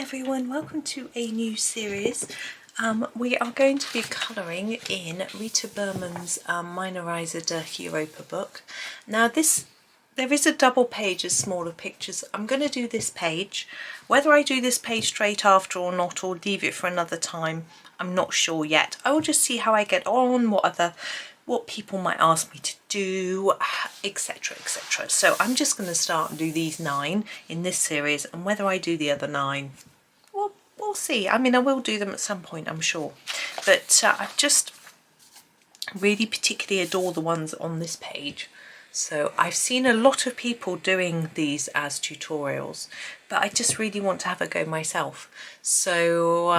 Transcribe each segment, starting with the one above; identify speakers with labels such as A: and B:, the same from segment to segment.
A: everyone, welcome to a new series. We are going to be colouring in Rita Berman's Meine Reise Durch Europa book. Now there is a double page of smaller pictures. I'm going to do this page. Whether I do this page straight after or not, or leave it for another time, I'm not sure yet. I will just see how I get on, what people might ask me to do, etc, etc. So I'm just going to start and do these 9 in this series, and whether I do the other 9, we'll see. I mean, I will do them at some point, I'm sure, but I just really particularly adore the ones on this page. So I've seen a lot of people doing these as tutorials, but I just really want to have a go myself. So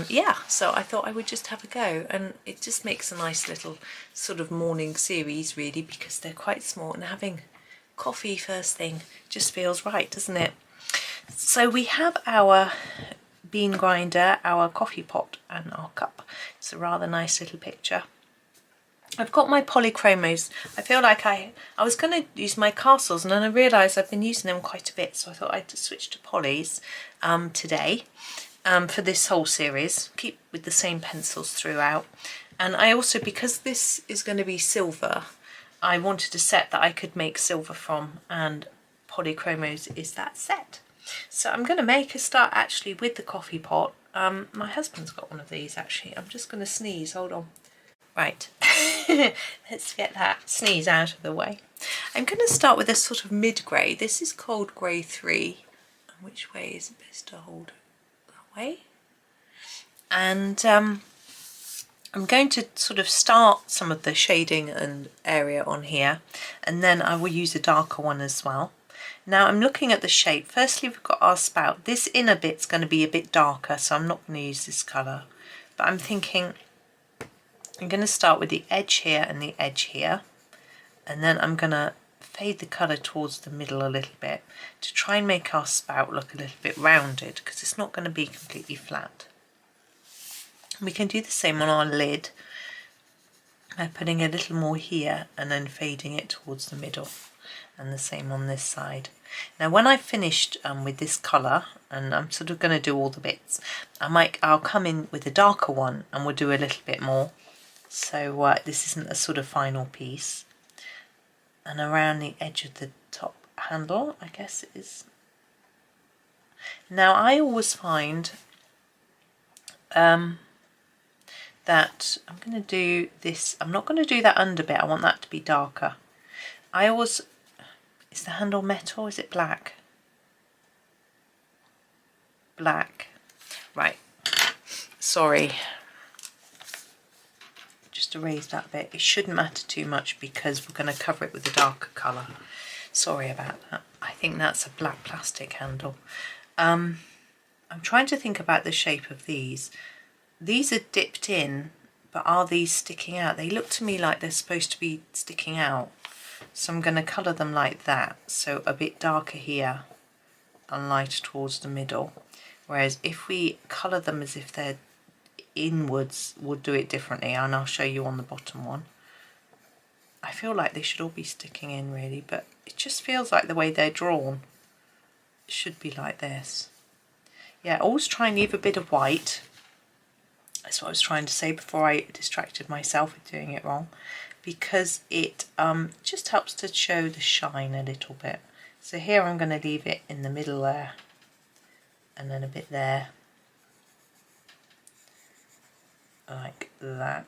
A: yeah, so I thought I would just have a go, and it just makes a nice little sort of morning series really, because they're quite small, and having coffee first thing just feels right, doesn't it? So we have our bean grinder, our coffee pot and our cup. It's a rather nice little picture. I've got my Polychromos. I feel like I was going to use my castles, and then I realised I've been using them quite a bit, so I thought I'd switch to Polys today for this whole series. Keep with the same pencils throughout. And I also, because this is going to be silver, I wanted a set that I could make silver from, and Polychromos is that set. So I'm going to make a start actually with the coffee pot. My husband's got one of these actually. I'm just going to sneeze, hold on. Right, let's get that sneeze out of the way. I'm going to start with a sort of mid-grey. This is cold grey 3. And which way is it best to hold it? That way. And I'm going to sort of start some of the shading and area on here, and then I will use a darker one as well. Now I'm looking at the shape. Firstly, we've got our spout. This inner bit's going to be a bit darker, so I'm not going to use this colour. But I'm thinking I'm going to start with the edge here and the edge here, and then I'm going to fade the colour towards the middle a little bit to try and make our spout look a little bit rounded, because it's not going to be completely flat. We can do the same on our lid by putting a little more here and then fading it towards the middle, and the same on this side. Now when I've finished with this colour, and I'm sort of going to do all the bits, I'll come in with a darker one and we'll do a little bit more. So this isn't a sort of final piece. And around the edge of the top handle, I guess it is. Now I always find that I'm going to do this. I'm not going to do that under bit. I want that to be darker. Is the handle metal? Is it black? Black. Right. Sorry. Just erase that bit. It shouldn't matter too much because we're going to cover it with a darker colour. Sorry about that. I think that's a black plastic handle. I'm trying to think about the shape of these. These are dipped in, but are these sticking out? They look to me like they're supposed to be sticking out. So I'm going to colour them like that. So a bit darker here and lighter towards the middle. Whereas if we colour them as if they're inwards, we'll do it differently, and I'll show you on the bottom one. I feel like they should all be sticking in really, but it just feels like the way they're drawn. It should be like this. Yeah, always try and leave a bit of white. That's what I was trying to say before I distracted myself with doing it wrong, because it just helps to show the shine a little bit. So here I'm going to leave it in the middle there, and then a bit there, like that.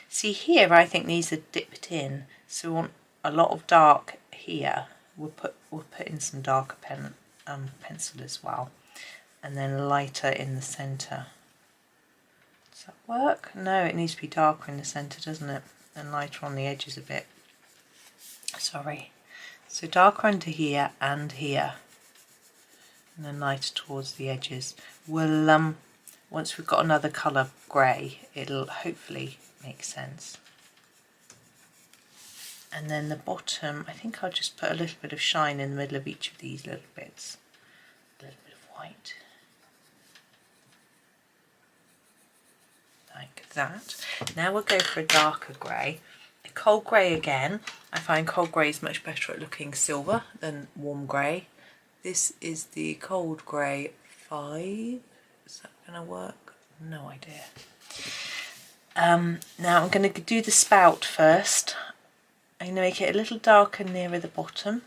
A: See here, I think these are dipped in, so we want a lot of dark here. We'll put in some darker pencil as well, and then lighter in the centre. Does that work? No, it needs to be darker in the centre, doesn't it? And lighter on the edges a bit. Sorry. So darker under here and here, and then lighter towards the edges. We'll once we've got another colour grey, it'll hopefully make sense. And then the bottom, I think I'll just put a little bit of shine in the middle of each of these little bits. A little bit of white. Like that. Now we'll go for a darker grey. A cold grey again. I find cold grey is much better at looking silver than warm grey. This is the cold grey 5. Is that going to work? No idea. Now I'm going to do the spout first. I'm going to make it a little darker nearer the bottom.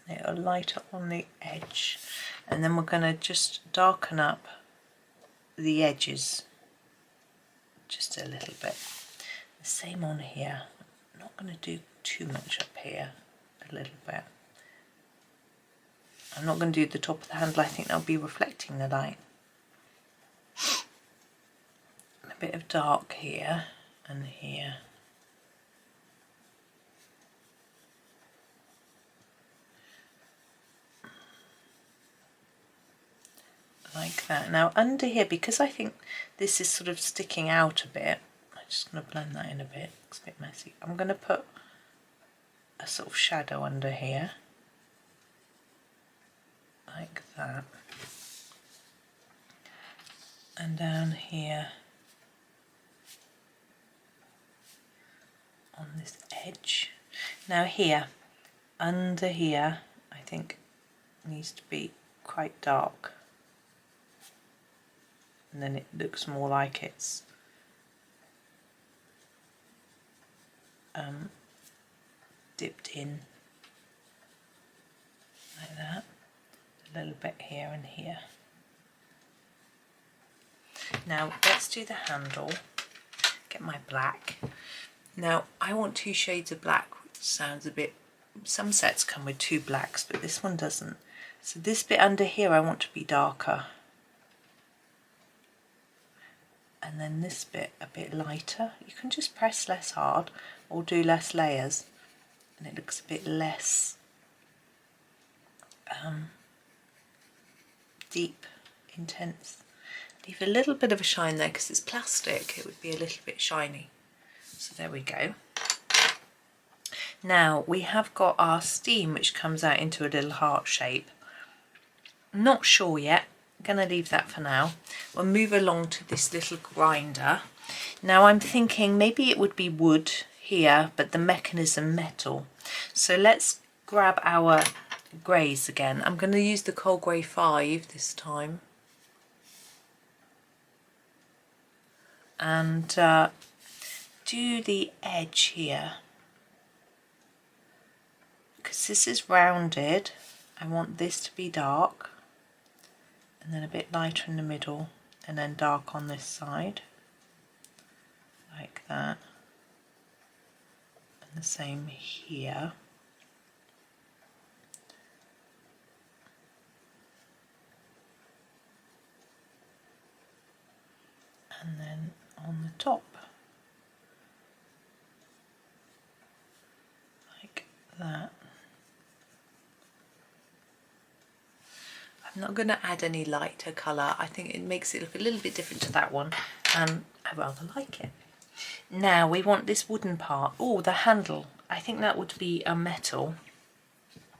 A: It'll lighter on the edge, and then we're going to just darken up the edges just a little bit. The same on here. I'm not going to do too much up here, a little bit. I'm not going to do the top of the handle, I think that'll be reflecting the light. A bit of dark here and here. Like that. Now under here, because I think this is sort of sticking out a bit, I'm just going to blend that in a bit, it's a bit messy. I'm going to put a sort of shadow under here, like that, and down here on this edge. Now here, under here, I think needs to be quite dark, and then it looks more like it's dipped in like that, a little bit here and here. Now let's do the handle. Get my black. Now I want 2 shades of black, which sounds a bit, some sets come with 2 blacks, but this one doesn't. So this bit under here I want to be darker, and then this bit a bit lighter. You can just press less hard or do less layers, and it looks a bit less deep, intense. Leave a little bit of a shine there because it's plastic, it would be a little bit shiny. So there we go. Now we have got our steam, which comes out into a little heart shape. Not sure yet, I'm going to leave that for now. We'll move along to this little grinder. Now I'm thinking maybe it would be wood here, but the mechanism metal. So let's grab our greys again. I'm going to use the Cold Grey 5 this time. And do the edge here. Because this is rounded, I want this to be dark, and then a bit lighter in the middle, and then dark on this side, like that, and the same here. And then on the top, like that. I'm not going to add any lighter colour. I think it makes it look a little bit different to that one, and I rather like it. Now we want this wooden part. Oh, the handle. I think that would be a metal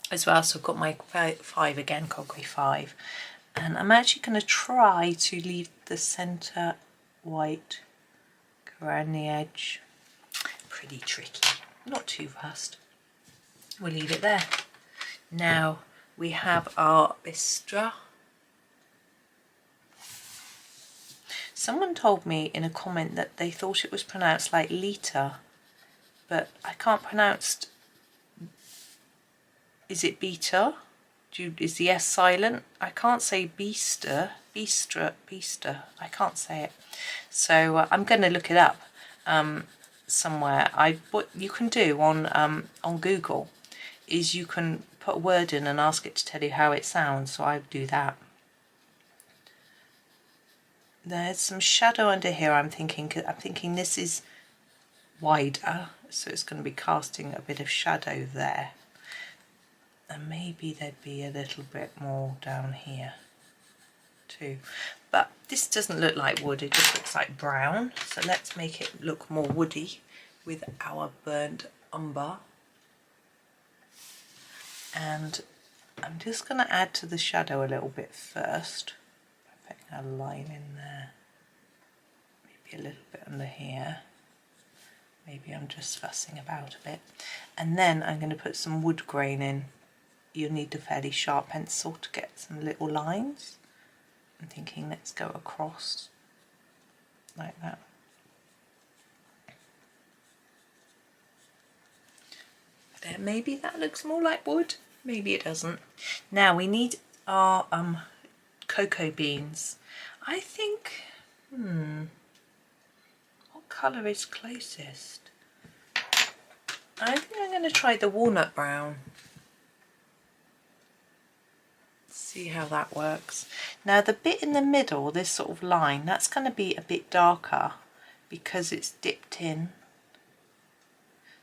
A: as well. So I've got my 5 again, Cold Grey 5, and I'm actually going to try to leave the centre white, go around the edge. Pretty tricky, not too fast. We'll leave it there. Now we have our bistra. Someone told me in a comment that they thought it was pronounced like liter, but I can't pronounce. Is it beta? Is the S silent? I can't say beaster, beaster. I can't say it. So I'm going to look it up somewhere. What you can do on Google is you can put a word in and ask it to tell you how it sounds. So I do that. There's some shadow under here. I'm thinking this is wider, so it's going to be casting a bit of shadow there. And maybe there'd be a little bit more down here too. But this doesn't look like wood, it just looks like brown. So let's make it look more woody with our burnt umber. And I'm just going to add to the shadow a little bit first. Putting a line in there. Maybe a little bit under here. Maybe I'm just fussing about a bit. And then I'm going to put some wood grain in. you'll need a fairly sharp pencil to get some little lines. I'm thinking let's go across like that. There, maybe that looks more like wood, maybe it doesn't. Now we need our cocoa beans. I think, what colour is closest? I think I'm going to try the walnut brown. See how that works. Now the bit in the middle, this sort of line, that's going to be a bit darker because it's dipped in.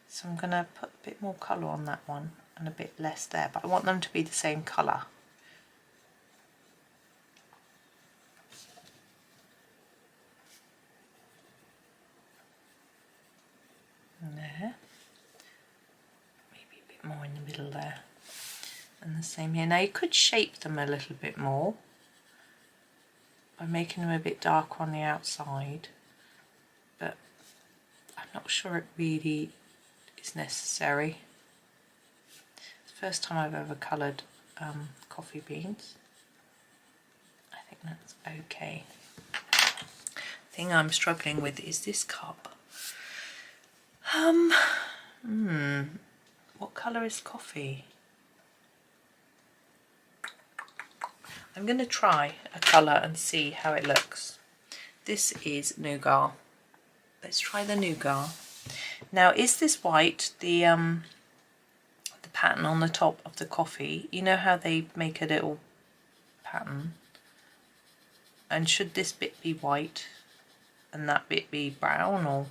A: So I'm going to put a bit more colour on that one and a bit less there, but I want them to be the same colour. And there. Maybe a bit more in the middle there. And the same here. Now you could shape them a little bit more by making them a bit darker on the outside, but I'm not sure it really is necessary. It's the first time I've ever coloured coffee beans. I think that's okay. The thing I'm struggling with is this cup. What colour is coffee? I'm going to try a colour and see how it looks. This is nougat. Let's try the nougat. Now, is this white, the pattern on the top of the coffee? You know how they make a little pattern? And should this bit be white and that bit be brown? Or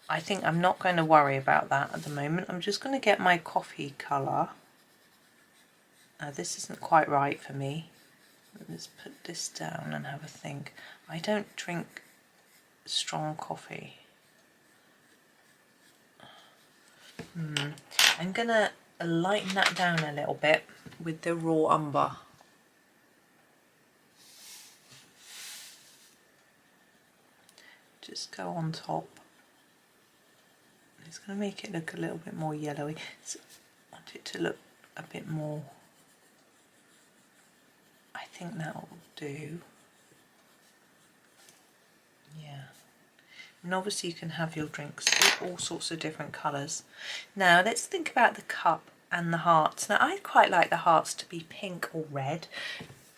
A: I think I'm not going to worry about that at the moment. I'm just going to get my coffee colour. Now, this isn't quite right for me. Let's put this down and have a think. I don't drink strong coffee. I'm gonna lighten that down a little bit with the raw umber. Just go on top. It's gonna make it look a little bit more yellowy. So I want it to look a bit more. I think that will do. Yeah. And obviously you can have your drinks all sorts of different colours. Now let's think about the cup and the hearts. Now I quite like the hearts to be pink or red.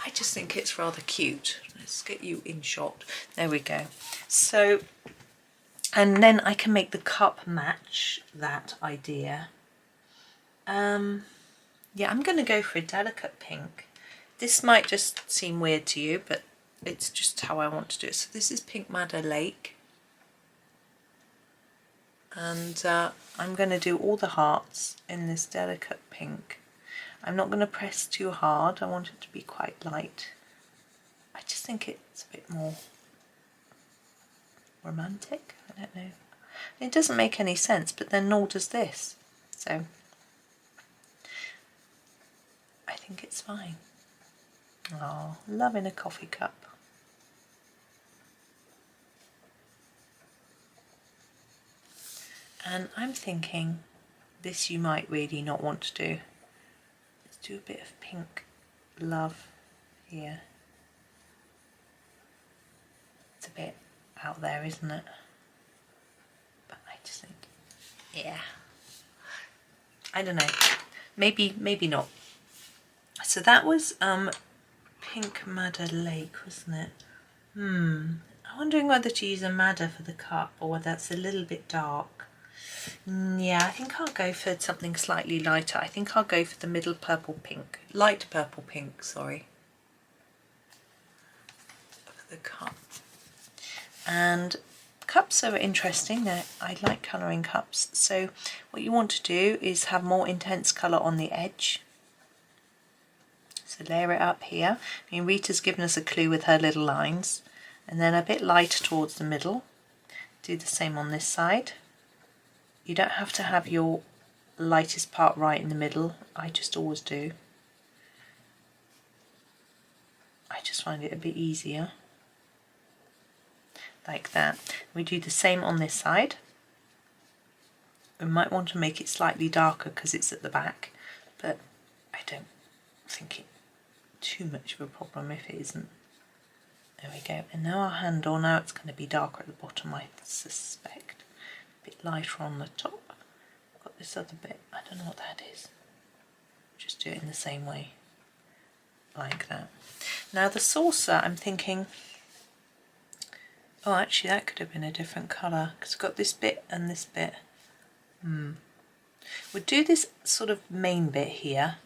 A: I just think it's rather cute. Let's get you in shot. There we go. So, and then I can make the cup match that idea. Yeah, I'm going to go for a delicate pink. This might just seem weird to you, but it's just how I want to do it. So this is Pink Madder Lake. And I'm going to do all the hearts in this delicate pink. I'm not going to press too hard. I want it to be quite light. I just think it's a bit more romantic. I don't know. It doesn't make any sense, but then nor does this. So I think it's fine. Oh, loving a coffee cup. And I'm thinking this you might really not want to do. Let's do a bit of pink love here. It's a bit out there, isn't it? But I just think, yeah. I don't know. Maybe not. So that was Pink Madder Lake, wasn't it? I'm wondering whether to use a madder for the cup or whether that's a little bit dark. Yeah, I think I'll go for something slightly lighter. I think I'll go for the middle purple pink. Light purple pink, sorry. For the cup. And cups are interesting. I like colouring cups. So what you want to do is have more intense colour on the edge. So layer it up here. I mean, Rita's given us a clue with her little lines. And then a bit lighter towards the middle. Do the same on this side. You don't have to have your lightest part right in the middle. I just always do. I just find it a bit easier. Like that. We do the same on this side. We might want to make it slightly darker because it's at the back, but I don't think it too much of a problem if it isn't. There we go. And now our handle, now it's going to be darker at the bottom, I suspect. A bit lighter on the top. I've got this other bit, I don't know what that is. Just do it in the same way, like that. Now the saucer, I'm thinking, oh actually that could have been a different colour, because I've got this bit and this bit. We'll do this sort of main bit here.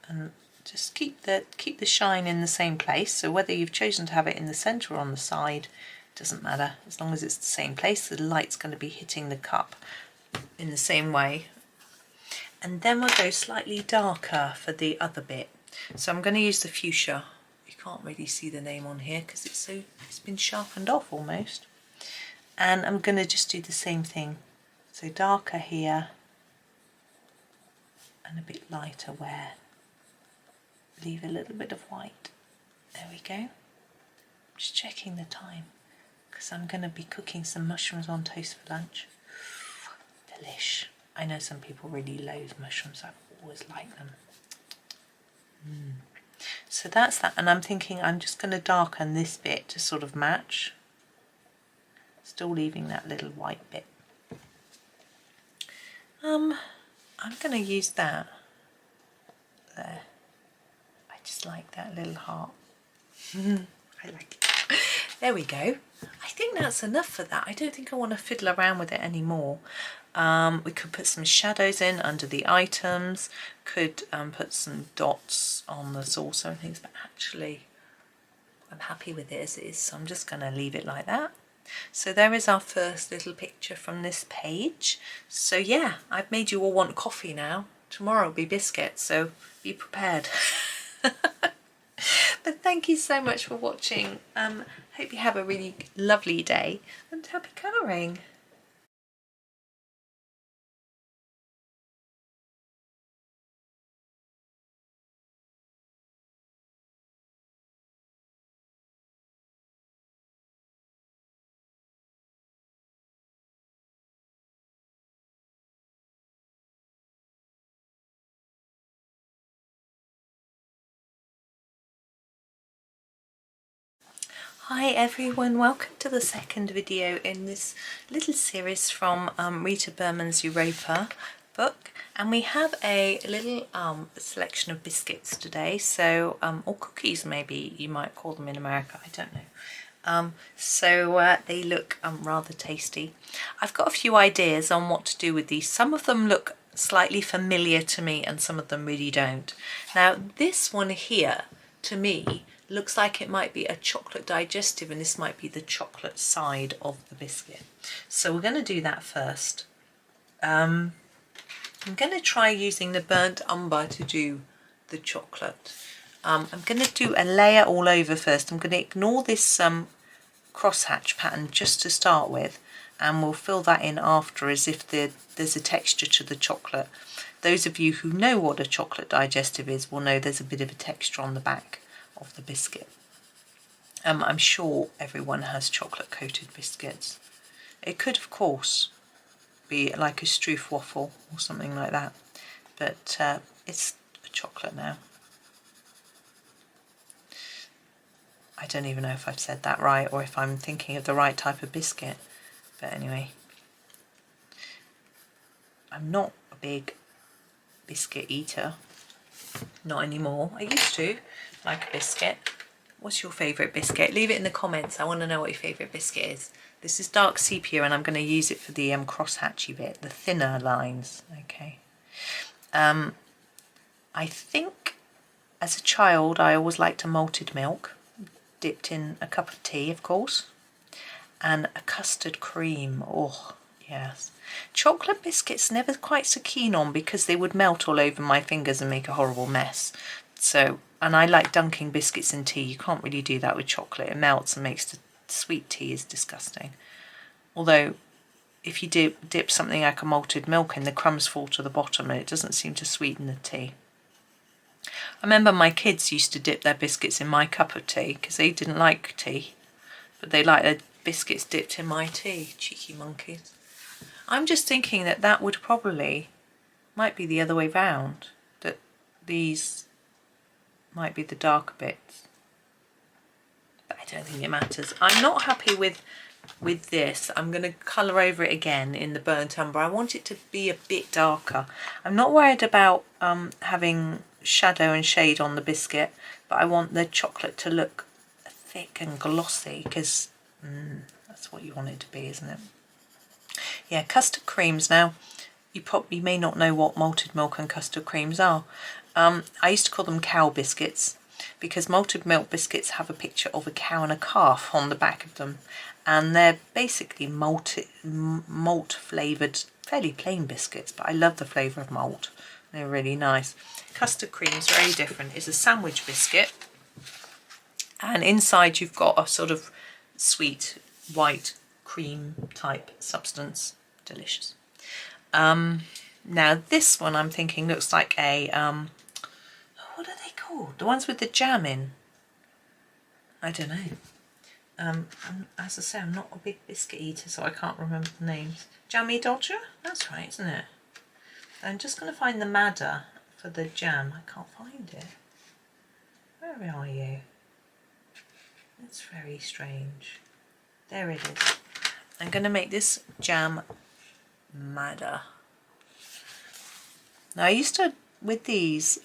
A: And just keep the shine in the same place, so whether you've chosen to have it in the centre or on the side, doesn't matter, as long as it's the same place. The light's going to be hitting the cup in the same way. And then we'll go slightly darker for the other bit. So I'm going to use the fuchsia. You can't really see the name on here because it's been sharpened off almost. And I'm going to just do the same thing. So darker here and a bit lighter where. Leave a little bit of white. There we go. Just checking the time because I'm going to be cooking some mushrooms on toast for lunch. Delish. I know some people really loathe mushrooms. I've always liked them. So that's that, and I'm thinking I'm just going to darken this bit to sort of match. Still leaving that little white bit. I'm going to use that there. I just like that little heart. I like it. There we go. I think that's enough for that. I don't think I want to fiddle around with it anymore. We could put some shadows in under the items, could put some dots on the saucer and things, but actually I'm happy with it as it is, so I'm just going to leave it like that. So there is our first little picture from this page. So yeah, I've made you all want coffee now. Tomorrow will be biscuits, so be prepared. But thank you so much for watching. Hope you have a really lovely day and happy colouring. Hi everyone, welcome to the second video in this little series from Rita Berman's Europa book, and we have a little selection of biscuits today, so or cookies maybe you might call them in America, I don't know. So they look rather tasty. I've got a few ideas on what to do with these. Some of them look slightly familiar to me and some of them really don't. Now this one here, to me, looks like it might be a chocolate digestive, and this might be the chocolate side of the biscuit. So we're going to do that first. I'm going to try using the burnt umber to do the chocolate. I'm going to do a layer all over first. I'm going to ignore this crosshatch pattern just to start with, and we'll fill that in after as if there's a texture to the chocolate. Those of you who know what a chocolate digestive is will know there's a bit of a texture on the back of the biscuit. I'm sure everyone has chocolate coated biscuits. It could of course be like a Stroop waffle or something like that, but it's a chocolate now. I don't even know if I've said that right or if I'm thinking of the right type of biscuit, but anyway, I'm not a big biscuit eater, not anymore. I used to like a biscuit. What's your favourite biscuit? Leave it in the comments. I want to know what your favourite biscuit is. This is dark sepia and I'm going to use it for the crosshatchy bit, the thinner lines. Okay. I think as a child I always liked a malted milk, dipped in a cup of tea of course, and a custard cream. Oh yes. Chocolate biscuits never quite so keen on because they would melt all over my fingers and make a horrible mess. So, and I like dunking biscuits in tea. You can't really do that with chocolate. It melts and makes the sweet tea is disgusting. Although, if you dip something like a malted milk in, the crumbs fall to the bottom and it doesn't seem to sweeten the tea. I remember my kids used to dip their biscuits in my cup of tea because they didn't like tea, but they liked their biscuits dipped in my tea. Cheeky monkeys. I'm just thinking that that would probably Might be the other way round, that these might be the darker bits. But I don't think it matters. I'm not happy with this. I'm going to colour over it again in the burnt umber. I want it to be a bit darker. I'm not worried about having shadow and shade on the biscuit, but I want the chocolate to look thick and glossy, because that's what you want it to be, isn't it? Yeah, custard creams. Now, you probably may not know what malted milk and custard creams are. I used to call them cow biscuits, because malted milk biscuits have a picture of a cow and a calf on the back of them, and they're basically malt flavoured, fairly plain biscuits, but I love the flavour of malt. They're really nice. Custard cream's very different. It's a sandwich biscuit, and inside you've got a sort of sweet white cream type substance. Delicious. Now this one I'm thinking looks like a what are they called? The ones with the jam in? I don't know. As I say, I'm not a big biscuit eater, so I can't remember the names. Jammy Dodger? That's right, isn't it? I'm just going to find the madder for the jam. I can't find it. Where are you? It's very strange. There it is. I'm going to make this jam madder. Now I used to, with these,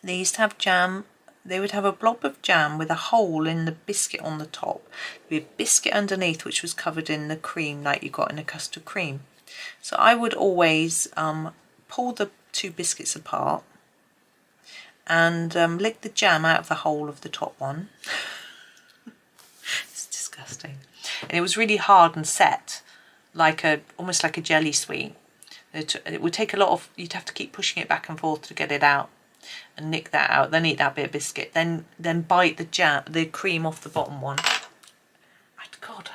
A: they used to have jam. They would have a blob of jam with a hole in the biscuit on the top, with a biscuit underneath which was covered in the cream like you got in a custard cream. So I would always pull the two biscuits apart and lick the jam out of the hole of the top one. It's disgusting. And it was really hard and set, like almost like a jelly sweet. It would take a lot of, you'd have to keep pushing it back and forth to get it out, and nick that out, then eat that bit of biscuit, then bite the cream off the bottom one. God,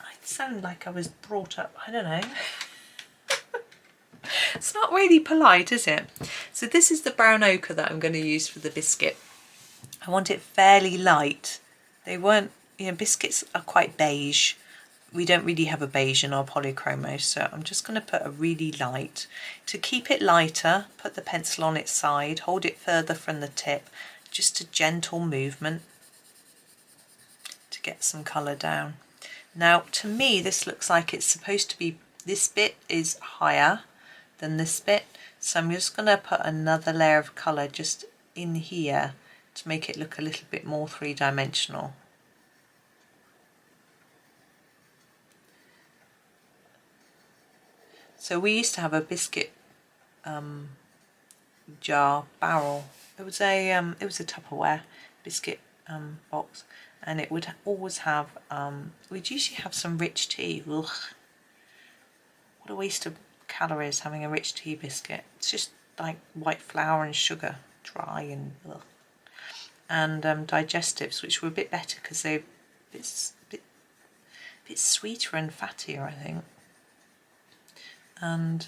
A: I sound like I was brought up, I don't know. It's not really polite, is it? So this is the brown ochre that I'm going to use for the biscuit. I want it fairly light. They weren't, biscuits are quite beige. We don't really have a beige in our Polychromos, so I'm just going to put a really light. To keep it lighter, put the pencil on its side, hold it further from the tip, just a gentle movement to get some colour down. Now, to me, this looks like it's supposed to be, this bit is higher than this bit, so I'm just going to put another layer of colour just in here to make it look a little bit more three-dimensional. So we used to have a biscuit jar barrel. It was a Tupperware biscuit box, and it would always have. We'd usually have some rich tea. Ugh. What a waste of calories having a rich tea biscuit. It's just like white flour and sugar, dry and ugh. And digestives, which were a bit better because they're a bit sweeter and fattier, I think. And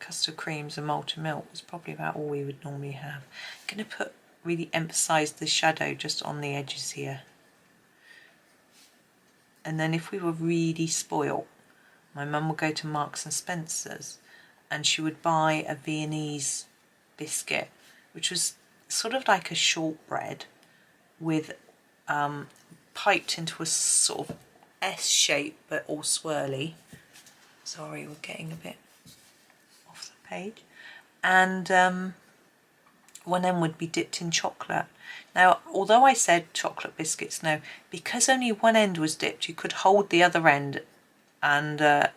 A: custard creams and malted milk was probably about all we would normally have. I'm going to really emphasise the shadow just on the edges here. And then if we were really spoilt, my mum would go to Marks and Spencer's and she would buy a Viennese biscuit, which was sort of like a shortbread with piped into a sort of S shape but all swirly. Sorry, we're getting a bit off the page. And one end would be dipped in chocolate. Now, although I said chocolate biscuits, no, because only one end was dipped, you could hold the other end and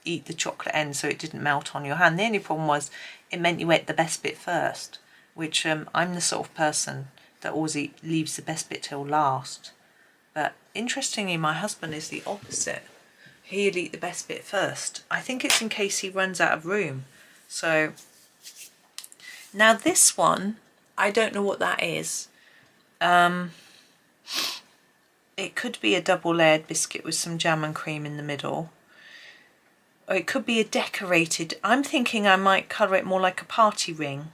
A: eat the chocolate end so it didn't melt on your hand. The only problem was it meant you ate the best bit first, which I'm the sort of person that always leaves the best bit till last. But interestingly, my husband is the opposite. He'd eat the best bit first. I think it's in case he runs out of room. So now this one, I don't know what that is. It could be a double layered biscuit with some jam and cream in the middle. Or it could be a decorated, I'm thinking I might colour it more like a party ring.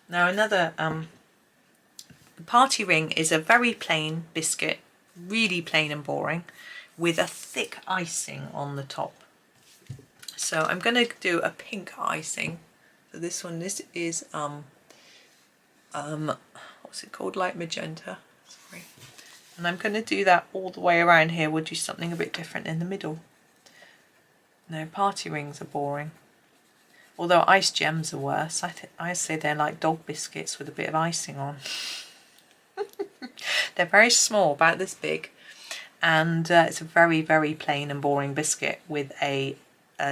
A: Now another, the party ring is a very plain biscuit, really plain and boring, with a thick icing on the top. So I'm going to do a pink icing for this one. This is what's it called, light magenta, sorry. And I'm going to do that all the way around here. We'll do something a bit different in the middle. No, party rings are boring. Although ice gems are worse. I say they're like dog biscuits with a bit of icing on. They're very small, about this big, and it's a very, very plain and boring biscuit with a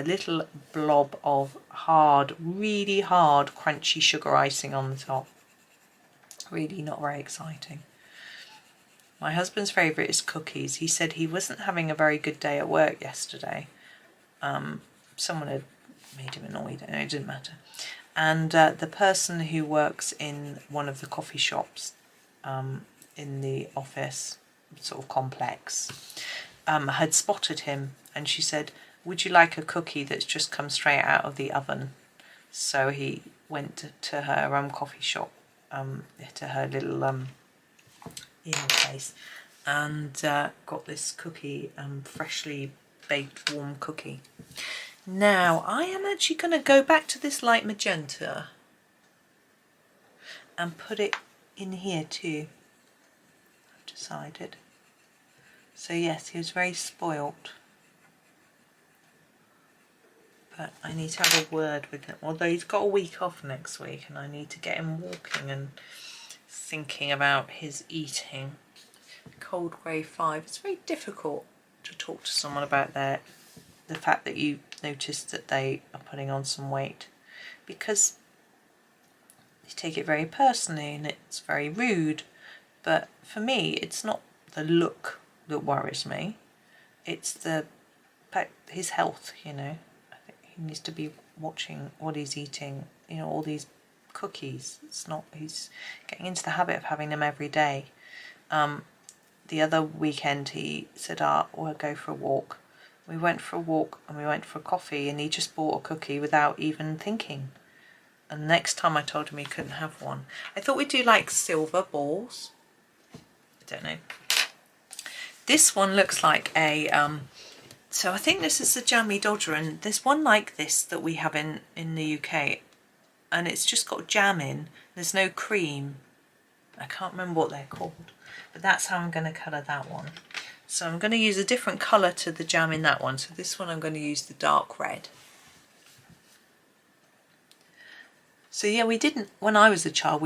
A: little blob of hard, really hard, crunchy sugar icing on the top. Really not very exciting. My husband's favourite is cookies. He said he wasn't having a very good day at work yesterday. Someone had made him annoyed, and it didn't matter. And the person who works in one of the coffee shops in the office, sort of complex, had spotted him, and she said, would you like a cookie that's just come straight out of the oven? So he went to her coffee shop, to her little place, and got this cookie, freshly baked warm cookie. Now I am actually going to go back to this light magenta and put it in here too, I've decided. So yes, he was very spoilt, but I need to have a word with him, although he's got a week off next week and I need to get him walking and thinking about his eating. Cold grey 5. It's very difficult to talk to someone about the fact that you notice that they are putting on some weight, because you take it very personally and it's very rude. But for me, it's not the look that worries me, it's his health, you know. I think he needs to be watching what he's eating, you know, all these cookies. It's not, he's getting into the habit of having them every day. The other weekend he said, we'll go for a walk. We went for a walk and we went for a coffee, and he just bought a cookie without even thinking. And the next time I told him he couldn't have one. I thought we'd do like silver balls. I don't know. This one looks like a, so I think this is the Jammy Dodger, and there's one like this that we have in the UK, and it's just got jam in. There's no cream. I can't remember what they're called, but that's how I'm going to colour that one. So I'm going to use a different colour to the jam in that one. So this one I'm going to use the dark red. So yeah, we didn't, when I was a child,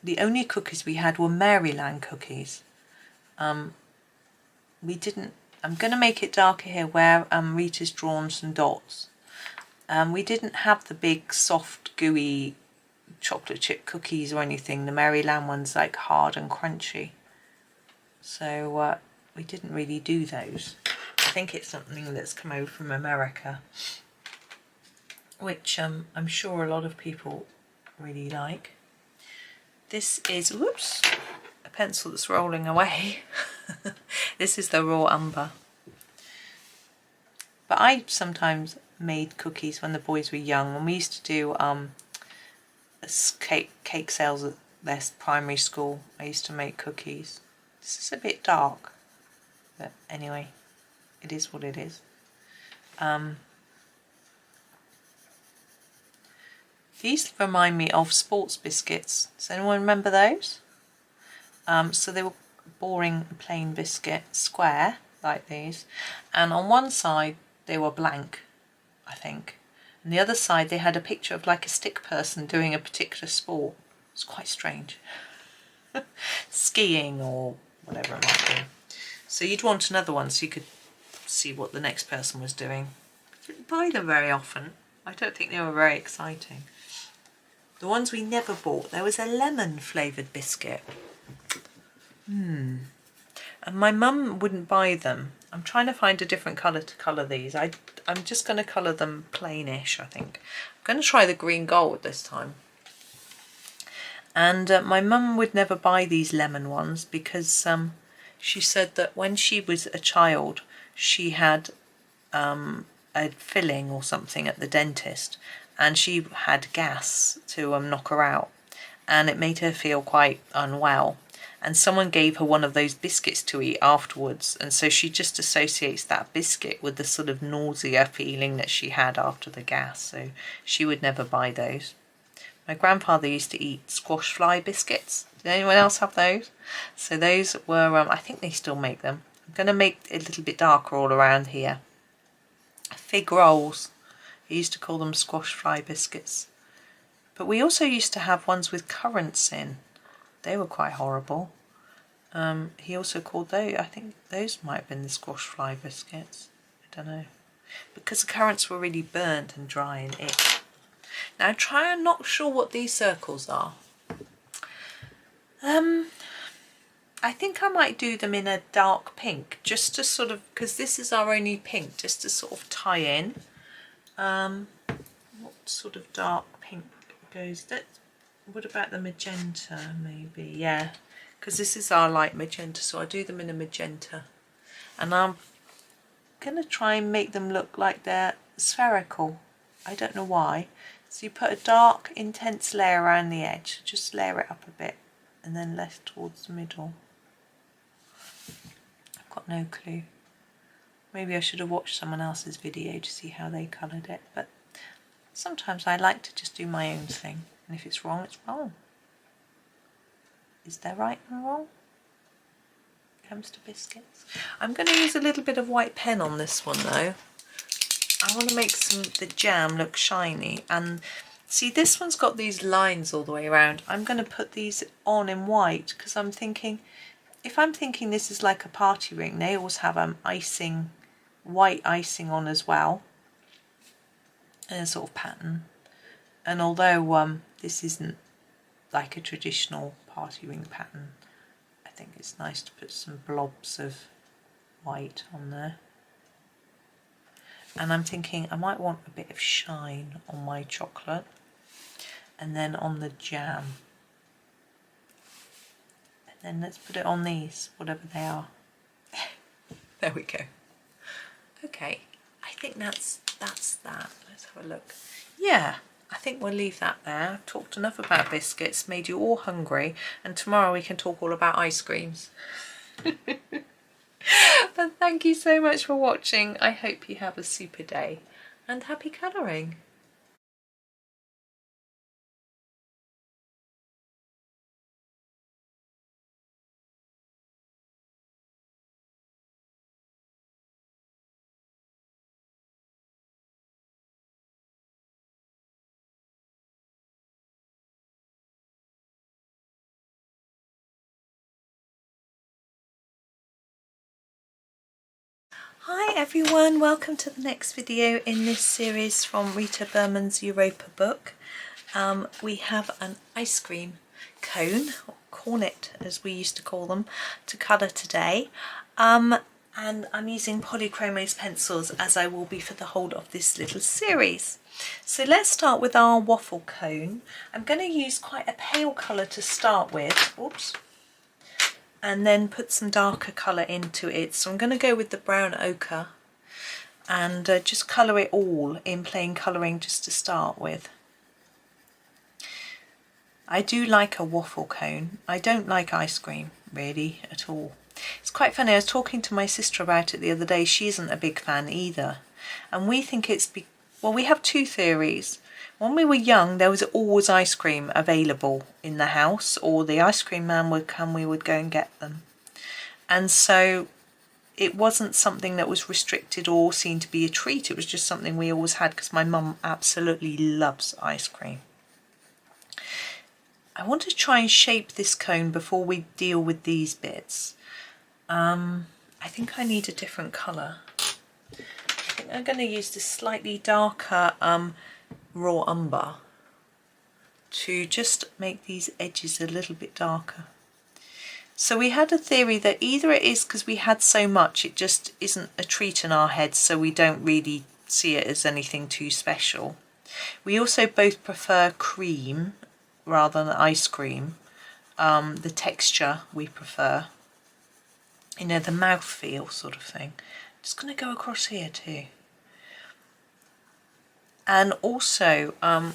A: the only cookies we had were Maryland cookies. We didn't, I'm going to make it darker here where Rita's drawn some dots. We didn't have the big soft gooey chocolate chip cookies or anything. The Maryland ones like hard and crunchy. So we didn't really do those. I think it's something that's come over from America, which I'm sure a lot of people really like. This is, whoops, a pencil that's rolling away. This is the raw umber. But I sometimes made cookies when the boys were young, and we used to do cake sales at their primary school. I used to make cookies. This is a bit dark, but anyway, it is what it is. These remind me of sports biscuits. Does anyone remember those? So they were boring plain biscuit, square like these, and on one side they were blank, I think, and the other side they had a picture of like a stick person doing a particular sport. It's quite strange. Skiing or whatever it might be. So you'd want another one so you could see what the next person was doing. I didn't buy them very often. I don't think they were very exciting. The ones we never bought, there was a lemon flavoured biscuit. And my mum wouldn't buy them. I'm trying to find a different colour to colour these. I'm just going to colour them plainish, I think. I'm going to try the green gold this time. And my mum would never buy these lemon ones because she said that when she was a child, she had a filling or something at the dentist, and she had gas to knock her out, and it made her feel quite unwell. and someone gave her one of those biscuits to eat afterwards, and so she just associates that biscuit with the sort of nausea feeling that she had after the gas, so she would never buy those. My grandfather used to eat squash fly biscuits. Did anyone else have those? So those were, I think they still make them. I'm going to make it a little bit darker all around here. Fig rolls. He used to call them squash fly biscuits. But we also used to have ones with currants in. They were quite horrible. He also called those, I think those might have been the squash fly biscuits. I don't know. Because the currants were really burnt and dry and ick. Now try and not sure what these circles are. I think I might do them in a dark pink, just to sort of, because this is our only pink, just to sort of tie in. What sort of dark pink goes that? What about the magenta maybe? Yeah, because this is our light magenta, so I'll do them in a magenta. And I'm going to try and make them look like they're spherical. I don't know why. So you put a dark, intense layer around the edge, just layer it up a bit, and then less towards the middle. I've got no clue. Maybe I should have watched someone else's video to see how they coloured it, but sometimes I like to just do my own thing, and if it's wrong, it's wrong. Is there right and wrong? When it comes to biscuits. I'm going to use a little bit of white pen on this one though. I want to make the jam look shiny, and see, this one's got these lines all the way around. I'm going to put these on in white because I'm thinking, if I'm thinking this is like a party ring, they always have icing, white icing on as well, and a sort of pattern. And although this isn't like a traditional party ring pattern, I think it's nice to put some blobs of white on there. And I'm thinking I might want a bit of shine on my chocolate, and then on the jam. And then let's put it on these, whatever they are. There we go. Okay, I think that's that. Let's have a look. Yeah, I think we'll leave that there. I've talked enough about biscuits, made you all hungry, and tomorrow we can talk all about ice creams. But thank you so much for watching. I hope you have a super day, and happy colouring. Hi everyone, welcome to the next video in this series from Rita Berman's Europa book. We have an ice cream cone, or cornet as we used to call them, to colour today. And I'm using Polychromos pencils, as I will be for the whole of this little series. So let's start with our waffle cone. I'm going to use quite a pale colour to start with. Oops. And then put some darker colour into it. So I'm going to go with the brown ochre and just colour it all in plain colouring just to start with. I do like a waffle cone. I don't like ice cream really at all. It's quite funny, I was talking to my sister about it the other day. She isn't a big fan either, and we think it's well, we have two theories. When we were young, there was always ice cream available in the house, or the ice cream man would come, we would go and get them. And so it wasn't something that was restricted or seen to be a treat. It was just something we always had because my mum absolutely loves ice cream. I want to try and shape this cone before we deal with these bits. I think I need a different colour. I think I'm going to use this slightly darker raw umber to just make these edges a little bit darker. So we had a theory that either it is because we had so much, it just isn't a treat in our heads, so we don't really see it as anything too special. We also both prefer cream rather than ice cream. The texture we prefer, you know, the mouthfeel sort of thing. Just going to go across here too. And also,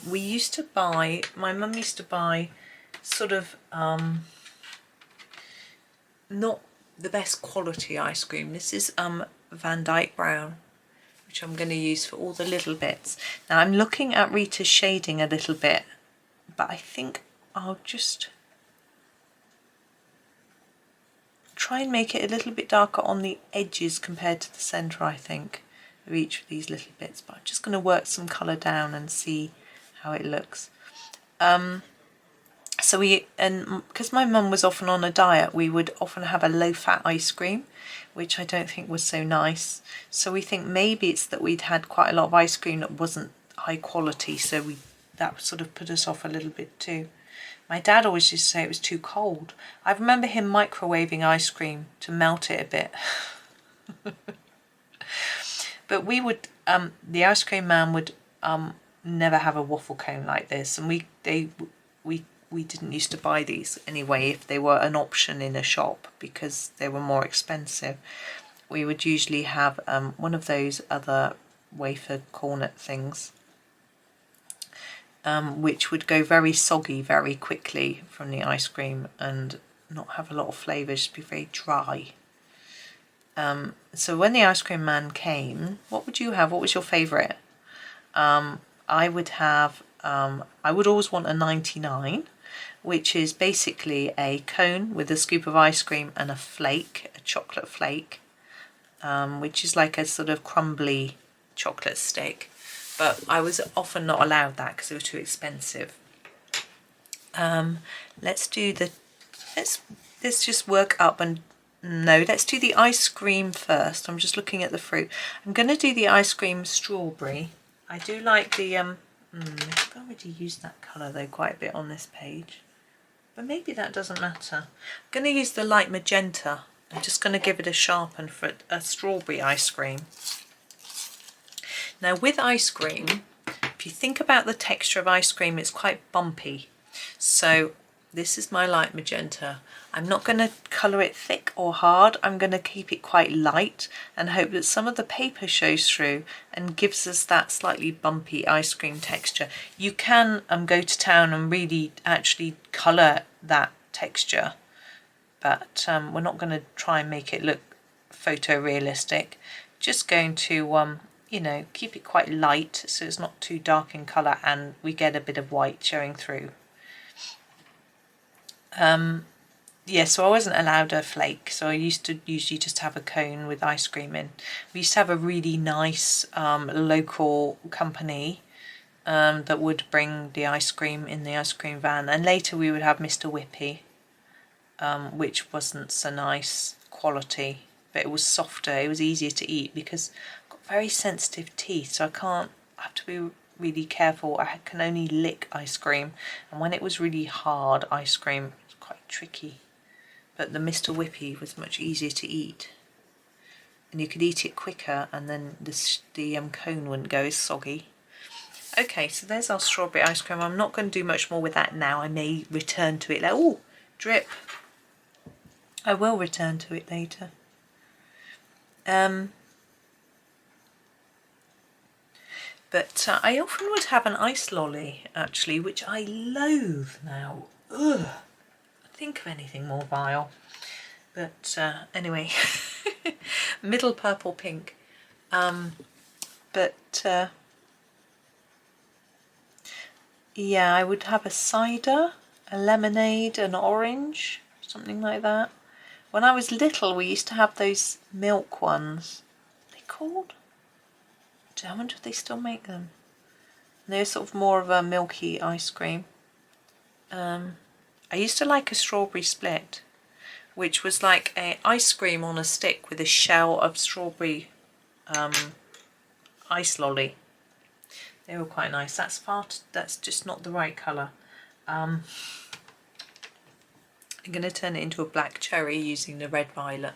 A: we used to buy, my mum used to buy sort of not the best quality ice cream. This is Van Dyke Brown, which I'm going to use for all the little bits. Now I'm looking at Rita's shading a little bit, but I think I'll just try and make it a little bit darker on the edges compared to the centre, I think, of each of these little bits. But I'm just going to work some colour down and see how it looks. So because my mum was often on a diet, we would often have a low-fat ice cream, which I don't think was so nice. So we think maybe it's that we'd had quite a lot of ice cream that wasn't high quality, so that sort of put us off a little bit too. My dad always used to say it was too cold. I remember him microwaving ice cream to melt it a bit. But we would, the ice cream man would never have a waffle cone like this, and we didn't used to buy these anyway if they were an option in a shop because they were more expensive. We would usually have one of those other wafer cornet things, which would go very soggy very quickly from the ice cream and not have a lot of flavour, just be very dry. So when the ice cream man came, what would you have? What was your favourite? I would have, I would always want a 99, which is basically a cone with a scoop of ice cream and a flake, a chocolate flake, which is like a sort of crumbly chocolate stick. But I was often not allowed that because they were too expensive. Let's just work up and, no, let's do the ice cream first. I'm just looking at the fruit. I'm going to do the ice cream strawberry. I do like the, I've already used that colour though quite a bit on this page. But maybe that doesn't matter. I'm going to use the light magenta. I'm just going to give it a sharpen for a strawberry ice cream. Now with ice cream, if you think about the texture of ice cream, it's quite bumpy. So this is my light magenta. I'm not going to colour it thick or hard. I'm going to keep it quite light and hope that some of the paper shows through and gives us that slightly bumpy ice cream texture. You can go to town and really actually colour that texture, but we're not going to try and make it look photorealistic. Just going to you know, keep it quite light so it's not too dark in colour and we get a bit of white showing through. Yeah, so I wasn't allowed a flake, so I used to usually just have a cone with ice cream in. We used to have a really nice local company that would bring the ice cream in the ice cream van, and later we would have Mr. Whippy, which wasn't so nice quality, but it was softer, it was easier to eat because I've got very sensitive teeth, so I have to be really careful. I can only lick ice cream, and when it was really hard ice cream, it was quite tricky. But the Mr. Whippy was much easier to eat, and you could eat it quicker, and then the cone wouldn't go as soggy. Okay, so there's our strawberry ice cream. I'm not going to do much more with that now. I may return to it later. Oh, drip. I will return to it later. But I often would have an ice lolly, actually, which I loathe now. Ugh. Think of anything more vile. But anyway, middle purple pink. Yeah, I would have a cider, a lemonade, an orange, something like that. When I was little, we used to have those milk ones. What are they called? I wonder if they still make them. They're sort of more of a milky ice cream. I used to like a strawberry split, which was like a ice cream on a stick with a shell of strawberry ice lolly. They were quite nice. That's just not the right colour. I'm going to turn it into a black cherry using the red violet.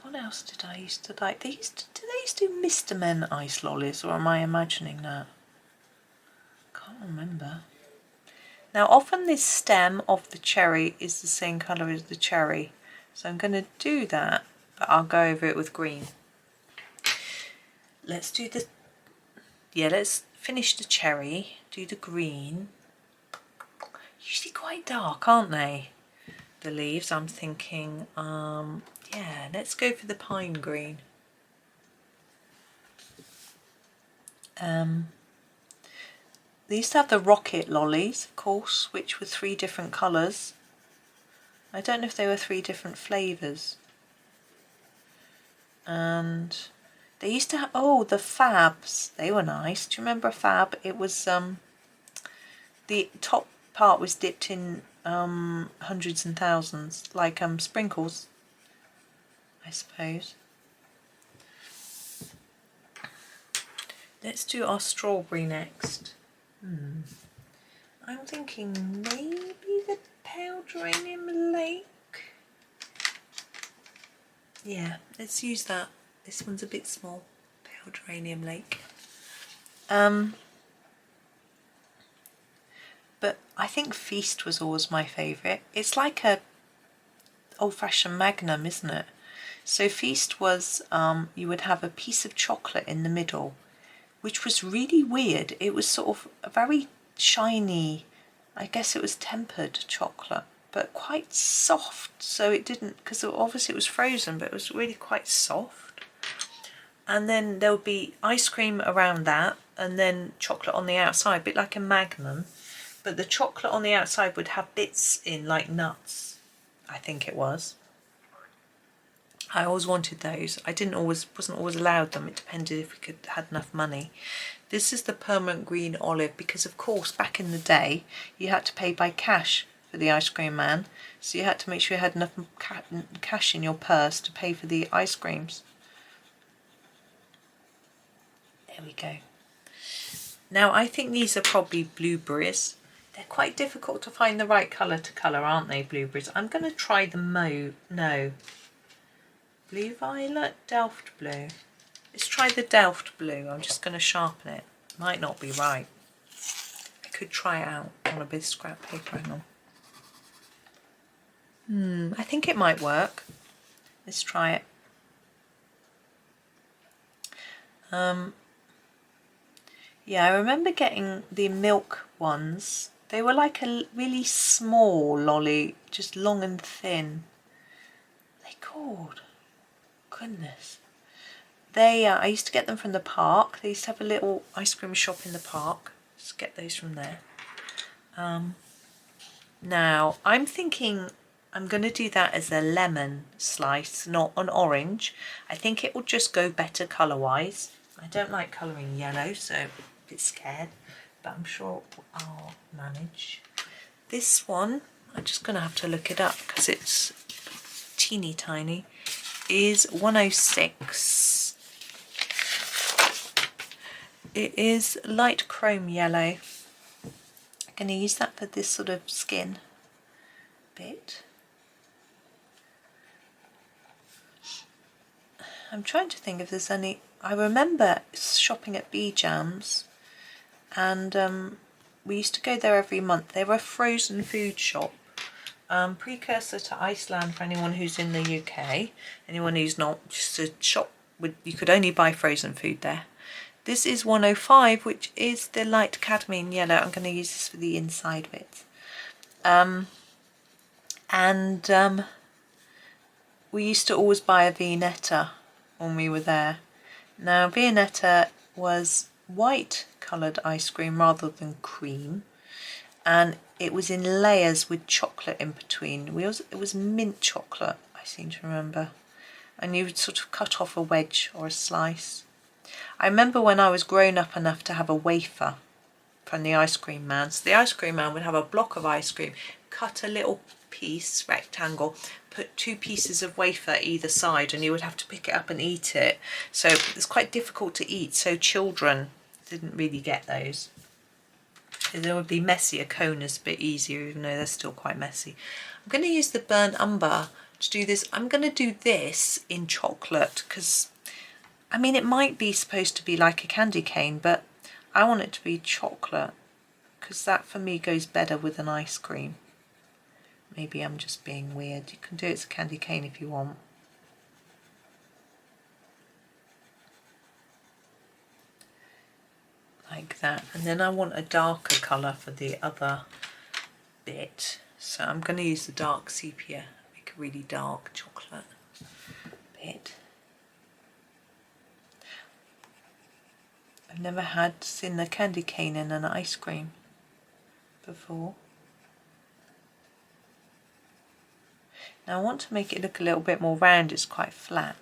A: What else did I used to like? Did they used to do Mr. Men ice lollies, or am I imagining that? Can't remember. Now often this stem of the cherry is the same colour as the cherry, so I'm going to do that, but I'll go over it with green. Let's do the, yeah, let's finish the cherry, do the green. Usually quite dark, aren't they? The leaves. I'm thinking, yeah, let's go for the pine green. They used to have the rocket lollies, of course, which were 3 different colours. I don't know if they were 3 different flavours. And they used to have, oh, the Fabs. They were nice. Do you remember a Fab? It was, the top part was dipped in hundreds and thousands, like sprinkles, I suppose. Let's do our strawberry next. I'm thinking maybe the pale geranium lake. Yeah, let's use that. This one's a bit small. Pale geranium lake. But I think Feast was always my favourite. It's like a old-fashioned Magnum, isn't it? So Feast was, you would have a piece of chocolate in the middle, which was really weird. It was sort of a very shiny, I guess it was tempered chocolate, but quite soft. So it didn't, because obviously it was frozen, but it was really quite soft. And then there would be ice cream around that, and then chocolate on the outside, a bit like a Magnum. But the chocolate on the outside would have bits in, like nuts, I think it was. I always wanted those. I wasn't always allowed them. It depended if we had enough money. This is the permanent green olive because, of course, back in the day, you had to pay by cash for the ice cream man. So you had to make sure you had enough cash in your purse to pay for the ice creams. There we go. Now, I think these are probably blueberries. They're quite difficult to find the right colour to colour, aren't they, blueberries? I'm going to try the no. Blue violet, Delft blue. Let's try the Delft blue. I'm just going to sharpen it. Might not be right. I could try it out on a bit of scrap paper. Hang on. I think it might work. Let's try it. Yeah, I remember getting the milk ones. They were like a really small lolly, just long and thin. They called? Goodness. They, I used to get them from the park. They used to have a little ice cream shop in the park. Just get those from there. Now, I'm thinking I'm going to do that as a lemon slice, not an orange. I think it will just go better colour-wise. I don't like colouring yellow, so I'm a bit scared, but I'm sure I'll manage. This one, I'm just going to have to look it up because it's teeny tiny, is 106. It is light chrome yellow. I'm going to use that for this sort of skin bit. I'm trying to think if there's any. I remember shopping at B Jams, and we used to go there every month. They were a frozen food shop, precursor to Iceland for anyone who's in the UK. Anyone who's not, just a shop with, you could only buy frozen food there. This is 105, which is the light cadmium yellow. I'm going to use this for the inside bit. We used to always buy a Viennetta when we were there. Now, Viennetta was white coloured ice cream rather than cream, and it was in layers with chocolate in between. It was mint chocolate, I seem to remember, and you would sort of cut off a wedge or a slice. I remember when I was grown up enough to have a wafer from the ice cream man. So the ice cream man would have a block of ice cream, cut a little piece, rectangle, put 2 pieces of wafer either side, and you would have to pick it up and eat it. So it's quite difficult to eat, so children didn't really get those. They would be messy. A cone is a bit easier, even though they're still quite messy. I'm going to use the burnt umber to do this. I'm going to do this in chocolate because, I mean, it might be supposed to be like a candy cane, but I want it to be chocolate because that for me goes better with an ice cream. Maybe I'm just being weird. You can do it as a candy cane if you want. Like like that. And then I want a darker colour for the other bit. So I'm going to use the dark sepia, make a really dark chocolate bit. I've never seen the candy cane in an ice cream before. Now I want to make it look a little bit more round, it's quite flat.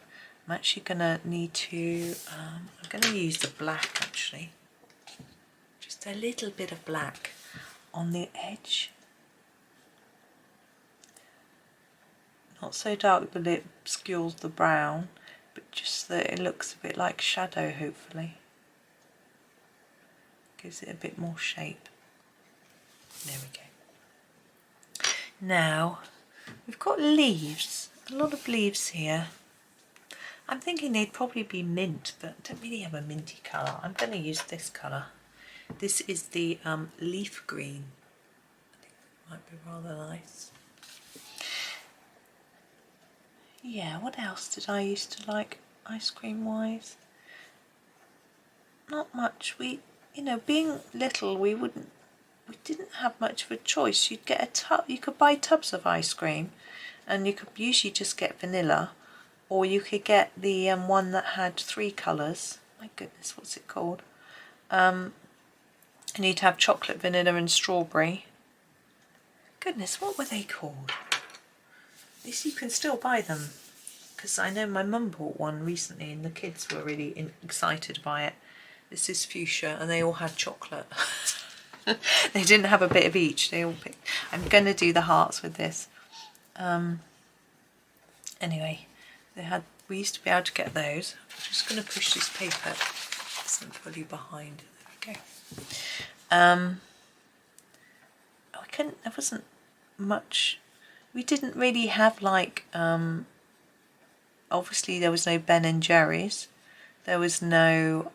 A: I'm actually going to need to, I'm going to use the black actually. Just a little bit of black on the edge. Not so dark that it obscures the brown, but just that it looks a bit like shadow hopefully. Gives it a bit more shape. There we go. Now, we've got leaves, a lot of leaves here. I'm thinking they'd probably be mint, but I don't really have a minty colour. I'm going to use this colour. This is the leaf green. I think it might be rather nice. Yeah, what else did I used to like ice cream wise? Not much. You know, being little, we didn't have much of a choice. You'd get a tub, you could buy tubs of ice cream, and you could usually just get vanilla, or you could get the one that had 3 colours. My goodness, what's it called? And you'd have chocolate, vanilla and strawberry. Goodness, what were they called? At least you can still buy them, because I know my mum bought one recently and the kids were really excited by it. This is fuchsia and they all had chocolate. They didn't have a bit of each, they all picked. I'm going to do the hearts with this. Anyway, we used to be able to get those. I'm just going to push this paper, it isn't fully behind. There we go. There wasn't much, we didn't really have like, obviously there was no Ben and Jerry's, there was no,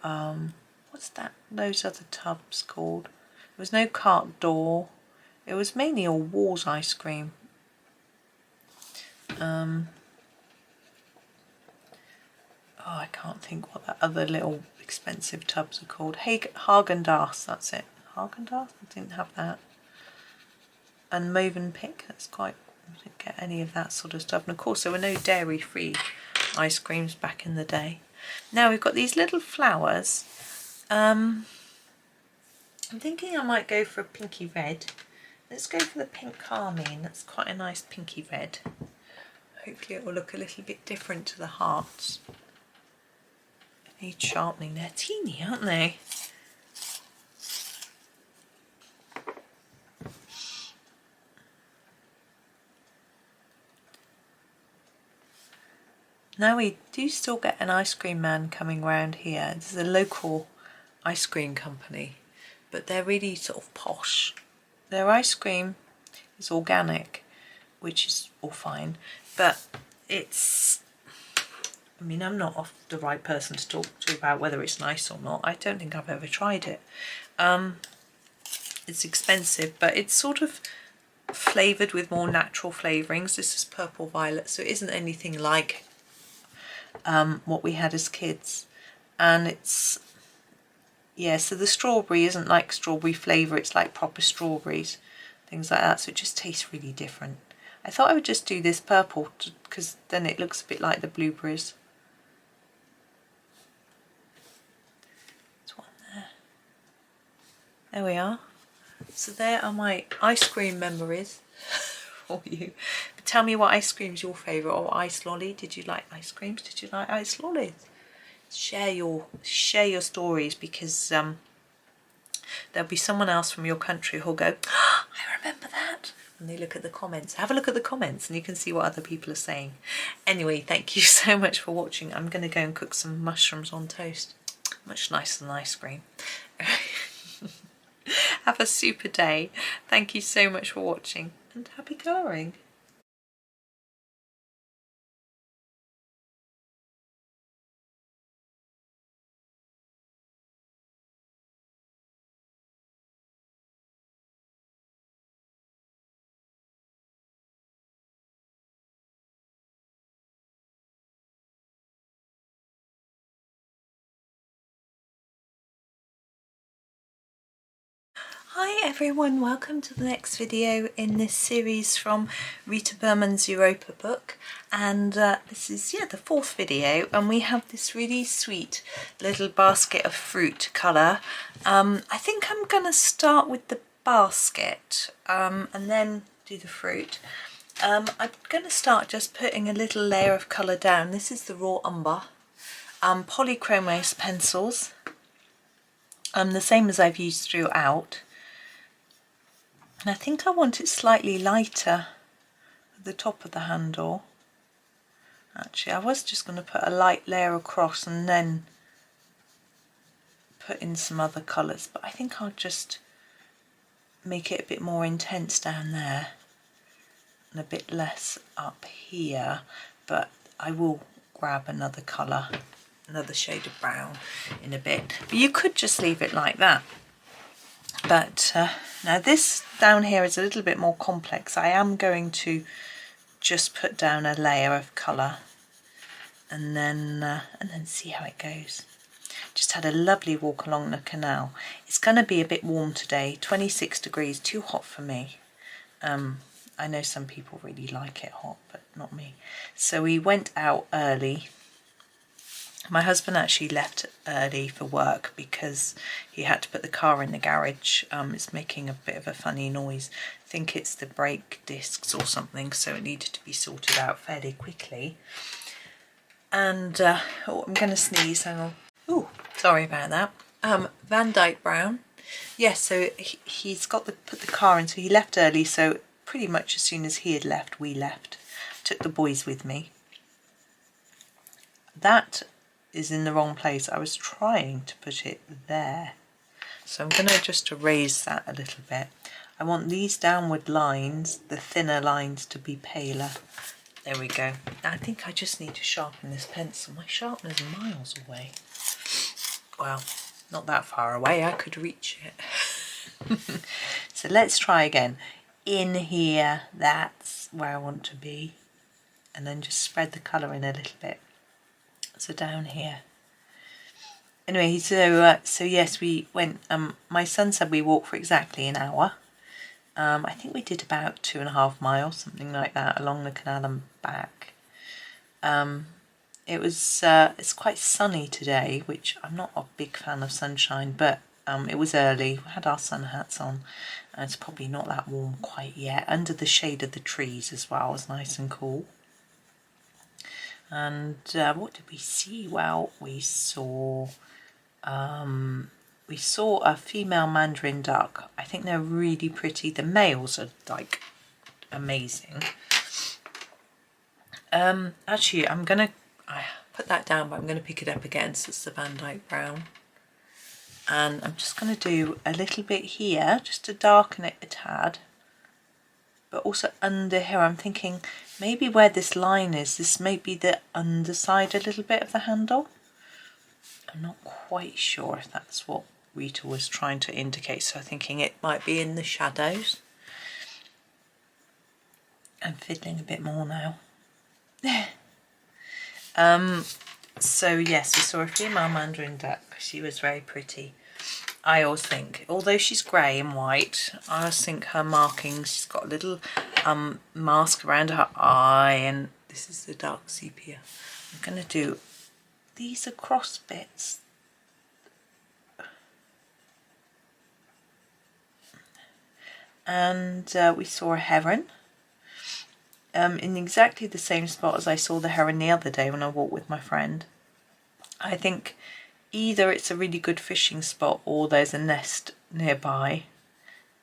A: what's that, those other tubs called? There was no Carte d'Or, it was mainly all Wars ice cream. Oh, I can't think what that other little expensive tubs are called. Haagen-Dazs, that's it. Haagen-Dazs? I didn't have that. And Mövenpick, that's quite, I didn't get any of that sort of stuff. And of course there were no dairy-free ice creams back in the day. Now we've got these little flowers. I'm thinking I might go for a pinky red. Let's go for the pink carmine, that's quite a nice pinky red. Hopefully it will look a little bit different to the hearts. Need sharpening, they're teeny, aren't they? Now we do still get an ice cream man coming round here. This is a local ice cream company, but they're really sort of posh. Their ice cream is organic, which is all fine, but it's, I mean, I'm not the right person to talk to about whether it's nice or not. I don't think I've ever tried it. It's expensive, but it's sort of flavoured with more natural flavourings. This is purple violet, so it isn't anything like what we had as kids. And it's, yeah, so the strawberry isn't like strawberry flavour, it's like proper strawberries, things like that, so it just tastes really different. I thought I would just do this purple because then it looks a bit like the blueberries. There's one there. There we are. So there are my ice cream memories for you. But tell me what ice cream's your favourite, or ice lolly. Did you like ice creams? Did you like ice lollies? Share your stories, because there'll be someone else from your country who'll go, oh, I remember that. And they look at the comments. Have a look at the comments and you can see what other people are saying. Anyway, thank you so much for watching. I'm going to go and cook some mushrooms on toast. Much nicer than ice cream. Have a super day. Thank you so much for watching and happy colouring. Hi everyone, welcome to the next video in this series from Rita Berman's Europa book, and this is the fourth video, and we have this really sweet little basket of fruit colour. I think I'm going to start with the basket and then do the fruit. I'm going to start just putting a little layer of colour down. This is the raw umber, Polychromos pencils, the same as I've used throughout. And I think I want it slightly lighter at the top of the handle. Actually, I was just going to put a light layer across and then put in some other colours, but I think I'll just make it a bit more intense down there and a bit less up here, but I will grab another colour, another shade of brown in a bit. But you could just leave it like that. But now this down here is a little bit more complex. I am going to just put down a layer of colour and then see how it goes. Just had a lovely walk along the canal. It's going to be a bit warm today, 26 degrees, too hot for me. I know some people really like it hot, but not me. So we went out early. My husband actually left early for work because he had to put the car in the garage. It's making a bit of a funny noise. I think it's the brake discs or something, so it needed to be sorted out fairly quickly. And oh, I'm going to sneeze. Hang on. Oh, sorry about that. Van Dyke Brown. Yes, so he's got put the car in, so he left early. So pretty much as soon as he had left, we left. Took the boys with me. That is in the wrong place. I was trying to put it there, so I'm going to just erase that a little bit. I want these downward lines, the thinner lines, to be paler. There we go. I think I just need to sharpen this pencil. My sharpener's miles away. Well, not that far away, I could reach it. So let's try again. In here, that's where I want to be, and then just spread the colour in a little bit. So down here. Anyway, so yes, we went. My son said we walked for exactly an hour. I think we did about 2.5 miles, something like that, along the canal and back. It's quite sunny today, which I'm not a big fan of sunshine, but it was early. We had our sun hats on, and it's probably not that warm quite yet. Under the shade of the trees as well, it's nice and cool. And what did we see? Well, we saw a female mandarin duck. I think they're really pretty. The males are like amazing. Actually, I put that down, but I'm gonna pick it up again. So it's the Van Dyke Brown, and I'm just gonna do a little bit here just to darken it a tad. But also under here, I'm thinking maybe where this line is, this may be the underside a little bit of the handle. I'm not quite sure if that's what Rita was trying to indicate, so I'm thinking it might be in the shadows. I'm fiddling a bit more now. So yes, we saw a female mandarin duck. She was very pretty. I always think, although she's grey and white, I always think her markings, she's got a little mask around her eye, and this is the dark sepia. I'm going to do these across bits. And we saw a heron in exactly the same spot as I saw the heron the other day when I walked with my friend. I think either it's a really good fishing spot or there's a nest nearby,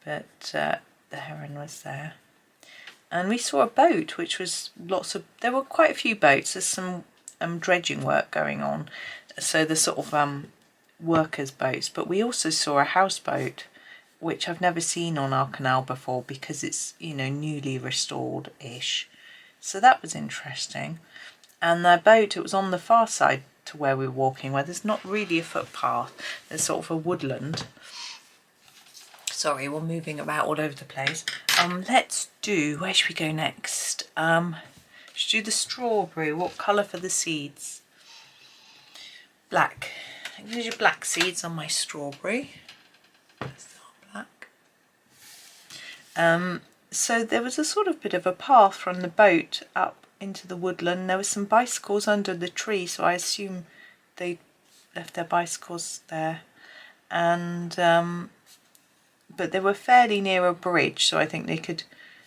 A: but the heron was there. And we saw a boat, which was there were quite a few boats. There's some dredging work going on, so the sort of workers' boats, but we also saw a houseboat, which I've never seen on our canal before because it's, you know, newly restored-ish. So that was interesting. And the boat, it was on the far side to where we were walking, where there's not really a footpath, there's sort of a woodland. Sorry, we're moving about all over the place. Let's do, where should we go next? Should we do the strawberry? What colour for the seeds? Black. I'm going to do black seeds on my strawberry. Black. So there was a sort of bit of a path from the boat up into the woodland. There were some bicycles under the tree, so I assume they left their bicycles there. And but they were fairly near a bridge, so I think they could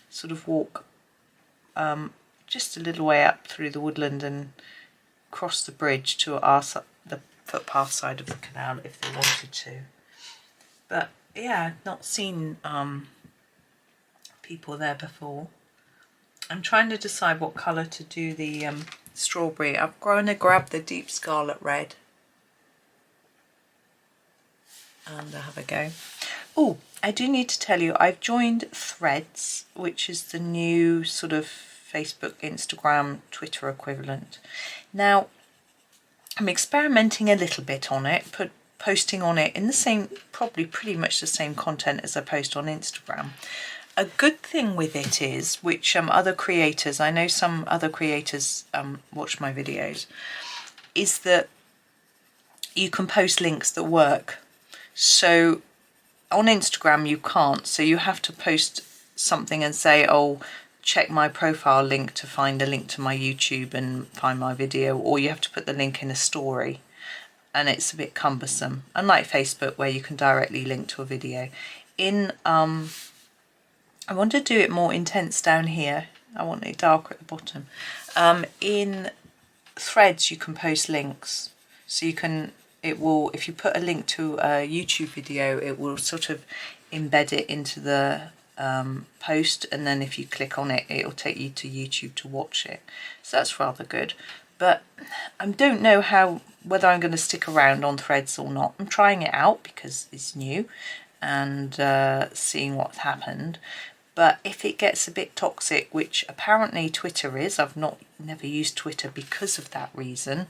A: sort of walk just a little way up through the woodland and cross the bridge to the footpath side of the canal if they wanted to. But yeah, I've not seen people there before. I'm trying to decide what colour to do the strawberry. I'm going to grab the deep scarlet red and have a go. Oh, I do need to tell you, I've joined Threads, which is the new sort of Facebook, Instagram, Twitter equivalent. Now, I'm experimenting a little bit on it, posting on it in the same, probably pretty much the same content as I post on Instagram. A good thing with it is, which other creators, I know some other creators watch my videos, is that you can post links that work. So on Instagram you can't, so you have to post something and say, oh, check my profile link to find a link to my YouTube and find my video, or you have to put the link in a story, and it's a bit cumbersome, unlike Facebook where you can directly link to a video. I want to do it more intense down here. I want it darker at the bottom. In Threads you can post links, so you can, it will, if you put a link to a YouTube video, it will sort of embed it into the post, and then if you click on it, it'll take you to YouTube to watch it. So that's rather good. But I don't know whether I'm going to stick around on Threads or not. I'm trying it out because it's new and seeing what's happened. But if it gets a bit toxic, which apparently Twitter is, I've never used Twitter because of that reason.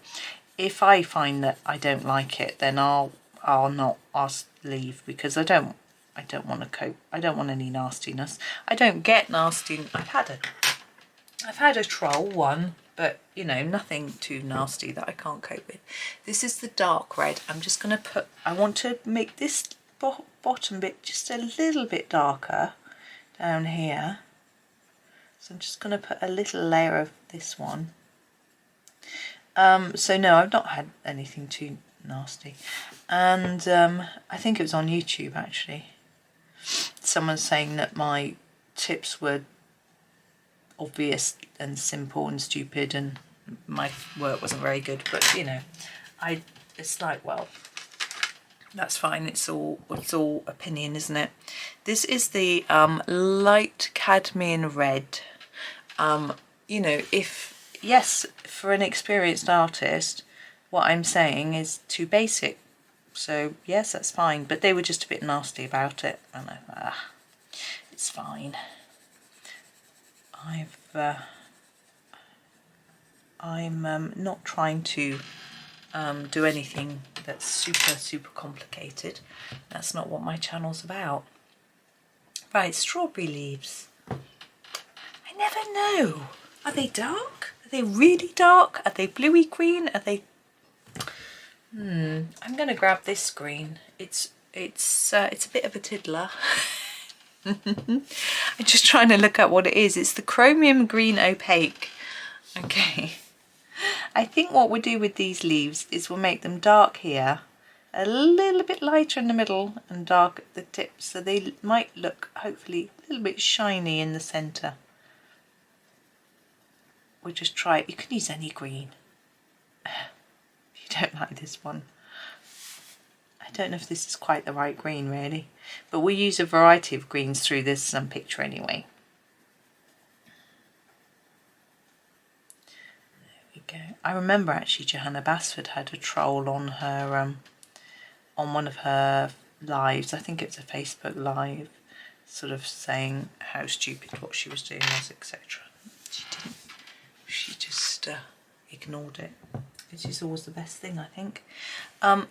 A: If I find that I don't like it, then I'll leave, because I don't want to cope. I don't want any nastiness. I don't get nasty. I've had a troll one, but you know, nothing too nasty that I can't cope with. This is the dark red. I'm just going to I want to make this bottom bit just a little bit darker down here. So I'm just going to put a little layer of this one. So no, I've not had anything too nasty. And I think it was on YouTube actually. Someone saying that my tips were obvious and simple and stupid, and my work wasn't very good. But you know, it's like, well, that's fine. It's all opinion, isn't it? This is the light cadmium red. You know, yes, for an experienced artist, what I'm saying is too basic. So yes, that's fine. But they were just a bit nasty about it, and it's fine. I'm not trying to do anything that's super complicated. That's not what my channel's about. Right, strawberry leaves. I never know. Are they dark? Are they really dark? Are they bluey green? Are they? I'm gonna grab this green. It's a bit of a tiddler. I'm just trying to look at what it is. It's the chromium green opaque. Okay. I think what we'll do with these leaves is we'll make them dark here, a little bit lighter in the middle and dark at the tips, so they might look hopefully a little bit shiny in the centre. We'll just try it. You can use any green. If you don't like this one. I don't know if this is quite the right green really, but we'll use a variety of greens through this picture anyway. I remember actually Johanna Basford had a troll on her on one of her lives. I think it was a Facebook live, sort of saying how stupid what she was doing was, etc. She just ignored it, which is always the best thing, I think.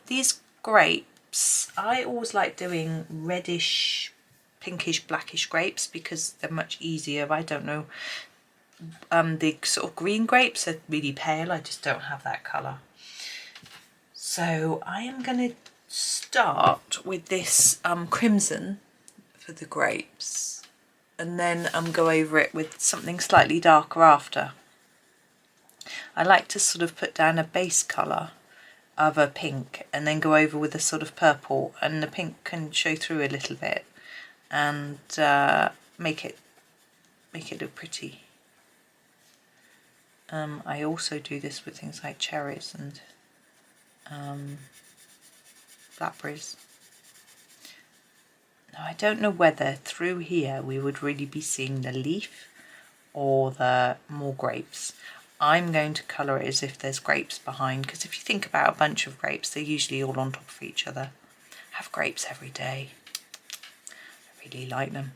A: These grapes, I always like doing reddish, pinkish, blackish grapes because they're much easier. I don't know. The sort of green grapes are really pale. I just don't have that colour. So I am going to start with this crimson for the grapes. and then go over it with something slightly darker after. I like to sort of put down a base colour of a pink and then go over with a sort of purple, and the pink can show through a little bit and make it look pretty. I also do this with things like cherries and blackberries. Now I don't know whether through here we would really be seeing the leaf or the more grapes. I'm going to colour it as if there's grapes behind, because if you think about a bunch of grapes, they're usually all on top of each other. Have grapes every day. I really like them.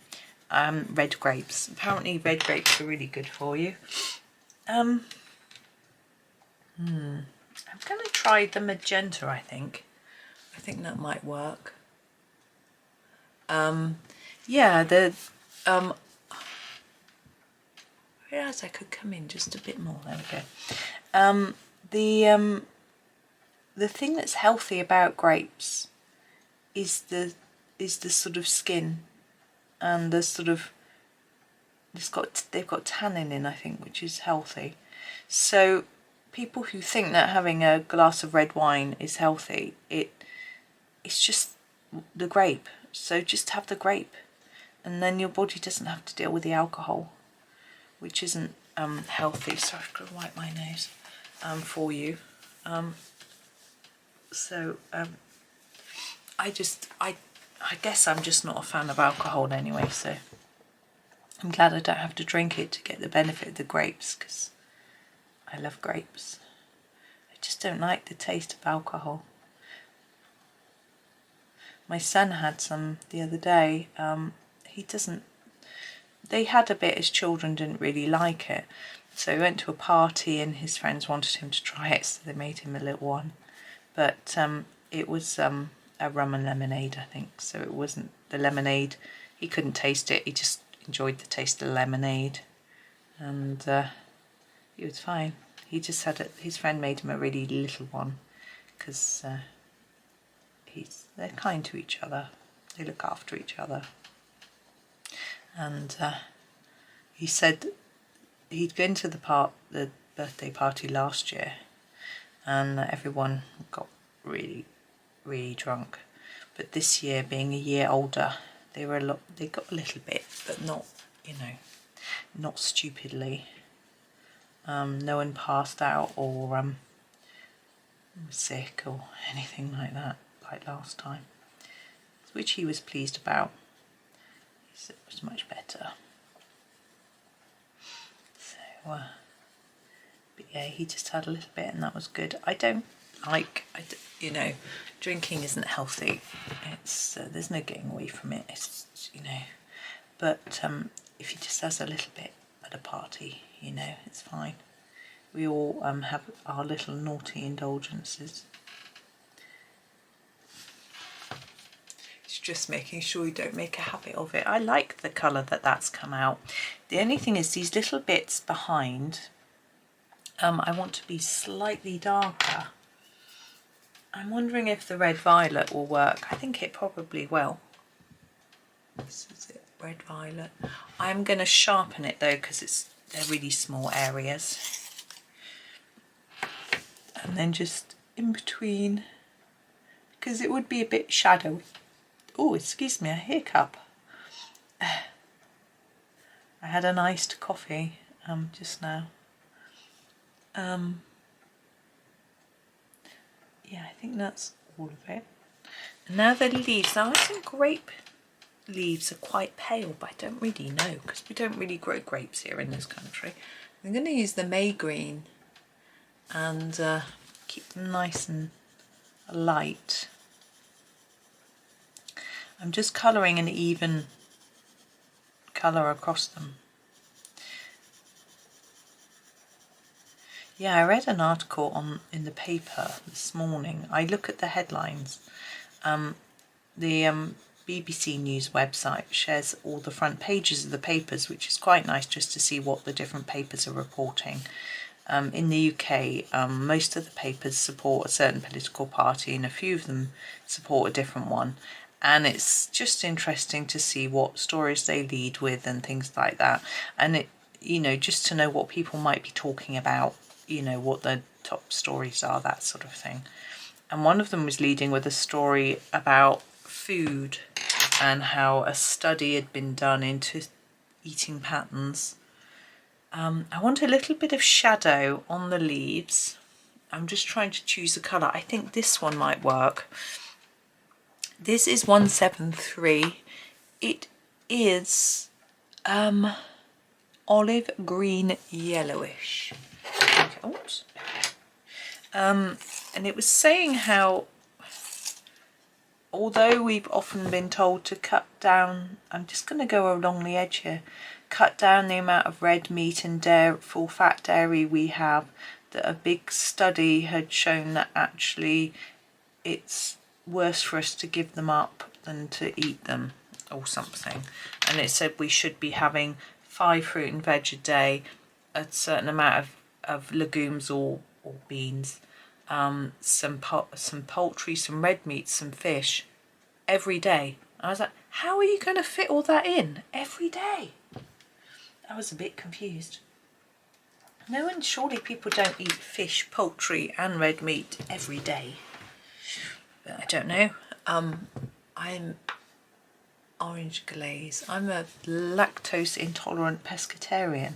A: Red grapes. Apparently red grapes are really good for you. I'm going to try the magenta, I think. I think that might work. Yeah, I realised I could come in just a bit more. There we go. The thing that's healthy about grapes is the sort of skin, and the sort of they've got tannin in, I think, which is healthy. So people who think that having a glass of red wine is healthy, it's just the grape. So just have the grape, and then your body doesn't have to deal with the alcohol, which isn't healthy. So I've got to wipe my nose for you. I guess I'm just not a fan of alcohol anyway, so I'm glad I don't have to drink it to get the benefit of the grapes, because I love grapes. I just don't like the taste of alcohol. My son had some the other day. They had a bit as children, didn't really like it. So he went to a party and his friends wanted him to try it, so they made him a little one. But it was a rum and lemonade, I think. So it wasn't the lemonade. He couldn't taste it. He just enjoyed the taste of the lemonade. And he was fine. He just had his friend made him a really little one, because they're kind to each other. They look after each other. And he said he'd been to the birthday party last year, and everyone got really, really drunk. But this year, being a year older, they got a little bit, but not, not stupidly. No one passed out or was sick or anything like that, like last time, which he was pleased about. He said it was much better. So, but yeah, he just had a little bit, and that was good. Drinking isn't healthy. It's there's no getting away from it. It's but if he just has a little bit at a party, it's fine. We all have our little naughty indulgences. It's just making sure you don't make a habit of it. I like the colour that's come out. The only thing is these little bits behind, I want to be slightly darker. I'm wondering if the red violet will work. I think it probably will. This is it, red violet. I'm going to sharpen it though, because they're really small areas. And then just in between, because it would be a bit shadowy. Oh, excuse me, a hiccup. I had an iced coffee just now. Yeah, I think that's all of it. And now the leaves. Now I think grape leaves are quite pale, but I don't really know, because we don't really grow grapes here in this country. I'm going to use the May green and keep them nice and light. I'm just colouring an even colour across them. Yeah, I read an article in the paper this morning. I look at the headlines. The BBC News website shares all the front pages of the papers, which is quite nice just to see what the different papers are reporting. In the UK, most of the papers support a certain political party, and a few of them support a different one.
B: and it's just interesting to see what stories they lead with and things like that. And it, you know, just to know what people might be talking about, you know, what the top stories are, that sort of thing. And one of them was leading with a story about food and how a study had been done into eating patterns. I want a little bit of shadow on the leaves. I'm just trying to choose a colour. I think this one might work. This is 173. It is olive green yellowish. Oops. And it was saying how, although we've often been told to cut down, I'm just going to go along the edge here, cut down the amount of red meat and dairy, full fat dairy we have, that a big study had shown that actually it's worse for us to give them up than to eat them or something. And it said we should be having 5 fruit and veg a day, a certain amount of legumes or beans, some poultry, some red meat, some fish every day. I was like, how are you going to fit all that in every day? I was a bit confused. No, and surely people don't eat fish, poultry and red meat every day. But I don't know. I'm orange glaze. I'm a lactose intolerant pescatarian,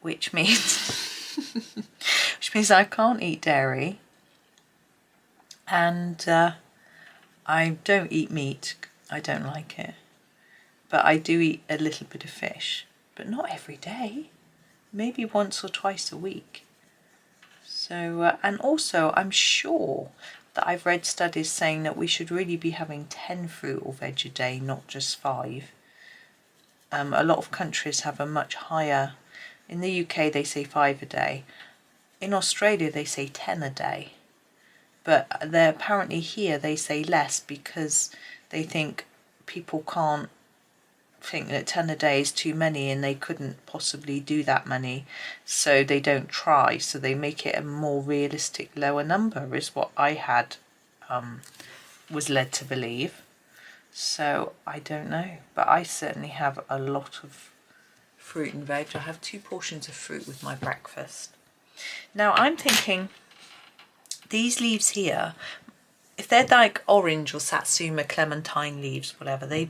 B: which means I can't eat dairy, and I don't eat meat. I don't like it, but I do eat a little bit of fish, but not every day. Maybe once or twice a week. So, and also I'm sure that I've read studies saying that we should really be having 10 fruit or veg a day, not just 5. A lot of countries have a much higher. In the UK they say 5 a day. In Australia they say 10 a day. But they're apparently here they say less because they think people can't think that 10 a day is too many and they couldn't possibly do that many, so they don't try, so they make it a more realistic lower number is what I had was led to believe. So I don't know, but I certainly have a lot of fruit and veg. I have 2 portions of fruit with my breakfast. Now I'm thinking these leaves here, if they're like orange or satsuma, clementine leaves, whatever, they're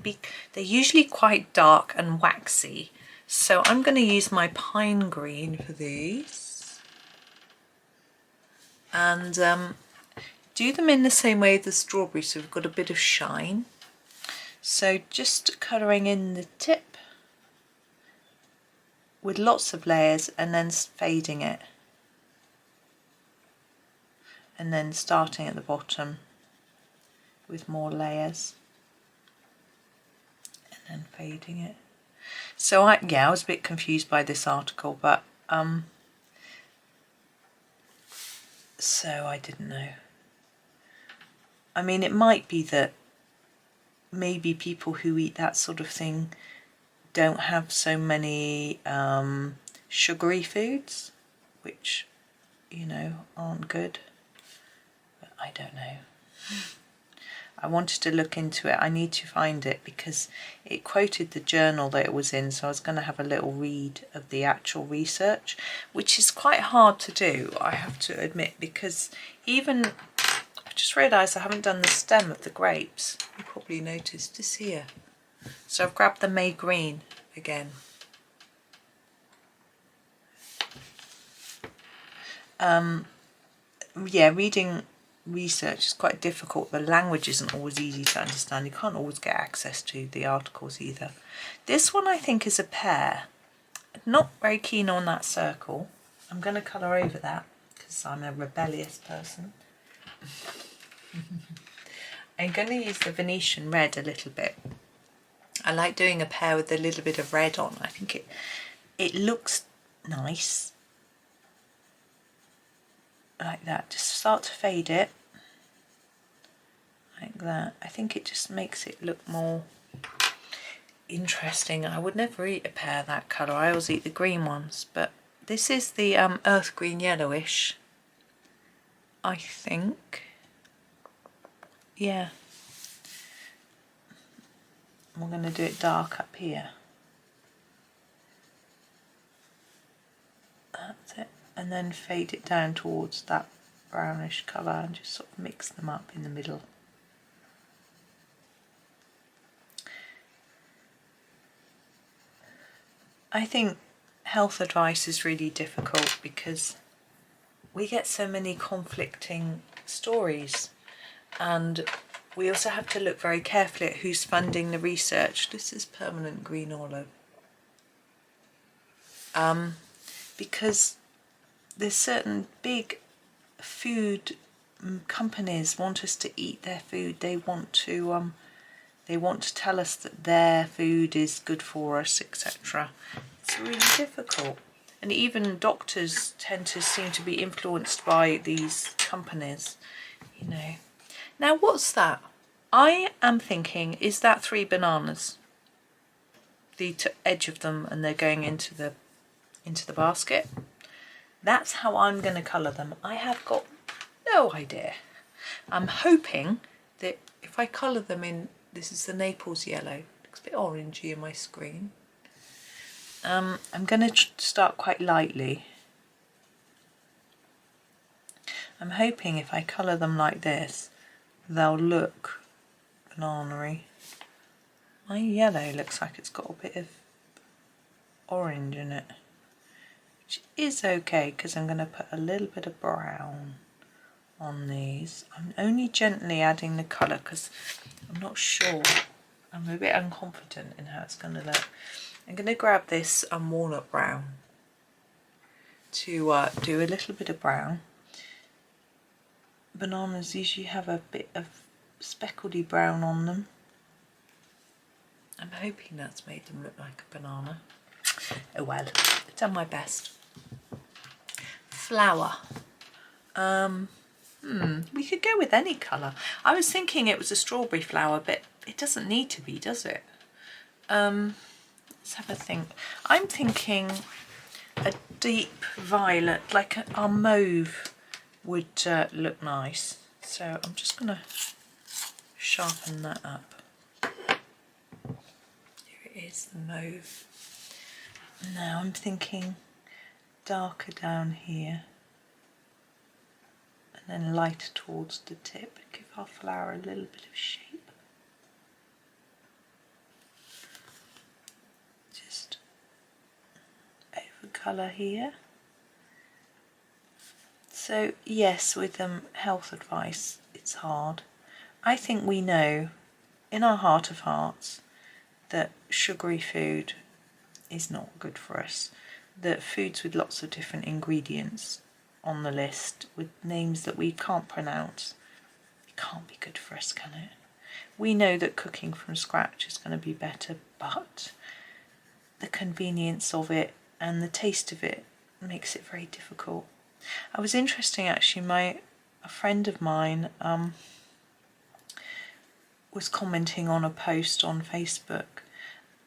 B: usually quite dark and waxy. So I'm going to use my pine green for these. And do them in the same way as the strawberry, so we've got a bit of shine. So just colouring in the tip with lots of layers and then fading it. And then starting at the bottom with more layers and then fading it. So I was a bit confused by this article, but so I didn't know. I mean, it might be that maybe people who eat that sort of thing don't have so many sugary foods, which, you know, aren't good. But I don't know. I wanted to look into it. I need to find it because it quoted the journal that it was in, so I was going to have a little read of the actual research, which is quite hard to do, I have to admit, because even I've just realised I haven't done the stem of the grapes. You probably noticed this here. So I've grabbed the May Green again. Yeah, reading research is quite difficult. The language isn't always easy to understand. You can't always get access to the articles either. This one I think is a pear. Not very keen on that circle. I'm going to colour over that because I'm a rebellious person. I'm going to use the Venetian red a little bit. I like doing a pear with a little bit of red on. I think it looks nice. Like that. Just start to fade it. Like that. I think it just makes it look more interesting. I would never eat a pear that colour. I always eat the green ones. But this is the earth green yellowish, I think. Yeah. We're going to do it dark up here. That's it. And then fade it down towards that brownish colour and just sort of mix them up in the middle. I think health advice is really difficult because we get so many conflicting stories, and we also have to look very carefully at who's funding the research. This is permanent green olive. Because there's certain big food companies want us to eat their food. They want to tell us that their food is good for us, etc. It's really difficult. And even doctors tend to seem to be influenced by these companies, you know. Now, what's that? I am thinking, is that 3 bananas? The edge of them, and they're going into the basket. That's how I'm going to colour them. I have got no idea. I'm hoping that if I colour them in, this is the Naples yellow, looks a bit orangey in my screen. I'm going to start quite lightly. I'm hoping if I colour them like this, they'll look banana-y. My yellow looks like it's got a bit of orange in it, which is okay because I'm going to put a little bit of brown on these. I'm only gently adding the colour because I'm not sure. I'm a bit unconfident in how it's going to look. I'm going to grab this walnut brown to do a little bit of brown. Bananas usually have a bit of speckledy brown on them. I'm hoping that's made them look like a banana. Oh well, I've done my best. Flower. We could go with any colour. I was thinking it was a strawberry flower, but it doesn't need to be, does it? Let's have a think. I'm thinking a deep violet, like our mauve would look nice. So I'm just going to sharpen that up. Here it is, the mauve. Now I'm thinking darker down here and then lighter towards the tip. Give our flower a little bit of shape. Just over colour here. So yes, with health advice, it's hard. I think we know in our heart of hearts that sugary food is not good for us. That foods with lots of different ingredients on the list with names that we can't pronounce, it can't be good for us, can it? We know that cooking from scratch is going to be better, but the convenience of it and the taste of it makes it very difficult. I was interesting actually, a friend of mine was commenting on a post on Facebook,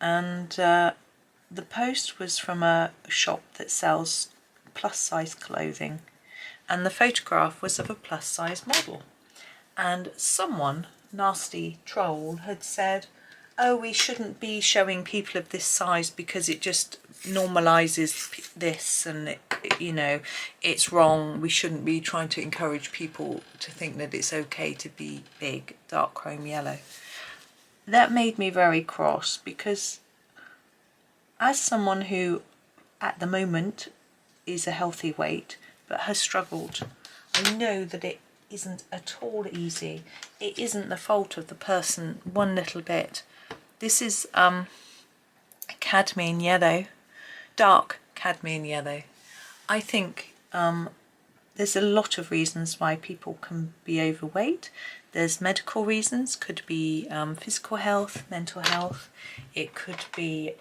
B: and the post was from a shop that sells plus size clothing, and the photograph was of a plus size model, and someone, nasty troll, had said, oh, we shouldn't be showing people of this size because it just normalizes this, and you know, it's wrong. We shouldn't be trying to encourage people to think that it's okay to be big, dark chrome yellow. That made me very cross, because as someone who at the moment is a healthy weight but has struggled, I know that it isn't at all easy. It isn't the fault of the person one little bit. This is cadmium yellow, dark cadmium yellow. I think there's a lot of reasons why people can be overweight. There's medical reasons, could be physical health, mental health. It could be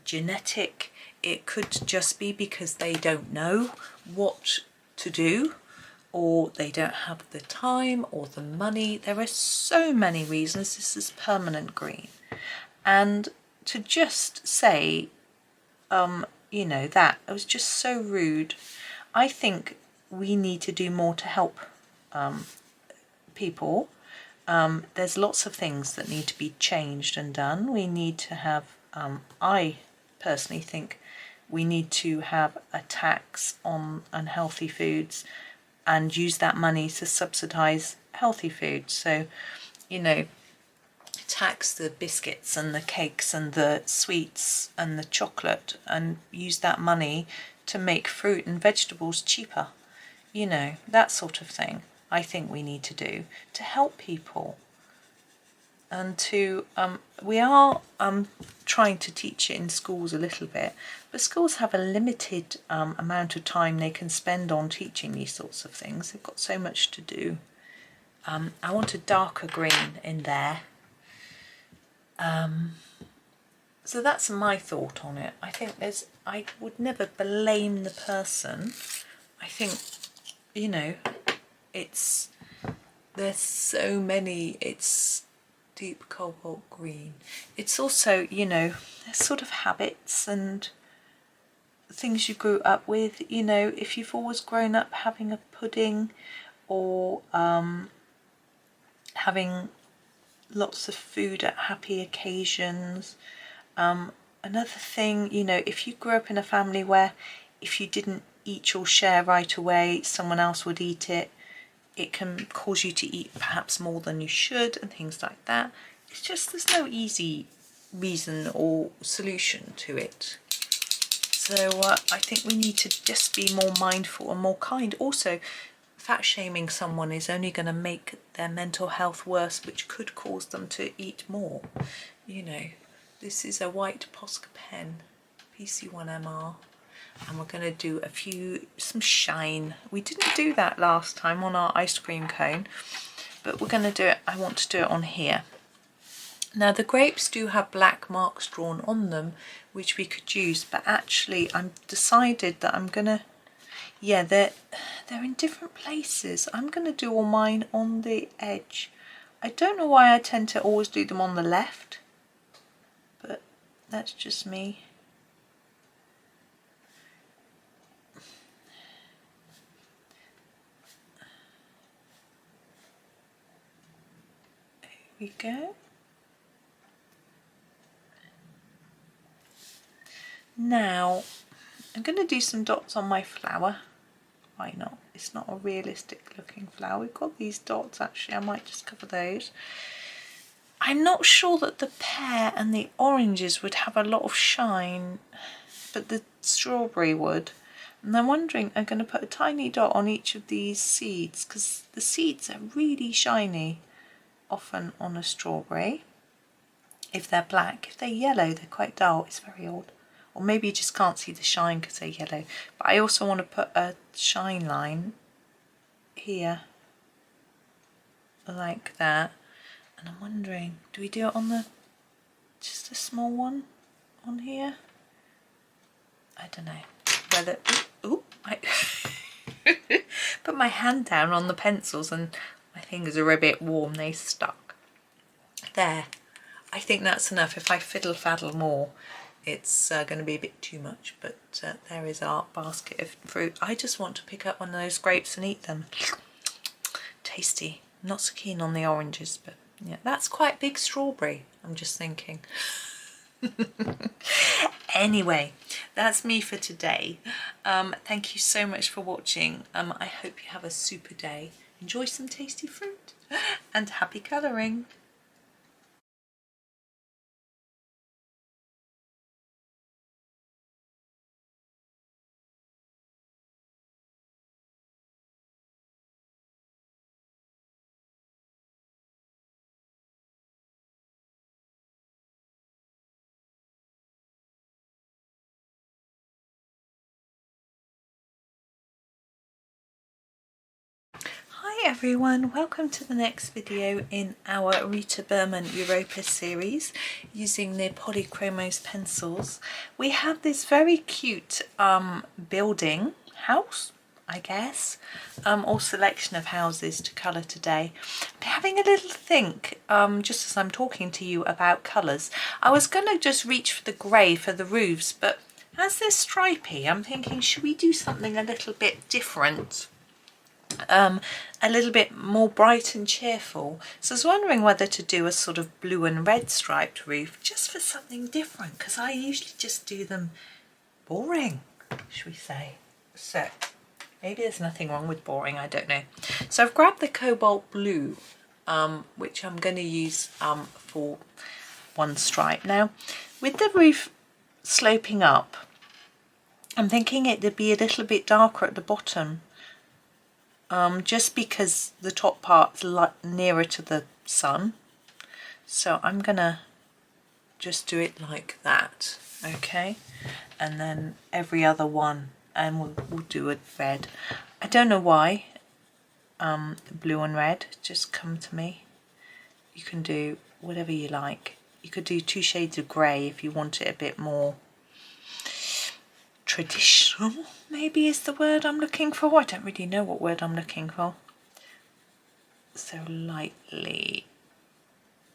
B: genetic. It could just be because they don't know what to do, or they don't have the time or the money. There are so many reasons. This is permanent green. And to just say, you know, that it was just so rude. I think we need to do more to help people there's lots of things that need to be changed and done. We need to have, I personally think we need to have a tax on unhealthy foods and use that money to subsidise healthy food. So, you know, tax the biscuits and the cakes and the sweets and the chocolate and use that money to make fruit and vegetables cheaper. You know, that sort of thing I think we need to do to help people. And to, we are trying to teach it in schools a little bit, but schools have a limited amount of time they can spend on teaching these sorts of things. They've got so much to do. I want a darker green in there. So that's my thought on it. I think I would never blame the person. I think, you know, there's so many, it's deep cobalt green. It's also, you know, there's sort of habits and things you grew up with. You know, if you've always grown up having a pudding or having lots of food at happy occasions. Another thing, you know, if you grew up in a family where if you didn't eat your share right away, someone else would eat it, it can cause you to eat perhaps more than you should and things like that. It's just, there's no easy reason or solution to it. So I think we need to just be more mindful and more kind. Also, fat shaming someone is only going to make their mental health worse, which could cause them to eat more. You know, this is a white Posca Pen, PC1MR, and we're going to do some shine. We didn't do that last time on our ice cream cone, but we're going to do it. I want to do it on here. Now the grapes do have black marks drawn on them, which we could use, but actually I'm decided that I'm going to, yeah, they're in different places. I'm going to do all mine on the edge. I don't know why I tend to always do them on the left, but that's just me. Here we go. Now I'm going to do some dots on my flower. Why not? It's not a realistic looking flower. We've got these dots actually. I might just cover those. I'm not sure that the pear and the oranges would have a lot of shine, but the strawberry would. And I'm wondering, I'm going to put a tiny dot on each of these seeds because the seeds are really shiny often on a strawberry. If they're black, if they're yellow, they're quite dull. It's very odd. Or maybe you just can't see the shine because they're yellow. But I also want to put a shine line here, like that. And I'm wondering, do we do it on just a small one on here? I don't know. Whether, I put my hand down on the pencils and my fingers are a bit warm, they stuck. There. I think that's enough. If I fiddle faddle more, it's going to be a bit too much, but there is our basket of fruit. I just want to pick up one of those grapes and eat them. Tasty. Not so keen on the oranges, but yeah, that's quite big strawberry, I'm just thinking. Anyway, that's me for today. Thank you so much for watching. I hope you have a super day. Enjoy some tasty fruit and happy colouring. Hi everyone, welcome to the next video in our Rita Berman Europa series using the Polychromos pencils. We have this very cute building, house, I guess, or selection of houses to colour today. I'm having a little think, just as I'm talking to you about colours. I was going to just reach for the grey for the roofs, but as they're stripy, I'm thinking, should we do something a little bit different?
A: a little bit more bright and cheerful. So I was wondering whether to do a sort of blue and red striped roof just for something different, because I usually just do them boring, should we say. So maybe there's nothing wrong with boring, I don't know. So I've grabbed the cobalt blue, which I'm going to use for one stripe. Now with the roof sloping up, I'm thinking it would be a little bit darker at the bottom, just because the top part's nearer to the sun. So I'm gonna just do it like that, okay? And then every other one, and we'll do a red. I don't know why the blue and red just come to me. You can do whatever you like. You could do 2 shades of grey if you want it a bit more traditional, maybe is the word I'm looking for. I don't really know what word I'm looking for. So lightly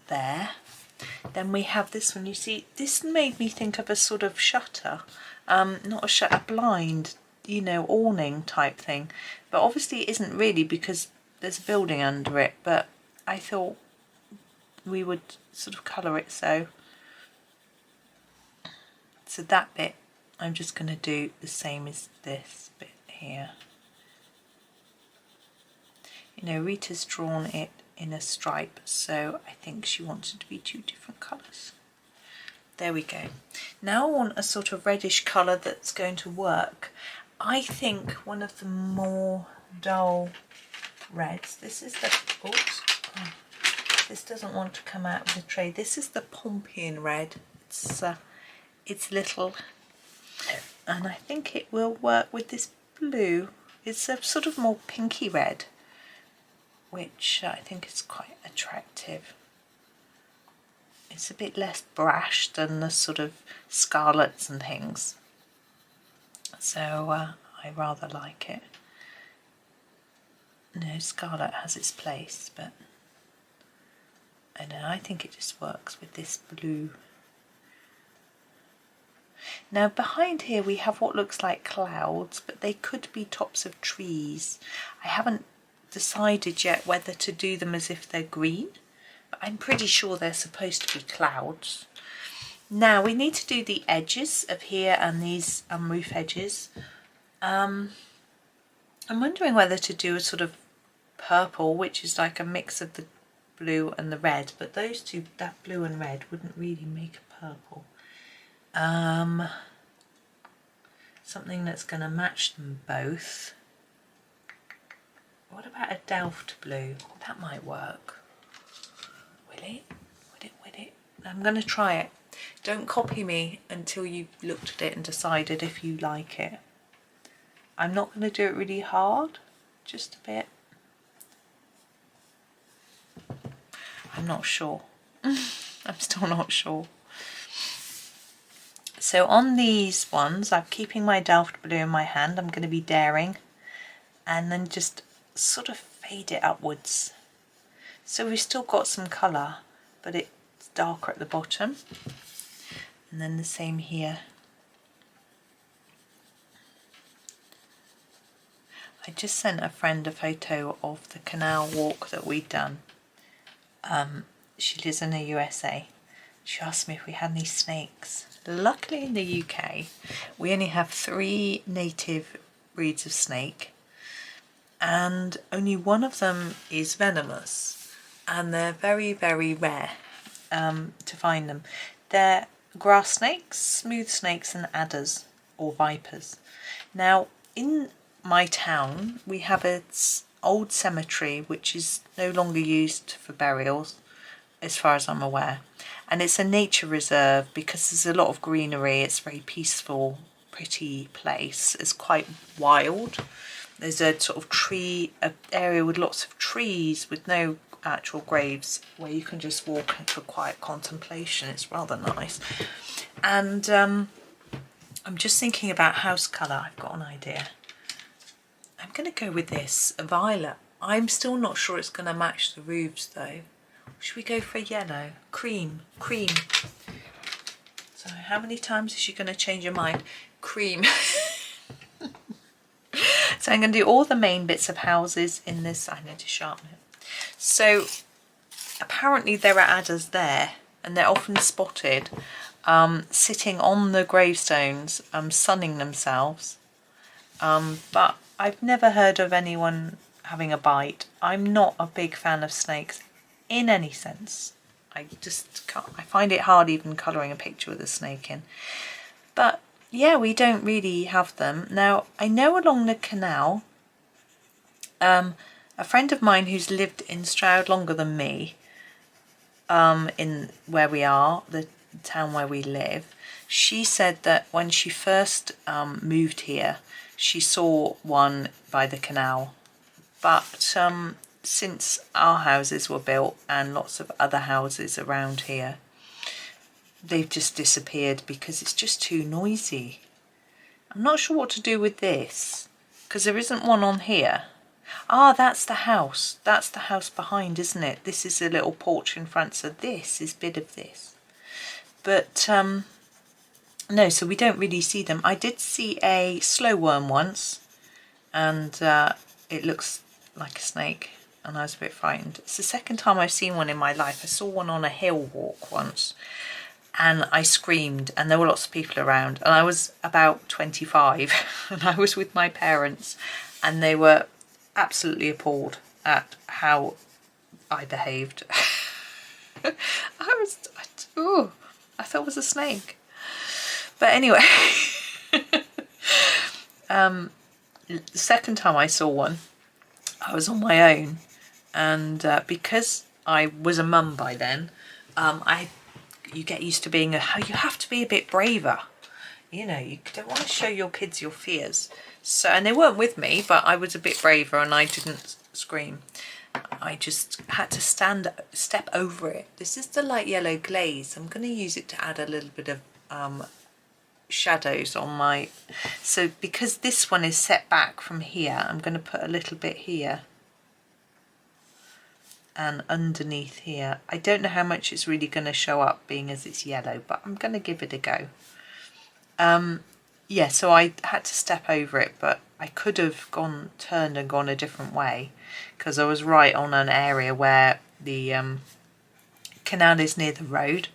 A: there. Then we have this one. You see, this made me think of a sort of shutter, not a shutter, a blind, you know, awning type thing, but obviously it isn't really because there's a building under it, but I thought we would sort of colour it so that bit I'm just going to do the same as this bit here. You know, Rita's drawn it in a stripe, so I think she wants it to be 2 different colours. There we go. Now I want a sort of reddish colour that's going to work. I think one of the more dull reds, this is the, oops, oh, this doesn't want to come out of the tray. This is the Pompian red. It's little, and I think it will work with this blue. It's a sort of more pinky red, which I think is quite attractive. It's a bit less brash than the sort of scarlets and things, so I rather like it. No, scarlet has its place, but I don't know, I think it just works with this blue. Now behind here we have what looks like clouds, but they could be tops of trees. I haven't decided yet whether to do them as if they're green, but I'm pretty sure they're supposed to be clouds. Now we need to do the edges of here and these roof edges. I'm wondering whether to do a sort of purple, which is like a mix of the blue and the red, but those two, that blue and red, wouldn't really make a purple. Something that's going to match them both. What about a Delft blue? That might work. Will it? Will it? I'm going to try it. Don't copy me until you've looked at it and decided if you like it. I'm not going to do it really hard, just a bit. I'm not sure. I'm still not sure. So on these ones, I'm keeping my Delft blue in my hand. I'm going to be daring, and then just sort of fade it upwards. So we've still got some colour, but it's darker at the bottom. And then the same here. I just sent a friend a photo of the canal walk that we'd done. She lives in the USA. She asked me if we had any snakes. Luckily in the UK we only have 3 native breeds of snake, and only one of them is venomous, and they're very, very rare to find them. They're grass snakes, smooth snakes and adders or vipers. Now in my town we have an old cemetery which is no longer used for burials as far as I'm aware, and it's a nature reserve because there's a lot of greenery. It's a very peaceful, pretty place. It's quite wild. There's a sort of area with lots of trees with no actual graves where you can just walk for quiet contemplation. It's rather nice. And I'm just thinking about house colour. I've got an idea. I'm going to go with this, a violet. I'm still not sure it's going to match the roofs though. Should we go for yellow? Cream. So how many times is she going to change her mind? Cream.
B: So I'm going to do all the main bits of houses in this. I need to sharpen it. So apparently there are adders there, and they're often spotted sitting on the gravestones, sunning themselves. But I've never heard of anyone having a bite. I'm not a big fan of snakes in any sense. I just can't, I find it hard even colouring a picture with a snake in. But yeah, we don't really have them. Now, I know along the canal, a friend of mine who's lived in Stroud longer than me, in where we are, the town where we live, she said that when she first moved here, she saw one by the canal. But since our houses were built and lots of other houses around here, they've just disappeared because it's just too noisy. I'm not sure what to do with this because there isn't one on here. Ah, that's the house. That's the house behind, isn't it? This is a little porch in front, so this is a bit of this. But no, so we don't really see them. I did see a slow worm once, and it looks like a snake, and I was a bit frightened. It's the second time I've seen one in my life. I saw one on a hill walk once, and I screamed, and there were lots of people around, and I was about 25, and I was with my parents, and they were absolutely appalled at how I behaved. I thought it was a snake. But anyway, the second time I saw one, I was on my own, and because I was a mum by then, you get used to being you have to be a bit braver. You know, you don't want to show your kids your fears. So, and they weren't with me, but I was a bit braver and I didn't scream. I just had to step over it. This is the light yellow glaze. I'm going to use it to add a little bit of shadows on my... So because this one is set back from here, I'm going to put a little bit here and underneath here. I don't know how much it's really going to show up being as it's yellow, but I'm going to give it a go. Yeah, so I had to step over it, but I could have turned and gone a different way because I was right on an area where the canal is near the road,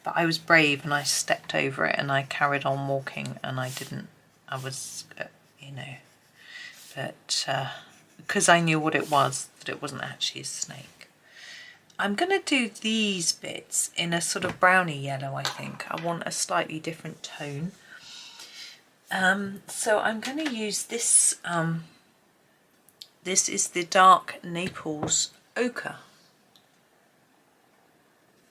B: but I was brave and I stepped over it and I carried on walking, and I was, you know, but because I knew what it was, that it wasn't actually a snake. I'm going to do these bits in a sort of browny yellow, I think. I want a slightly different tone. So I'm going to use this, this is the dark Naples ochre,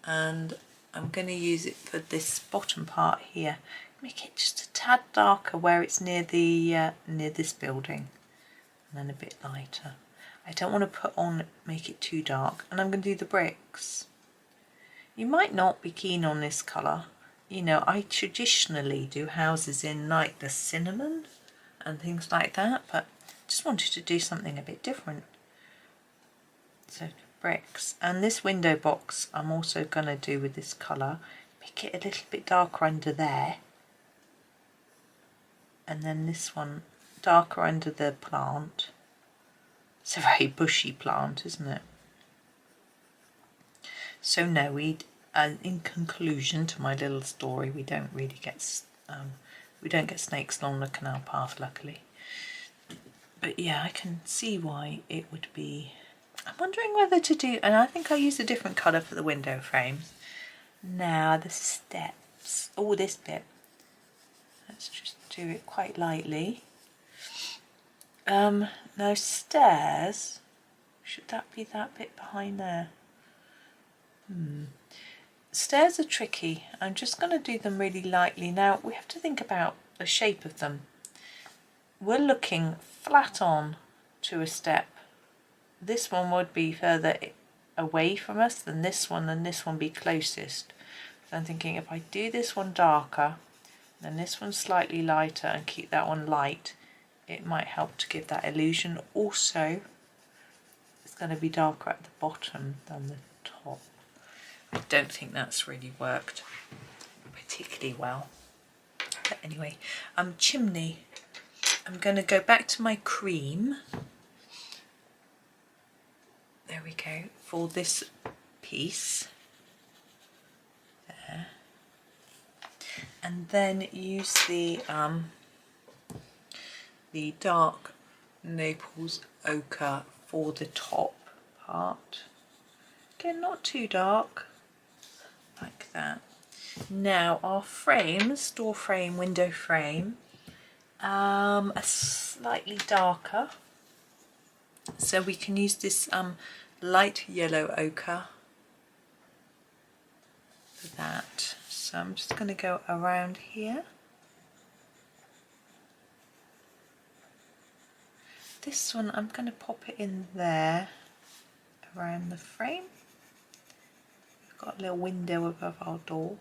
B: and I'm going to use it for this bottom part here. Make it just a tad darker where it's near the near this building, and then a bit lighter. I don't want to make it too dark, and I'm going to do the bricks. You might not be keen on this colour. You know, I traditionally do houses in like the cinnamon and things like that, but just wanted to do something a bit different. So bricks, and this window box I'm also going to do with this colour. Make it a little bit darker under there, and then this one darker under the plant. It's a very bushy plant, isn't it? So no, in conclusion to my little story, we don't really get snakes along the canal path, luckily. But yeah, I can see why it would be. I'm wondering whether to do, and I think I use a different colour for the window frames. Now the steps, this bit. Let's just do it quite lightly. Now stairs, should that be that bit behind there? Stairs are tricky. I'm just going to do them really lightly. Now we have to think about the shape of them. We're looking flat on to a step. This one would be further away from us than this one, and this one be closest. So I'm thinking if I do this one darker, then this one slightly lighter, and keep that one light, it might help to give that illusion. Also, it's going to be darker at the bottom than the top. I don't think that's really worked particularly well. But anyway, chimney.
A: I'm going to go back to my cream. There we go, for this piece. There. And then use the dark Naples ochre for the top part. Again, not too dark, like that. Now our frames, door frame, window frame, are slightly darker. So we can use this light yellow ochre for that. So I'm just going to go around here. This one I'm going to pop it in there around the frame. We've got a little window above our door.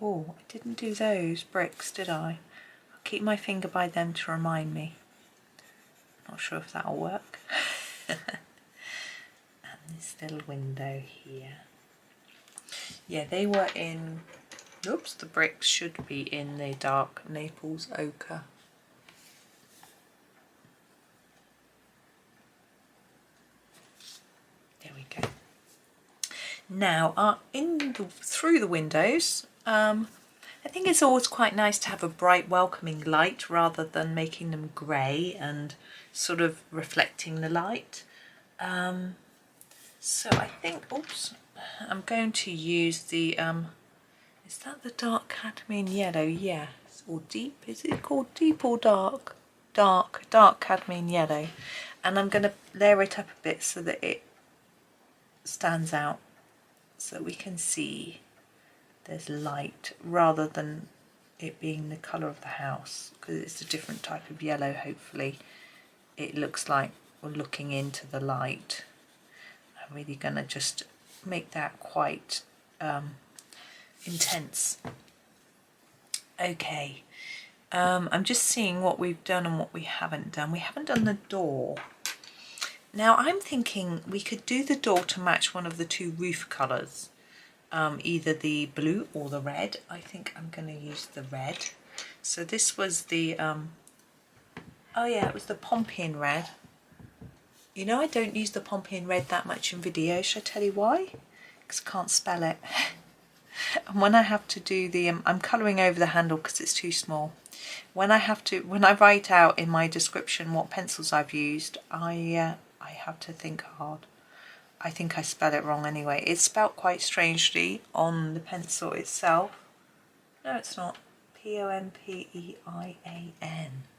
A: Oh, I didn't do those bricks, did I? I'll keep my finger by them to remind me. Not sure if that'll work. And this little window here. Yeah, they were in, oops, the bricks should be in the dark Naples ochre. There we go. Now, through the windows, I think it's always quite nice to have a bright, welcoming light rather than making them grey and sort of reflecting the light. So I think, oops, I'm going to use the, is that the dark cadmium yellow? Yes, or deep, is it called deep or dark? Dark cadmium yellow. And I'm going to layer it up a bit so that it stands out, so we can see there's light rather than it being the colour of the house, because it's a different type of yellow. Hopefully it looks like we're looking into the light. I'm really going to just make that quite intense. Okay, I'm just seeing what we've done and what we haven't done. We haven't done the door. Now I'm thinking we could do the door to match one of the two roof colours, either the blue or the red. I think I'm going to use the red. So this was the, oh yeah, it was the Pompeian red. You know, I don't use the Pompeian red that much in videos. Should I tell you why? Because I can't spell it. And when I have to do the, I'm colouring over the handle because it's too small. When I write out in my description what pencils I've used, I have to think hard. I think I spell it wrong anyway. It's spelt quite strangely on the pencil itself. No, it's not. Pompeian.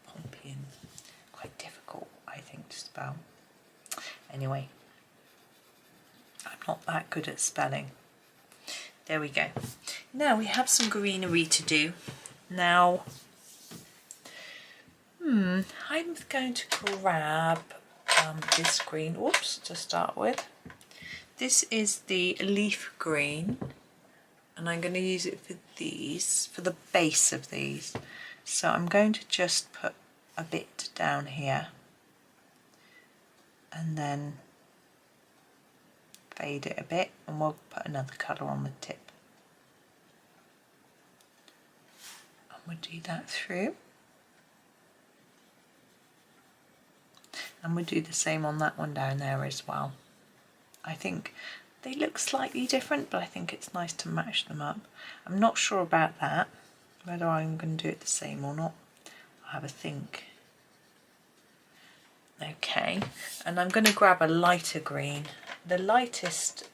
A: Pompeian. Quite difficult, I think, to spell. Anyway, I'm not that good at spelling. There we go. Now we have some greenery to do. Now, I'm going to grab this green, whoops, to start with. This is the leaf green, and I'm going to use it for these, for the base of these. So I'm going to just put a bit down here and then fade it a bit, and we'll put another colour on the tip. And we'll do that through. And we'll do the same on that one down there as well. I think they look slightly different, but I think it's nice to match them up. I'm not sure about that, whether I'm going to do it the same or not. I'll have a think. Okay, and I'm going to grab a lighter green. The lightest,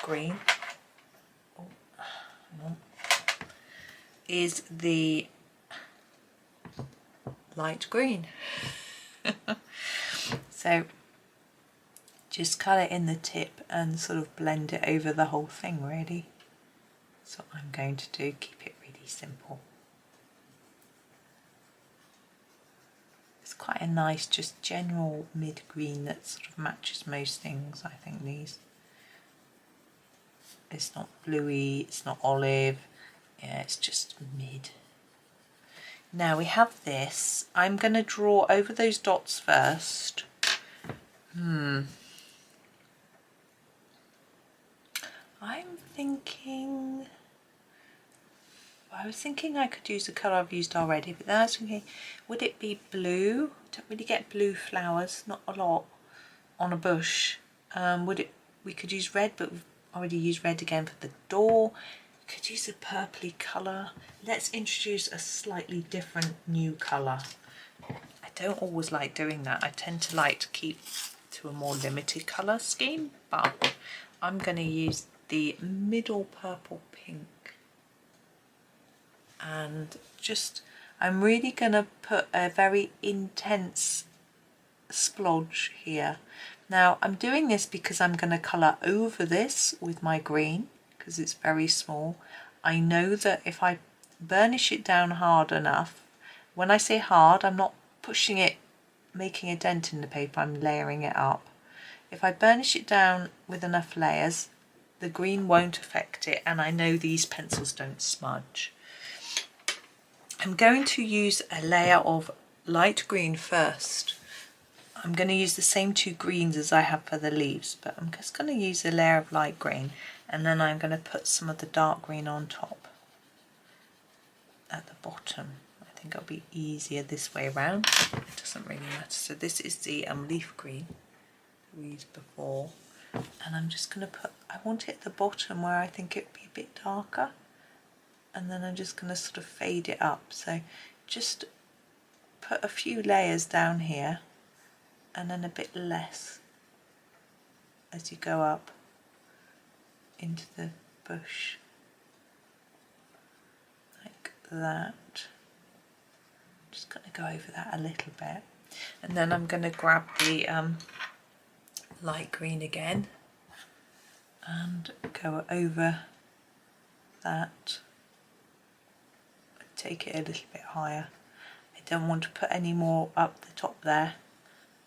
A: green, is the light green. So just colour in the tip and sort of blend it over the whole thing, really. That's what I'm going to do, keep it really simple. It's quite a nice, just general mid-green that sort of matches most things, I think, these. It's not bluey, it's not olive, yeah, it's just mid. Now we have this. I'm going to draw over those dots first. I'm thinking,
B: I was thinking I could use the colour I've used already, but then I was thinking, would it be blue? Don't really get blue flowers, not a lot on a bush. We could use red, but we've already used red again for the door. Could use a purpley colour. Let's introduce a slightly different new colour. I don't always like doing that. I tend to like to keep to a more limited colour scheme, but I'm going to use the middle purple pink. And just, I'm really going to put a very intense splodge here. Now I'm doing this because I'm going to colour over this with my green because it's very small. I know that if I burnish it down hard enough, when I say hard, I'm not pushing it, making a dent in the paper, I'm layering it up. If I burnish it down with enough layers, the green won't affect it, and I know these pencils don't smudge. I'm going to use a layer of light green first. I'm going to use the same two greens as I have for the leaves, but I'm just going to use a layer of light green, and then I'm going to put some of the dark green on top at the bottom. I think it'll be easier this way around. It doesn't really matter. So this is the leaf green we used before, and I'm just going to put, I want it at the bottom where I think it would be a bit darker, and then I'm just going to sort of fade it up. So just put a few layers down here, and then a bit less as you go up into the bush, like that. Just going to go over that a little bit, and then I'm going to grab the light green again and go over that, take it a little bit higher. I don't want to put any more up the top there.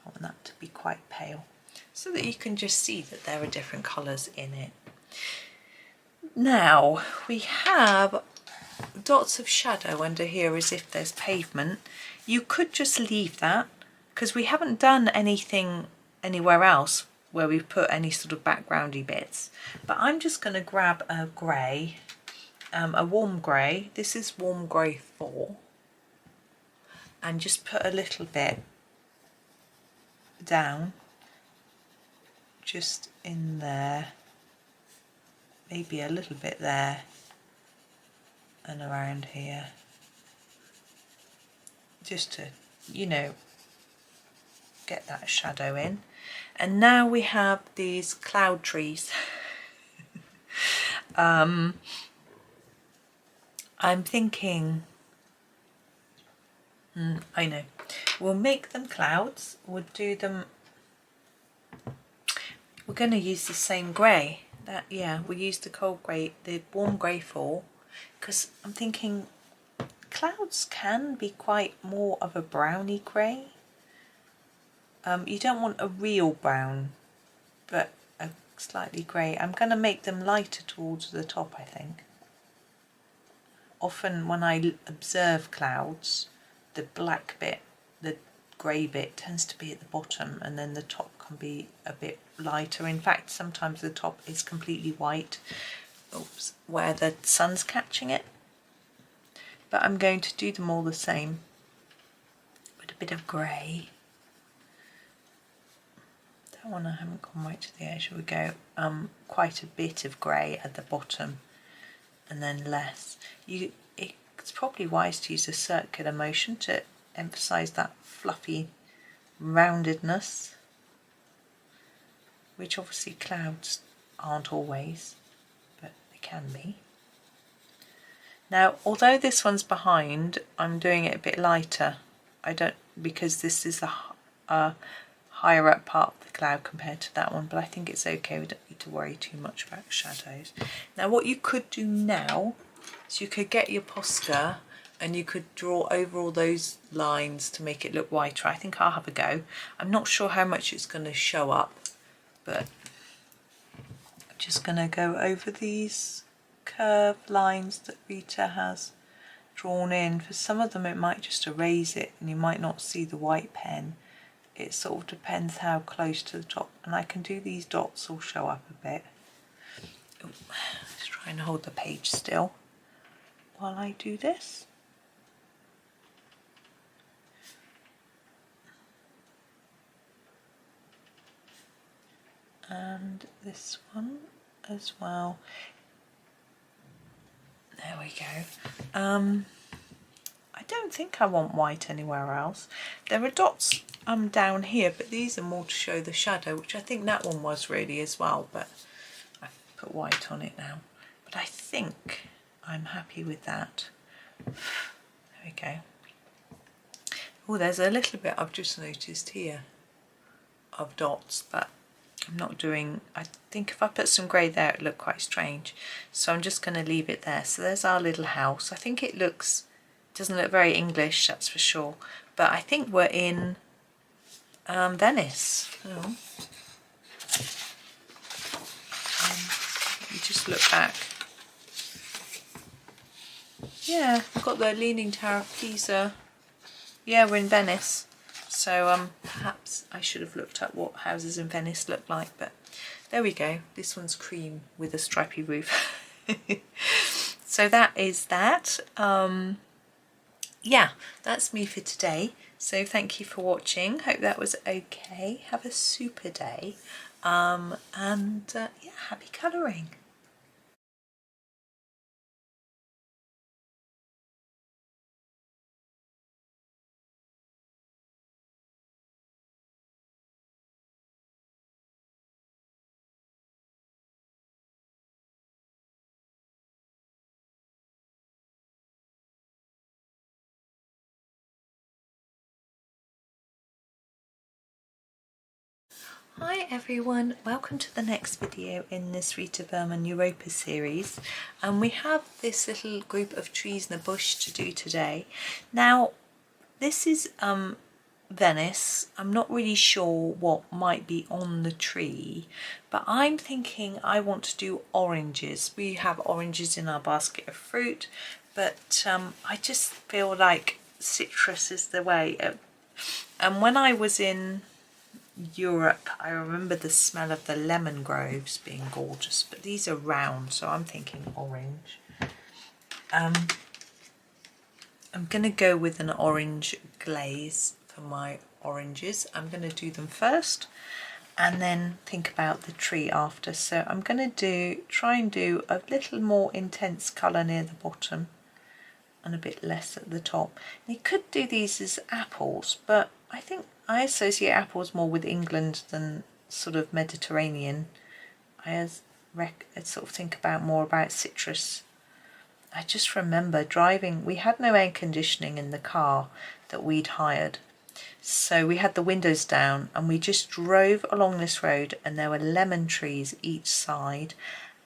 B: I want that to be quite pale, so that you can just see that there are different colours in it. Now we have dots of shadow under here as if there's pavement. You could just leave that because we haven't done anything anywhere else where we've put any sort of backgroundy bits. But I'm just going to grab a grey, a warm grey. This is warm grey 4, and just put a little bit down just in there, maybe a little bit there and around here, just to, you know, get that shadow in. And now we have these cloud trees. I'm thinking, I know, we'll make them clouds, we'll do them, we're going to use the same grey, that, yeah, we'll use the cold grey, the warm grey 4, because I'm thinking clouds can be quite more of a browny grey. You don't want a real brown, but a slightly grey. I'm going to make them lighter towards the top, I think. Often when I observe clouds, the black bit, the grey bit tends to be at the bottom, and then the top can be a bit lighter. In fact, sometimes the top is completely white, where the sun's catching it. But I'm going to do them all the same with a bit of grey. That one I haven't gone right to the edge. We go quite a bit of grey at the bottom, and then less. It's probably wise to use a circular motion to emphasise that fluffy roundedness, which obviously clouds aren't always, but they can be. Now, although this one's behind, I'm doing it a bit lighter. Because this is a higher up part of the cloud compared to that one, but I think it's okay. We don't need to worry too much about shadows. Now, what you could do now is you could get your Posca and you could draw over all those lines to make it look whiter. I think I'll have a go. I'm not sure how much it's going to show up, but I'm just going to go over these curved lines that Rita has drawn in. For some of them it might just erase it and you might not see the white pen. It sort of depends how close to the top, and I can do these dots all show up a bit. Let's try and hold the page still while I do this. And this one as well. There we go. I don't think I want white anywhere else. There are dots down here, but these are more to show the shadow, which I think that one was really as well, but I've put white on it now. But I think I'm happy with that. There we go. Oh, there's a little bit I've just noticed here of dots, but I'm not doing, I think if I put some grey there it'd look quite strange, so I'm just going to leave it there. So there's our little house. I think it doesn't look very English, that's for sure, but I think we're in Venice. Oh. Let me just look back. Yeah, we've got the Leaning Tower of Pisa. Yeah, we're in Venice. So perhaps I should have looked up what houses in Venice look like, but there we go. This one's cream with a stripy roof. So that is that. Yeah, that's me for today. So thank you for watching. Hope that was okay. Have a super day. Yeah, happy colouring. Hi everyone, welcome to the next video in this Rita Berman Europa series, and we have this little group of trees in a bush to do today. Now this is Venice. I'm not really sure what might be on the tree, but I'm thinking I want to do oranges. We have oranges in our basket of fruit, but I just feel like citrus is the way. And when I was in Europe, I remember the smell of the lemon groves being gorgeous, but these are round, so I'm thinking orange. I'm going to go with an orange glaze for my oranges. I'm going to do them first and then think about the tree after. So I'm going to try and do a little more intense colour near the bottom and a bit less at the top. And you could do these as apples, but I think I associate apples more with England than sort of Mediterranean. I sort of think more about citrus. I just remember driving, we had no air conditioning in the car that we'd hired. So we had the windows down and we just drove along this road, and there were lemon trees each side,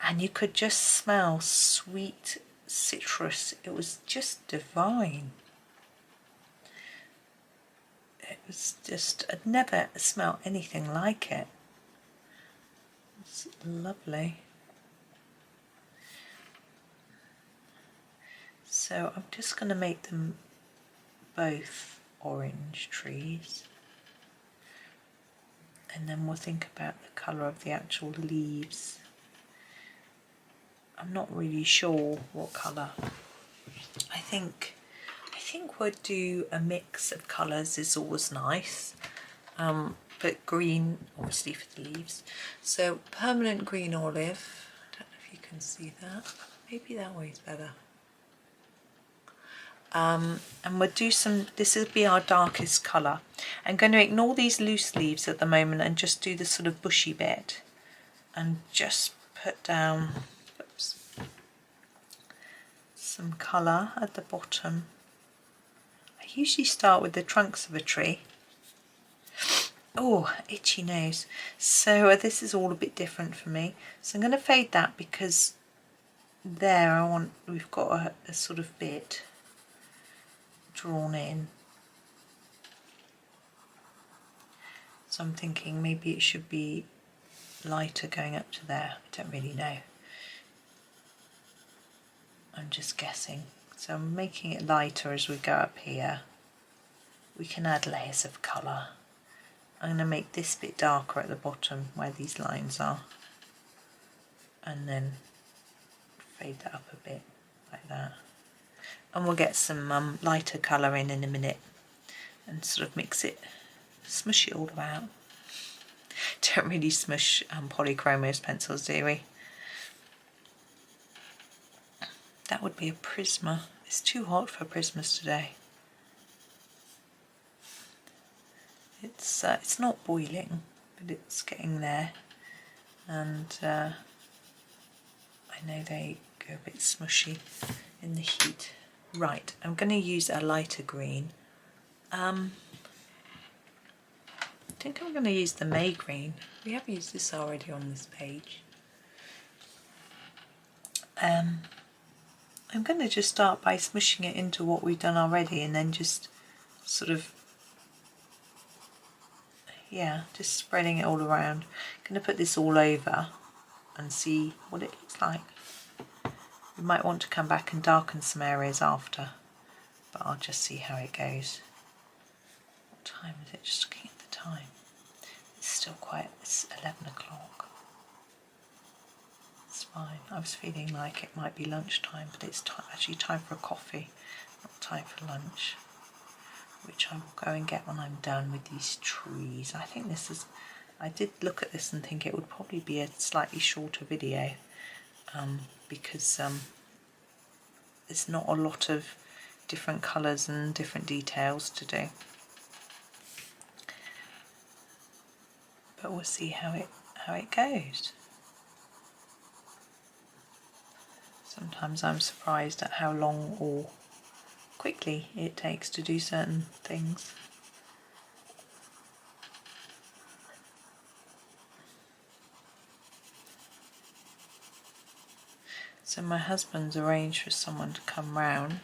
B: and you could just smell sweet citrus. It was just divine. It was just, I'd never smelled anything like it. It's lovely. So I'm just going to make them both orange trees, and then we'll think about the colour of the actual leaves. I'm not really sure what colour. I think we'll do a mix of colours is always nice, but green obviously for the leaves. So permanent green olive, I don't know if you can see that, maybe that way is better. And we'll do some, this will be our darkest colour. I'm going to ignore these loose leaves at the moment and just do the sort of bushy bit and just put down some colour at the bottom. I usually start with the trunks of a tree. Oh, itchy nose. So this is all a bit different for me. So I'm going to fade that because there we've got a sort of bit drawn in. So I'm thinking maybe it should be lighter going up to there. I don't really know. I'm just guessing. So I'm making it lighter as we go up here. We can add layers of colour. I'm going to make this bit darker at the bottom where these lines are, and then fade that up a bit like that. And we'll get some lighter colour in a minute and sort of mix it, smush it all about. Don't really smush Polychromos pencils, do we? That would be a Prisma. It's too hot for Prismas today. It's not boiling, but it's getting there, and I know they go a bit smushy in the heat. Right, I'm going to use a lighter green. I think I'm going to use the May green. We have used this already on this page. I'm going to just start by smushing it into what we've done already, and then just sort of, yeah, just spreading it all around. I'm going to put this all over and see what it looks like. We might want to come back and darken some areas after, but I'll just see how it goes. What time is it? Just looking at the time. It's still it's 11 o'clock. It's fine. I was feeling like it might be lunchtime, but it's actually time for a coffee, not time for lunch, which I will go and get when I'm done with these trees. I think this is, I did look at this and think it would probably be a slightly shorter video, because there's not a lot of different colours and different details to do. But we'll see how it goes. Sometimes I'm surprised at how long or quickly it takes to do certain things. So my husband's arranged for someone to come round.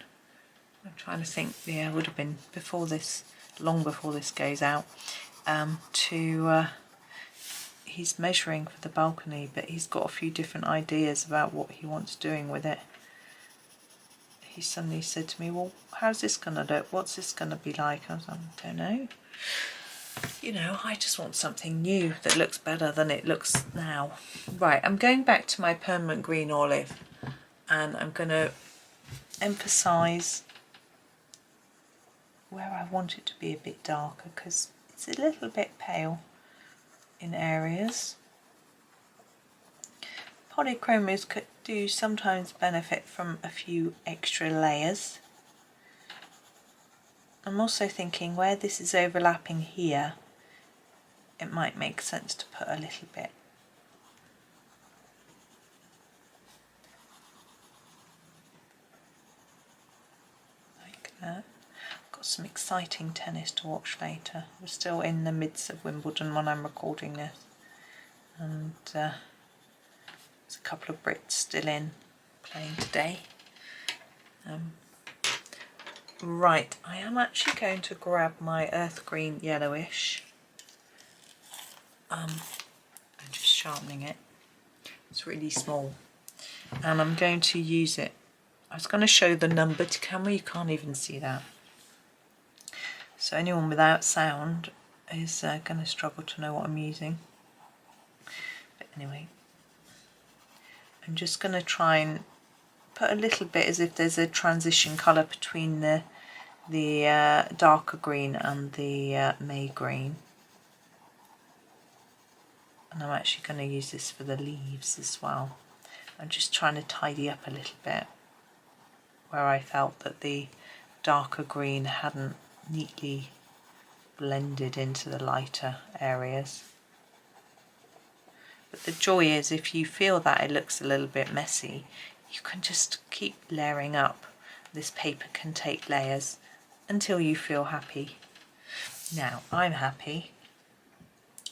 B: I'm trying to think, yeah, it would have been before this, long before this goes out, he's measuring for the balcony, but he's got a few different ideas about what he wants doing with it. He suddenly said to me, well, how's this going to look? What's this going to be like? I was like, I don't know. You know, I just want something new that looks better than it looks now. Right, I'm going back to my permanent green olive, and I'm going to emphasise where I want it to be a bit darker, because it's a little bit pale in areas. Polychromos do sometimes benefit from a few extra layers. I'm also thinking where this is overlapping here, it might make sense to put a little bit. Like that. Got some exciting tennis to watch later. We're still in the midst of Wimbledon when I'm recording this, and there's a couple of Brits still in playing today. Right, I am actually going to grab my earth green yellowish. I'm just sharpening it. It's really small, and I'm going to use it. I was going to show the number to camera. You can't even see that. So anyone without sound is going to struggle to know what I'm using. But anyway, I'm just going to try and put a little bit as if there's a transition colour between the darker green and the May green. And I'm actually going to use this for the leaves as well. I'm just trying to tidy up a little bit where I felt that the darker green hadn't neatly blended into the lighter areas. But the joy is, if you feel that it looks a little bit messy, you can just keep layering up. This paper can take layers until you feel happy. Now I'm happy.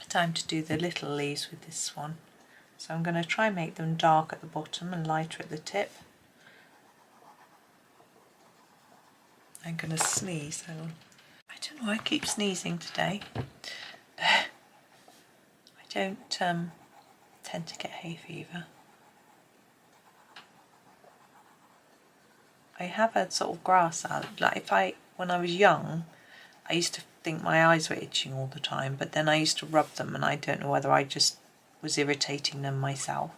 B: Time to do the little leaves with this one. So I'm going to try and make them dark at the bottom and lighter at the tip. I'm going to sneeze. Hang on. I don't know why I keep sneezing today. I don't tend to get hay fever. I have had sort of grass allergy. Like when I was young, I used to think my eyes were itching all the time, but then I used to rub them, and I don't know whether I just was irritating them myself.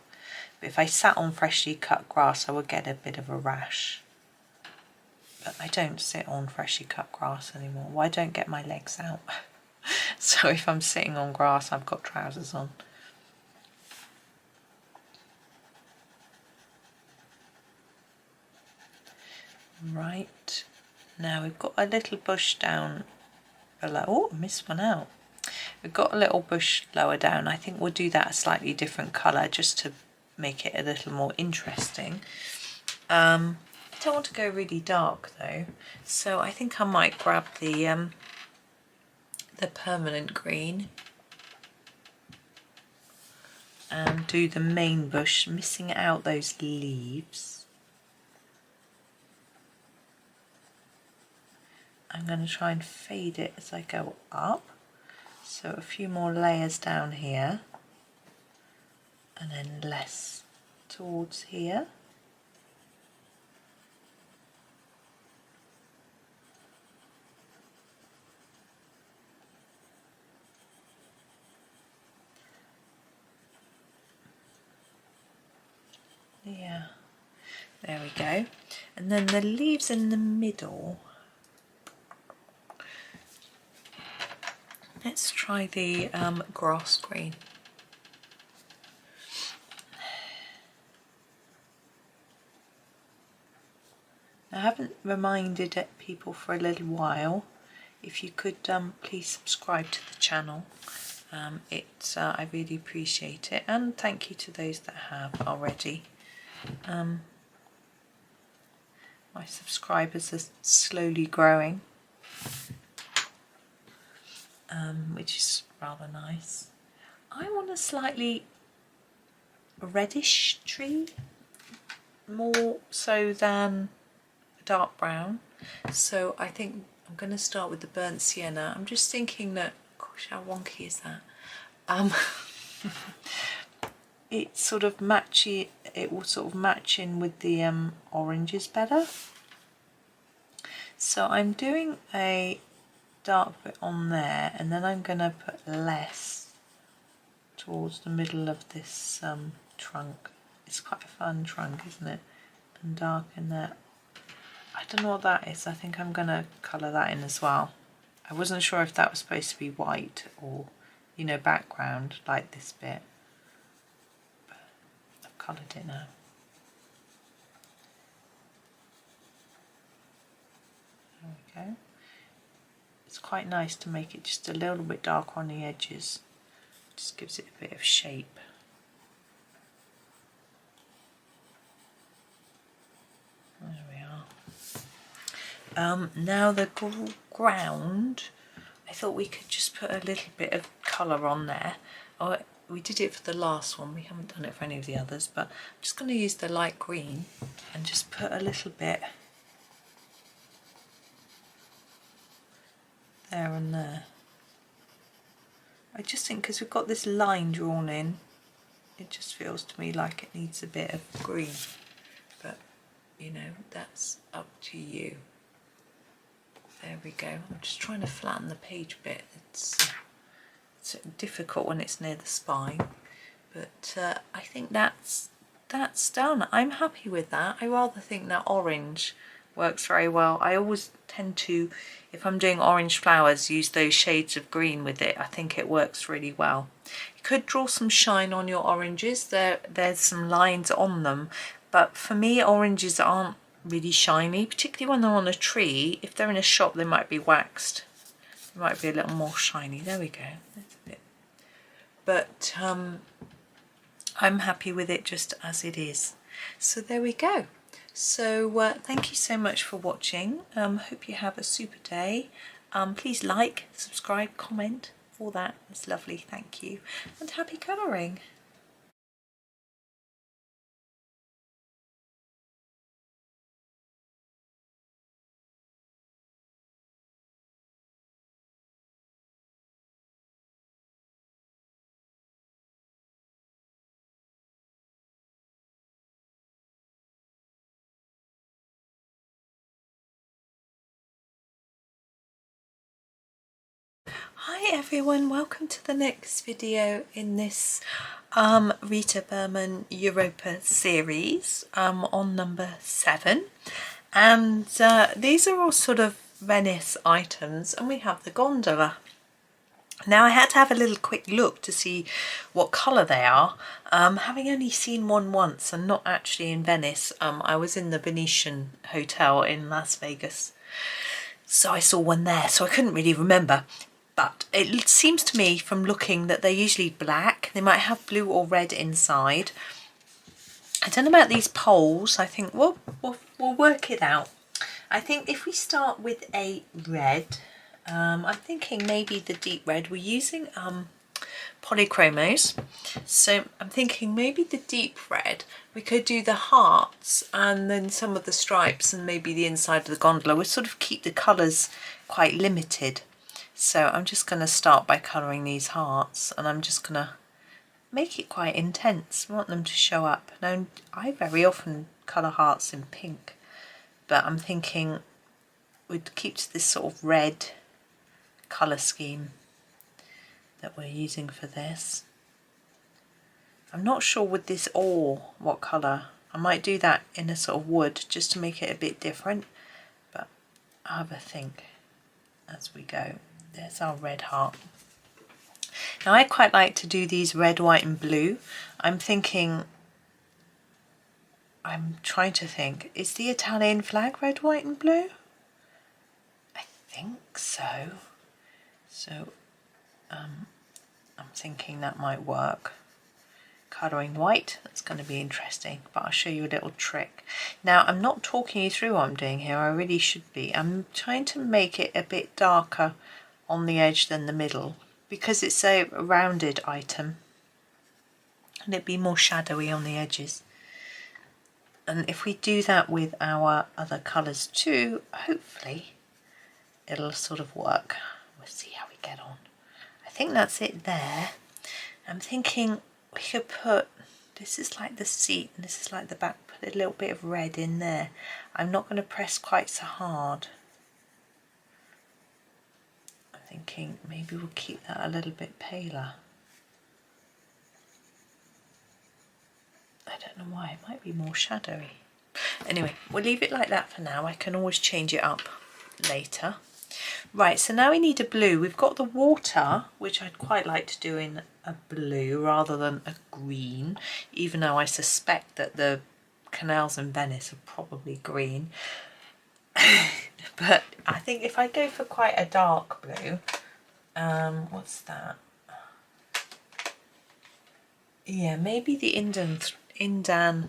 B: But if I sat on freshly cut grass, I would get a bit of a rash. but I don't sit on freshly cut grass anymore. Well, I don't get my legs out. So if I'm sitting on grass, I've got trousers on. Right, now we've got a little bush down below. Oh, I missed one out. We've got a little bush lower down. I think we'll do that a slightly different colour just to make it a little more interesting. I don't want to go really dark though, so I think I might grab the permanent green and do the main bush, missing out those leaves. I'm going to try and fade it as I go up, so a few more layers down here and then less towards here. Yeah, there we go. And then the leaves in the middle, let's try the grass green. I haven't reminded people for a little while. If you could please subscribe to the channel. I really appreciate it, and thank you to those that have already. My subscribers are slowly growing, which is rather nice. I want a slightly reddish tree, more so than a dark brown. So I think I'm going to start with the burnt sienna. I'm just thinking that, gosh, how wonky is that? It's sort of matchy. It will sort of match in with the oranges better. So I'm doing a dark bit on there, and then I'm going to put less towards the middle of this trunk. It's quite a fun trunk, isn't it? And darken that. I don't know what that is. I think I'm going to colour that in as well. I wasn't sure if that was supposed to be white or, you know, background like this bit. But I've coloured it now. There we go. It's quite nice to make it just a little bit dark on the edges. Just gives it a bit of shape. There we are. Now the ground, I thought we could just put a little bit of colour on there. Oh, we did it for the last one, we haven't done it for any of the others, but I'm just going to use the light green and just put a little bit there and there. I just think because we've got this line drawn in, it just feels to me like it needs a bit of green, but you know, that's up to you. There we go. I'm just trying to flatten the page a bit. It's difficult when it's near the spine, but I think that's done. I'm happy with that. I rather think that orange works very well. I always tend to, if I'm doing orange flowers, use those shades of green with it. I think it works really well. You could draw some shine on your oranges. There's some lines on them, but for me oranges aren't really shiny, particularly when they're on a tree. If they're in a shop they might be waxed. They might be a little more shiny. There we go. That's a bit. But I'm happy with it just as it is. So there we go. So thank you so much for watching. Hope you have a super day. Please like, subscribe, comment. All that is lovely. Thank you, and happy colouring. Hi everyone, welcome to the next video in this Rita Berman Europa series on number 7,
A: And these are all sort of Venice items, and we have the gondola. Now I had to have a little quick look to see what colour they are, having only seen one once and not actually in Venice. I was in the Venetian hotel in Las Vegas, so I saw one there, so I couldn't really remember. But it seems to me from looking that they're usually black. They might have blue or red inside. I don't know about these poles. I think we'll work it out. I think if we start with a red, I'm thinking maybe the deep red. We're using Polychromos, so I'm thinking maybe the deep red. We could do the hearts and then some of the stripes and maybe the inside of the gondola. We'll sort of keep the colours quite limited. So I'm just going to start by colouring these hearts, and I'm just going to make it quite intense. I want them to show up. Now, I very often colour hearts in pink, but I'm thinking we'd keep to this sort of red colour scheme that we're using for this. I'm not sure with this ore what colour. I might do that in a sort of wood just to make it a bit different, but I'll have a think as we go. There's our red heart. Now I quite like to do these red, white and blue. I'm trying to think, is the Italian flag red, white and blue? I think so. So I'm thinking that might work. Colouring white, that's going to be interesting, but I'll show you a little trick. Now I'm not talking you through what I'm doing here, I really should be. I'm trying to make it a bit darker on the edge than the middle, because it's a rounded item and it'd be more shadowy on the edges. And if we do that with our other colours too, hopefully it'll sort of work. We'll see how we get on. I think that's it there. I'm thinking we could put, this is like the seat and this is like the back, put a little bit of red in there. I'm not going to press quite so hard. Thinking maybe we'll keep that a little bit paler. I don't know why, it might be more shadowy. Anyway, we'll leave it like that for now. I can always change it up later. Right, so now we need a blue. We've got the water, which I'd quite like to do in a blue rather than a green, even though I suspect that the canals in Venice are probably green. But I think if I go for quite a dark blue, what's that? Yeah, maybe the Indanthrene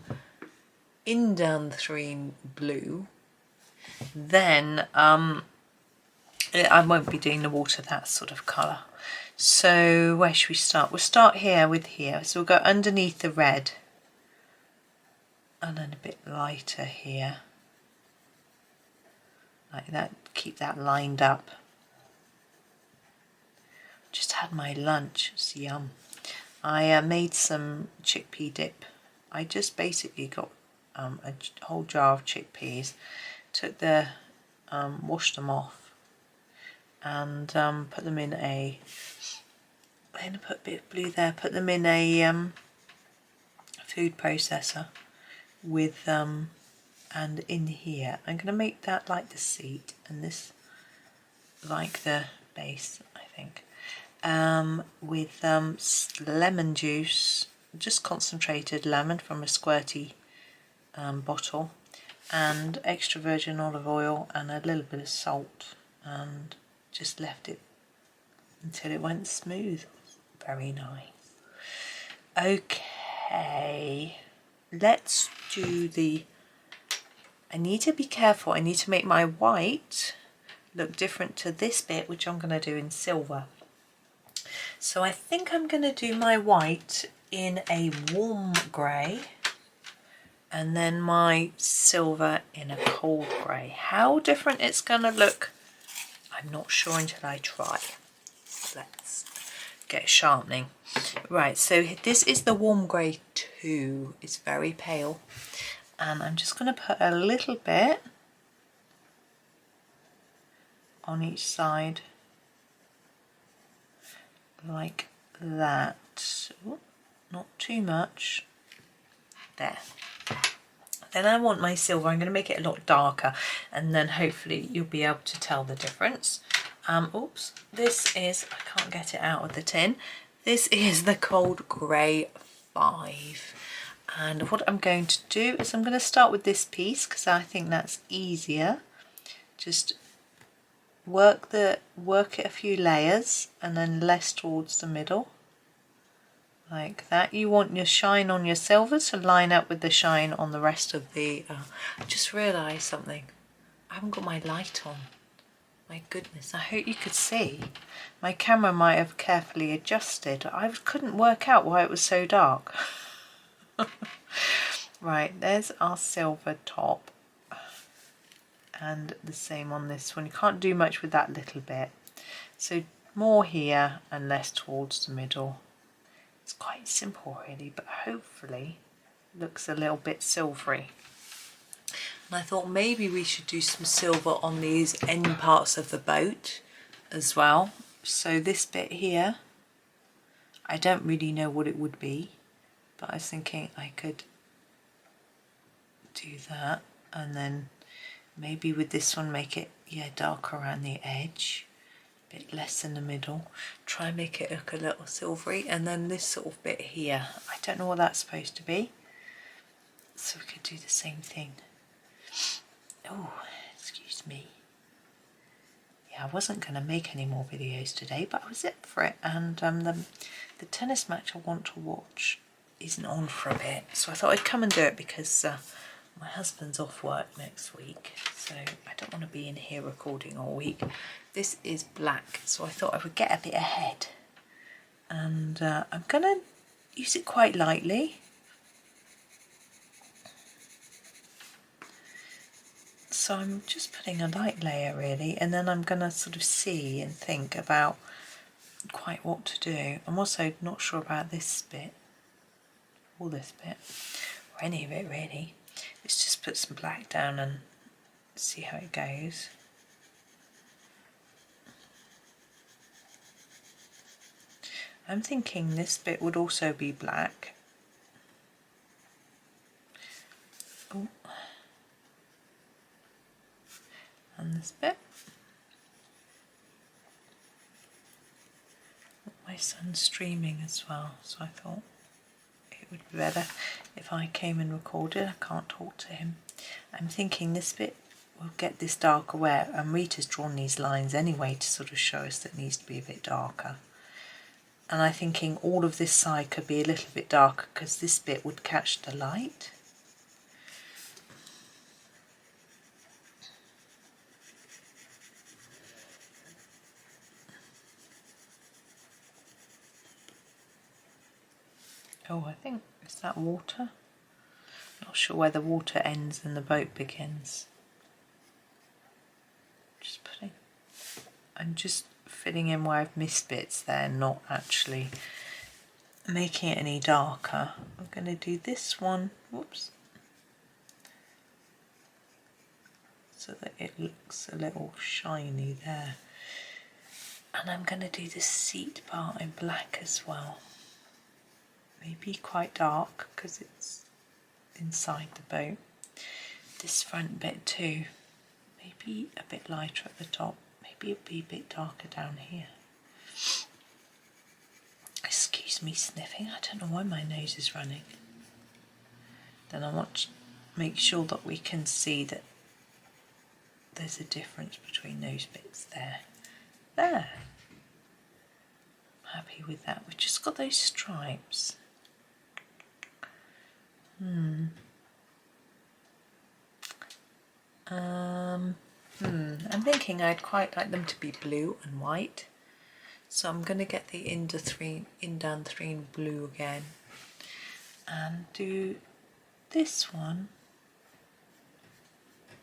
A: blue. Then I won't be doing the water that sort of colour. So where should we start? We'll start here with here. So we'll go underneath the red, and then a bit lighter here. Like that, keep that lined up. Just had my lunch, it's yum. I made some chickpea dip. I just basically got a whole jar of chickpeas, took the, washed them off and put them in a, I'm going to put a bit of blue there, put them in a food processor with and in here I'm going to make that like the seat and this like the base, I think, with lemon juice, just concentrated lemon from a squirty bottle, and extra virgin olive oil and a little bit of salt, and just left it until it went smooth. Very nice. Okay, let's do the, I need to be careful, I need to make my white look different to this bit, which I'm going to do in silver. So I think I'm going to do my white in a warm grey and then my silver in a cold grey. How different it's going to look, I'm not sure until I try. Let's get sharpening. Right, so this is the warm grey 2. It's very pale. And I'm just going to put a little bit on each side, like that. Ooh, not too much. There.
B: Then I want my silver, I'm going to make it a lot darker, and then hopefully you'll be able to tell the difference. Oops, this is, I can't get it out of the tin. This is the Cold Grey 5. And what I'm going to do is I'm going to start with this piece because I think that's easier. Just work it a few layers and then less towards the middle. Like that. You want your shine on your silver to line up with the shine on the rest of the... I just realised something. I haven't got my light on. My goodness, I hope you could see. My camera might have carefully adjusted. I couldn't work out why it was so dark. Right, there's our silver top. And the same on this one. You can't do much with that little bit. So more here and less towards the middle. It's quite simple really, but hopefully looks a little bit silvery. And I thought maybe we should do some silver on these end parts of the boat as well. So this bit here, I don't really know what it would be, but I was thinking I could do that, and then maybe with this one make it, yeah, darker around the edge. Bit less in the middle, try and make it look a little silvery, and then this sort of bit here, I don't know what that's supposed to be, so we could do the same thing. Oh, excuse me. Yeah, I wasn't going to make any more videos today, but I was up for it, and the tennis match I want to watch isn't on for a bit, so I thought I'd come and do it because my husband's off work next week, so I don't want to be in here recording all week. This is black, so I thought I would get a bit ahead. And I'm going to use it quite lightly. So I'm just putting a light layer really, and then I'm going to sort of see and think about quite what to do. I'm also not sure about this bit, or this bit, or any of it really. Let's just put some black down and see how it goes. I'm thinking this bit would also be black. Oh. And this bit. My son's streaming as well, so I thought it would be better if I came and recorded. I can't talk to him. I'm thinking this bit will get this darker where, and Rita's drawn these lines anyway to sort of show us that it needs to be a bit darker. And I'm thinking all of this side could be a little bit darker because this bit would catch the light. Oh, I think, is that water? Not sure where the water ends and the boat begins. Just putting, I'm just filling in where I've missed bits there, not actually making it any darker. I'm going to do this one, whoops, so that it looks a little shiny there. And I'm going to do the seat part in black as well. Maybe quite dark because it's inside the boat. This front bit too, maybe a bit lighter at the top. Maybe it'll be a bit darker down here. Excuse me sniffing, I don't know why my nose is running. Then I want to make sure that we can see that there's a difference between those bits there. There. I'm happy with that. We've just got those stripes. I'm thinking I'd quite like them to be blue and white, so I'm going to get the indanthrene blue again and do this one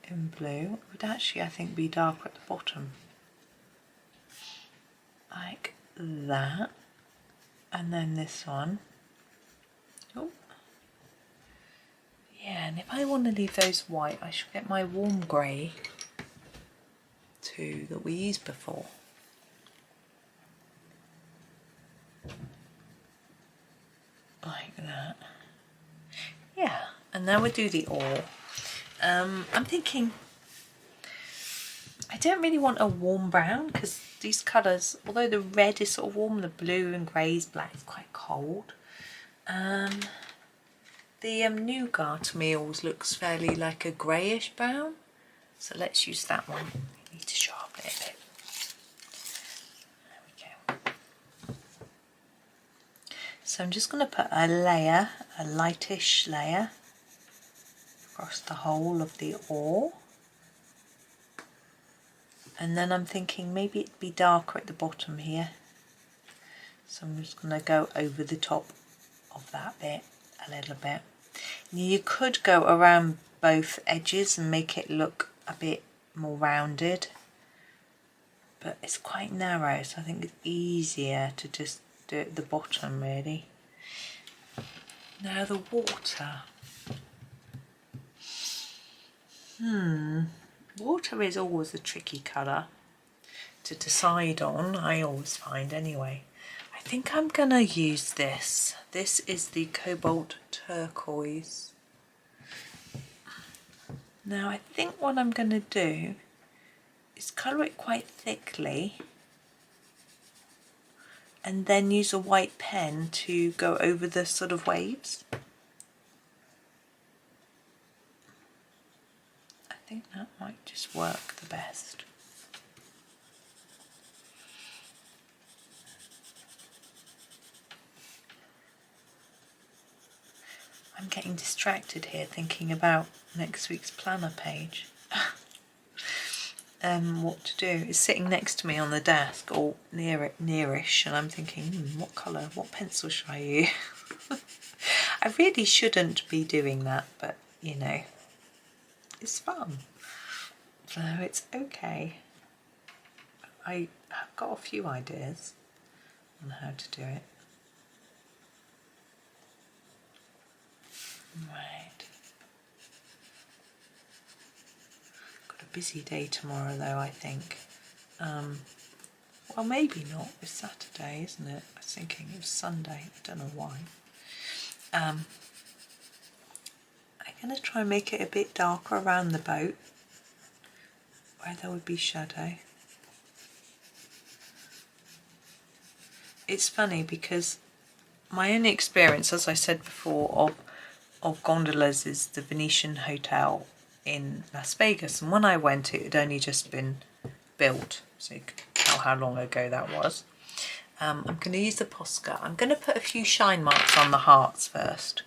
B: in blue. It would actually, I think, be darker at the bottom, like that, and then this one. Oh. Yeah, and if I want to leave those white, I should get my warm grey too that we used before. Like that. Yeah, and now we'll do the oil. I'm thinking I don't really want a warm brown because these colours, although the red is sort of warm, the blue and greys, black is quite cold. The nougat to me always looks fairly like a greyish brown, so let's use that one. I need to sharpen it a bit. There we go. So I'm just going to put a layer, a lightish layer, across the whole of the ore. And then I'm thinking maybe it'd be darker at the bottom here. So I'm just going to go over the top of that bit a little bit. You could go around both edges and make it look a bit more rounded, but it's quite narrow, so I think it's easier to just do it at the bottom really. Now the water. Water is always a tricky colour to decide on, I always find anyway. I think I'm going to use this. This is the Cobalt Turquoise. Now I think what I'm going to do is colour it quite thickly and then use a white pen to go over the sort of waves. I think that might just work the best. I'm getting distracted here thinking about next week's planner page. What to do. It's sitting next to me on the desk or nearish, and I'm thinking, what colour, what pencil should I use? I really shouldn't be doing that, but you know, it's fun, so it's okay. I have got a few ideas on how to do it. Right. Got a busy day tomorrow though, I think. Well, maybe not. It's Saturday, isn't it? I was thinking it was Sunday. I don't know why. I'm going to try and make it a bit darker around the boat where there would be shadow. It's funny because my only experience, as I said before, of gondolas is the Venetian hotel in Las Vegas, and when I went it had only just been built, so you can tell how long ago that was. I'm going to use the Posca. I'm going to put a few shine marks on the hearts first.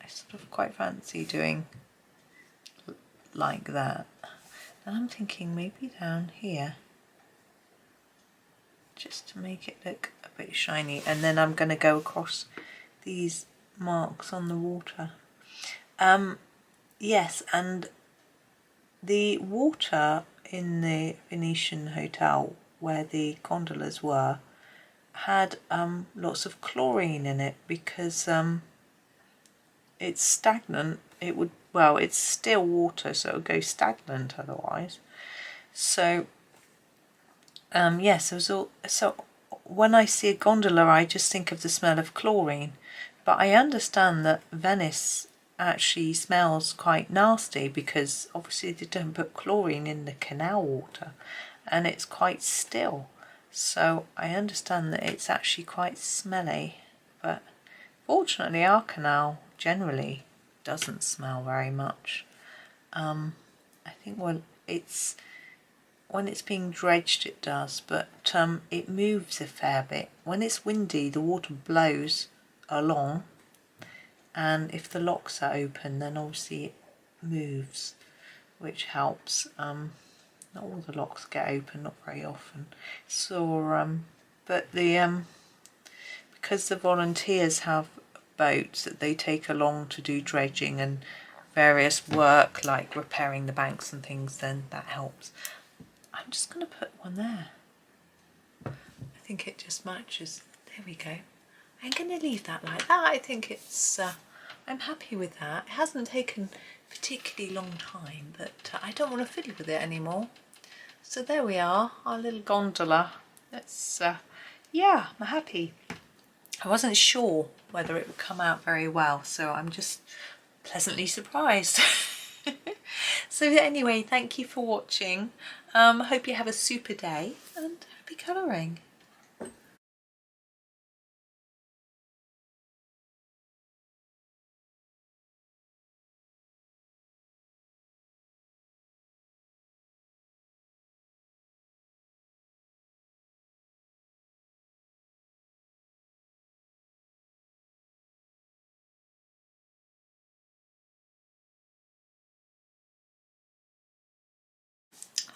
B: I sort of quite fancy doing like that. And I'm thinking maybe down here, just to make it look a bit shiny, and then I'm going to go across these marks on the water. Yes, and the water in the Venetian hotel where the gondolas were had lots of chlorine in it because it's stagnant. It would, well, it's still water, so it would go stagnant otherwise. So yes, so when I see a gondola I just think of the smell of chlorine, but I understand that Venice actually smells quite nasty because obviously they don't put chlorine in the canal water and it's quite still, so I understand that it's actually quite smelly, but fortunately our canal generally doesn't smell very much. I think when it's being dredged it does, but it moves a fair bit. When it's windy the water blows along, and if the locks are open then obviously it moves, which helps. Not all the locks get open, not very often. So but the because the volunteers have boats that they take along to do dredging and various work like repairing the banks and things, then that helps. I'm just going to put one there. I think it just matches. There we go. I'm going to leave that like that. I think it's I'm happy with that. It hasn't taken a particularly long time, but I don't want to fiddle with it anymore. So there we are, our little gondola. That's yeah, I'm happy. I wasn't sure whether it would come out very well, so I'm just
A: pleasantly surprised. So anyway, thank you for watching. Hope you have a super day and happy colouring.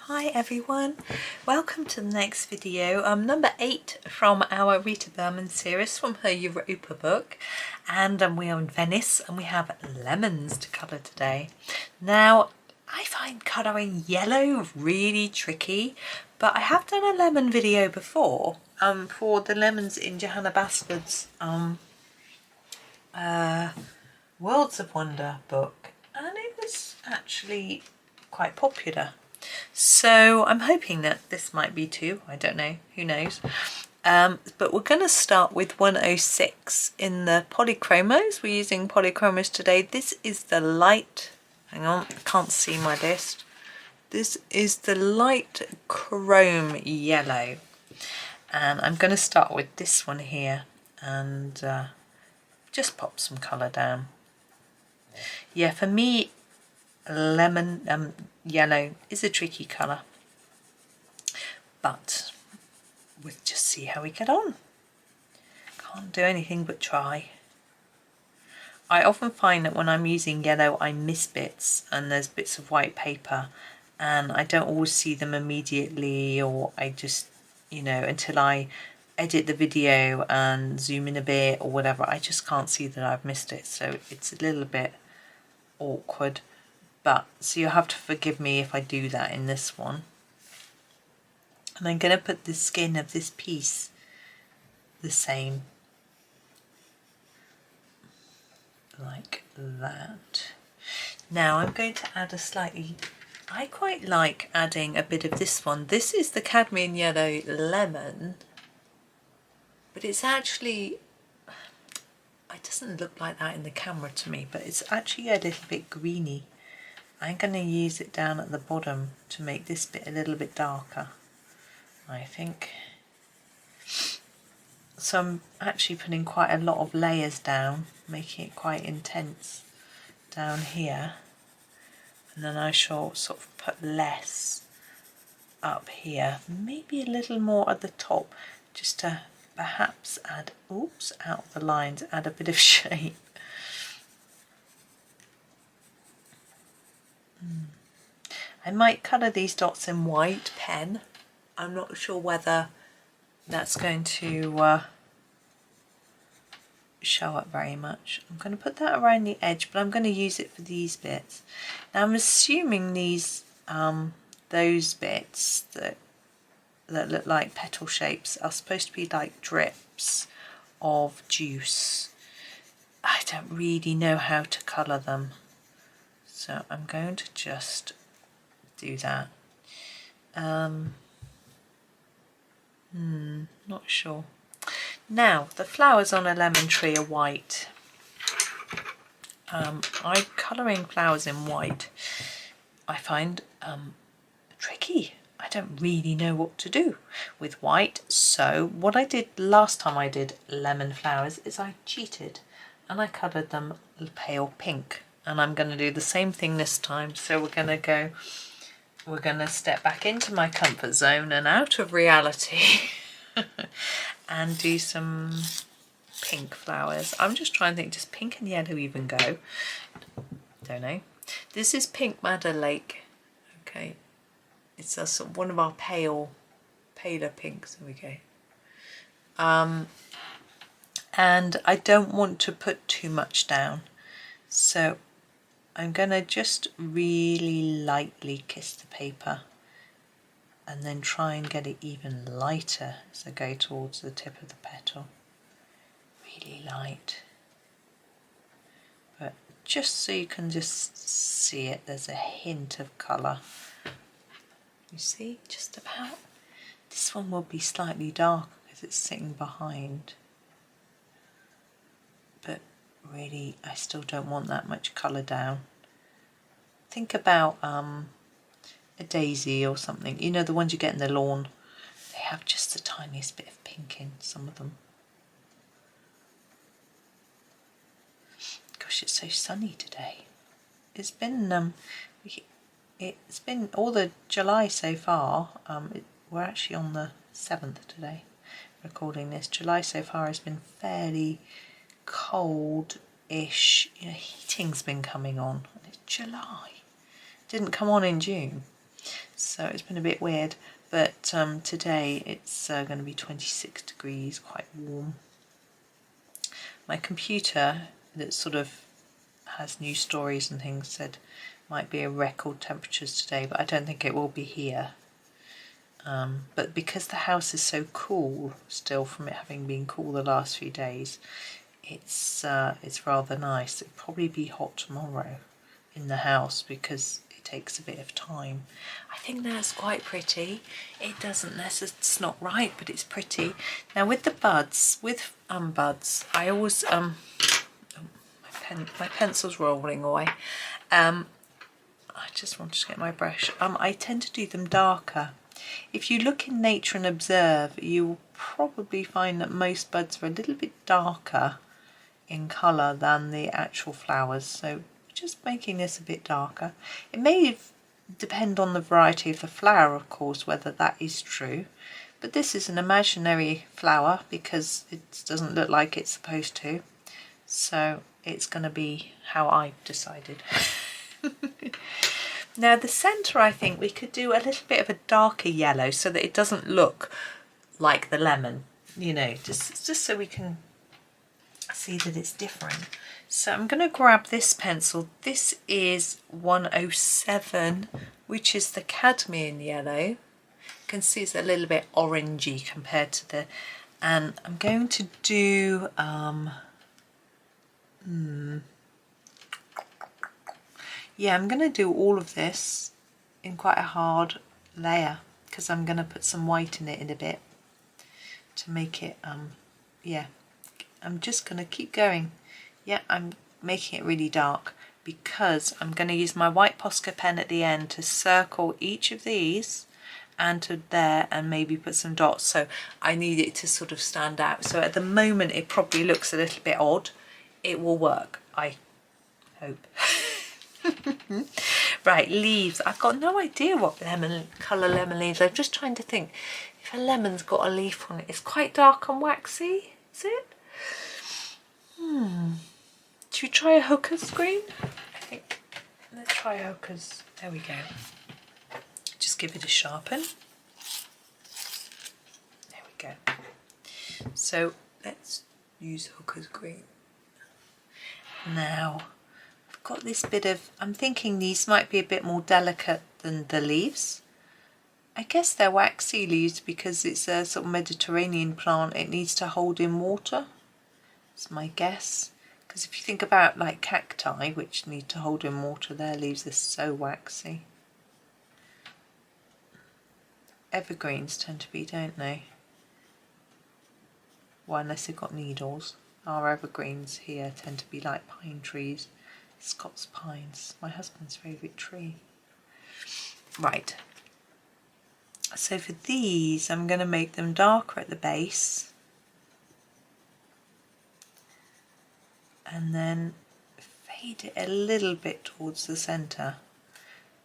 A: Hi everyone, welcome to the next video, number 8 from our Rita Berman series from her Europa book, and we are in Venice and we have lemons to colour today. Now I find colouring yellow really tricky, but I have done a lemon video before for the lemons in Johanna Basford's Worlds of Wonder book, and it was actually quite popular. So I'm hoping that this might be too, I don't know, who knows. But we're going to start with 106 in the Polychromos. We're using Polychromos today. This is the light, hang on, I can't see my list. This is the light chrome yellow. And I'm going to start with this one here and just pop some colour down. Yeah, for me, lemon yellow is a tricky colour, but we'll just see how we get on. Can't do anything but try. I often find that when I'm using yellow I miss bits, and there's bits of white paper and I don't always see them immediately, or I just, you know, until I edit the video and zoom in a bit or whatever, I just can't see that I've missed it, so it's a little bit awkward. But so you'll have to forgive me if I do that in this one. And I'm going to put the skin of this piece the same, like that. Now I'm going to add a slightly, I quite like adding a bit of this one. This is the cadmium yellow lemon, but it's actually, it doesn't look like that in the camera to me, but it's actually a little bit greeny. I'm going to use it down at the bottom to make this bit a little bit darker, I think. So I'm actually putting quite a lot of layers down, making it quite intense down here. And then I shall sort of put less up here, maybe a little more at the top, just to perhaps add, oops, out of the lines, add a bit of shape. I might colour these dots in white pen. I'm not sure whether that's going to show up very much. I'm going to put that around the edge, but I'm going to use it for these bits. Now I'm assuming these, those bits that look like petal shapes are supposed to be like drips of juice. I don't really know how to colour them, so I'm going to just do that. Not sure. Now the flowers on a lemon tree are white. I'm colouring flowers in white. I find tricky. I don't really know what to do with white, so what I did last time I did lemon flowers is I cheated and I coloured them pale pink, and I'm going to do the same thing this time. So we're going to step back into my comfort zone and out of reality and do some pink flowers. I'm just trying to think, does pink and yellow even go? Don't know. This is Pink Madder Lake. Okay, it's one of our paler pinks. There we go. And I don't want to put too much down, so I'm going to just really lightly kiss the paper and then try and get it even lighter as I go towards the tip of the petal. Really light. But just so you can just see it, there's a hint of colour. You see, just about. This one will be slightly darker because it's sitting behind. But
B: really, I still don't want that much colour down. Think about a daisy or something, you know, the ones you get in the lawn. They have just the tiniest bit of pink in some of them. Gosh, it's so sunny today. It's been all the July so far. We're actually on the 7th today, recording this. July so far has been fairly cold-ish. You know, heating's been coming on. And it's July. It didn't come on in June, so it's been a bit weird. But today it's going to be 26 degrees, quite warm. My computer that sort of has news stories and things said might be a record temperatures today, but I don't think it will be here. But because the house is so cool still from it having been cool the last few days, it's rather nice. It'll probably be hot tomorrow in the house because it takes a bit of time. I think that's quite pretty. It doesn't necessarily, it's not right, but it's pretty. Now with the buds, buds, I always my pencil's rolling away. I just want to get my brush. I tend to do them darker. If you look in nature and observe, you will probably find that most buds are a little bit darker in colour than the actual flowers. So just making this a bit darker. It may depend on the variety of the flower, of course, whether that is true. But this is an imaginary flower because it doesn't look like it's supposed to. So it's going to be how I've decided. Now the centre, I think we could do a little bit of a darker yellow so that it doesn't look like the lemon, you know, just so we can see that it's different. So I'm going to grab this pencil. This is 107, which is the cadmium yellow. You can see it's a little bit orangey compared to the, and I'm going to do yeah, I'm going to do all of this in quite a hard layer because I'm going to put some white in it in a bit to make it, yeah, I'm just going to keep going. Yeah, I'm making it really dark because I'm going to use my white Posca pen at the end to circle each of these and to there and maybe put some dots. So I need it to sort of stand out. So at the moment it probably looks a little bit odd. It will work, I hope. Right, leaves. I've got no idea what colour lemon leaves. I'm just trying to think if a lemon's got a leaf on it. It's quite dark and waxy, is it? Should we try a hooker's green? I think, let's try a hooker's. There we go. Just give it a sharpen. There we go. So let's use hooker's green. Now, I've got this bit of, I'm thinking these might be a bit more delicate than the leaves. I guess they're waxy leaves because it's a sort of Mediterranean plant. It needs to hold in water. That's my guess. Because if you think about like cacti, which need to hold in water, their leaves are so waxy. Evergreens tend to be, don't they? Well, unless they've got needles. Our evergreens here tend to be like pine trees. Scots pines, my husband's favourite tree. Right. So for these, I'm going to make them darker at the base. And then fade it a little bit towards the centre.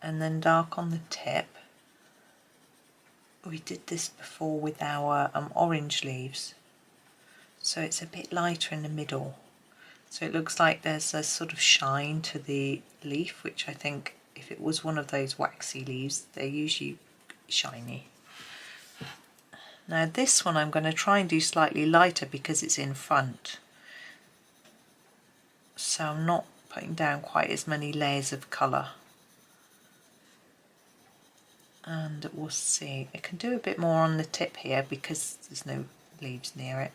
B: And then dark on the tip. We did this before with our orange leaves. So it's a bit lighter in the middle. So it looks like there's a sort of shine to the leaf, which I think if it was one of those waxy leaves, they're usually shiny. Now this one I'm going to try and do slightly lighter because it's in front. So I'm not putting down quite as many layers of colour. And we'll see. I can do a bit more on the tip here because there's no leaves near it.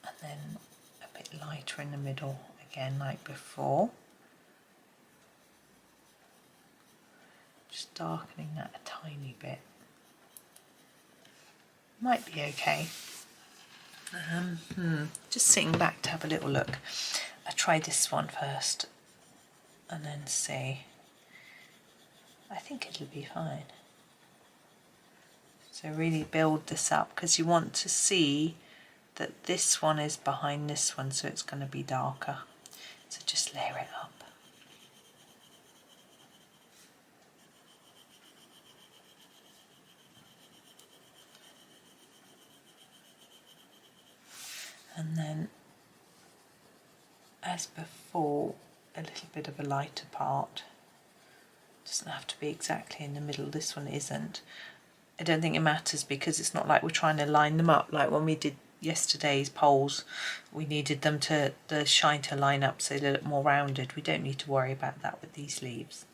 B: And then a bit lighter in the middle again like before. Just darkening that a tiny bit. Might be okay. Just sitting back to have a little look. I try this one first and then see. I think it'll be fine. So really build this up because you want to see that this one is behind this one, so it's going to be darker. So just layer it up. And then, as before, a little bit of a lighter part. Doesn't have to be exactly in the middle. This one isn't. I don't think it matters because it's not like we're trying to line them up like when we did yesterday's poles. We needed them to, the shine to line up so they look more rounded. We don't need to worry about that with these leaves.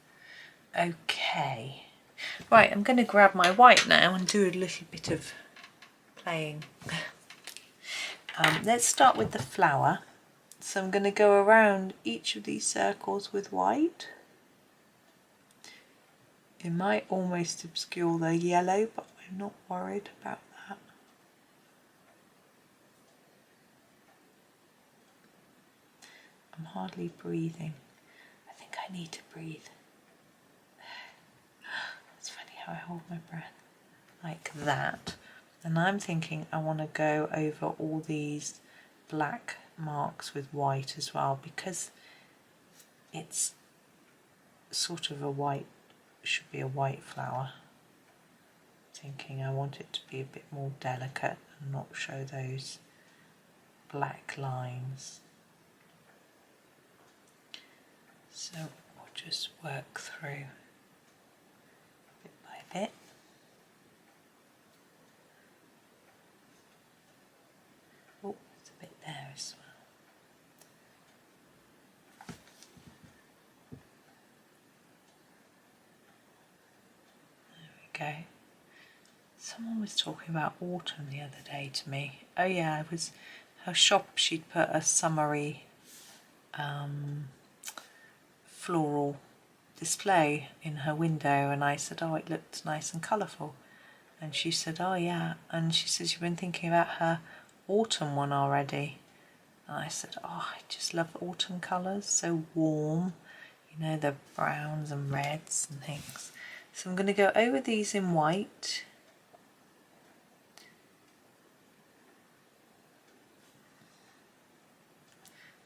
B: Okay. Right, I'm going to grab my white now and do a little bit of playing. Let's start with the flower. So I'm going to go around each of these circles with white. It might almost obscure the yellow, but I'm not worried about that. I'm hardly breathing. I think I need to breathe. It's funny how I hold my breath like that. And I'm thinking I want to go over all these black marks with white as well because it's sort of a white, should be a white flower. Thinking I want it to be a bit more delicate and not show those black lines. So we'll just work through bit by bit. Oh, there's a bit there as well. There we go. Someone was talking about autumn the other day to me. Oh yeah, it was her shop. She'd put a summery floral display in her window, and I said, oh, it looked nice and colourful. And she said, oh yeah. And she says, you've been thinking about her autumn one already. And I said, oh, I just love autumn colours, so warm, you know, the browns and reds and things. So I'm going to go over these in white.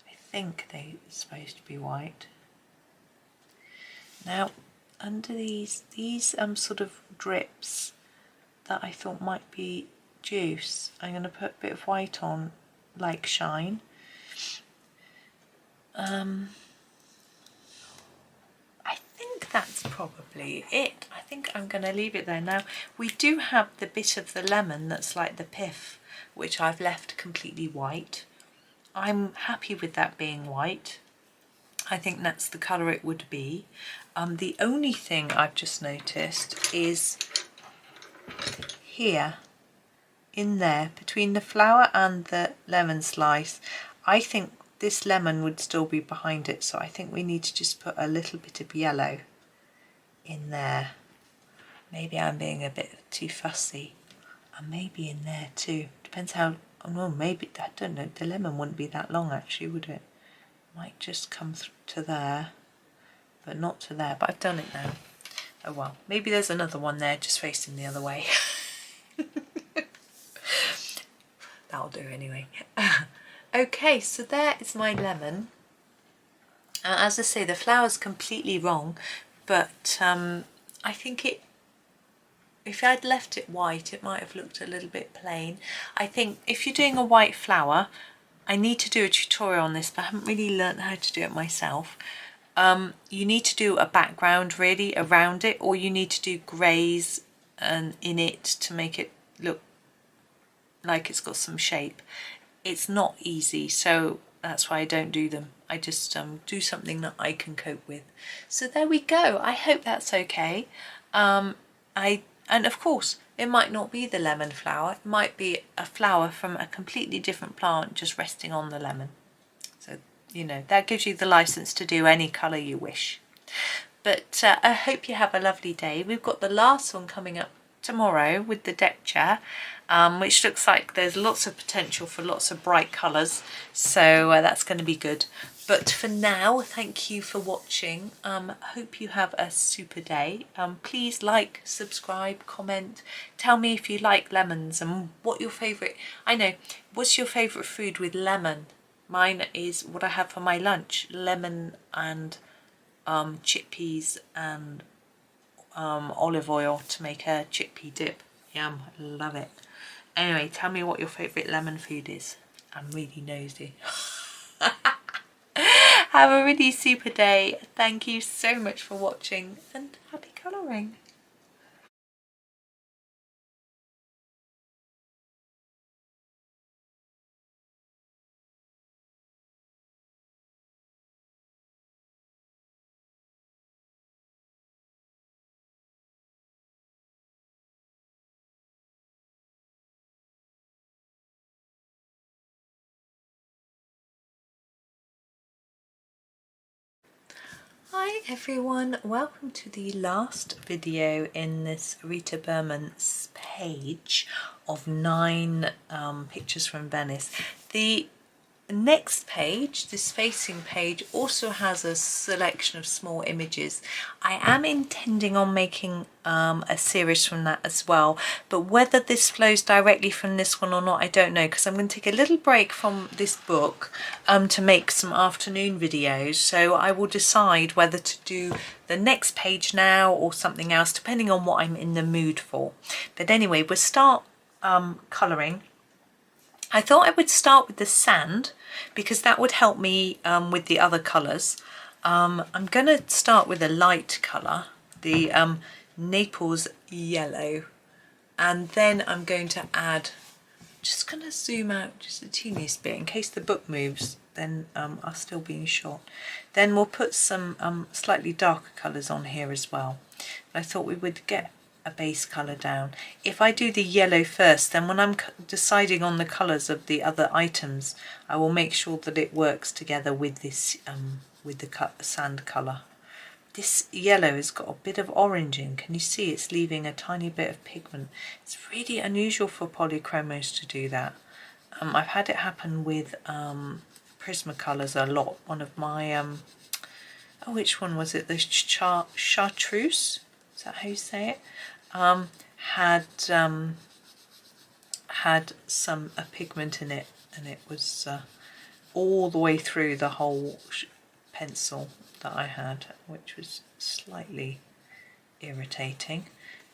B: I think they're supposed to be white. Now, under these sort of drips that I thought might be juice, I'm going to put a bit of white on, like shine. I think that's probably it. I think I'm going to leave it there. Now, we do have the bit of the lemon that's like the pith, which I've left completely white. I'm happy with that being white. I think that's the colour it would be. The only thing I've just noticed is here, in there, between the flower and the lemon slice, I think this lemon would still be behind it, so I think we need to just put a little bit of yellow in there. Maybe I'm being a bit too fussy, and maybe in there too. Depends how, oh no, maybe, I don't know, the lemon wouldn't be that long actually, would it? Might just come to there, but not to there, but I've done it now. Oh well, maybe there's another one there just facing the other way. That'll do anyway. Okay, so there is my lemon. As I say, the flower's completely wrong, but I think if I'd left it white, it might have looked a little bit plain. I think if you're doing a white flower, I need to do a tutorial on this, but I haven't really learnt how to do it myself. You need to do a background really around it, or you need to do greys and in it to make it look like it's got some shape. It's not easy, so that's why I don't do them. I just do something that I can cope with. So there we go. I hope that's okay. And of course, it might not be the lemon flower. It might be a flower from a completely different plant just resting on the lemon. So, you know, that gives you the license to do any colour you wish. But I hope you have a lovely day. We've got the last one coming up tomorrow with the deck chair, which looks like there's lots of potential for lots of bright colours, so that's going to be good. But for now, thank you for watching. Hope you have a super day. Please like, subscribe, comment. Tell me if you like lemons and what your favourite, what's your favourite food with lemon? Mine is what I have for my lunch, lemon and chickpeas and olive oil to make a chickpea dip. Yum, I love it. Anyway, tell me what your favourite lemon food is. I'm really nosy. Have a really super day. Thank you so much for watching and happy colouring. Hi everyone, welcome to the last video in this Rita Berman's page of 9 pictures from Venice. The next page, this facing page, also has a selection of small images. I am intending on making a series from that as well, but whether this flows directly from this one or not, I don't know, because I'm going to take a little break from this book to make some afternoon videos, so I will decide whether to do the next page now or something else, depending on what I'm in the mood for. But anyway, we'll start colouring. I thought I would start with the sand because that would help me with the other colours. I'm going to start with a light colour, the Naples yellow, and then I'm going to add, just going to zoom out just the teeniest bit in case the book moves, then I'll still be in shot. Then we'll put some slightly darker colours on here as well. I thought we would get a base colour down. If I do the yellow first, then when I'm deciding on the colours of the other items, I will make sure that it works together with this with the sand colour. This yellow has got a bit of orange in. Can you see it's leaving a tiny bit of pigment? It's really unusual for Polychromos to do that. I've had it happen with Prismacolors a lot. One of my oh, which one was it? The chartreuse, is that how you say it? Had some pigment in it, and it was all the way through the whole pencil that I had, which was slightly irritating.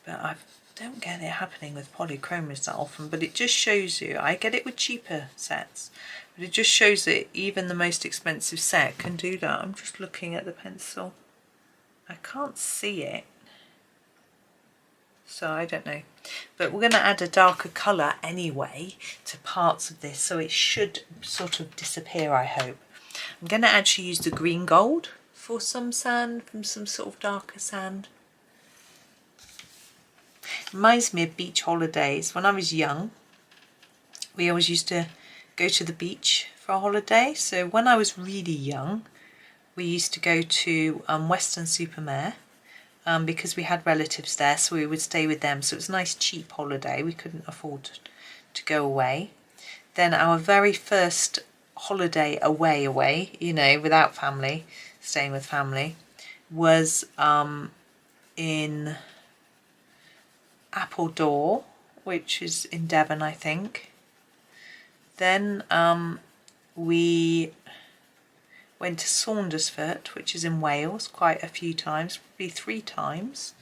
B: But I don't get it happening with Polychromos that often, but it just shows you, I get it with cheaper sets, but it just shows that even the most expensive set can do that. I'm just looking at the pencil. I can't see it, so I don't know. But we're going to add a darker colour anyway to parts of this, so it should sort of disappear, I hope. I'm going to actually use the green gold for some sand, from some sort of darker sand. Reminds me of beach holidays. When I was young, we always used to go to the beach for a holiday. So when I was really young, we used to go to Weston-super-Mare because we had relatives there, so we would stay with them. So it was a nice cheap holiday. We couldn't afford to go away. Then our very first holiday away, you know, without family, staying with family, was in Appledore, which is in Devon, I think. Then we went to Saundersfoot, which is in Wales, quite a few times, probably 3 times.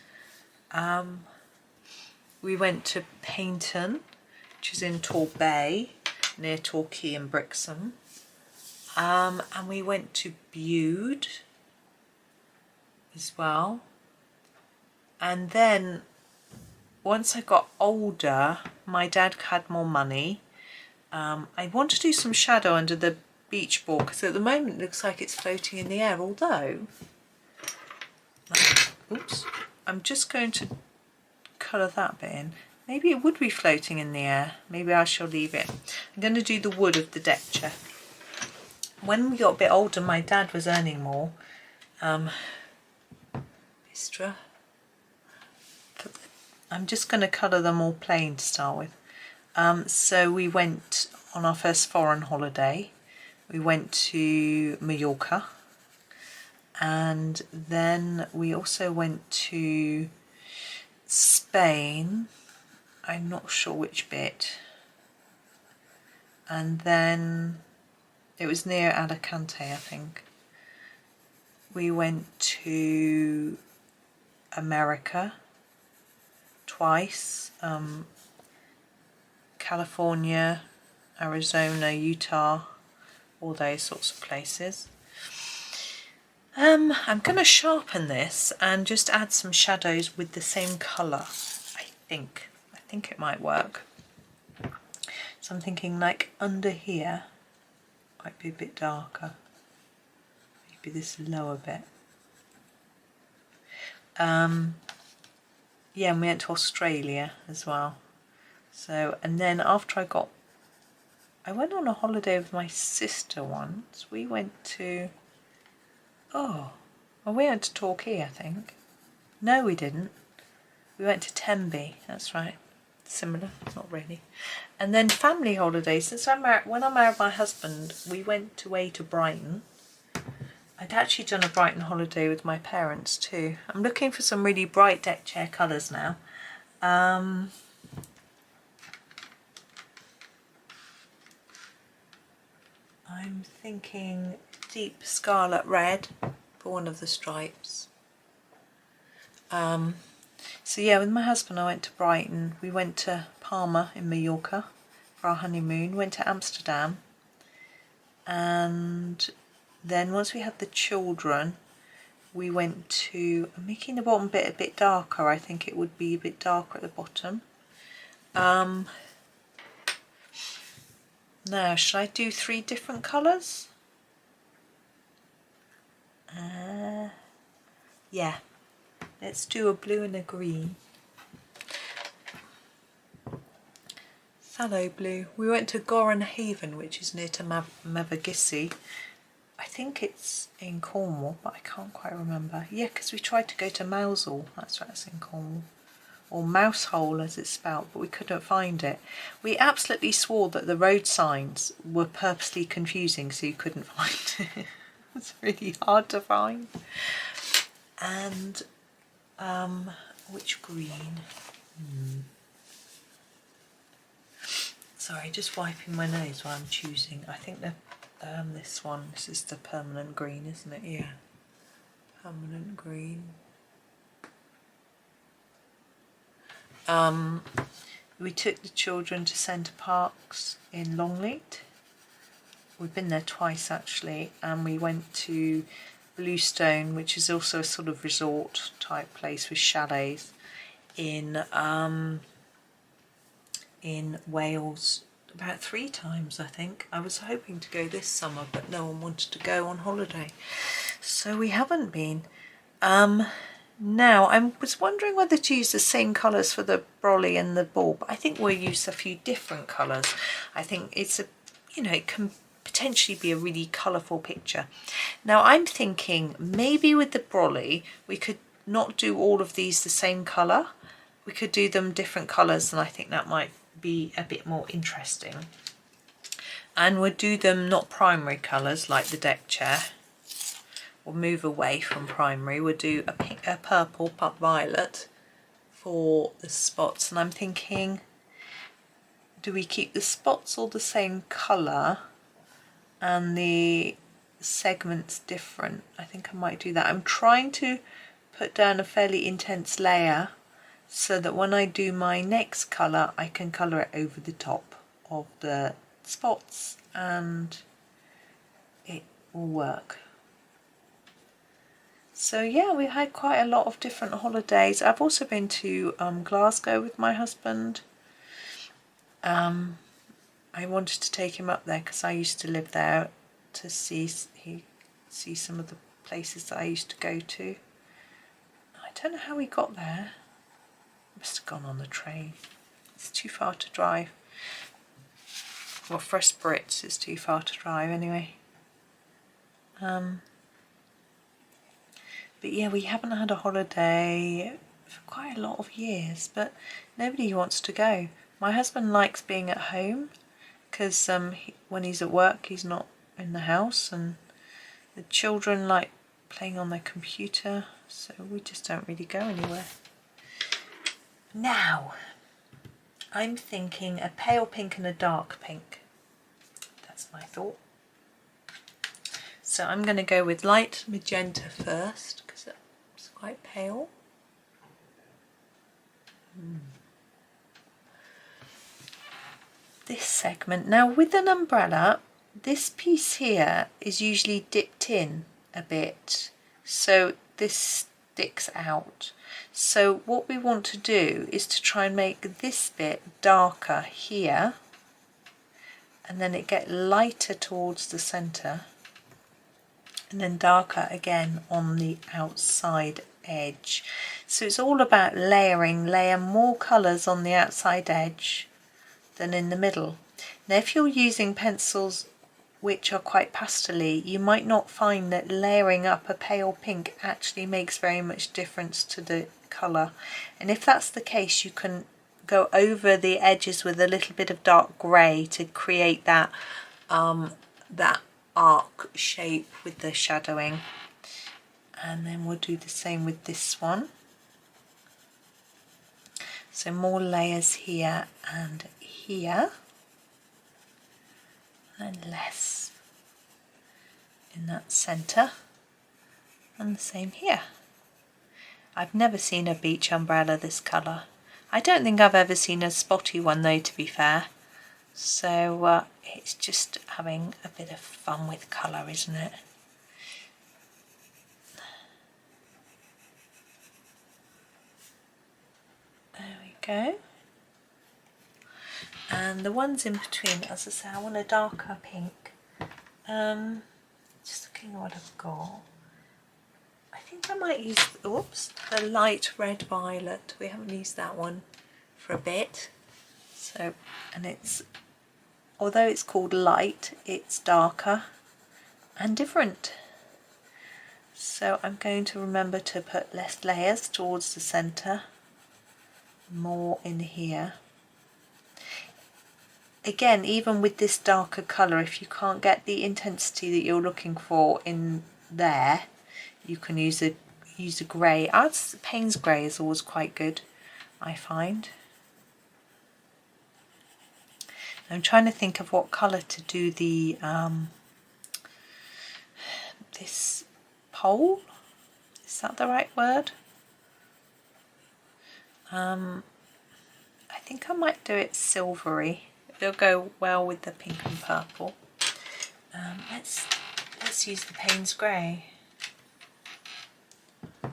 B: We went to Paynton, which is in Torbay, near Torquay and Brixham. And we went to Bude as well. And then once I got older, my dad had more money. I want to do some shadow under the beach ball because at the moment it looks like it's floating in the air, although, oops, I'm just going to colour that bit in. Maybe it would be floating in the air. Maybe I shall leave it. I'm going to do the wood of the deck chair. When we got a bit older, my dad was earning more. Bistra. I'm just going to colour them all plain to start with. So we went on our first foreign holiday. We went to Mallorca, and then we also went to Spain. I'm not sure which bit. And then it was near Alicante, I think. We went to America twice, California, Arizona, Utah, all those sorts of places. I'm going to sharpen this and just add some shadows with the same colour, I think. I think it might work. So I'm thinking like under here might be a bit darker. Maybe this lower bit. Yeah, and we went to Australia as well. So, and then after I went on a holiday with my sister once. We went to, well, we went to Torquay, I think. No, we didn't. We went to Tenby, that's right. Similar, not really. And then family holidays. When I married my husband, we went away to Brighton. I'd actually done a Brighton holiday with my parents too. I'm looking for some really bright deck chair colours now. I'm thinking deep scarlet red for one of the stripes. So yeah, with my husband I went to Brighton. We went to Palma in Mallorca for our honeymoon. Went to Amsterdam. And then once we had the children, we went to, I'm making the bottom bit a bit darker. I think it would be a bit darker at the bottom. Now, should I do 3 different colours? Yeah, let's do a blue and a green. Phthalo blue. We went to Goran Haven, which is near to Mavagissy. I think it's in Cornwall, but I can't quite remember. Yeah, because we tried to go to Mousehole. That's right, it's in Cornwall. Or Mousehole as it's spelt, but we couldn't find it. We absolutely swore that the road signs were purposely confusing so you couldn't find it. It's really hard to find. And which green? Sorry, just wiping my nose while I'm choosing. I think that this is the permanent green, isn't it? Yeah, permanent green. We took the children to Centre Parks in Longleat. We've been there twice actually, and we went to Bluestone, which is also a sort of resort type place with chalets in Wales about 3 times, I think. I was hoping to go this summer, but no one wanted to go on holiday, so we haven't been. Now, I was wondering whether to use the same colours for the brolly and the ball, but I think we'll use a few different colours. I think it's it can potentially be a really colourful picture. Now, I'm thinking maybe with the brolly, we could not do all of these the same colour. We could do them different colours, and I think that might be a bit more interesting. And we'll do them not primary colours like the deck chair. We'll move away from primary. We'll do a purple, but violet for the spots. And I'm thinking, do we keep the spots all the same colour and the segments different? I think I might do that. I'm trying to put down a fairly intense layer so that when I do my next colour, I can colour it over the top of the spots and it will work. So yeah, we had quite a lot of different holidays. I've also been to Glasgow with my husband. I wanted to take him up there because I used to live there to see some of the places that I used to go to. I don't know how we got there. Must have gone on the train. It's too far to drive. Well, for us Brits, it's too far to drive anyway. But yeah, we haven't had a holiday for quite a lot of years, but nobody wants to go. My husband likes being at home because when he's at work he's not in the house, and the children like playing on their computer, so we just don't really go anywhere. Now I'm thinking a pale pink and a dark pink. That's my thought. So I'm going to go with light magenta first because it's quite pale. This segment. Now with an umbrella, this piece here is usually dipped in a bit, so this sticks out. So what we want to do is to try and make this bit darker here, and then it get lighter towards the centre, and then darker again on the outside edge. So it's all about layering, layer more colours on the outside edge than in the middle. Now if you're using pencils which are quite pastel-y, you might not find that layering up a pale pink actually makes very much difference to the colour, and if that's the case you can go over the edges with a little bit of dark grey to create that that arc shape with the shadowing. And then we'll do the same with this one. So more layers here and here, and less in that centre, and the same here. I've never seen a beach umbrella this colour. I don't think I've ever seen a spotty one though, to be fair. So it's just having a bit of fun with colour, isn't it? There we go. And the ones in between, as I say, I want a darker pink. Just looking at what I've got. I think I might use, the light red violet. We haven't used that one for a bit. So, and it's, although it's called light, it's darker and different. So I'm going to remember to put less layers towards the centre, more in here. Again, even with this darker colour, if you can't get the intensity that you're looking for in there, you can use a grey. Payne's grey is always quite good, I find. I'm trying to think of what colour to do the this pole. Is that the right word? I think I might do it silvery. It'll go well with the pink and purple. Let's use the Payne's grey. And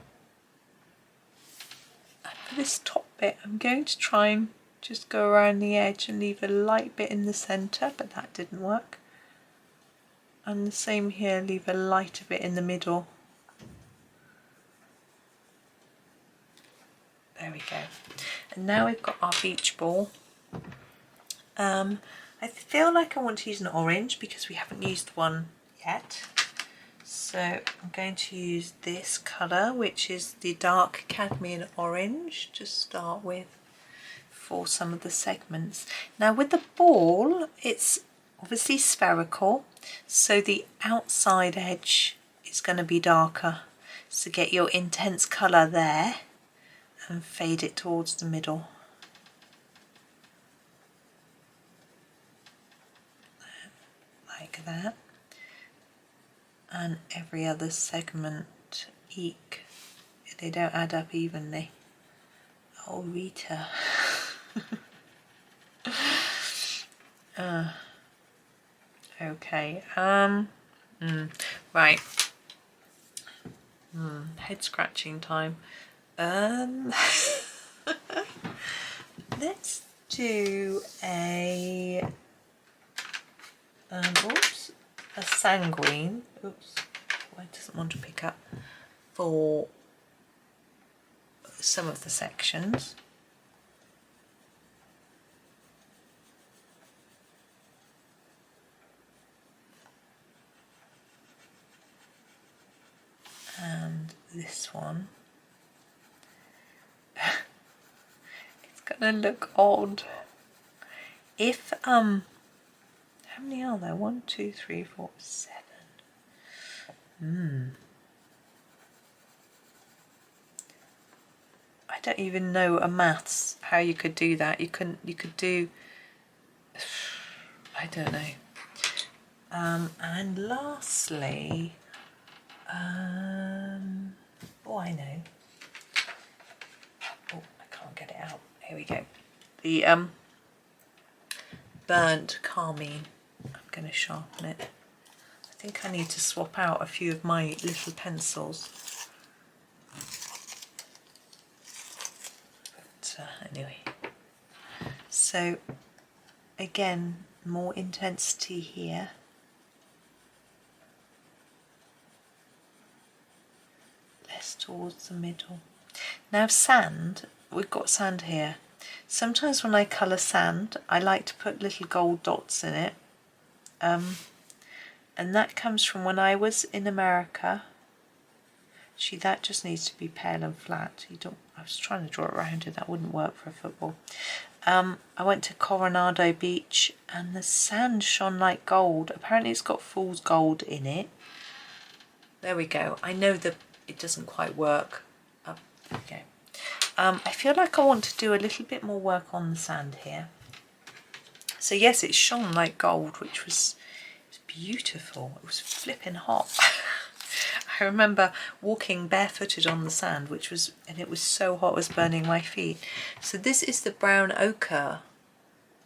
B: for this top bit, I'm going to try and just go around the edge and leave a light bit in the centre, but that didn't work. And the same here, leave a lighter bit in the middle. There we go. And now we've got our beach ball. I feel like I want to use an orange because we haven't used one yet. So I'm going to use this colour, which is the dark cadmium orange, to start with for some of the segments. Now with the ball, it's obviously spherical, so the outside edge is going to be darker. So get your intense colour there and fade it towards the middle. Like that. And every other segment, eek, they don't add up evenly. Oh, Rita. Okay, right. Head scratching time. Let's do a sanguine. Oops, well, it doesn't want to pick up for some of the sections. And this one. gonna look odd. If how many are there? 1, 2, 3, 4, 7. I don't even know a maths how you could do that. You could do, I don't know. And lastly, oh, I know. Oh, I can't get it out. Here we go. The burnt carmine. I'm going to sharpen it. I think I need to swap out a few of my little pencils. But anyway, so again, more intensity here. Less towards the middle. Now sand, we've got sand here. Sometimes when I colour sand, I like to put little gold dots in it. And that comes from when I was in America. See, that just needs to be pale and flat. You don't. I was trying to draw it around it. That wouldn't work for a football. I went to Coronado Beach and the sand shone like gold. Apparently it's got fool's gold in it. There we go. I know that it doesn't quite work. Okay. I feel like I want to do a little bit more work on the sand here. So yes, it shone like gold, which was beautiful. It was flipping hot. I remember walking barefooted on the sand, and it was so hot it was burning my feet. So this is the brown ochre,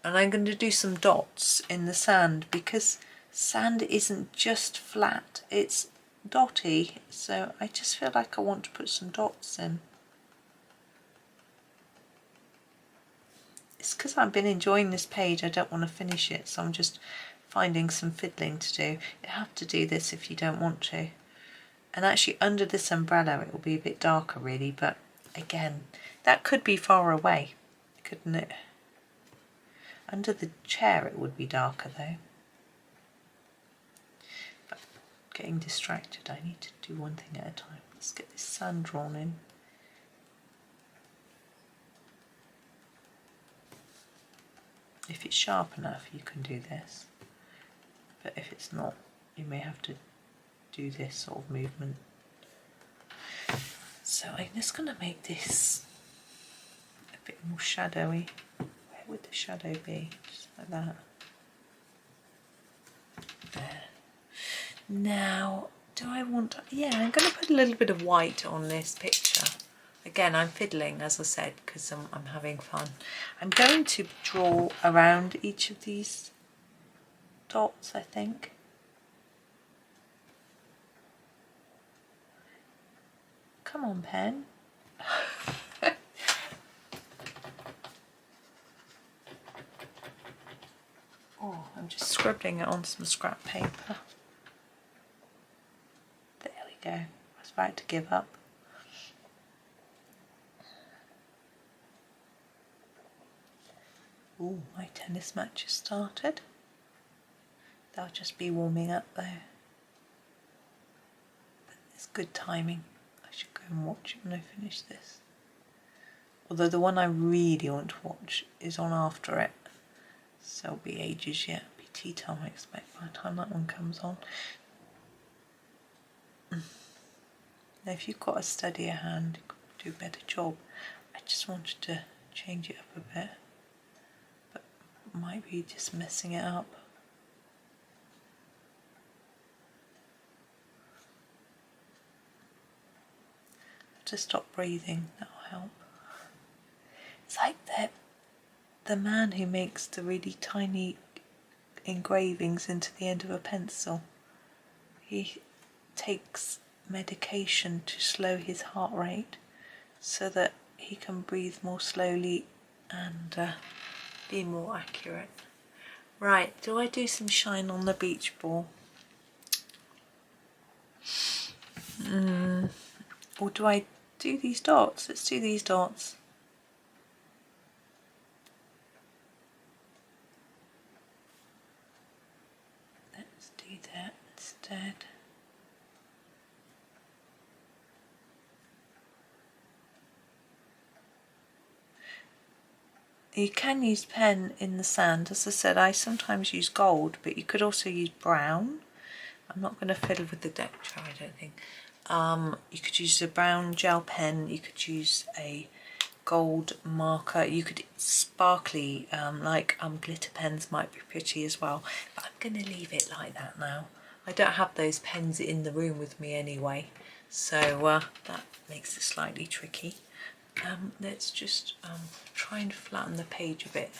B: and I'm going to do some dots in the sand because sand isn't just flat, it's dotty. So I just feel like I want to put some dots in. It's because I've been enjoying this page, I don't want to finish it, so I'm just finding some fiddling to do. You have to do this if you don't want to. And actually under this umbrella it will be a bit darker really, but again, that could be far away, couldn't it? Under the chair it would be darker though. But getting distracted, I need to do one thing at a time. Let's get this sand drawn in. If it's sharp enough you can do this, but if it's not you may have to do this sort of movement. So I'm just going to make this a bit more shadowy. Where would the shadow be? Just like that. There. Now, do I want... Yeah, I'm going to put a little bit of white on this picture. Again, I'm fiddling, as I said, because I'm having fun. I'm going to draw around each of these dots, I think. Come on, pen. Oh, I'm just scribbling it on some scrap paper. There we go. I was about to give up. Oh, my tennis match has started. They'll just be warming up though. But it's good timing. I should go and watch it when I finish this. Although the one I really want to watch is on after it. So it'll be ages yet. It'll be tea time I expect by the time that one comes on. Now if you've got a steadier hand, you could do a better job. I just wanted to change it up a bit. But might be just messing it up. To stop breathing, that'll help. It's like the man who makes the really tiny engravings into the end of a pencil. He takes medication to slow his heart rate so that he can breathe more slowly and be more accurate. Right, do I do some shine on the beach ball? Or do I do these dots? Let's do these dots. Let's do that instead. You can use pen in the sand. As I said, I sometimes use gold, but you could also use brown. I'm not going to fiddle with the texture, I don't think. You could use a brown gel pen, you could use a gold marker, you could sparkly, like glitter pens might be pretty as well. But I'm going to leave it like that now. I don't have those pens in the room with me anyway, so that makes it slightly tricky. Let's just try and flatten the page a bit.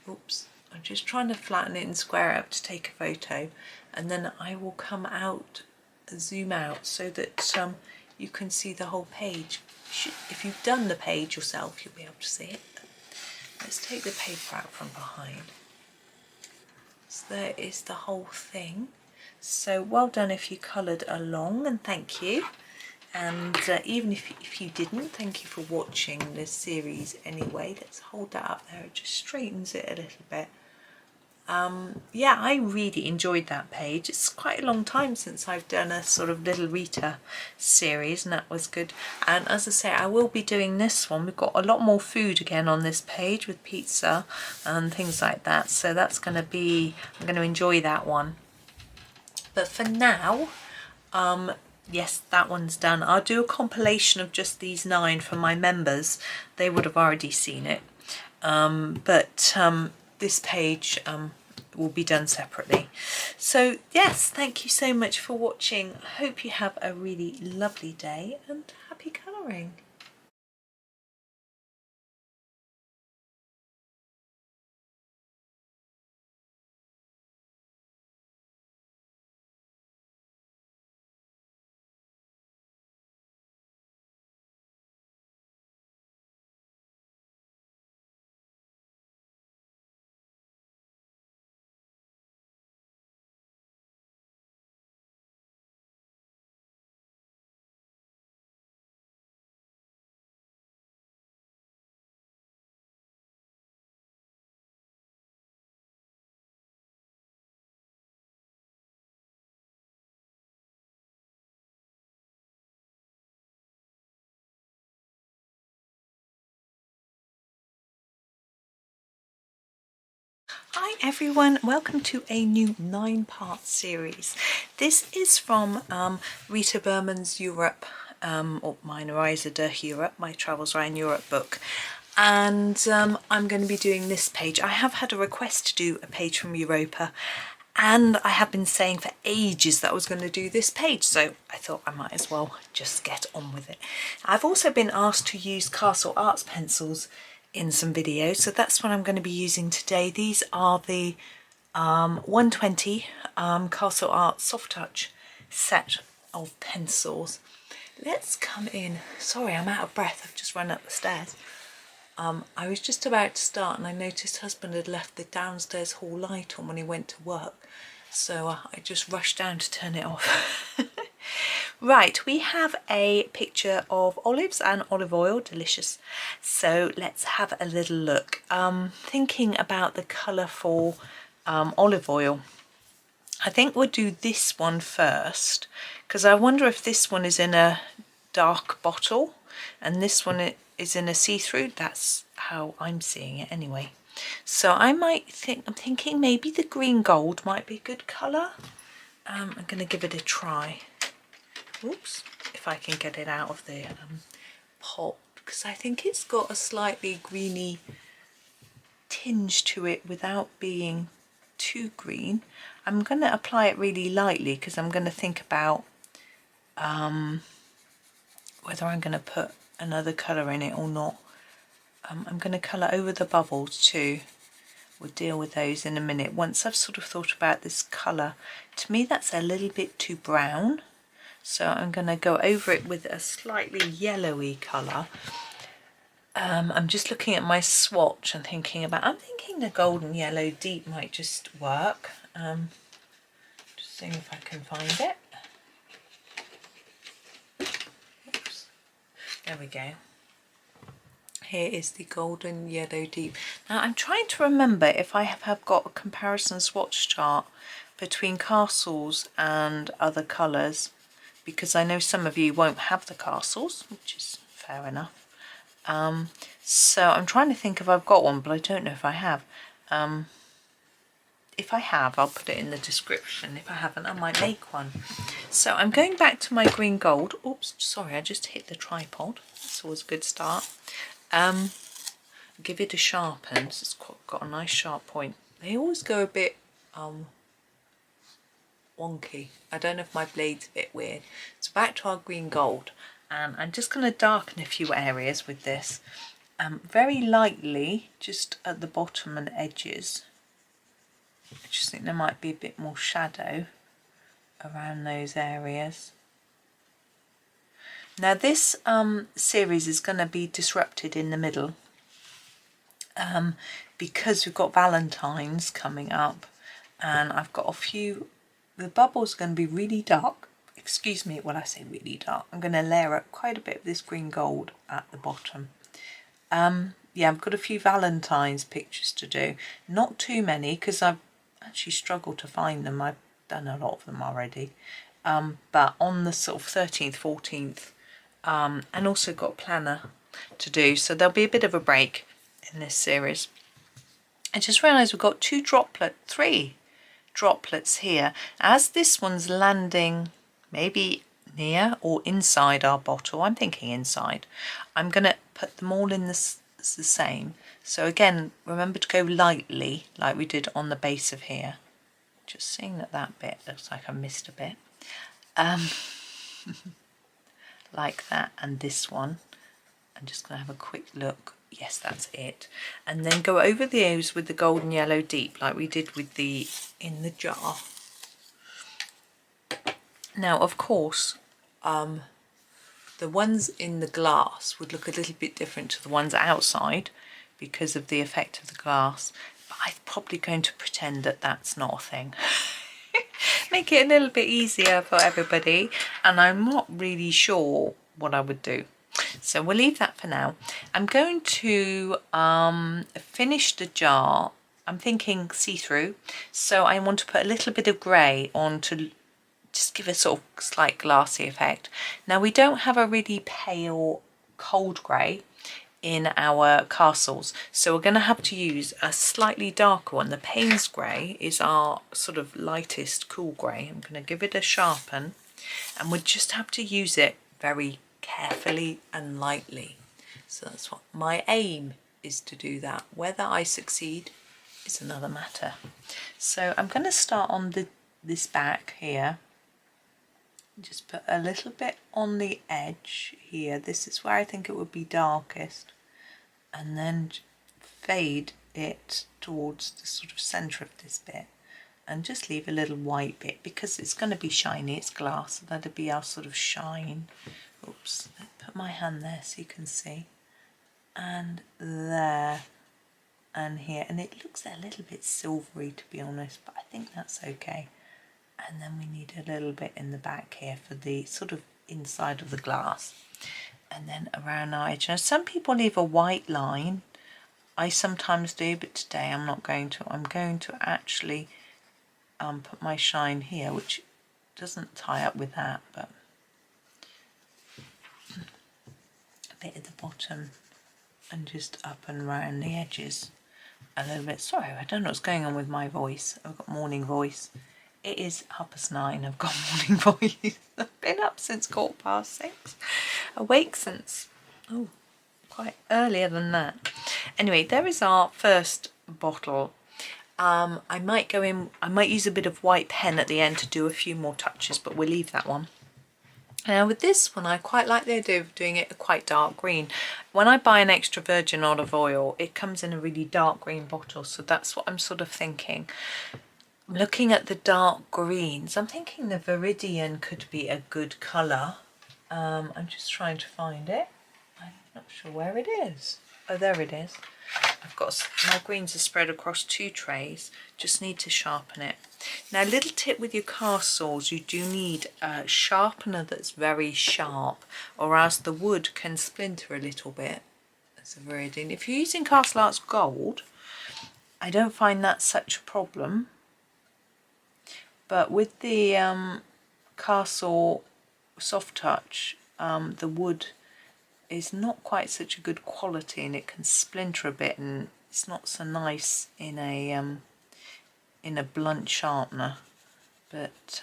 B: Oops, I'm just trying to flatten it and square it up to take a photo, and then I will come out, zoom out so that you can see the whole page. If you've done the page yourself, you'll be able to see it. Let's take the paper out from behind. So there is the whole thing. So well done if you coloured along, and thank you. And even if you didn't, thank you for watching this series anyway. Let's hold that up there, it just straightens it a little bit. Yeah, I really enjoyed that page. It's quite a long time since I've done a sort of little Rita series, and that was good. And as I say, I will be doing this one. We've got a lot more food again on this page with pizza and things like that, so that's going to be, I'm going to enjoy that one. But for now, yes, that one's done. I'll do a compilation of just these 9 for my members. They would have already seen it. This page will be done separately. So yes, thank you so much for watching. I hope you have a really lovely day and happy colouring. Hi everyone, welcome to a new 9-part series. This is from Rita Berman's Europe, or Meine Reise Durch Europa, my Travels Around Europe book. And I'm going to be doing this page. I have had a request to do a page from Europa, and I have been saying for ages that I was going to do this page, so I thought I might as well just get on with it. I've also been asked to use Castle Arts pencils in some videos, so that's what I'm going to be using today. These are the 120 Castle Arts Soft Touch set of pencils. Let's come in. Sorry, I'm out of breath. I've just run up the stairs. I was just about to start and I noticed husband had left the downstairs hall light on when he went to work, so I just rushed down to turn it off. Right, we have a picture of olives and olive oil, delicious. So let's have a little look. Thinking about the colour for olive oil, I think we'll do this one first, because I wonder if this one is in a dark bottle and this one is in a see-through. That's how I'm seeing it anyway. So I'm thinking maybe the green gold might be a good colour. I'm going to give it a try. Oops, if I can get it out of the pot, because I think it's got a slightly greeny tinge to it without being too green. I'm going to apply it really lightly because I'm going to think about whether I'm going to put another colour in it or not. I'm going to colour over the bubbles too. We'll deal with those in a minute. Once I've sort of thought about this colour, to me that's a little bit too brown. So I'm going to go over it with a slightly yellowy colour. I'm just looking at my swatch and I'm thinking the golden yellow deep might just work. Just seeing if I can find it. Oops. There we go. Here is the golden yellow deep. Now I'm trying to remember if I have got a comparison swatch chart between castles and other colours, because I know some of you won't have the castles, which is fair enough. So I'm trying to think if I've got one, but I don't know if I have. If I have, I'll put it in the description. If I haven't, I might make one. So I'm going back to my green gold. Oops, sorry, I just hit the tripod. That's always a good start. Give it a sharpen. So it's got a nice sharp point. They always go a bit wonky. I don't know if my blade's a bit weird. So back to our green gold. And I'm just going to darken a few areas with this. Very lightly, just at the bottom and edges. I just think there might be a bit more shadow around those areas. Now this series is going to be disrupted in the middle because we've got Valentine's coming up, and I've got a few, the bubbles are going to be really dark. Excuse me when I say really dark. I'm going to layer up quite a bit of this green gold at the bottom. Yeah, I've got a few Valentine's pictures to do. Not too many because I've actually struggled to find them. I've done a lot of them already. But on the sort of 13th, 14th, and also got a planner to do. So there'll be a bit of a break in this series. I just realised we've got three droplets here. As this one's landing maybe near or inside our bottle, I'm thinking inside, I'm going to put them all in the same. So again, remember to go lightly like we did on the base of here. Just seeing that bit looks like I missed a bit. Like that, and this one. I'm just going to have a quick look. Yes, that's it. And then go over those with the golden yellow deep like we did with the in the jar. Now, of course, the ones in the glass would look a little bit different to the ones outside because of the effect of the glass. But I'm probably going to pretend that that's not a thing. Make it a little bit easier for everybody. And I'm not really sure what I would do. So we'll leave that for now. I'm going to finish the jar. I'm thinking see-through. So I want to put a little bit of grey on to just give a sort of slight glassy effect. Now we don't have a really pale cold grey in our castles, so we're going to have to use a slightly darker one. The Payne's grey is our sort of lightest cool grey. I'm going to give it a sharpen, and we'll just have to use it very carefully and lightly. So that's what my aim is, to do that. Whether I succeed is another matter. So I'm going to start on this back here. Just put a little bit on the edge here. This is where I think it would be darkest, and then fade it towards the sort of centre of this bit, and just leave a little white bit because it's going to be shiny. It's glass, so that'll be our sort of shine. Oops, put my hand there so you can see, and there and here, and it looks a little bit silvery to be honest, but I think that's okay. And then we need a little bit in the back here for the sort of inside of the glass, and then around our edge. Now some people leave a white line, I sometimes do, but today I'm not going to. I'm going to actually put my shine here, which doesn't tie up with that, but a bit at the bottom and just up and around the edges a little bit. Sorry, I don't know what's going on with my voice. I've got morning voice. It is 9:30. I've got morning voice. I've been up since 6:15. Awake since quite earlier than that. Anyway, there is our first bottle. I might go in. I might use a bit of white pen at the end to do a few more touches, but we'll leave that one. Now with this one, I quite like the idea of doing it a quite dark green. When I buy an extra virgin olive oil, it comes in a really dark green bottle, so that's what I'm sort of thinking. Looking at the dark greens, I'm thinking the Viridian could be a good colour. I'm just trying to find it. I'm not sure where it is. Oh, there it is. I've got my greens are spread across 2 trays. Just need to sharpen it. Now, little tip with your castles, you do need a sharpener that's very sharp, or else the wood can splinter a little bit. That's a Viridian. If you're using Castle Arts Gold, I don't find that such a problem. But with the Castle Soft Touch, the wood is not quite such a good quality, and it can splinter a bit, and it's not so nice in a blunt sharpener. But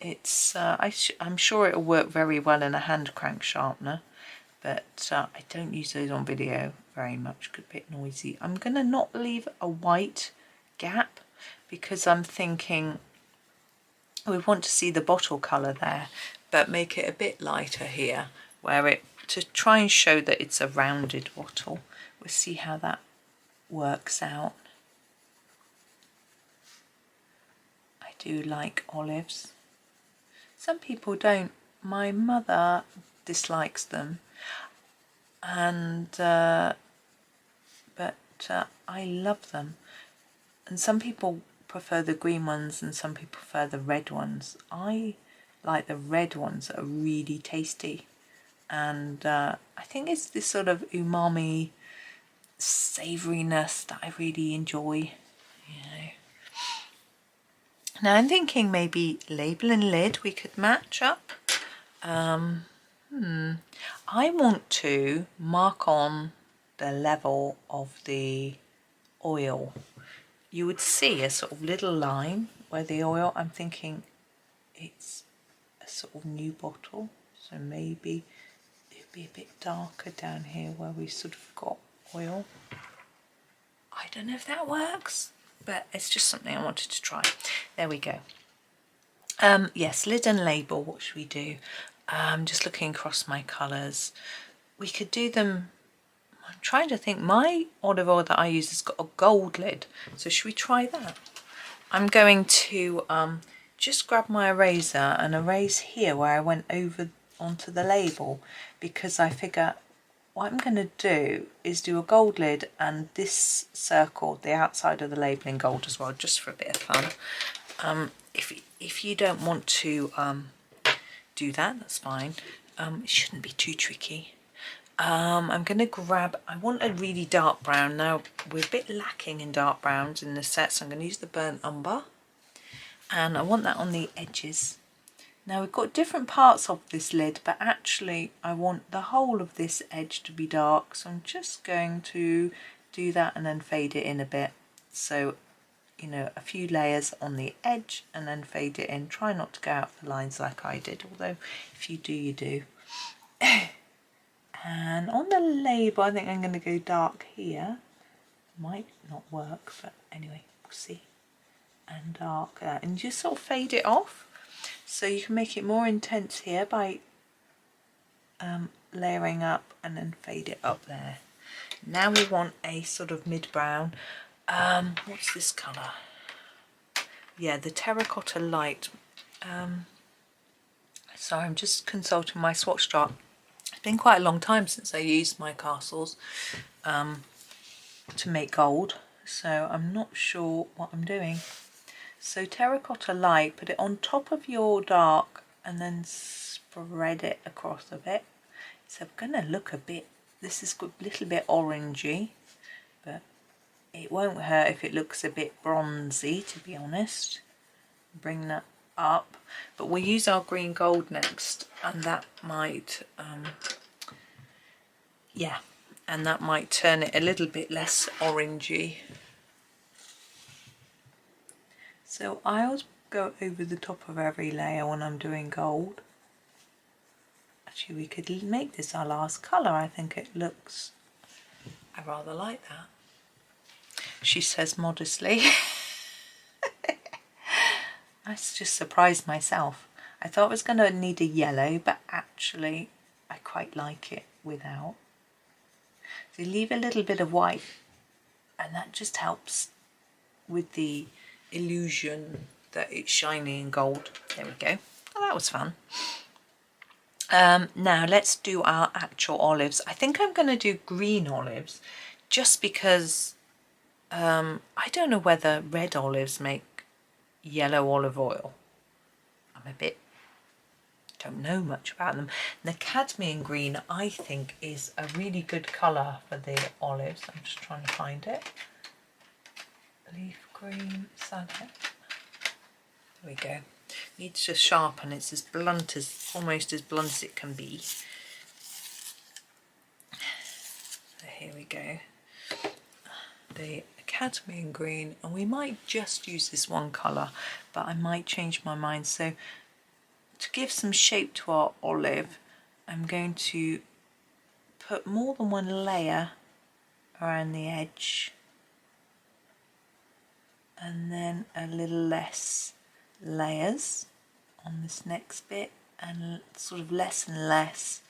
B: it's I'm sure it'll work very well in a hand crank sharpener, but I don't use those on video very much, could be a bit noisy. I'm gonna not leave a white gap because I'm thinking we want to see the bottle colour there, but make it a bit lighter here, to try and show that it's a rounded bottle. We'll see how that works out. I do like olives. Some people don't. My mother dislikes them, and but I love them. And some people prefer the green ones and some people prefer the red ones. I like the red ones that are really tasty, and I think it's this sort of umami savouriness that I really enjoy, you know. Now I'm thinking maybe label and lid we could match up. I want to mark on the level of the oil. You would see a sort of little line where the oil, I'm thinking it's a sort of new bottle, so maybe it'd be a bit darker down here where we sort of got oil. I don't know if that works, but it's just something I wanted to try. There we go. Yes, lid and label, what should we do? Just looking across my colours. We could do them, I'm trying to think, my olive oil that I use has got a gold lid, so should we try that? I'm going to just grab my eraser and erase here where I went over onto the label, because I figure what I'm going to do is do a gold lid and this circle, the outside of the label, in gold as well, just for a bit of fun. If you don't want to do that, that's fine. It shouldn't be too tricky. I'm going to grab, I want a really dark brown. Now we're a bit lacking in dark browns in the set, so I'm going to use the burnt umber, and I want that on the edges. Now we've got different parts of this lid, but actually I want the whole of this edge to be dark, so I'm just going to do that and then fade it in a bit. So, you know, a few layers on the edge and then fade it in. Try not to go out for lines like I did, although if you do, you do. And on the label, I think I'm going to go dark here. Might not work, but anyway, we'll see. And dark there, and just sort of fade it off. So you can make it more intense here by layering up and then fade it up there. Now we want a sort of mid-brown. What's this colour? Yeah, the terracotta light. Sorry, I'm just consulting my swatch chart. It's been quite a long time since I used my castles to make gold, so I'm not sure what I'm doing. So terracotta light, put it on top of your dark and then spread it across a bit. So going to look a bit, this is a little bit orangey, but it won't hurt if it looks a bit bronzy, to be honest. Bring that up, but we'll use our green gold next, and that might, yeah, and that might turn it a little bit less orangey. So I always go over the top of every layer when I'm doing gold. Actually, we could make this our last colour. I think it looks, I rather like that, she says modestly. I just surprised myself. I thought I was going to need a yellow, but actually I quite like it without. So leave a little bit of white, and that just helps with the illusion that it's shiny and gold. There we go. Oh, that was fun. Now let's do our actual olives. I think I'm going to do green olives, just because I don't know whether red olives make yellow olive oil. Don't know much about them. The cadmium green, I think, is a really good colour for the olives. I'm just trying to find it. Leaf green, salad. There we go. needs to sharpen. It's as blunt as, almost as blunt as it can be. So here we go. The cadmium green, and we might just use this one colour, but I might change my mind. So to give some shape to our olive, I'm going to put more than one layer around the edge, and then a little less layers on this next bit, and sort of less and less,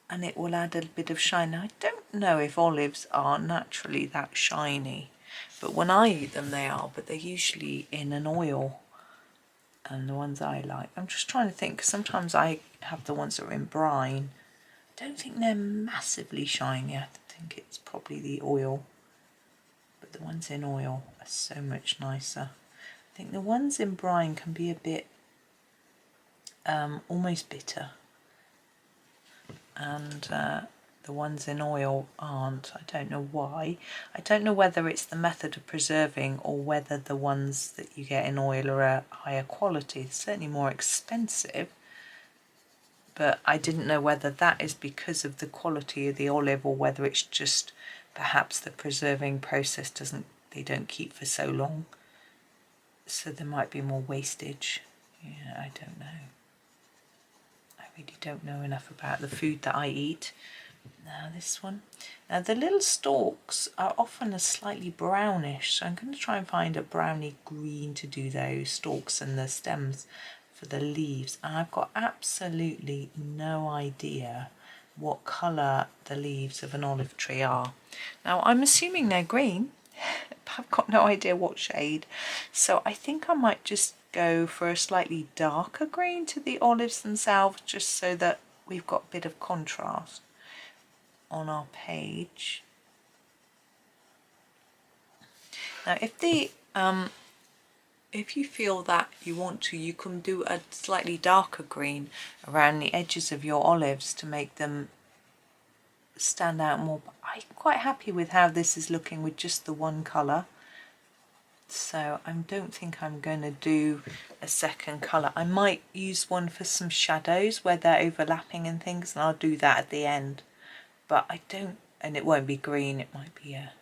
B: and it will add a bit of shine. Now, I don't know if olives are naturally that shiny, but when I eat them they are, but they're usually in an oil, and the ones I like, I'm just trying to think, 'cause sometimes I have the ones that are in brine. I don't think they're massively shiny. I think it's probably the oil, but the ones in oil are so much nicer. I think the ones in brine can be a bit almost bitter, and the ones in oil aren't. I don't know why. I don't know whether it's the method of preserving or whether the ones that you get in oil are a higher quality. It's certainly more expensive, but I didn't know whether that is because of the quality of the olive or whether it's just perhaps the preserving process they don't keep for so long, so there might be more wastage. Yeah, I don't know. I really don't know enough about the food that I eat. Now this one. Now the little stalks are often a slightly brownish, so I'm going to try and find a browny green to do those stalks and the stems for the leaves. And I've got absolutely no idea what colour the leaves of an olive tree are. Now I'm assuming they're green, but I've got no idea what shade. So I think I might just go for a slightly darker green to the olives themselves, just so that we've got a bit of contrast on our page. Now if you feel that you want to, you can do a slightly darker green around the edges of your olives to make them stand out more. But I'm quite happy with how this is looking with just the one colour, so I don't think I'm going to do a second colour. I might use one for some shadows where they're overlapping and things, and I'll do that at the end. But I don't, and it won't be green, it might be a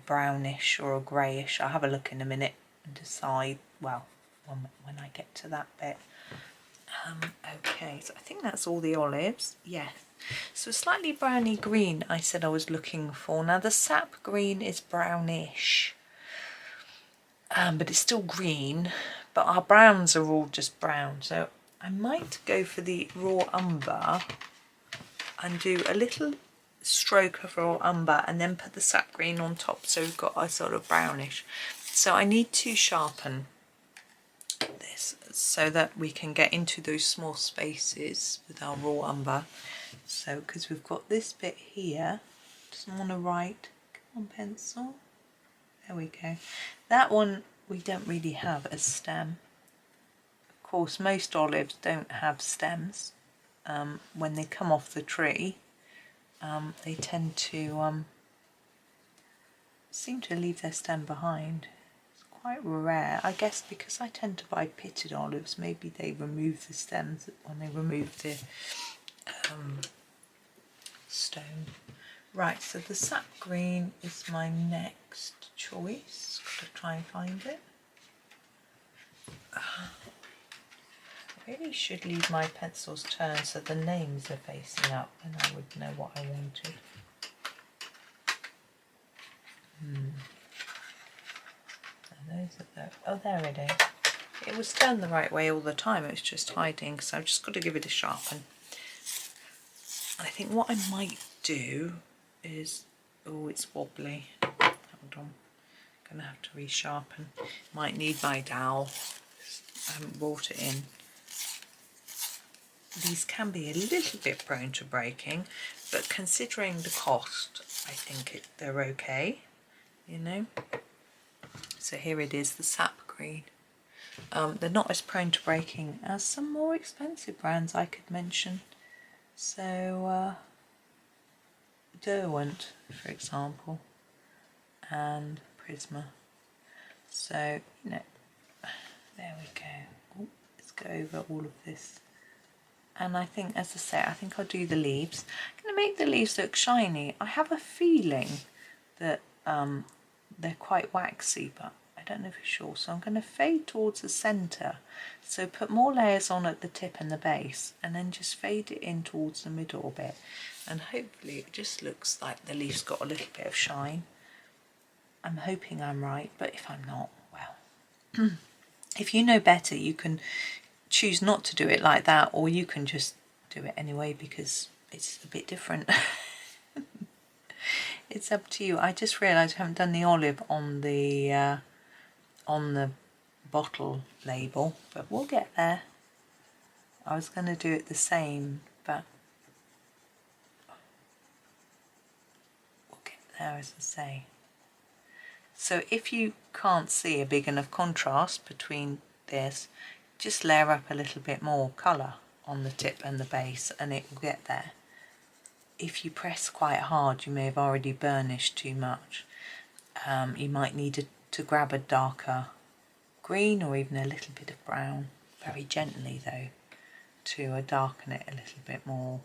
B: brownish or a greyish. I'll have a look in a minute and decide, well, when I get to that bit. Okay, so I think that's all the olives. Yes, so slightly browny green I said I was looking for. Now the sap green is brownish, but it's still green, but our browns are all just brown, so I might go for the raw umber and do a little stroke of raw umber and then put the sap green on top, so we've got a sort of brownish. So I need to sharpen this so that we can get into those small spaces with our raw umber. So because we've got this bit here, doesn't want to write, come on pencil, there we go. That one we don't really have a stem. Of course most olives don't have stems. When they come off the tree, they tend to seem to leave their stem behind. It's quite rare, I guess, because I tend to buy pitted olives. Maybe they remove the stems when they remove the stone. Right, so the sap green is my next choice. Gotta try and find it. I really should leave my pencils turned so the names are facing up, and I would know what I wanted. Oh, there it is. It was turned the right way all the time, it was just hiding, so I've just got to give it a sharpen. I think what I might do is, oh, it's wobbly. Hold on, I'm going to have to resharpen. Might need my dowel. I haven't brought it in. These can be a little bit prone to breaking, but considering the cost, I think they're okay, you know. So here it is, the sap green. They're not as prone to breaking as some more expensive brands I could mention. So Derwent, for example, and Prisma. So, you know, there we go. just go over all of this. And I think, as I say, I think I'll do the leaves. I'm going to make the leaves look shiny. I have a feeling that they're quite waxy, but I don't know for sure. So I'm going to fade towards the centre. So put more layers on at the tip and the base, and then just fade it in towards the middle a bit. And hopefully it just looks like the leaf's got a little bit of shine. I'm hoping I'm right, but if I'm not, well. If you know better, you can choose not to do it like that, or you can just do it anyway because it's a bit different. It's up to you. I just realised I haven't done the olive on the bottle label, but we'll get there. I was going to do it the same, but we'll get there, as I say. So if you can't see a big enough contrast between this, just layer up a little bit more colour on the tip and the base and it will get there. If you press quite hard, you may have already burnished too much. You might need to grab a darker green or even a little bit of brown, very gently though, to darken it a little bit more.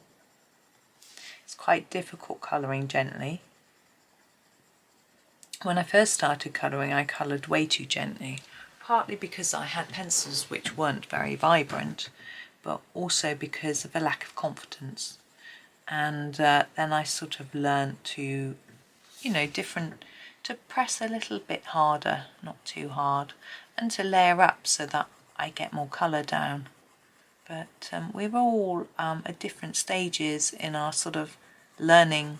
B: It's quite difficult colouring gently. When I first started colouring, I coloured way too gently, partly because I had pencils which weren't very vibrant, but also because of a lack of confidence. And then I sort of learned to, you know, to press a little bit harder, not too hard, and to layer up so that I get more colour down. But we're all at different stages in our sort of learning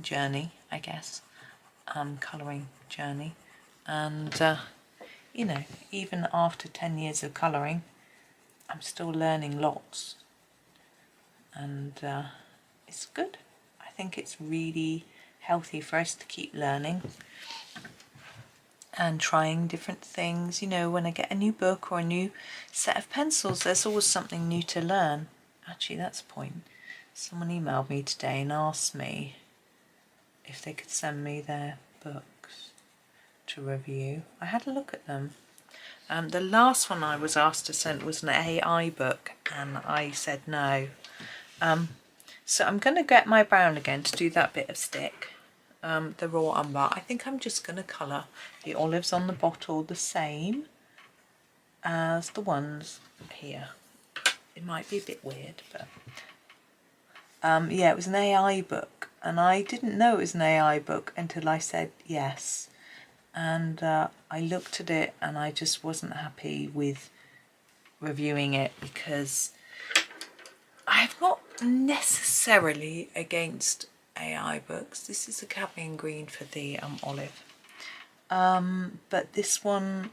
B: journey, I guess. Colouring journey, and you know, even after 10 years of colouring, I'm still learning lots, and it's good. I think it's really healthy for us to keep learning and trying different things. You know, when I get a new book or a new set of pencils, there's always something new to learn. Actually, that's a point. Someone emailed me today and asked me if they could send me their books to review. I had a look at them. The last one I was asked to send was an AI book, and I said no. So I'm going to get my brown again to do that bit of stick, the raw umber. I think I'm just going to colour the olives on the bottle the same as the ones here. It might be a bit weird, but yeah, it was an AI book. And I didn't know it was an AI book until I said yes. And I looked at it and I just wasn't happy with reviewing it, because I'm not necessarily against AI books. This is a cadmium green for the olive. But this one,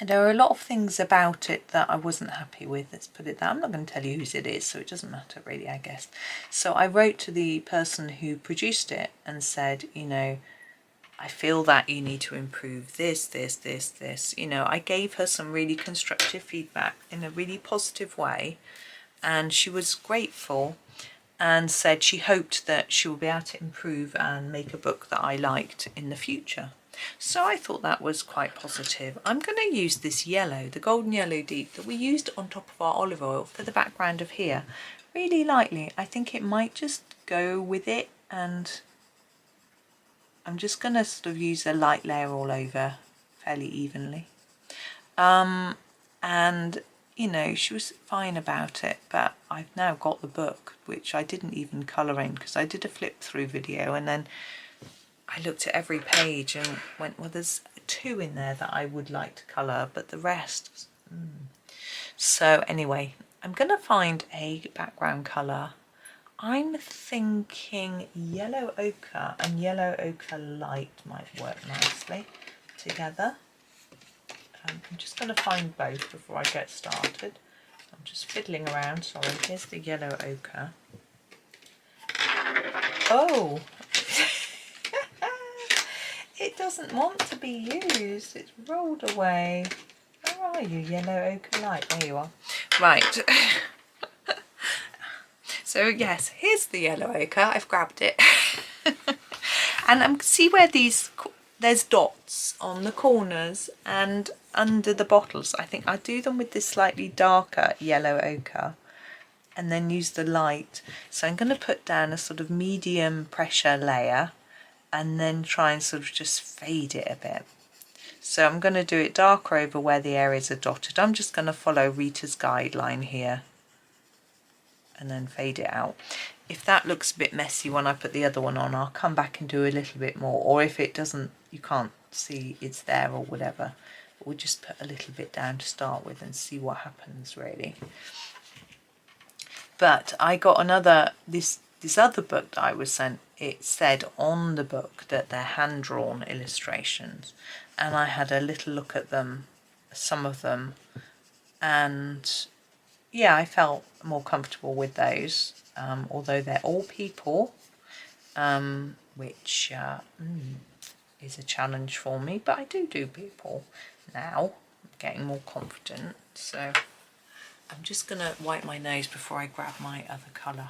B: there are a lot of things about it that I wasn't happy with, let's put it that. I'm not going to tell you whose it is, so it doesn't matter really, I guess. So I wrote to the person who produced it and said, you know, I feel that you need to improve this. You know, I gave her some really constructive feedback in a really positive way, and she was grateful and said she hoped that she will be able to improve and make a book that I liked in the future. So I thought that was quite positive. I'm going to use this yellow, the golden yellow deep that we used on top of our olive oil for the background of here, really lightly. I think it might just go with it, and I'm just going to sort of use a light layer all over fairly evenly. And you know, she was fine about it, but I've now got the book, which I didn't even colour in because I did a flip through video, and then I looked at every page and went, well, there's 2 in there that I would like to colour, but the rest... So anyway, I'm going to find a background colour. I'm thinking yellow ochre and yellow ochre light might work nicely together. I'm just going to find both before I get started. I'm just fiddling around. Sorry, here's the yellow ochre. Oh! It doesn't want to be used. It's rolled away. Where are you, yellow ochre light? There you are. Right. So yes, here's the yellow ochre. I've grabbed it. And see where these
A: there's dots on the corners and under the bottles. I think I do them with this slightly darker yellow ochre and then use the light. So I'm going to put down a sort of medium pressure layer and then try and sort of just fade it a bit. So I'm going to do it darker over where the areas are dotted. I'm just going to follow Rita's guideline here and then fade it out. If that looks a bit messy when I put the other one on, I'll come back and do a little bit more, or if it doesn't, you can't see it's there or whatever, we'll just put a little bit down to start with and see what happens really. But I got another, this other book that I was sent, it said on the book that they're hand-drawn illustrations, and I had a little look at them, some of them, and yeah, I felt more comfortable with those, although they're all people, which is a challenge for me, but I do people now. I'm getting more confident, so I'm just going to wipe my nose before I grab my other colour.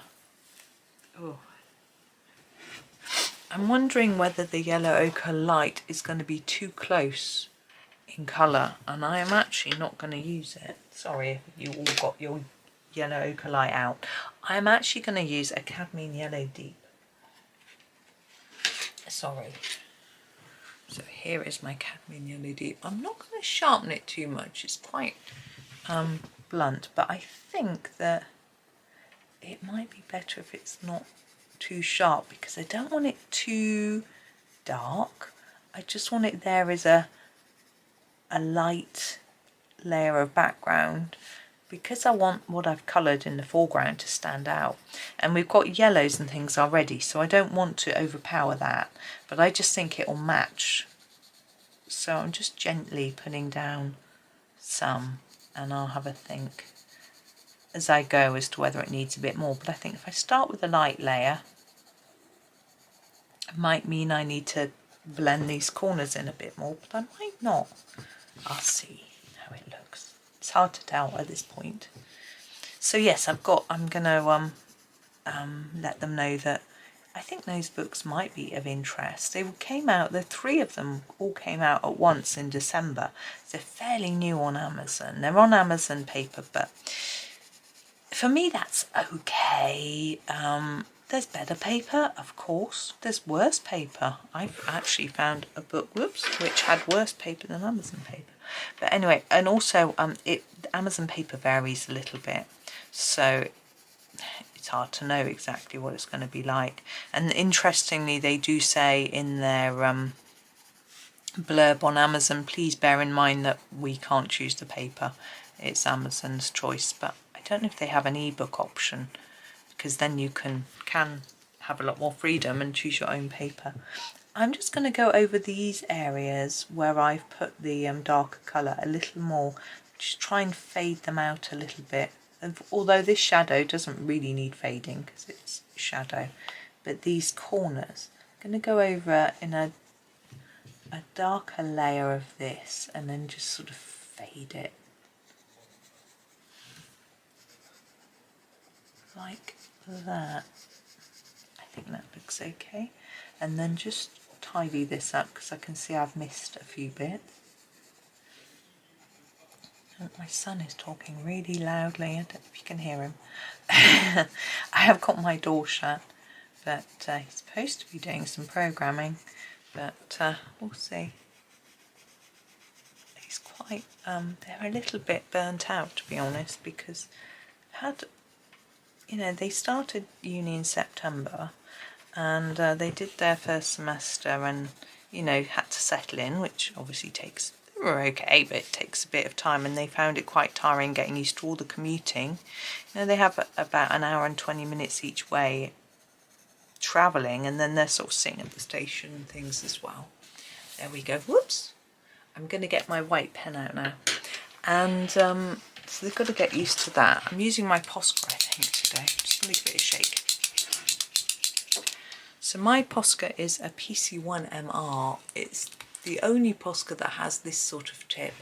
A: Oh, I'm wondering whether the yellow ochre light is going to be too close in colour, and I am actually not going to use it. Sorry if you all got your yellow ochre light out. I am actually going to use a cadmium yellow deep. Sorry. So here is my cadmium yellow deep. I'm not going to sharpen it too much. It's quite blunt, but I think that it might be better if it's not too sharp, because I don't want it too dark. I just want it there as a light layer of background, because I want what I've coloured in the foreground to stand out. And we've got yellows and things already, so I don't want to overpower that, but I just think it will match. So I'm just gently putting down some, and I'll have a think as I go as to whether it needs a bit more. But I think if I start with a light layer, it might mean I need to blend these corners in a bit more, but I might not. I'll see how it looks. It's hard to tell at this point. So yes, I'm going to let them know that I think those books might be of interest. They came out, the three of them all came out at once in December. They're fairly new on Amazon. They're on Amazon paper, but for me that's okay. There's better paper, of course. There's worse paper. I've actually found a book, which had worse paper than Amazon paper. But anyway, and also Amazon paper varies a little bit, so it's hard to know exactly what it's going to be like. And interestingly, they do say in their blurb on Amazon, please bear in mind that we can't choose the paper. It's Amazon's choice, but I don't know if they have an ebook option, because then you can have a lot more freedom and choose your own paper. I'm just going to go over these areas where I've put the darker colour a little more, just try and fade them out a little bit. And although this shadow doesn't really need fading because it's shadow, but these corners, I'm going to go over in a darker layer of this and then just sort of fade it like that. I think that looks okay. And then just tidy this up because I can see I've missed a few bits. Oh, my son is talking really loudly. I don't know if you can hear him. I have got my door shut, but he's supposed to be doing some programming, but we'll see. He's quite, they're a little bit burnt out, to be honest, because they started uni in September, and they did their first semester and, had to settle in, which obviously they were okay, but it takes a bit of time, and they found it quite tiring getting used to all the commuting. They have about an hour and 20 minutes each way travelling, and then they're sort of sitting at the station and things as well. There we go. Whoops! I'm going to get my white pen out now. And so they've got to get used to that. I'm using my Posca, I think, today. Just going to give it a shake. So my Posca is a PC1MR. It's the only Posca that has this sort of tip,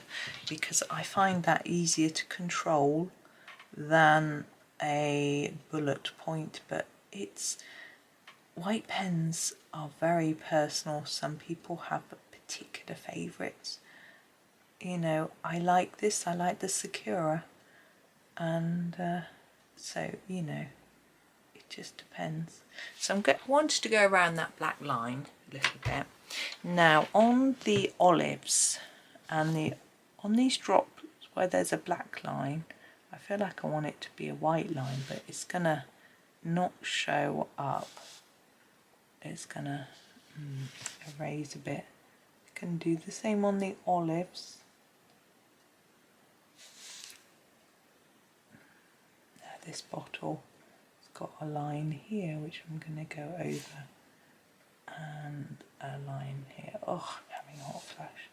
A: because I find that easier to control than a bullet point, but white pens are very personal. Some people have
B: particular favourites. You know, I like this, I like the Sakura, and so, you know, it just depends. So I wanted to go around that black line a little bit. Now on the olives and on these drops where there's a black line, I feel like I want it to be a white line, but it's gonna not show up. It's gonna erase a bit. I can do the same on the olives. Now this bottle has got a line here which I'm gonna go over, and a line here. Oh, I'm having a hot flash.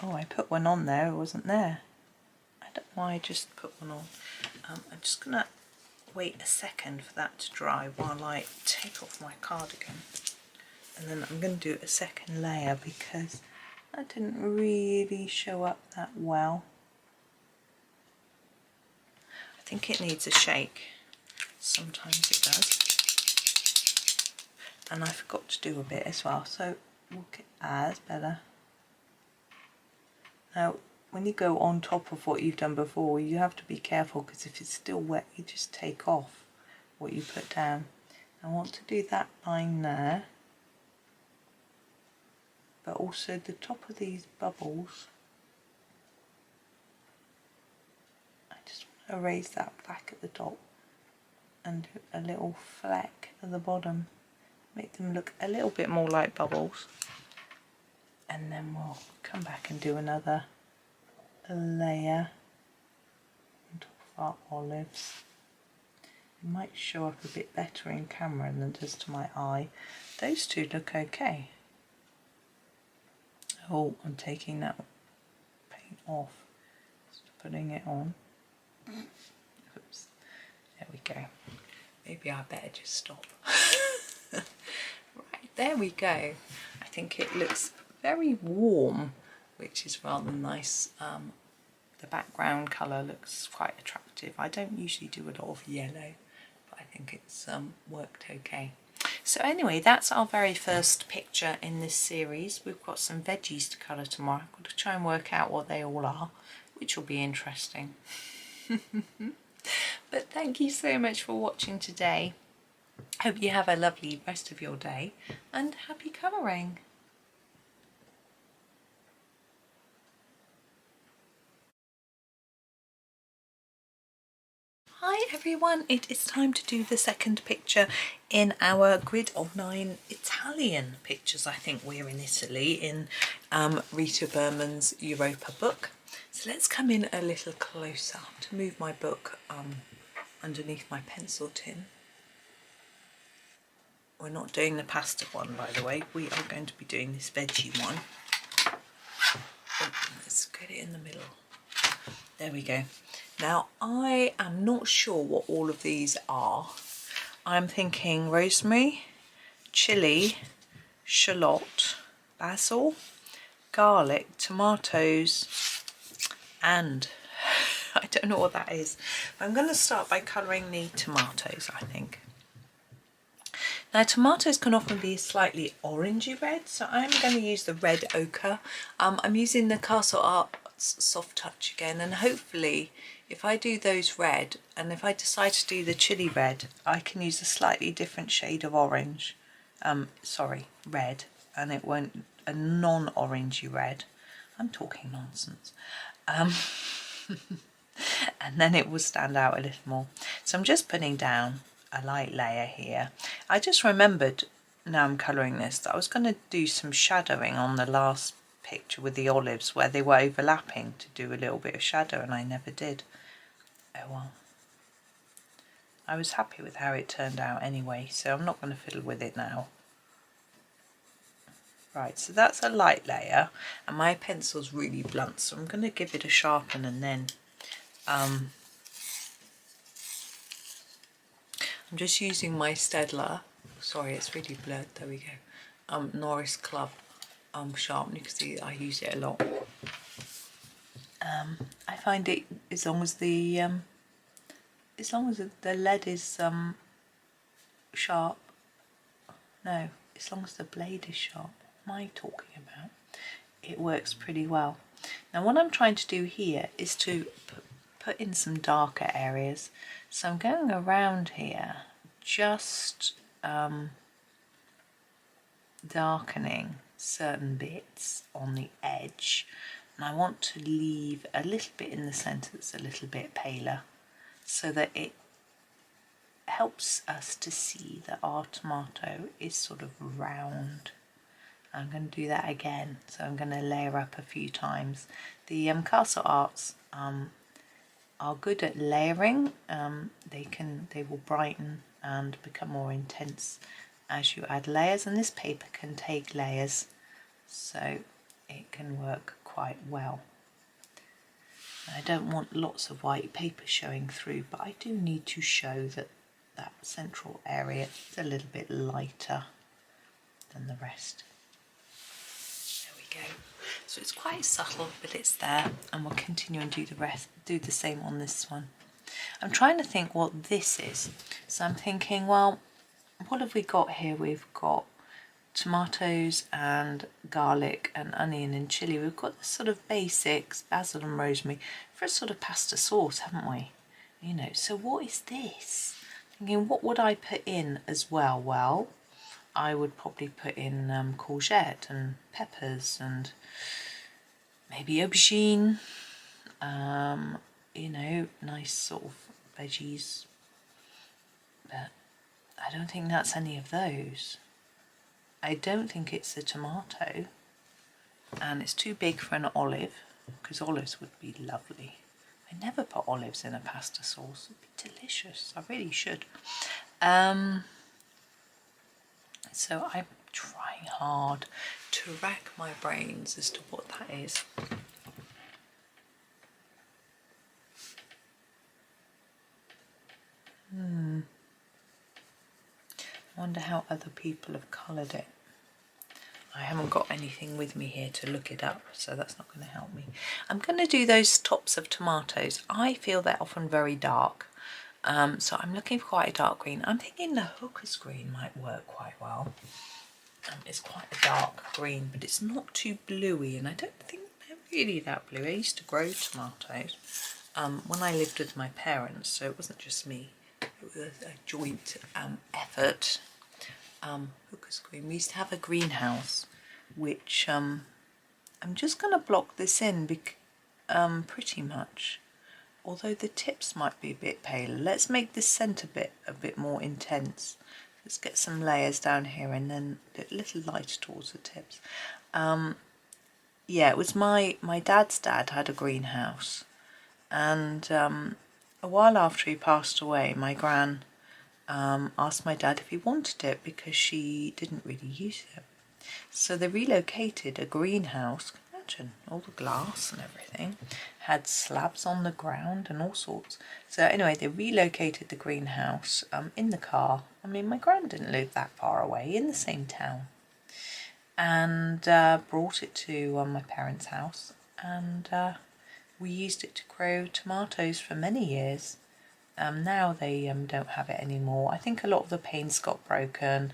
B: I put one on there, it wasn't there. I don't know why I just put one on. I'm just gonna wait a second for that to dry while I take off my cardigan, and then I'm going to do a second layer because that didn't really show up that well. I think it needs a shake. Sometimes it does. And I forgot to do a bit as well, so we'll get as better. Now when you go on top of what you've done before, you have to be careful, because if it's still wet you just take off what you put down. I want to do that line there, but also the top of these bubbles. I just want to erase that black at the top and do a little fleck at the bottom, make them look a little bit more like bubbles, and then we'll come back and do another layer on top of our olives. It might show up a bit better in camera than it does to my eye. Those two look okay. Oh, I'm taking that paint off, just putting it on. Oops, there we go. Maybe I better just stop. Right, there we go. I think it looks very warm, which is rather nice. The background colour looks quite attractive. I don't usually do a lot of yellow, but I think it's worked okay. So anyway, that's our very first picture in this series. We've got some veggies to colour tomorrow. I've got to try and work out what they all are, which will be interesting. But thank you so much for watching today. Hope you have a lovely rest of your day and happy colouring. Hi everyone, it is time to do the second picture in our grid of 9 Italian pictures. I think we're in Italy in Rita Berman's Europa book. So let's come in a little closer to move my book underneath my pencil tin. We're not doing the pasta one, by the way. We are going to be doing this veggie one. Oh, let's get it in the middle. There we go. Now, I am not sure what all of these are. I'm thinking rosemary, chilli, shallot, basil, garlic, tomatoes, and I don't know what that is. I'm going to start by colouring the tomatoes, I think. Now, tomatoes can often be slightly orangey red, so I'm going to use the red ochre. I'm using the Castle Arts Soft Touch again, and hopefully if I do those red, and if I decide to do the chili red, I can use a slightly different shade of orange, red, and it won't, a non-orangey red. I'm talking nonsense. And then it will stand out a little more. So I'm just putting down a light layer here. I just remembered, now I'm colouring this, that I was going to do some shadowing on the last picture with the olives where they were overlapping to do a little bit of shadow, and I never did. Oh well. I was happy with how it turned out anyway, so I'm not going to fiddle with it now. Right, so that's a light layer, and my pencil's really blunt, so I'm going to give it a sharpen, and then I'm just using my Staedtler. Sorry, it's really blurred. There we go. Norris Club sharpener. You can see I use it a lot. I find it, as long as the lead is sharp. No, as long as the blade is sharp. What am I talking about? It works pretty well. Now what I'm trying to do here is to put in some darker areas. So I'm going around here, just darkening certain bits on the edge, and I want to leave a little bit in the centre that's a little bit paler, so that it helps us to see that our tomato is sort of round. I'm going to do that again, so I'm going to layer up a few times. The Castle Arts are good at layering. They will brighten and become more intense as you add layers, and this paper can take layers, so it can work quite well. I don't want lots of white paper showing through, but I do need to show that that central area is a little bit lighter than the rest. There we go. So it's quite subtle, but it's there, and we'll continue and do the same on this one. I'm trying to think what this is. So I'm thinking, well, what have we got here? We've got tomatoes and garlic and onion and chilli. We've got the sort of basics, basil and rosemary, for a sort of pasta sauce, haven't we? You know, so what is this? Thinking, what would I put in as well? Well, I would probably put in courgette and peppers and maybe aubergine, you know, nice sort of veggies, but I don't think that's any of those. I don't think it's a tomato, and it's too big for an olive, because olives would be lovely. I never put olives in a pasta sauce. It would be delicious. I really should. So I'm trying hard to rack my brains as to what that is. I wonder how other people have coloured it. I haven't got anything with me here to look it up, so that's not going to help me. I'm going to do those tops of tomatoes. I feel they're often very dark, so I'm looking for quite a dark green. I'm thinking the hooker's green might work quite well. It's quite a dark green, but it's not too bluey, and I don't think they're really that blue. I used to grow tomatoes when I lived with my parents, so it wasn't just me. It was a joint effort. Hooker's green. We used to have a greenhouse, which I'm just going to block this in pretty much, although the tips might be a bit paler. Let's make this centre bit a bit more intense. Let's get some layers down here and then a little lighter towards the tips. Yeah, it was my dad's dad had a greenhouse, and a while after he passed away, my gran asked my dad if he wanted it because she didn't really use it. So they relocated a greenhouse. Imagine all the glass and everything, had slabs on the ground and all sorts. So anyway, they relocated the greenhouse in the car. I mean, my gran didn't live that far away, in the same town, and brought it to my parents' house, and we used it to grow tomatoes for many years. Now they don't have it anymore. I think a lot of the panes got broken,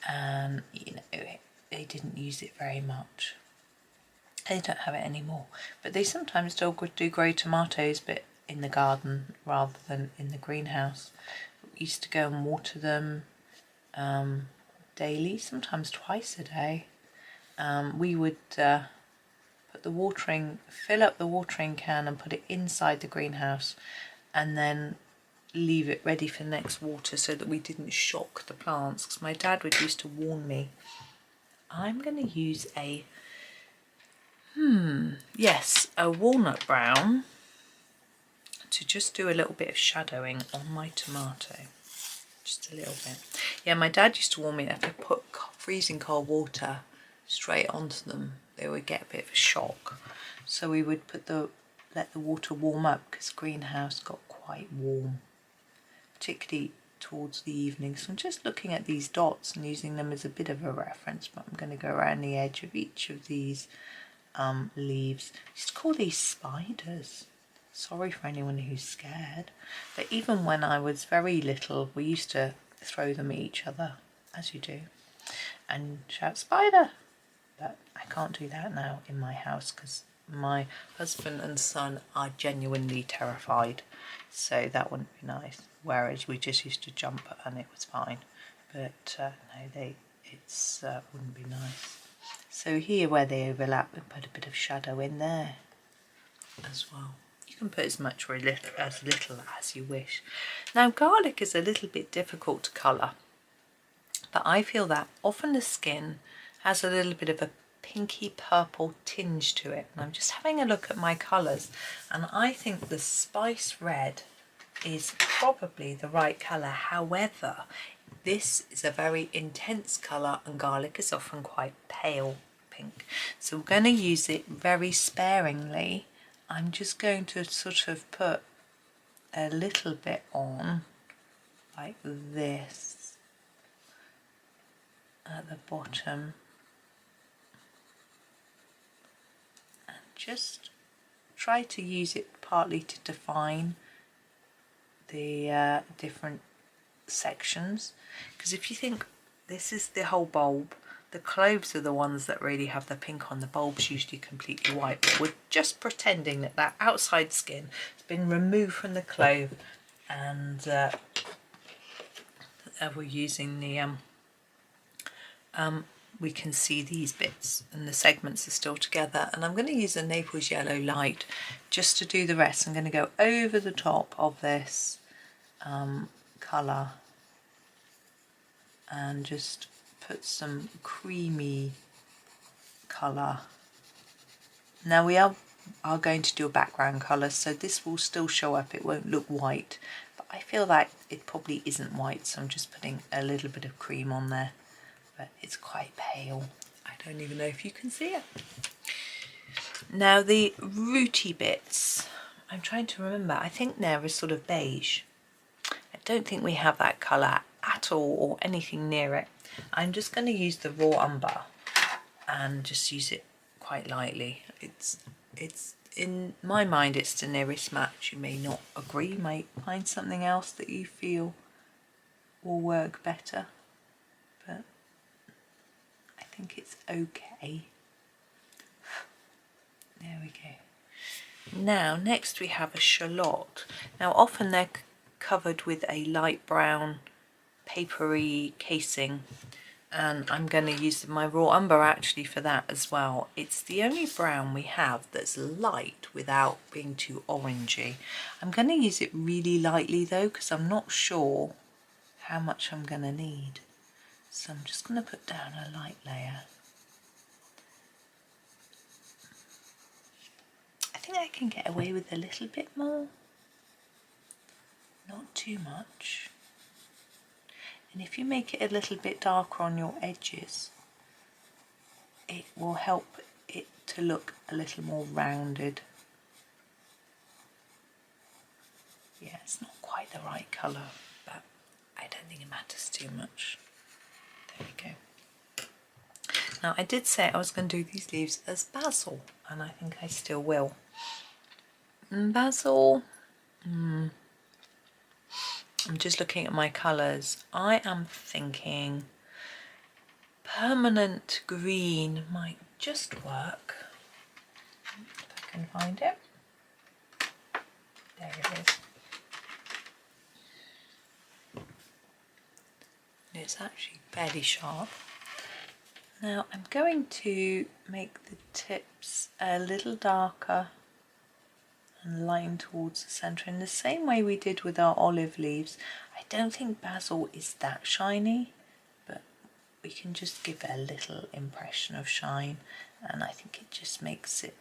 B: and you know, they didn't use it very much. They don't have it anymore, but they sometimes still do grow tomatoes, but in the garden rather than in the greenhouse. We used to go and water them daily, sometimes twice a day. We would fill up the watering can and put it inside the greenhouse, and then leave it ready for the next water so that we didn't shock the plants, because my dad would used to warn me. I'm going to use a walnut brown to just do a little bit of shadowing on my tomato, just a little bit. Yeah, my dad used to warn me that if I put freezing cold water straight onto them, they would get a bit of a shock. So we would let the water warm up, because the greenhouse got quite warm, particularly towards the evening. So I'm just looking at these dots and using them as a bit of a reference, but I'm going to go around the edge of each of these leaves. I used to call these spiders. Sorry for anyone who's scared, but even when I was very little, we used to throw them at each other, as you do, and shout spider. But I can't do that now in my house because my husband and son are genuinely terrified, so that wouldn't be nice. Whereas we just used to jump and it was fine, but no, wouldn't be nice. So here where they overlap, we put a bit of shadow in there as well. You can put as much or as little as you wish. Now garlic is a little bit difficult to colour, but I feel that often the skin has a little bit of a pinky purple tinge to it. And I'm just having a look at my colours, and I think the spice red is probably the right colour. However, this is a very intense colour and garlic is often quite pale pink. So we're going to use it very sparingly. I'm just going to sort of put a little bit on like this at the bottom. Just try to use it partly to define the different sections, because if you think this is the whole bulb, the cloves are the ones that really have the pink on. The bulb's usually completely white, but we're just pretending that that outside skin has been removed from the clove, and we're using the we can see these bits and the segments are still together. And I'm going to use a Naples yellow light just to do the rest. I'm going to go over the top of this colour and just put some creamy colour. Now we are going to do a background colour, so this will still show up, it won't look white, but I feel like it probably isn't white, so I'm just putting a little bit of cream on there. But it's quite pale. I don't even know if you can see it. Now the rooty bits, I'm trying to remember, I think there is sort of beige. I don't think we have that colour at all or anything near it. I'm just going to use the raw umber and just use it quite lightly. It's in my mind it's the nearest match. You may not agree, you might find something else that you feel will work better, but I think it's okay. There we go. Now next we have a shallot. Now often they're covered with a light brown papery casing, and I'm going to use my raw umber actually for that as well. It's the only brown we have that's light without being too orangey. I'm going to use it really lightly though, because I'm not sure how much I'm going to need. So I'm just going to put down a light layer. I think I can get away with a little bit more, not too much. And if you make it a little bit darker on your edges, it will help it to look a little more rounded. Yeah, it's not quite the right colour, but I don't think it matters too much. There we go. Now I did say I was going to do these leaves as basil, and I think I still will. Basil, I'm just looking at my colours. I am thinking permanent green might just work. If I can find it. There it is. It's actually fairly sharp. Now I'm going to make the tips a little darker and line towards the centre in the same way we did with our olive leaves. I don't think basil is that shiny, but we can just give it a little impression of shine, and I think it just makes it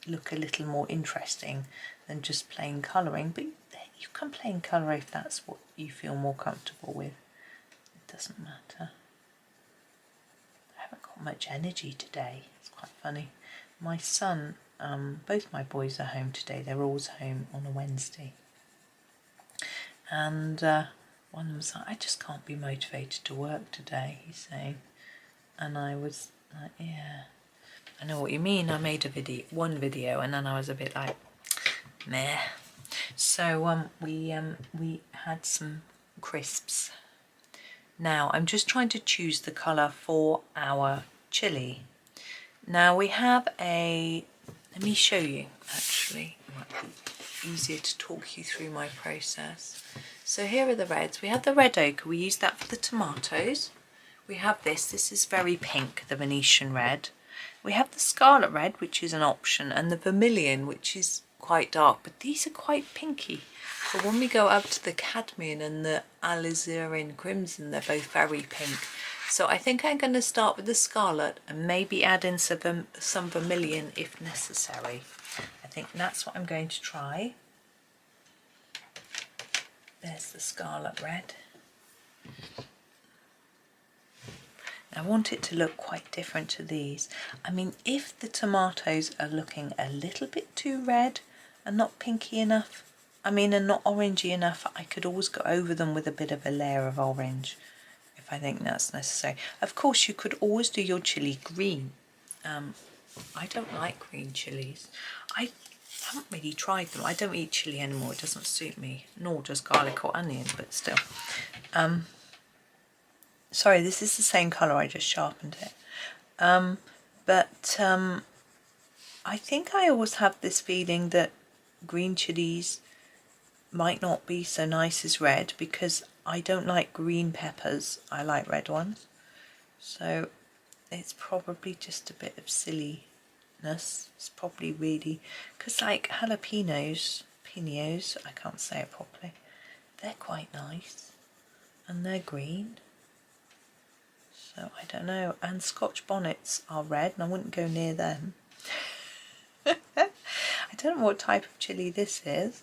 B: look a little more interesting than just plain colouring. But you can plain colour if that's what you feel more comfortable with. It doesn't matter. I haven't got much energy today. It's quite funny. My son, both my boys are home today. They're always home on a Wednesday. And one of them's like, I just can't be motivated to work today, he's saying. And I was like, yeah, I know what you mean. I made one video, and then I was a bit like, meh. So we had some
A: crisps. Now I'm just trying to choose the colour for our chili. Now we have let me show you actually, it might be easier to talk you through my process. So here are the reds. We have the red ochre, we use that for the tomatoes. We have this is very pink, the Venetian red. We have the scarlet red, which is an option, and the vermilion, which is quite dark, but these are quite pinky. But when we go up to the cadmium and the alizarin crimson, they're both very pink. So I think I'm going to start with the scarlet and maybe add in some vermilion if necessary. I think that's what I'm going to try. There's the scarlet red. I want it to look quite different to these. I mean, if the tomatoes are looking a little bit too red and not pinky enough, and not orangey enough, I could always go over them with a bit of a layer of orange if I think that's necessary. Of course, you could always do your chili green. I don't like green chilies. I haven't really tried them. I don't eat chili anymore. It doesn't suit me, nor does garlic or onion, but still. Sorry, this is the same colour, I just sharpened it. I think I always have this feeling that green chilies might not be so nice as red because I don't like green peppers. I like red ones. So it's probably just a bit of silliness. It's probably really, because like pinos, I can't say it properly, they're quite nice and they're green. So I don't know, and Scotch bonnets are red and I wouldn't go near them. I don't know what type of chilli this is.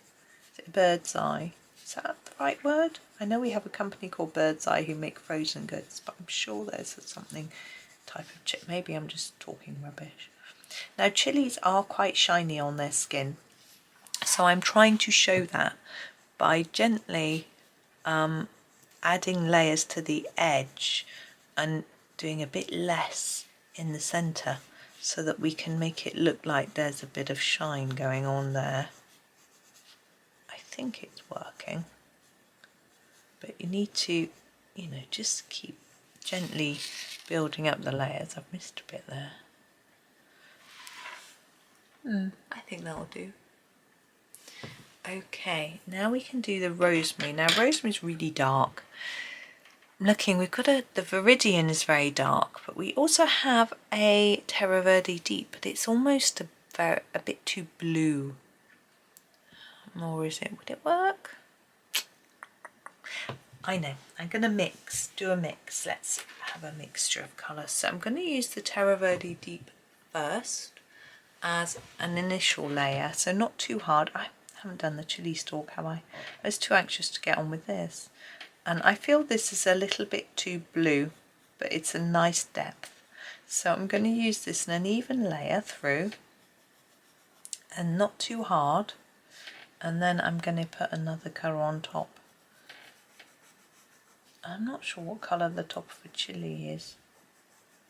A: Is it a bird's eye? Is that the right word? I know we have a company called Bird's Eye who make frozen goods, but I'm sure there's something type of chili. Maybe I'm just talking rubbish. Now chilies are quite shiny on their skin, so I'm trying to show that by gently adding layers to the edge and doing a bit less in the centre so that we can make it look like there's a bit of shine going on there. I think it's working, but you need to, just keep gently building up the layers. I've missed a bit there. I think that'll do. Okay, now we can do the rosemary. Now rosemary's really dark. I'm looking, we've got the Viridian is very dark, but we also have a Terra Verde Deep, but it's almost a bit too blue. Or is it, would it work? I know, I'm going to do a mix. Let's have a mixture of colours. So I'm going to use the Terra Verde Deep first as an initial layer, so not too hard. I haven't done the chili stalk, have I? I was too anxious to get on with this. And I feel this is a little bit too blue, but it's a nice depth. So I'm going to use this in an even layer through, and not too hard. And then I'm going to put another colour on top. I'm not sure what colour the top of a chili is.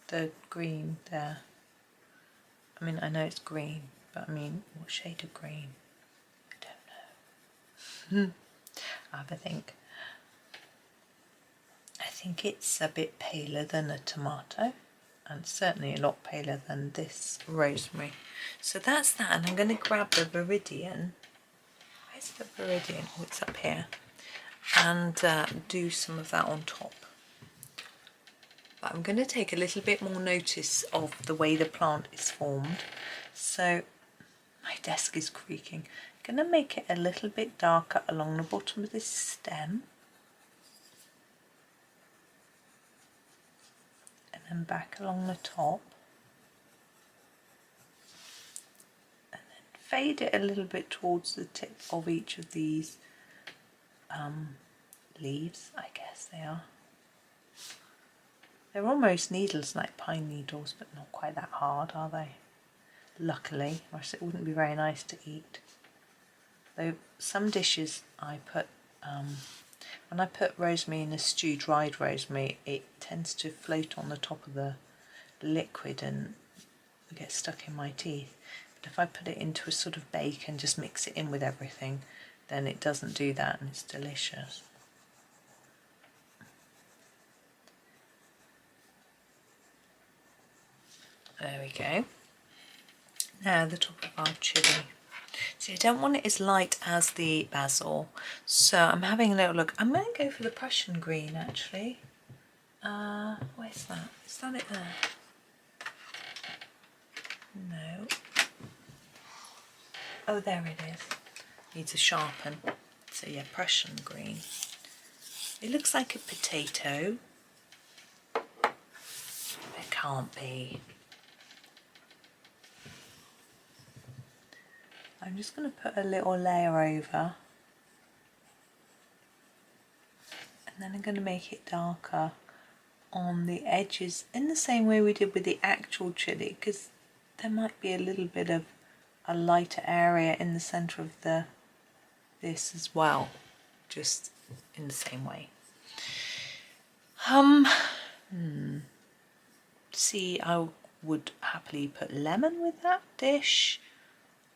A: The green there. I know it's green, but what shade of green? I don't know. I have a think. I think it's a bit paler than a tomato, and certainly a lot paler than this rosemary. So that's that, and I'm going to grab the Viridian. Where's the Viridian? Oh, it's up here. And do some of that on top. But I'm going to take a little bit more notice of the way the plant is formed. So my desk is creaking. I'm going to make it a little bit darker along the bottom of this stem. And then back along the top. And then fade it a little bit towards the tip of each of these leaves, I guess they are. They're almost needles, like pine needles, but not quite that hard, are they? Luckily, or else it wouldn't be very nice to eat. Though some dishes I put, when I put rosemary in a stew, dried rosemary, it tends to float on the top of the liquid and get stuck in my teeth. But if I put it into a sort of bake and just mix it in with everything, then it doesn't do that and it's delicious.
B: There we go. Now the top of our chilli. See, I don't want it as light as the basil, so I'm having a little look. I'm going to go for the Prussian green actually. Where's that? Is that it there? No. Oh, there it is. Needs a sharpen. So yeah, Prussian green. It looks like a potato. It can't be. I'm just going to put a little layer over. And then I'm going to make it darker on the edges in the same way we did with the actual chili, because there might be a little bit of a lighter area in the centre of this as well, just in the same way. See, I would happily put lemon with that dish,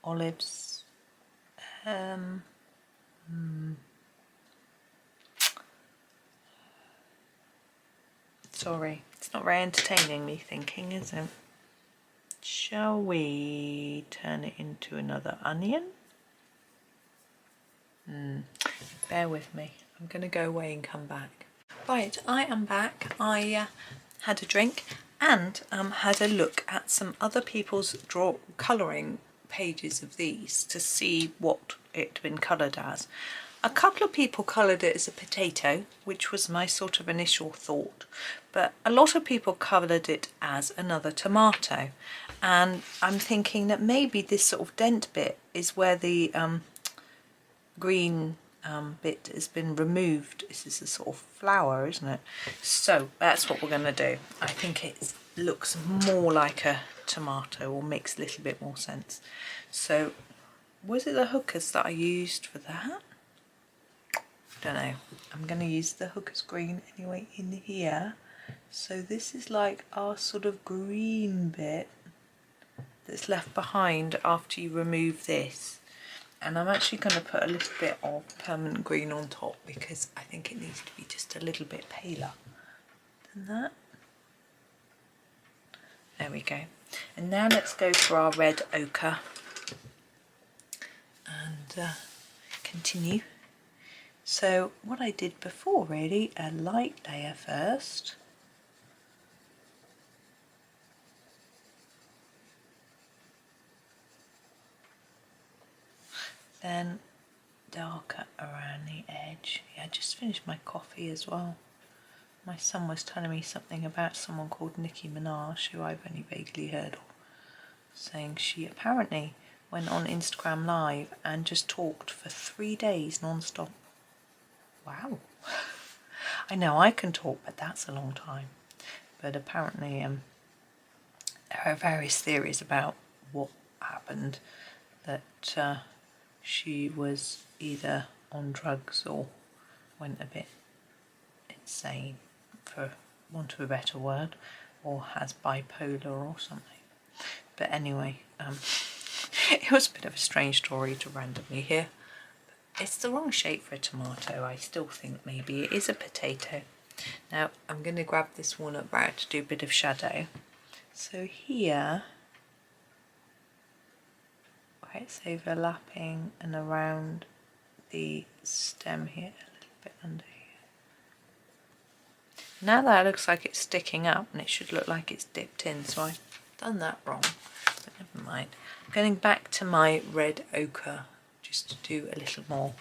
B: olives, sorry, it's not very entertaining me thinking, is it? Shall we turn it into another onion? Bear with me. I'm going to go away and come back. Right, I am back. I had a drink and had a look at some other people's colouring pages of these to see what it'd been coloured as. A couple of people coloured it as a potato, which was my sort of initial thought, but a lot of people coloured it as another tomato, and I'm thinking that maybe this sort of dent bit is where the green bit has been removed. This is a sort of flower, isn't it? So that's what we're going to do. I think it looks more like a tomato, or makes a little bit more sense. So was it the hookers that I used for that? Don't know. I'm going to use the hookers green anyway in here. So this is like our sort of green bit that's left behind after you remove this. And I'm actually going to put a little bit of permanent green on top because I think it needs to be just a little bit paler than that. There we go. And now let's go for our red ochre and continue. So what I did before, really, a light layer first. Then darker around the edge. Yeah, I just finished my coffee as well. My son was telling me something about someone called Nicki Minaj, who I've only vaguely heard of, saying she apparently went on Instagram Live and just talked for 3 days non-stop. Wow. I know I can talk, but that's a long time. But apparently there are various theories about what happened, that she was either on drugs or went a bit insane, for want of a better word, or has bipolar or something. But anyway, it was a bit of a strange story to randomly hear. It's the wrong shape for a tomato. I still think maybe it is a potato. Now I'm going to grab this walnut brown to do a bit of shadow. So here, where it's overlapping and around the stem here, a little bit under here. Now that looks like it's sticking up, and it should look like it's dipped in, so I've done that wrong, but never mind. I'm going back to my red ochre just to do a little more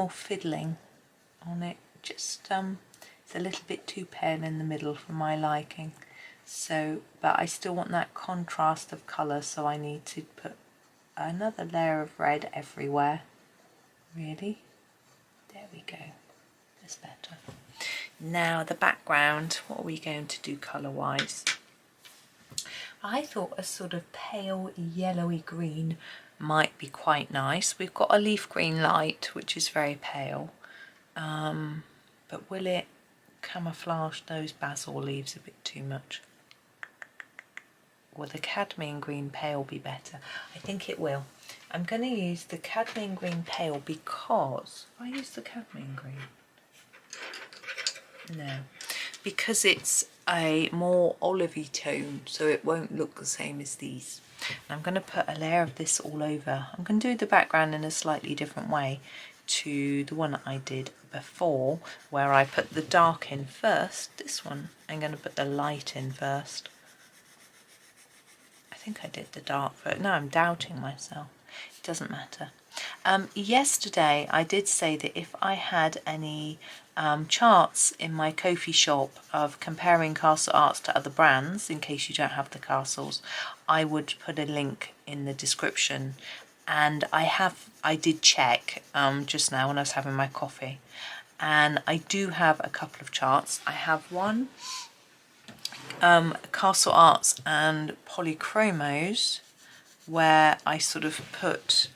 B: fiddling on it. Just it's a little bit too pale in the middle for my liking, so but I still want that contrast of colour, so I need to put another layer of red everywhere. Really, there we go, that's better. Now the background, what are we going to do colour wise? I thought a sort of pale yellowy green might be quite nice. We've got a leaf green light, which is very pale, but will it camouflage those basil leaves a bit too much? Will the cadmium green pale be better? I think it will. I'm going to use the cadmium green pale because I use the cadmium green. No, because it's
A: a more olivey tone, so it won't look the same as these.
B: And I'm going to put a layer of this all over. I'm going to do the background in a slightly different way to the one that I did before, where I put the dark in first. This one I'm going to put the light in first. I think I did the dark first. No, I'm doubting myself. It doesn't matter. Yesterday I did say that if I had any charts in my Ko-fi shop of comparing castle arts to other brands, in case you don't have the castles, I would put a link in the description. And I did check just now when I was having my coffee, and I do have a couple of charts. I have one, Castle Arts and Polychromos, where I sort of put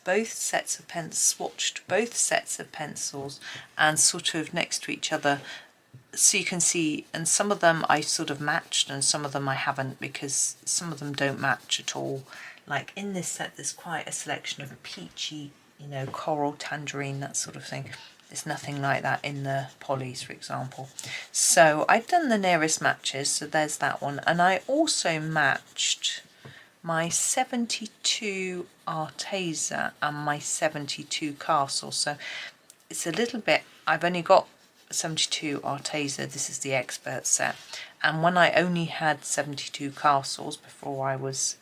B: both sets of swatched both sets of pencils and sort of next to each other, so you can see, and some of them I sort of matched and some of them I haven't, because some of them don't match at all. Like in this set there's quite a selection of peachy, you know, coral, tangerine, that sort of thing. There's nothing like that in the polys, for example. So I've done the nearest matches, so there's that one. And I also matched my 72 Arteza and my 72 Castle. So it's a little bit, I've only got 72 Arteza, this is the expert set. And when I only had 72 Castles before I was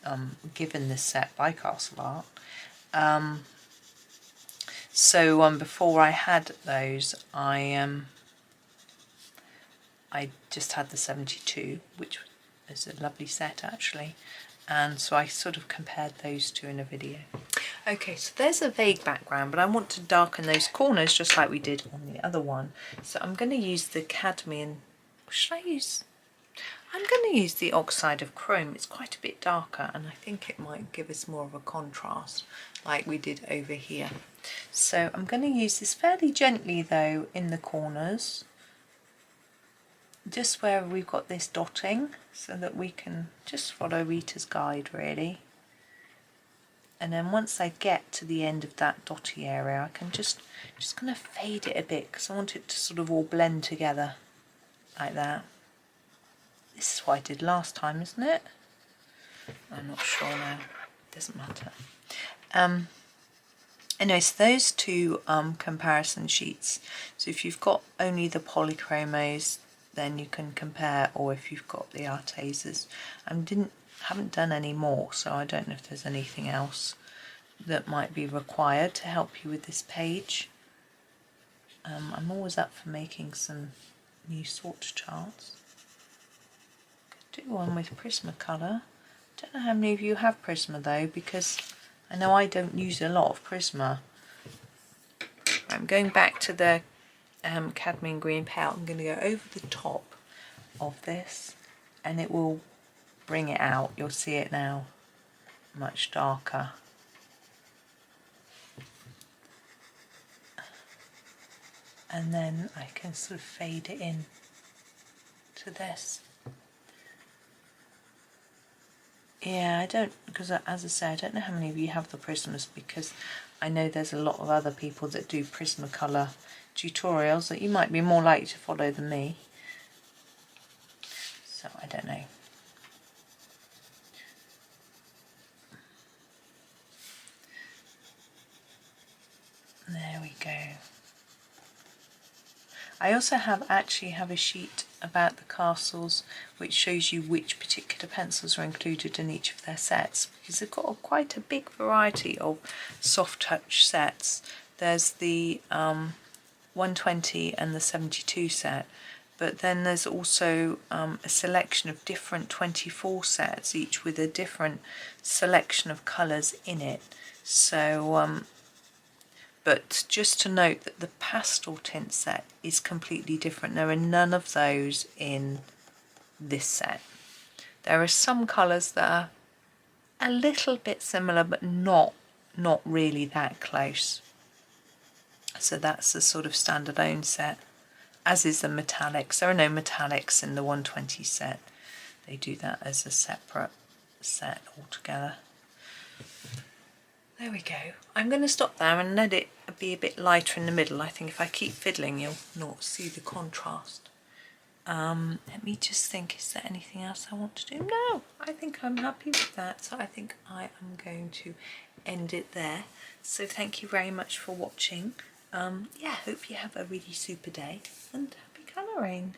B: given this set by Castle Art, so before I had those, I just had the 72, which is a lovely set actually, and so I sort of compared those two in a video. Okay, so there's a vague background, but I want to darken those corners just like we did on the other one. So I'm going to use the cadmium, I'm going to use the oxide of chrome. It's quite a bit darker and I think it might give us more of a contrast like we did over here. So I'm going to use this fairly gently though in the corners, just where we've got this dotting, so that we can just follow Rita's guide really. And then once I get to the end of that dotty area, I can just going to fade it a bit because I want it to sort of all blend together like that. This is what I did last time, isn't it? I'm not sure now. It doesn't matter. Anyway, so those two comparison sheets. So if you've got only the Polychromos, then you can compare, or if you've got the Artezas. I haven't done any more, so I don't know if there's anything else that might be required to help you with this page. I'm always up for making some new sort charts. Could do one with Prismacolor. Don't know how many of you have Prisma though, because I know I don't use a lot of Prisma. I'm going back to the cadmium green palette. I'm going to go over the top of this and it will bring it out. You'll see it now much darker. And then I can sort of fade it in to this. Yeah, I don't, because as I say, I don't know how many of you have the Prismas, because I know there's a lot of other people that do Prismacolor tutorials that you might be more likely to follow than me. So I don't know. There we go. I also actually have a sheet about the castles which shows you which particular pencils are included in each of their sets, because they've got quite a big variety of soft touch sets. There's the 120 and the 72 set, but then there's also a selection of different 24 sets, each with a different selection of colours in it. So but just to note that the pastel tint set is completely different. There are none of those in this set. There are some colours that are a little bit similar, but not really that close. So that's a sort of standalone set, as is the metallics. There are no metallics in the 120 set. They do that as a separate set altogether. There we go. I'm going to stop there and let it be a bit lighter in the middle. I think if I keep fiddling, you'll not see the contrast.
A: Let me just think, is there anything else I want to do? No, I think I'm happy with that. So I think I am going to end it there. So thank you very much for watching. Yeah, hope you have a really super day and happy colouring.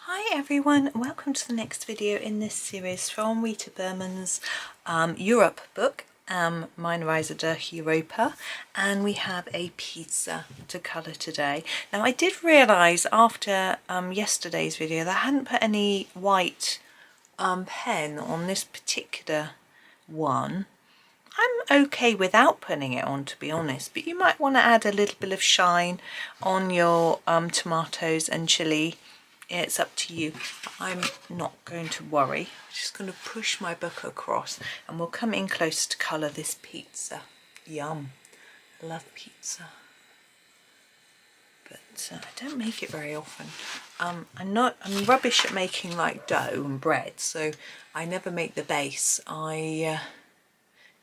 A: Hi everyone, welcome to the next video in this series from Rita Berman's Europe book, Meine Reise Durch Europa, and we have a pizza to colour today. Now I did realise after yesterday's video that I hadn't put any white pen on this particular one. I'm okay without putting it on, to be honest, but you might want to add a little bit of shine on your tomatoes and chilli. It's up to you. I'm not going to worry. I'm just going to push my book across and we'll come in close to colour this pizza. Yum. I love pizza. But I don't make it very often. I'm rubbish at making like dough and bread, so I never make the base. I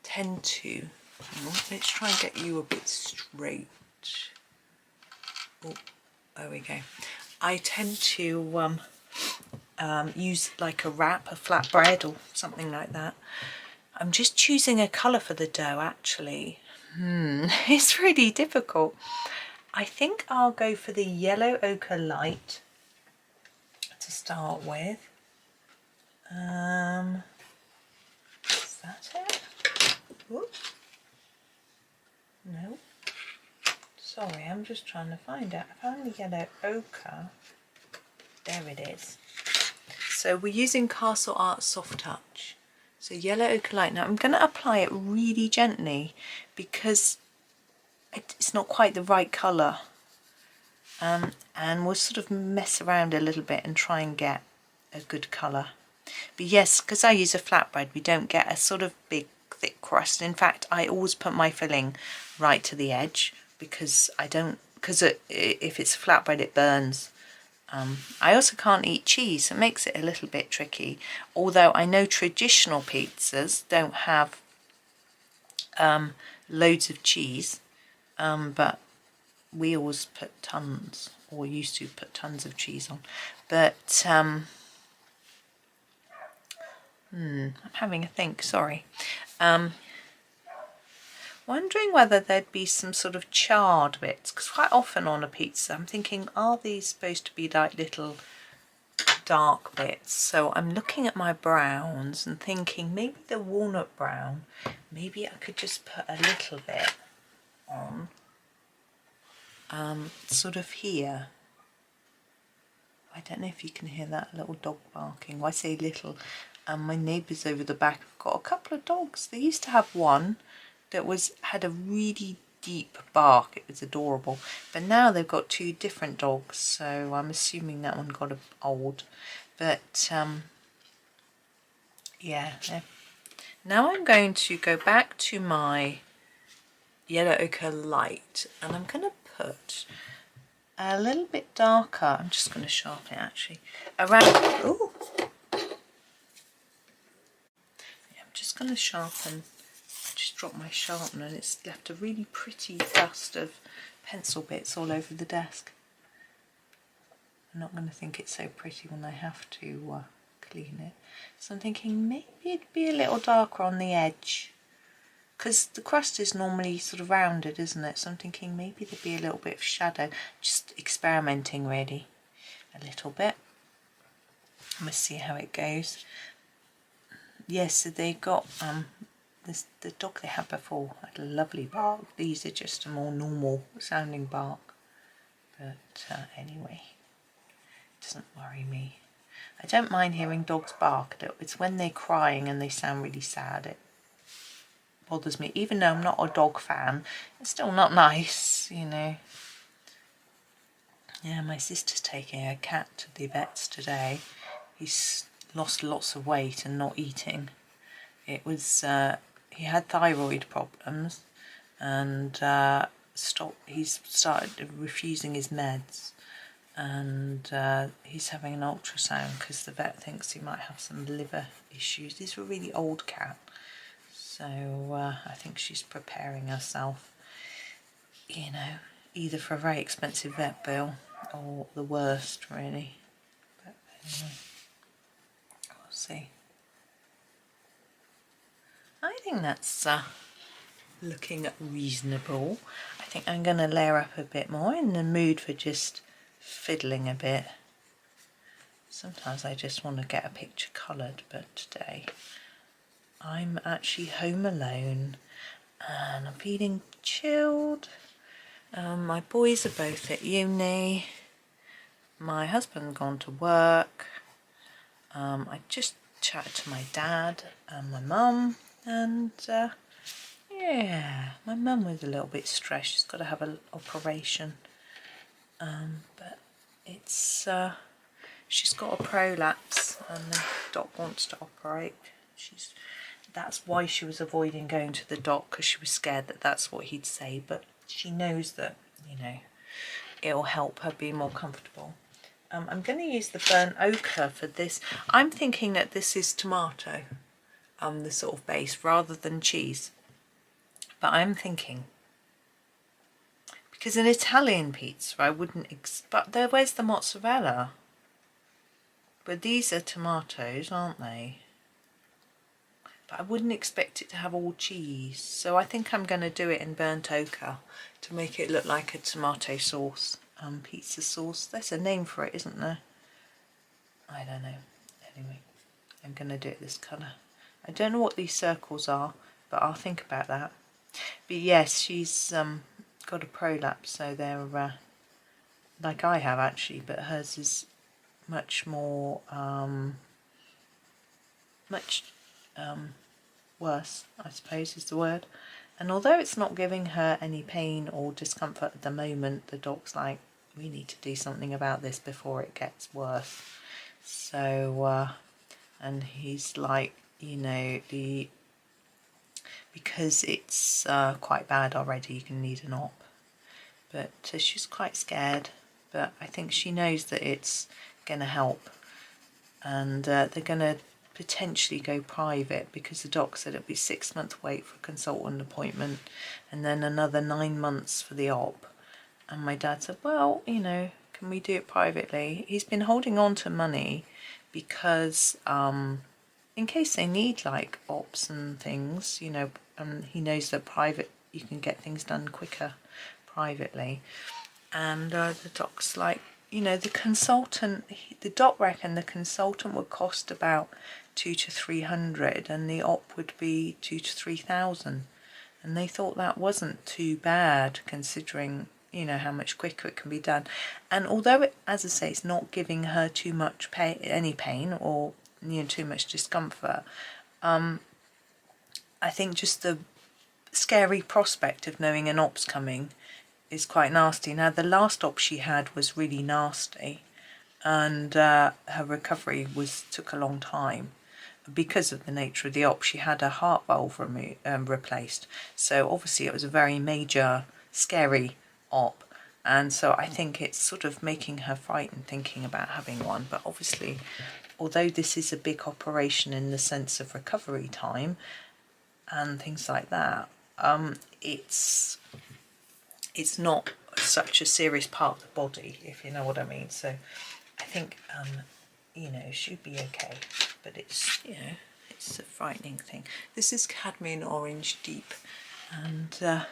A: tend to, let's try and get you a bit straight. Oh, there we go. I tend to use like a wrap, a flatbread or something like that. I'm just choosing a colour for the dough actually. It's really difficult. I think I'll go for the yellow ochre light to start with. Is that it? Oops. No. Sorry, I'm just trying to find out. I found the yellow ochre. There it is. So we're using Castle Art Soft Touch. So yellow ochre light. Now I'm going to apply it really gently because it's not quite the right colour. And we'll sort of mess around a little bit and try and get a good colour. But yes, because I use a flatbread, we don't get a sort of big thick crust. In fact, I always put my filling right to the edge because if it's a flatbread it burns. I also can't eat cheese, so it makes it a little bit tricky, although I know traditional pizzas don't have loads of cheese, but we always put tons, or used to put tons of cheese on. But I'm having a think, sorry. Wondering whether there'd be some sort of charred bits, because quite often on a pizza I'm thinking, are these supposed to be like little dark bits? So I'm looking at my browns and thinking maybe the walnut brown, maybe I could just put a little bit on sort of here. I don't know if you can hear that little dog barking. Well, I say little, my neighbours over the back have got a couple of dogs. They used to have one that had a really deep bark. It was adorable, but now they've got two different dogs, so I'm assuming that one got old. But yeah, now I'm going to go back to my yellow ochre light and I'm going to put a little bit darker. I'm just going to sharpen it actually around. Ooh. Yeah, I'm just going to sharpen. Just dropped my sharpener and it's left a really pretty dust of pencil bits all over the desk. I'm not going to think it's so pretty when I have to clean it. So I'm thinking maybe it'd be a little darker on the edge, because the crust is normally sort of rounded, isn't it? So I'm thinking maybe there'd be a little bit of shadow. Just experimenting really a little bit. Let's see how it goes. Yes, so they got the dog they had before had a lovely bark. These are just a more normal sounding bark. But anyway, it doesn't worry me. I don't mind hearing dogs bark. It's when they're crying and they sound really sad. It bothers me. Even though I'm not a dog fan, it's still not nice, you know. Yeah, my sister's taking a cat to the vets today. He's lost lots of weight and not eating. It was... he had thyroid problems and he's started refusing his meds, and he's having an ultrasound because the vet thinks he might have some liver issues. He's a really old cat, so I think she's preparing herself, you know,
B: either for a very expensive vet bill or the worst, really. But anyway, we'll see. I think that's looking reasonable. I think I'm going to layer up a bit more, in the mood for just fiddling a bit. Sometimes I just want to get a picture coloured, but today I'm actually home alone and I'm feeling chilled. My boys are both at uni. My husband's gone to work. I just chatted to my dad and my mum, and yeah, my mum was a little bit stressed. She's got to have an operation, but it's she's got a prolapse and the doc wants to operate. That's why she was avoiding going to the doc, because she was scared that that's what he'd say, but she knows that, you know, it'll help her be more comfortable. I'm going to use the burnt ochre for this. I'm thinking that this is tomato, the sort of base, rather than cheese. But I'm thinking, because an Italian pizza, I wouldn't but where's the mozzarella? But these are tomatoes, aren't they? But I wouldn't expect it to have all cheese, so I think I'm going to do it in burnt ochre to make it look like a tomato sauce, pizza sauce. There's a name for it, isn't there? I don't know. Anyway, I'm going to do it this colour. I don't know what these circles are, but I'll think about that. But yes, she's got a prolapse, so they're like I have actually, but hers is much more worse, I suppose is the word. And although it's not giving her any pain or discomfort at the moment, the doc's like, we need to do something about this before it gets worse. So and he's like, you know, because it's quite bad already, you can need an op. But she's quite scared, but I think she knows that it's going to help, and they're going to potentially go private, because the doc said it'll be 6-month wait for a consultant appointment and then another 9 months for the op. And my dad said, well, you know, can we do it privately? He's been holding on to money because in case they need like ops and things, you know, he knows that private, you can get things done quicker privately. And the doc's like, you know, the consultant, the doc reckoned the consultant would cost about 200 to 300 and the op would be 2,000 to 3,000, and they thought that wasn't too bad considering, you know, how much quicker it can be done. And although it, as I say, it's not giving her too much pain, any pain, or, you know, too much discomfort, I think just the scary prospect of knowing an op's coming is quite nasty. Now, the last op she had was really nasty, and her recovery took a long time because of the nature of the op. She had a heart valve replaced, so obviously it was a very major, scary op, and so I think it's sort of making her frightened thinking about having one. But obviously, although this is a big operation in the sense of recovery time and things like that, it's not such a serious part of the body, if you know what I mean. So I think, you know, she'd be okay. But it's, you know, it's a frightening thing. This is cadmium orange deep. And I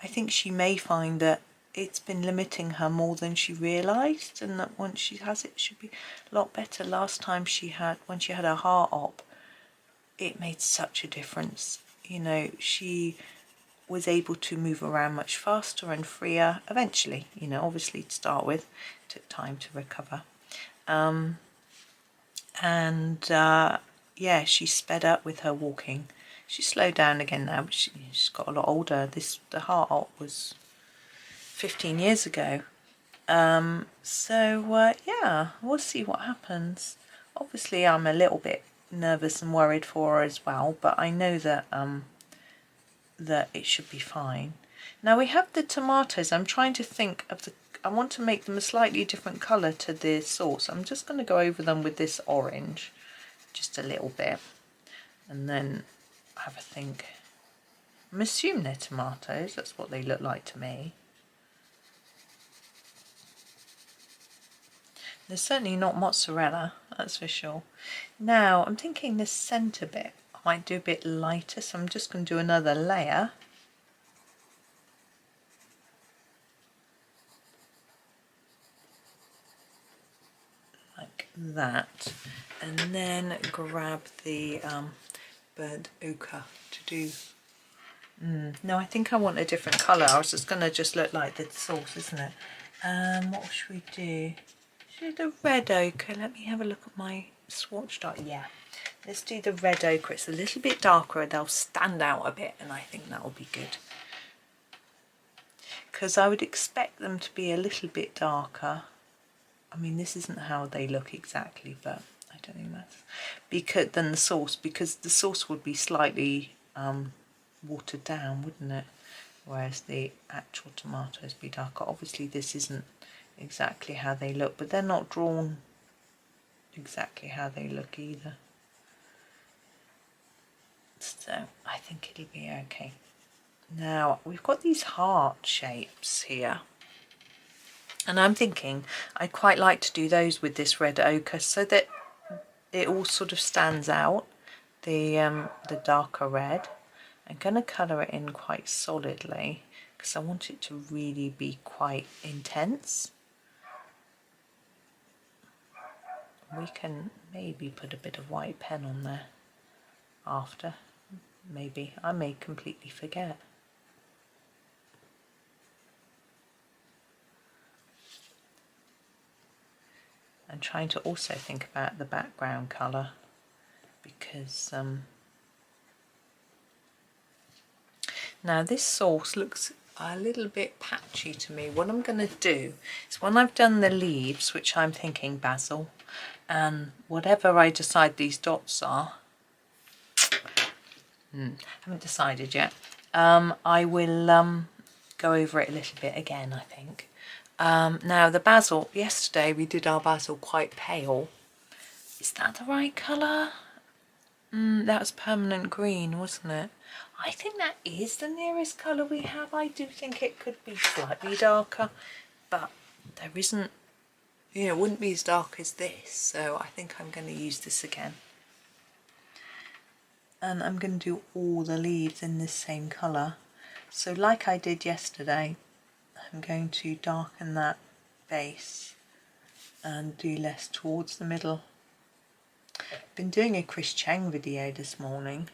B: think she may find that it's been limiting her more than she realised, and that once she has it, she'll be a lot better. Last time when she had her heart op, it made such a difference. You know, she was able to move around much faster and freer eventually, you know, obviously to start with, it took time to recover. Yeah, she sped up with her walking. She's slowed down again now, but she's got a lot older. The heart op was 15 years ago. Yeah, we'll see what happens. Obviously, I'm a little bit nervous and worried for her as well, but I know that that it should be fine. Now we have the tomatoes. I'm trying to think of I want to make them a slightly different colour to the sauce. I'm just going to go over them with this orange, just a little bit, and then have a think. I'm assuming they're tomatoes, that's what they look like to me. They're certainly not mozzarella, that's for sure. Now I'm thinking this centre bit I might do a bit lighter, so I'm just going to do another layer. Like that. And then grab the burnt ochre to do. No, I think I want a different colour. I was just going to just look like the sauce, isn't it? What should we do? Should we do the red ochre? Let me have a look at my swatch dot. Yeah, let's do the red ochre. It's a little bit darker. They'll stand out a bit, and I think that will be good. Because I would expect them to be a little bit darker. I mean, this isn't how they look exactly, but I don't think that's than the sauce, because the sauce would be slightly watered down, wouldn't it? Whereas the actual tomatoes be darker. Obviously, this isn't exactly how they look, but they're not drawn exactly how they look either. So I think it'll be okay. Now we've got these heart shapes here, and I'm thinking I'd quite like to do those with this red ochre so that it all sort of stands out, the darker red. I'm going to colour it in quite solidly because I want it to really be quite intense. We can maybe put a bit of white pen on there after. Maybe. I may completely forget. And trying to also think about the background colour, because now this sauce looks a little bit patchy to me. What I'm going to do is, when I've done the leaves, which I'm thinking basil, and whatever I decide these dots are, haven't decided yet, I will go over it a little bit again, I think. Now the basil, yesterday we did our basil quite pale. Is that the right colour? That was permanent green, wasn't it? I think that is the nearest colour we have. I do think it could be slightly darker, but there isn't, you know, it wouldn't be as dark as this, so I think I'm going to use this again. And I'm going to do all the leaves in this same colour. So like I did yesterday, I'm going to darken that base and do less towards the middle. I've been doing a Chris Cheng video this morning.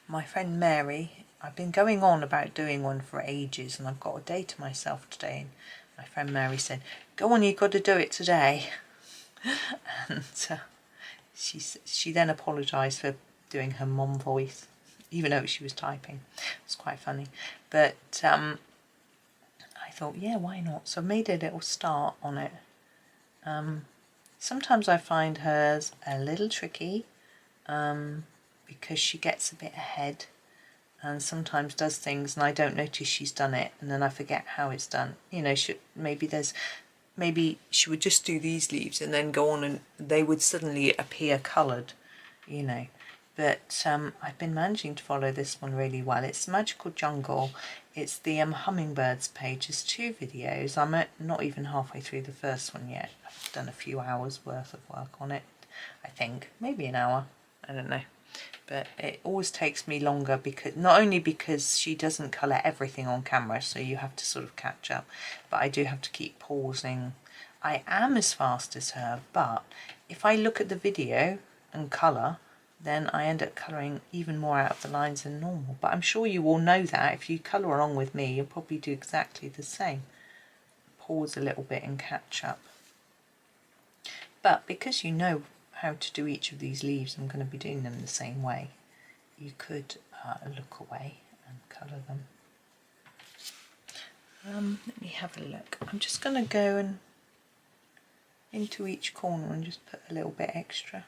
B: My friend Mary, I've been going on about doing one for ages, and I've got a day to myself today. And my friend Mary said, "Go on, you've got to do it today." And she then apologised for doing her mum voice, even though she was typing. It was quite funny. But I thought, yeah, why not? So I made a little start on it. Sometimes I find hers a little tricky because she gets a bit ahead and sometimes does things and I don't notice she's done it, and then I forget how it's done. You know, maybe she would just do these leaves and then go on and they would suddenly appear coloured, you know. But I've been managing to follow this one really well. It's Magical Jungle. It's the hummingbirds page. There's 2 videos. I'm not even halfway through the first one yet. I've done a few hours worth of work on it, I think. Maybe an hour. I don't know. But it always takes me longer, because not only because she doesn't colour everything on camera, so you have to sort of catch up, but I do have to keep pausing. I am as fast as her, but if I look at the video and colour, then I end up colouring even more out of the lines than normal. But I'm sure you all know that. If you colour along with me, you'll probably do exactly the same. Pause a little bit and catch up. But because you know how to do each of these leaves, I'm going to be doing them the same way. You could look away and colour them. Let me have a look. I'm just going to go and into each corner and just put a little bit extra.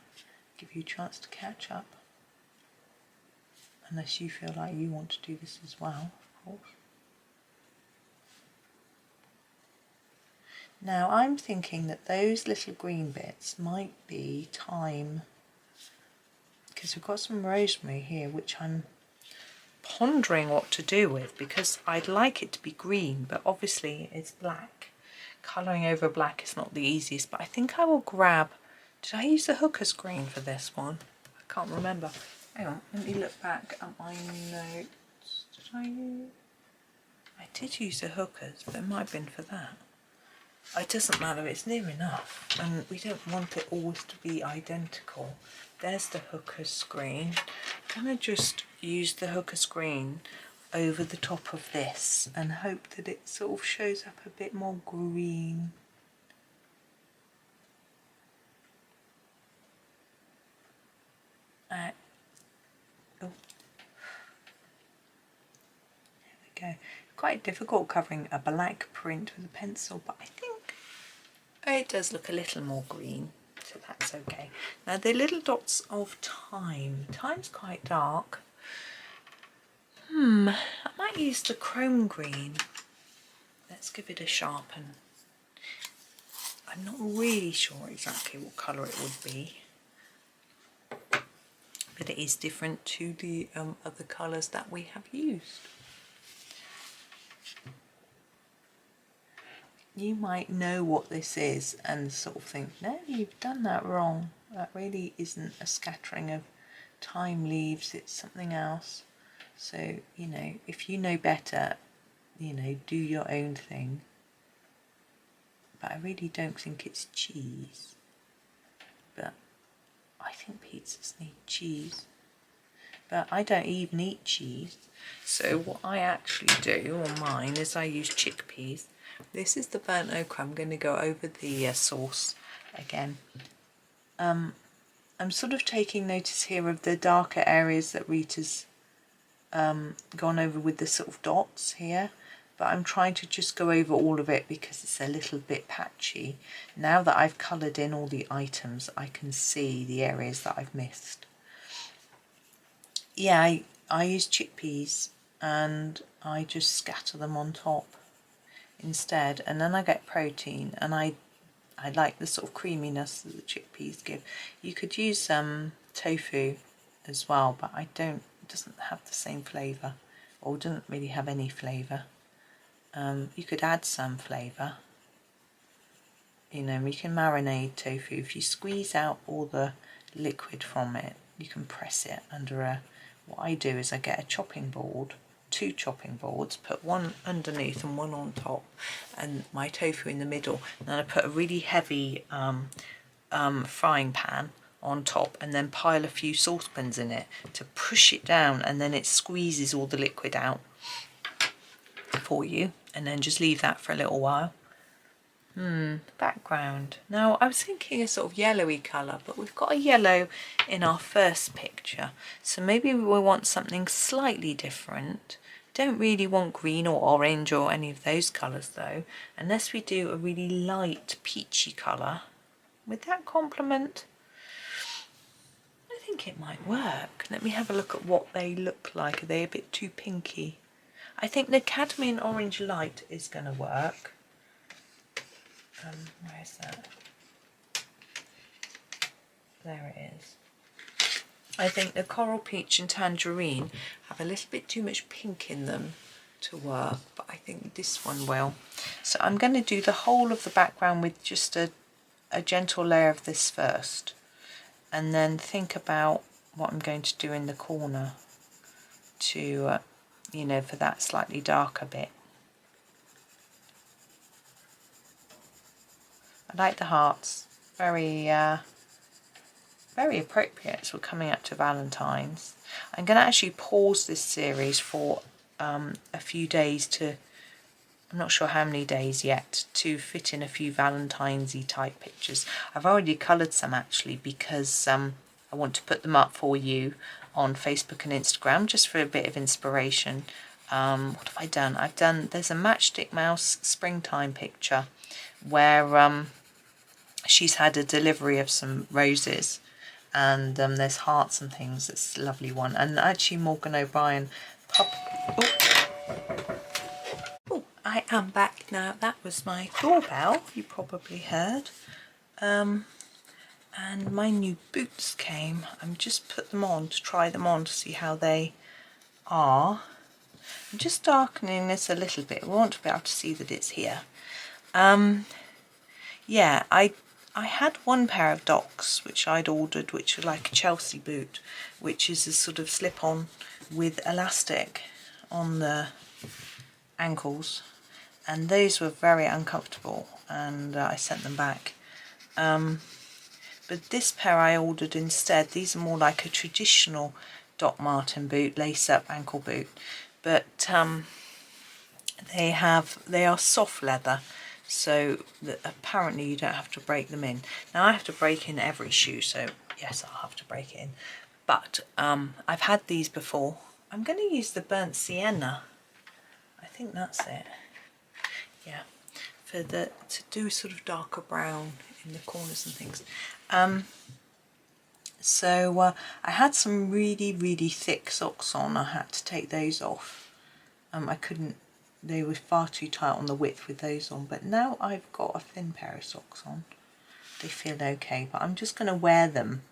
B: Give you a chance to catch up. Unless you feel like you want to do this as well, of course. Now I'm thinking that those little green bits might be thyme, because we've got some rosemary here which I'm pondering what to do with, because I'd like it to be green, but obviously it's black. Colouring over black is not the easiest, but I think I will grab, did I use the hooker's green for this one? I can't remember. Hang on, let me look back at my notes. I did use the hookers, but it might have been for that. It doesn't matter, it's near enough, and we don't want it always to be identical. There's the hooker screen. I'm going to just use the hooker screen over the top of this and hope that it sort of shows up a bit more green. Oh. There we go. Quite difficult covering a black print with a pencil, but I think it does look a little more green, so that's okay. Now the little dots of time. Time's quite dark. I might use the chrome green. Let's give it a sharpen. I'm not really sure exactly what colour it would be, but it is different to the other colours that we have used. You might know what this is and sort of think, no, you've done that wrong. That really isn't a scattering of time leaves, it's something else. So, you know, if you know better, you know, do your own thing. But I really don't think it's cheese. But I think pizzas need cheese. But I don't even eat cheese. So what I actually do on mine is I use chickpeas. This is the burnt ochre. I'm going to go over the sauce again. I'm sort of taking notice here of the darker areas that Rita's gone over with the sort of dots here, but I'm trying to just go over all of it because it's a little bit patchy. Now that I've coloured in all the items, I can see the areas that I've missed. Yeah, I use chickpeas and I just scatter them on top instead, and then I get protein, and I like the sort of creaminess that the chickpeas give. You could use tofu as well, but I don't. It doesn't have the same flavour, or doesn't really have any flavour. You could add some flavour. You know, you can marinate tofu. If you squeeze out all the liquid from it, you can press it under a. What I do is I get a chopping board. 2 chopping boards, put one underneath and one on top, and my tofu in the middle. And then I put a really heavy frying pan on top, and then pile a few saucepans in it to push it down, and then it squeezes all the liquid out for you, and then just leave that for a little while. Background. Now I was thinking a sort of yellowy colour, but we've got a yellow in our first picture, so maybe we want something slightly different. Don't really want green or orange or any of those colours though, unless we do a really light peachy colour. Would that complement? I think it might work. Let me have a look at what they look like. Are they a bit too pinky? I think the cadmium orange light is going to work. Where is that? There it is. I think the coral peach and tangerine have a little bit too much pink in them to work, but I think this one will. So I'm going to do the whole of the background with just a gentle layer of this first, and then think about what I'm going to do in the corner to, you know, for that slightly darker bit. I like the hearts, very appropriate as we're coming up to Valentine's. I'm going to actually pause this series for a few days to, I'm not sure how many days yet, to fit in a few Valentine's-y type pictures. I've already coloured some actually because I want to put them up for you on Facebook and Instagram just for a bit of inspiration. What have I done? There's a Matchstick Mouse springtime picture where she's had a delivery of some roses, and there's hearts and things. It's a lovely one. And actually Morgan O'Brien I am back now. That was my doorbell, you probably heard. And my new boots came. I'm just put them on to try them on to see how they are, I'm just darkening this a little bit. We want to be able to see that it's here. Yeah, I had one pair of Docs which I'd ordered, which were like a Chelsea boot, which is a sort of slip-on with elastic on the ankles, and those were very uncomfortable, and I sent them back. But this pair I ordered instead. These are more like a traditional Doc Marten boot, lace-up ankle boot, but they are soft leather, so that apparently you don't have to break them in. Now I have to break in every shoe, so yes, I'll have to break it in. But I've had these before. I'm going to use the burnt sienna. I think that's it. Yeah, to do sort of darker brown in the corners and things. So I had some really thick socks on. I had to take those off. I couldn't. They were far too tight on the width with those on, but now I've got a thin pair of socks on. They feel okay, but I'm just going to wear them.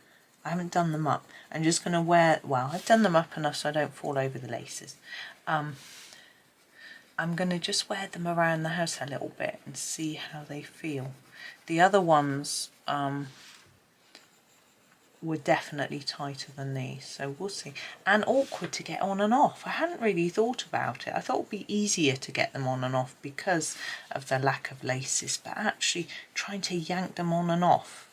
B: I haven't done them up. I'm just going to wear, well, I've done them up enough so I don't fall over the laces. I'm going to just wear them around the house a little bit and see how they feel. The other ones were definitely tighter than these, so we'll see. And awkward to get on and off. I hadn't really thought about it. I thought it would be easier to get them on and off because of the lack of laces, but actually trying to yank them on and off,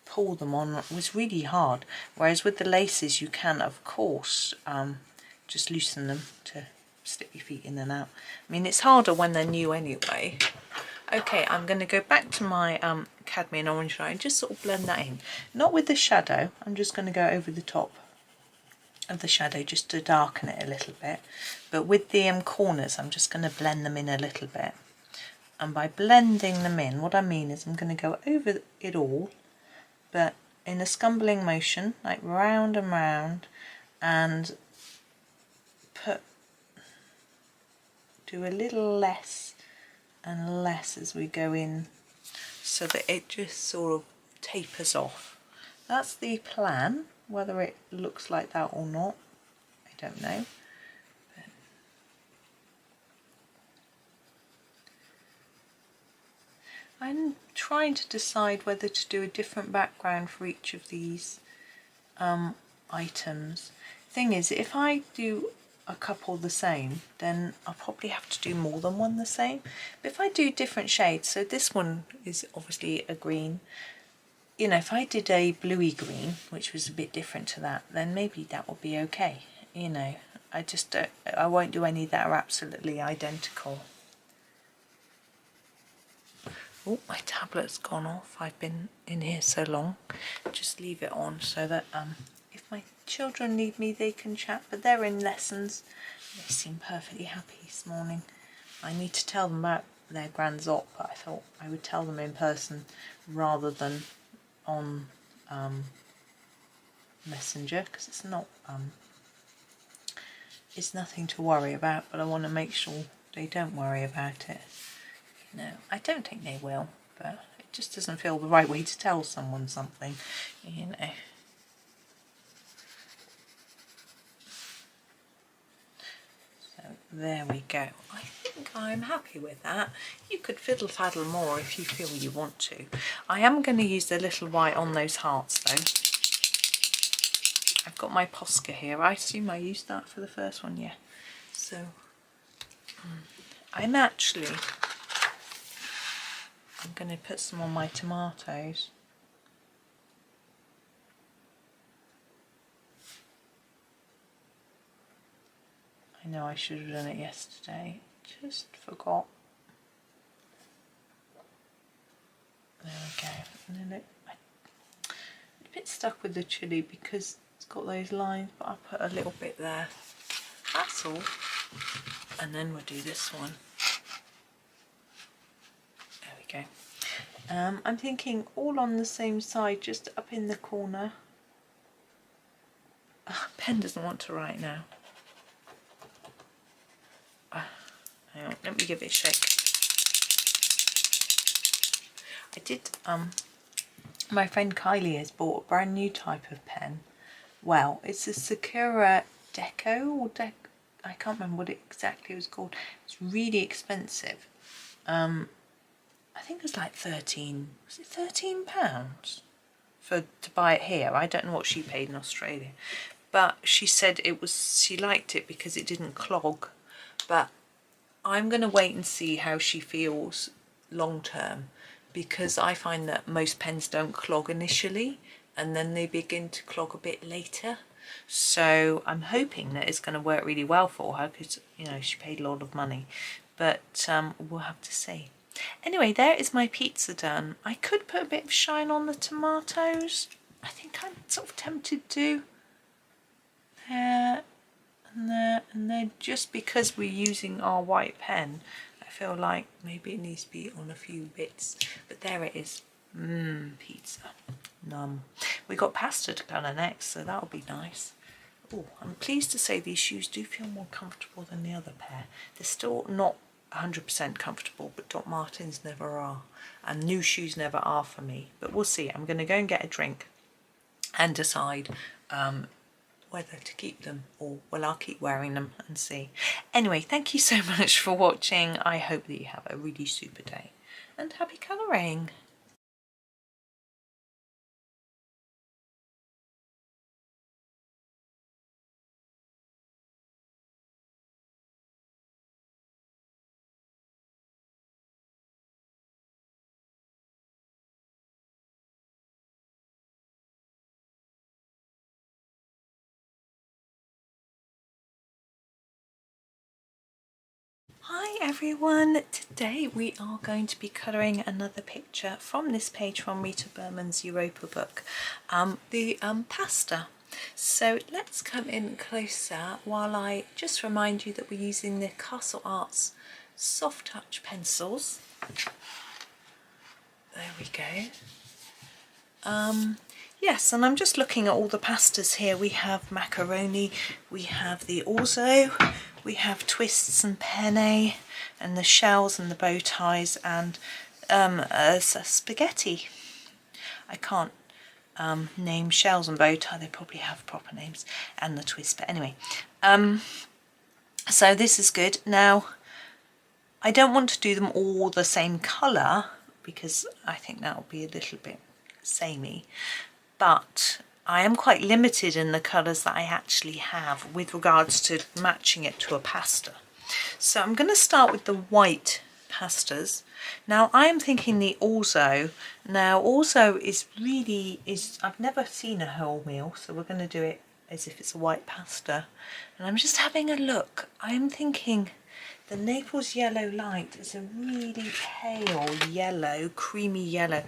B: pull them on, was really hard. Whereas with the laces you can, of course, just loosen them to slip your feet in and out. I mean, it's harder when they're new anyway. Okay, I'm going to go back to my cadmium orange line and just sort of blend that in. Not with the shadow, I'm just going to go over the top of the shadow just to darken it a little bit. But with the corners, I'm just going to blend them in a little bit. And by blending them in, what I mean is I'm going to go over it all, but in a scumbling motion, like round and round, and do a little less and less as we go in, so that it just sort of tapers off. That's the plan. Whether it looks like that or not, I don't know. But I'm trying to decide whether to do a different background for each of these items. Thing is, if I do a couple the same, then I'll probably have to do more than one the same. But if I do different shades, so this one is obviously a green, you know, if I did a bluey green, which was a bit different to that, then maybe that would be okay. You know, I won't do any that are absolutely identical. Oh, my tablet's gone off. I've been in here so long. Just leave it on so that if my children need me, they can chat, but they're in lessons. They seem perfectly happy this morning. I need to tell them about their grand's op, but I thought I would tell them in person rather than on Messenger, because it's not it's nothing to worry about, but I want to make sure they don't worry about it. You know, I don't think they will, but it just doesn't feel the right way to tell someone something, you know. There we go. I think I'm happy with that. You could fiddle faddle more if you feel you want to. I am going to use the little white on those hearts though. I've got my Posca here. I assume I used that for the first one, yeah. So I'm going to put some on my tomatoes. I know I should have done it yesterday, just forgot. There we go. And then I'm a bit stuck with the chilli because it's got those lines, but I'll put a little bit there. That's all. And then we'll do this one. There we go. I'm thinking all on the same side, just up in the corner. Pen doesn't want to write now. Hang on, let me give it a shake. I did, my friend Kylie has bought a brand new type of pen. Well, it's a Sakura Deco or I can't remember what it exactly was called. It's really expensive. I think it was like 13, was it £13 to buy it here? I don't know what she paid in Australia, but she said she liked it because it didn't clog. But I'm going to wait and see how she feels long term, because I find that most pens don't clog initially and then they begin to clog a bit later. So I'm hoping that it's going to work really well for her, because, you know, she paid a lot of money, but we'll have to see. Anyway, there is my pizza done. I could put a bit of shine on the tomatoes. I think I'm sort of tempted to. There and there and there, just because we're using our white pen. I feel like maybe it needs to be on a few bits, but there it is. Pizza. We got pasta to colour next, so that'll be nice. Oh, I'm pleased to say these shoes do feel more comfortable than the other pair. They're still not 100% comfortable, but Doc Martens never are, and new shoes never are for me. But we'll see. I'm going to go and get a drink and decide whether to keep them, or, well, I'll keep wearing them and see. Anyway, thank you so much for watching. I hope that you have a really super day, and happy colouring. Hi everyone, today we are going to be colouring another picture from this page from Rita Berman's Europa book, the pasta. So let's come in closer while I just remind you that we're using the Castle Arts Soft Touch pencils. There we go. Yes, and I'm just looking at all the pastas here. We have macaroni, we have the orzo, we have twists and penne, and the shells and the bow ties, and spaghetti. I can't name shells and bow tie, they probably have proper names, and the twist, but anyway. So this is good. Now, I don't want to do them all the same colour, because I think that will be a little bit samey, but I am quite limited in the colours that I actually have with regards to matching it to a pasta. So I'm going to start with the white pastas. Now I am thinking the orzo. Now orzo I've never seen a wholemeal, so we're going to do it as if it's a white pasta. And I'm just having a look. I'm thinking the Naples yellow light is a really pale yellow, creamy yellow.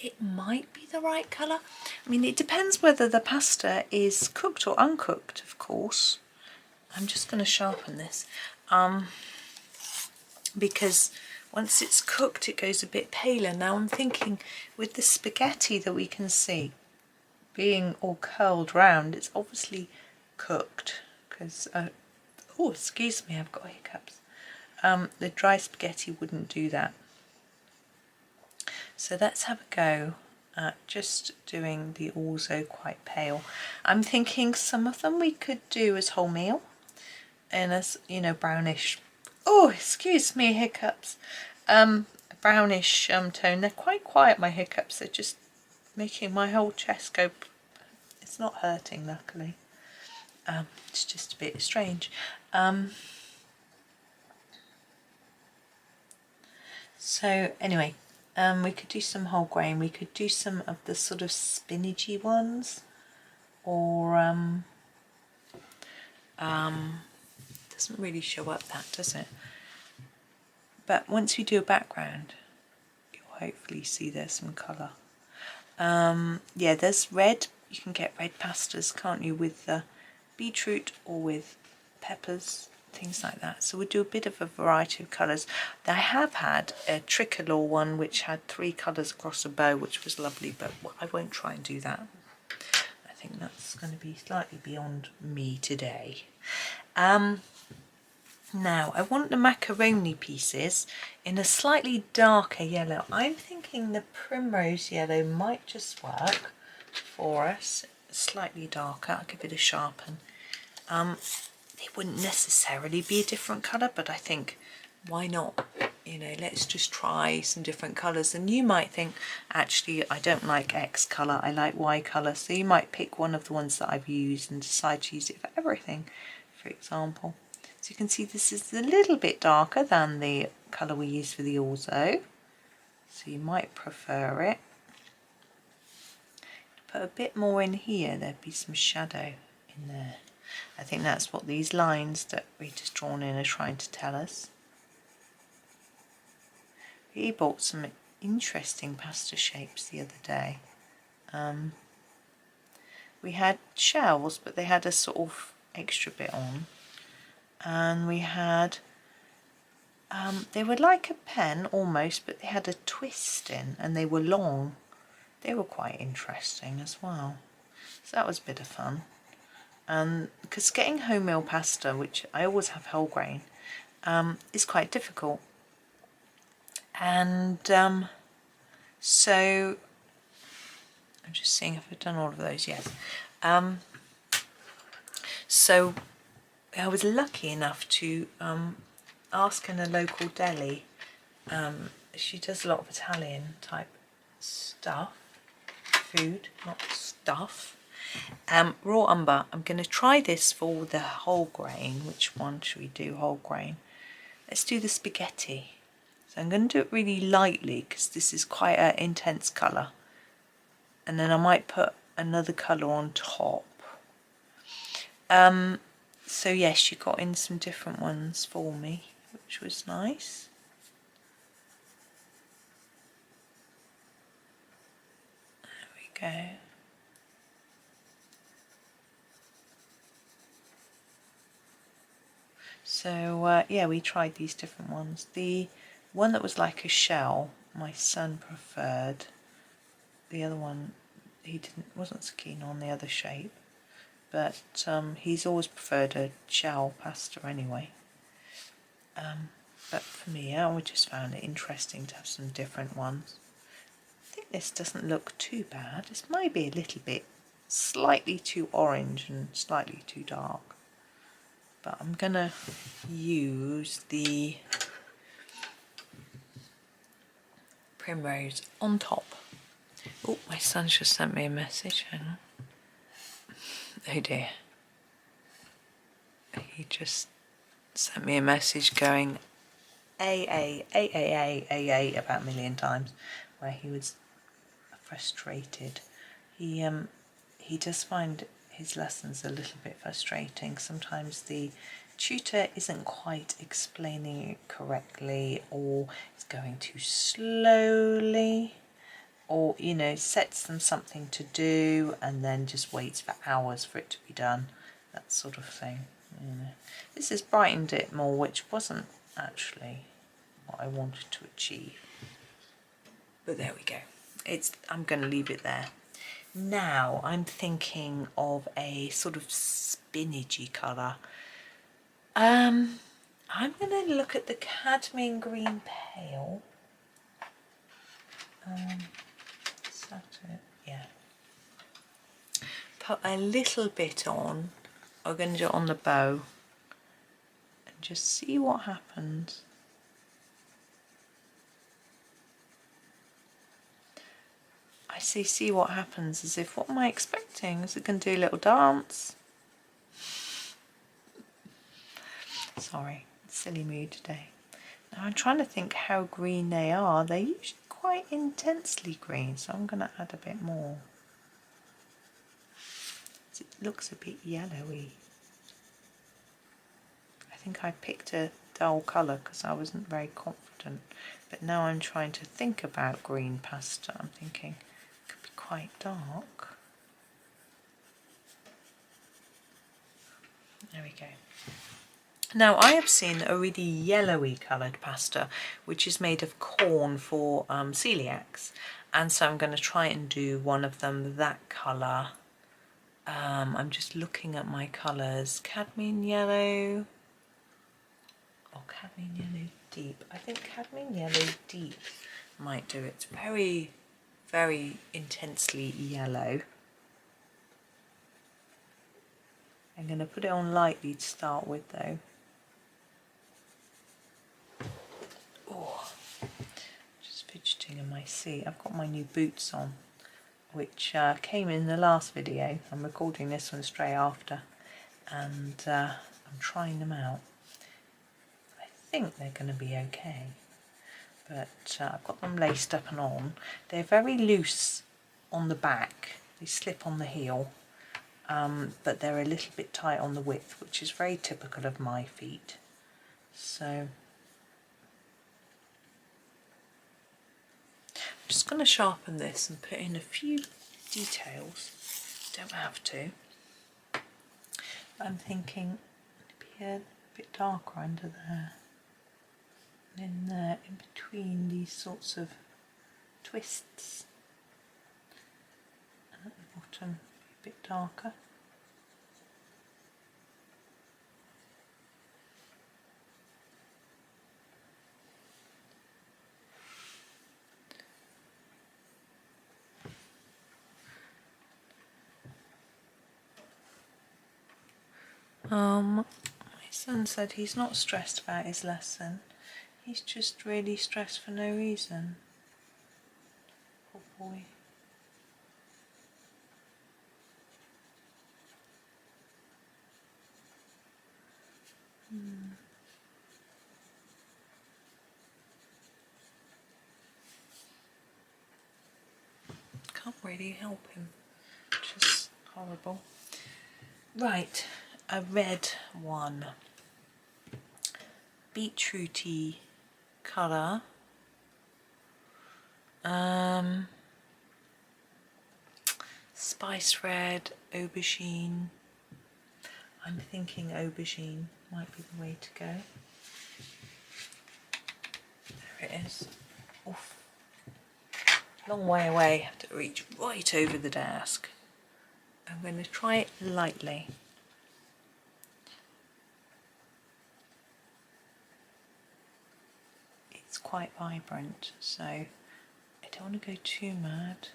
B: It might be the right colour. I mean, it depends whether the pasta is cooked or uncooked, of course. I'm just going to sharpen this, because once it's cooked it goes a bit paler. Now I'm thinking with the spaghetti that we can see being all curled round, it's obviously cooked, because, oh, excuse me, I've got hiccups. The dry spaghetti wouldn't do that. So let's have a go at just doing the orzo quite pale. I'm thinking some of them we could do as wholemeal, and as, you know, brownish, oh, excuse me, hiccups, brownish tone. They're quite quiet, my hiccups, they're just making my whole chest go. It's not hurting, luckily. It's just a bit strange. So anyway, we could do some whole grain, we could do some of the sort of spinachy ones, or doesn't really show up that, does it? But once we do a background, you'll hopefully see there's some colour. Yeah, there's red. You can get red pastas, can't you, with the beetroot or with peppers, things like that. So we'll do a bit of a variety of colours. I have had a tricolor one which had 3 colours across a bow, which was lovely, but I won't try and do that. I think that's going to be slightly beyond me today. Now I want the macaroni pieces in a slightly darker yellow. I'm thinking the primrose yellow might just work for us. Slightly darker. I'll give it a sharpen. they wouldn't necessarily be a different colour, but I think why not? You know, let's just try some different colours. And you might think, actually, I don't like X colour, I like Y colour. So you might pick one of the ones that I've used and decide to use it for everything, for example. So you can see this is a little bit darker than the colour we used for the orzo. So you might prefer it. Put a bit more in here, there'd be some shadow in there. I think that's what these lines that Rita's drawn in are trying to tell us. He bought some interesting pasta shapes the other day. We had shells, but they had a sort of extra bit on. And we had, they were like a pen almost, but they had a twist in and they were long. They were quite interesting as well. So that was a bit of fun. Because getting wholemeal pasta, which I always have whole grain, is quite difficult. And so I'm just seeing if I've done all of those. Yes. So I was lucky enough to ask in a local deli. She does a lot of Italian type stuff, food, not stuff. Raw umber. I'm going to try this for the whole grain. Which one should we do? Whole grain. Let's do the spaghetti. So I'm going to do it really lightly because this is quite an intense colour. And then I might put another colour on top. So yes, she got in some different ones for me, which was nice. There we go. So yeah, we tried these different ones. The one that was like a shell, my son preferred. The other one, he wasn't so keen on the other shape, but he's always preferred a shell pasta anyway. But for me, I just found it interesting to have some different ones. I think this doesn't look too bad. This might be a little bit slightly too orange and slightly too dark. But I'm gonna use the primrose on top. Oh, my son's just sent me a message. Hang on. Oh dear. He just sent me a message going AA about a million times, where he was frustrated. He does find his lessons a little bit frustrating. Sometimes the tutor isn't quite explaining it correctly, or is going too slowly, or you know, sets them something to do and then just waits for hours for it to be done, that sort of thing. You know, this has brightened it more, which wasn't actually what I wanted to achieve, but there we go. I'm going to leave it there. Now I'm thinking of a sort of spinachy colour. I'm going to look at the cadmium green pale. Is that it? Yeah. Put a little bit on. I'm going to do it on the bow and just see what happens. I see what happens as if, what am I expecting? Is it going to do a little dance? Sorry, silly mood today. Now I'm trying to think how green they are. They're usually quite intensely green, so I'm going to add a bit more. It looks a bit yellowy. I think I picked a dull colour because I wasn't very confident. But now I'm trying to think about green pasta. I'm thinking it could be quite dark. There we go. Now I have seen a really yellowy coloured pasta which is made of corn for celiacs, and so I'm going to try and do one of them that colour. I'm just looking at my colours. Cadmium yellow or cadmium yellow deep. I think cadmium yellow deep might do it. It's very, very intensely yellow. I'm going to put it on lightly to start with though. Oh, just fidgeting in my seat. I've got my new boots on, which came in the last video. I'm recording this one straight after, and I'm trying them out. I think they're going to be okay, but I've got them laced up and on. They're very loose on the back, they slip on the heel, but they're a little bit tight on the width, which is very typical of my feet. So I'm just going to sharpen this and put in a few details. Don't have to. I'm thinking it'd be a bit darker under there, and in there, in between these sorts of twists, and at the bottom a bit darker. My son said he's not stressed about his lesson. He's just really stressed for no reason. Poor boy. Can't really help him, which is horrible. Right, a red one. Beetrooty colour. Spice red, aubergine. I'm thinking aubergine might be the way to go. There it is. Oof. Long way away, have to reach right over the desk. I'm going to try it lightly. It's quite vibrant, so I don't want to go too mad.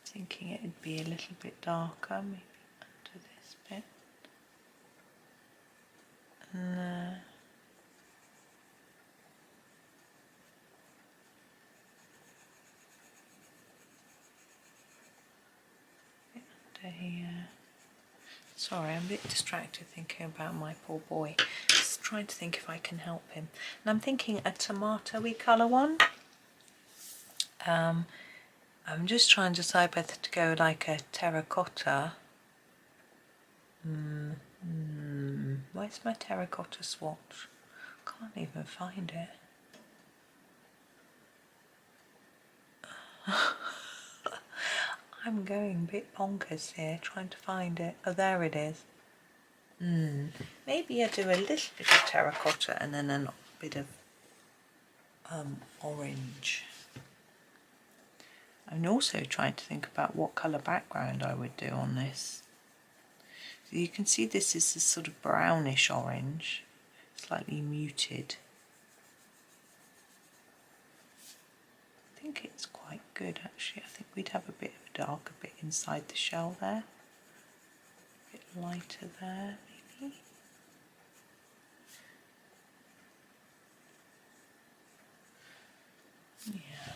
B: Thinking it'd be a little bit darker, maybe under this bit. And under here. Sorry, I'm a bit distracted thinking about my poor boy. Just trying to think if I can help him. And I'm thinking a tomato-y colour one. I'm just trying to decide whether to go like a terracotta. Where's my terracotta swatch? Can't even find it. I'm going a bit bonkers here trying to find it. Oh, there it is. Maybe I do a little bit of terracotta and then a bit of orange. I'm also trying to think about what colour background I would do on this. So you can see this is a sort of brownish orange, slightly muted. I think it's quite good actually. I think we'd have a bit of a darker bit inside the shell there. A bit lighter there maybe. Yeah.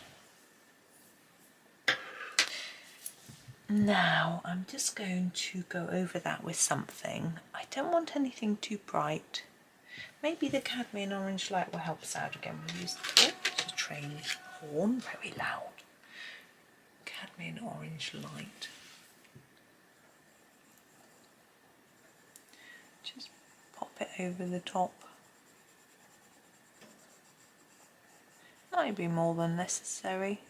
B: Now I'm just going to go over that with something. I don't want anything too bright. Maybe the cadmium orange light will help us out again. We'll use the train horn, very loud. Cadmium orange light. Just pop it over the top. Might be more than necessary.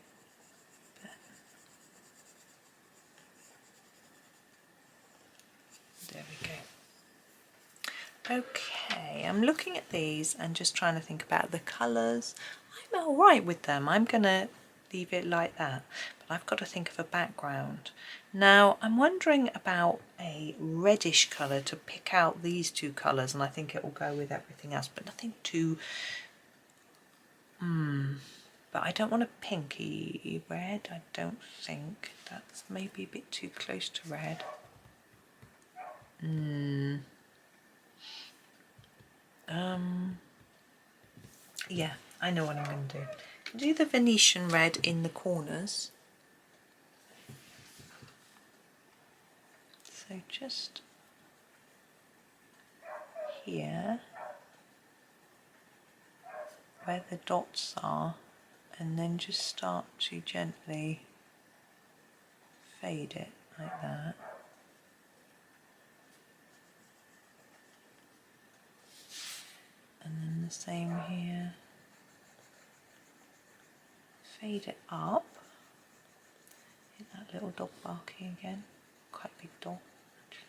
B: There we go. Okay, I'm looking at these and just trying to think about the colours. I'm alright with them. I'm going to leave it like that. But I've got to think of a background. Now, I'm wondering about a reddish colour to pick out these two colours, and I think it will go with everything else, but nothing too But I don't want a pinky red, I don't think. That's maybe a bit too close to red. Yeah, I know what I'm going to do. Do the Venetian red in the corners. So just here, where the dots are, and then just start to gently fade it like that. And then the same here. Fade it up. Hit that little dog barking again. Quite a big dog, actually.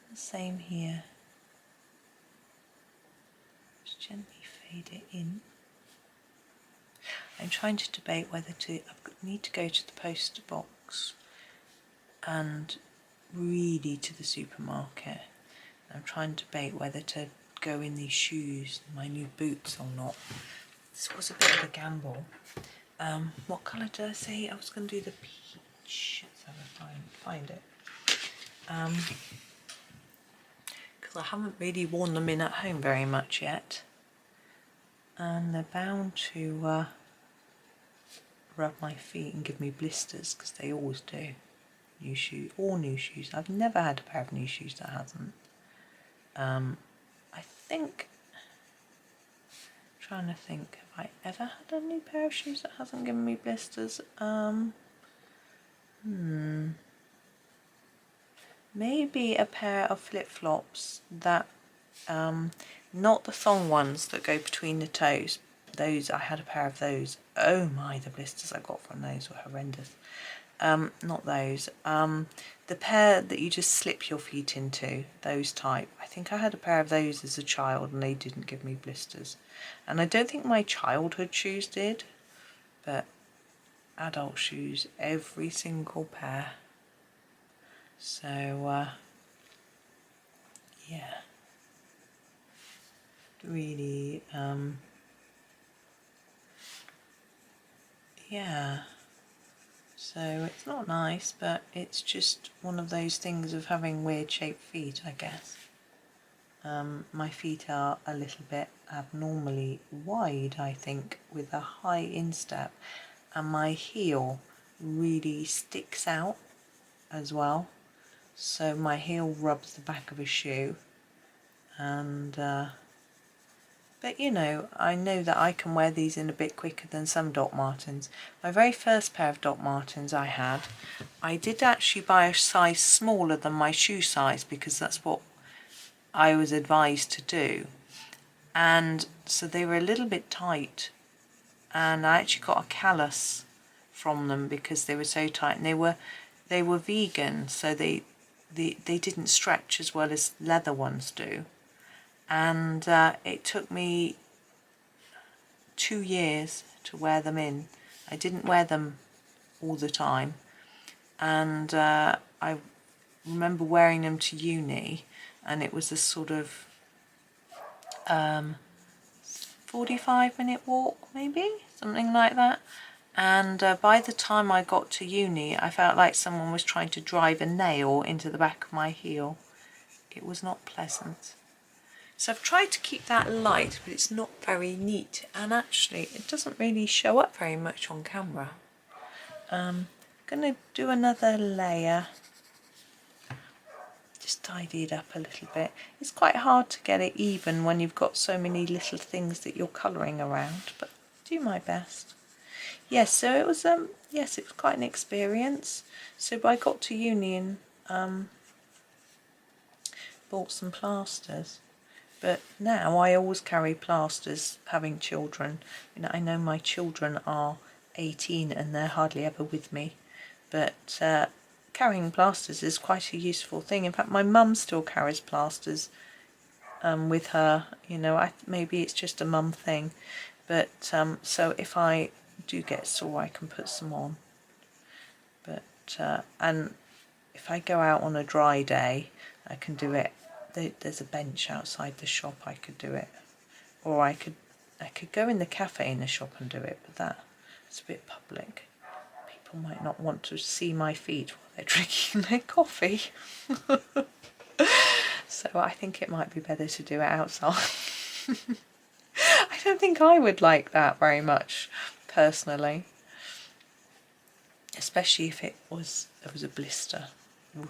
B: The same here. Just gently fade it in. I'm trying to debate whether to. I need to go to the poster box and really to the supermarket. I'm trying to debate whether to go in these shoes, my new boots, or not. This was a bit of a gamble. What colour did I say? I was going to do the peach. Let's have a find it. Because I haven't really worn them in at home very much yet. And they're bound to rub my feet and give me blisters, because they always do. New shoes, all new shoes. I've never had a pair of new shoes that hasn't. I think, trying to think, have I ever had a new pair of shoes that hasn't given me blisters? Maybe a pair of flip-flops that, not the thong ones that go between the toes. Those, I had a pair of those. Oh my, the blisters I got from those were horrendous. Not those. The pair that you just slip your feet into, those type. I think I had a pair of those as a child and they didn't give me blisters. And I don't think my childhood shoes did, but adult shoes, every single pair. So, yeah. Really, yeah. So it's not nice, but it's just one of those things of having weird shaped feet, I guess. My feet are a little bit abnormally wide, I think, with a high instep, and my heel really sticks out as well. So my heel rubs the back of a shoe, and but you know, I know that I can wear these in a bit quicker than some Doc Martens. My very first pair of Doc Martens I did actually buy a size smaller than my shoe size, because that's what I was advised to do. And so they were a little bit tight, and I actually got a callus from them because they were so tight, and they were vegan, so they didn't stretch as well as leather ones do. And it took me 2 years to wear them in. I didn't wear them all the time, and I remember wearing them to uni, and it was a sort of 45-minute walk, maybe, something like that. And by the time I got to uni, I felt like someone was trying to drive a nail into the back of my heel. It was not pleasant. So I've tried to keep that light, but it's not very neat, and actually it doesn't really show up very much on camera. I'm going to do another layer, just tidy it up a little bit. It's quite hard to get it even when you've got so many little things that you're colouring around, but do my best. Yes, so it was yes, it was quite an experience. So I got to uni and bought some plasters. But now I always carry plasters, having children. You know, I know my children are 18 and they're hardly ever with me. But carrying plasters is quite a useful thing. In fact, my mum still carries plasters with her. You know, maybe it's just a mum thing. But so if I do get sore, I can put some on. But and if I go out on a dry day, I can do it there's a bench outside the shop. I could do it, or I could go in the cafe in the shop and do it, but that's a bit public. People might not want to see my feet while they're drinking their coffee. So I think it might be better to do it outside. I don't think I would like that very much, personally. Especially if there was a blister. Ooh.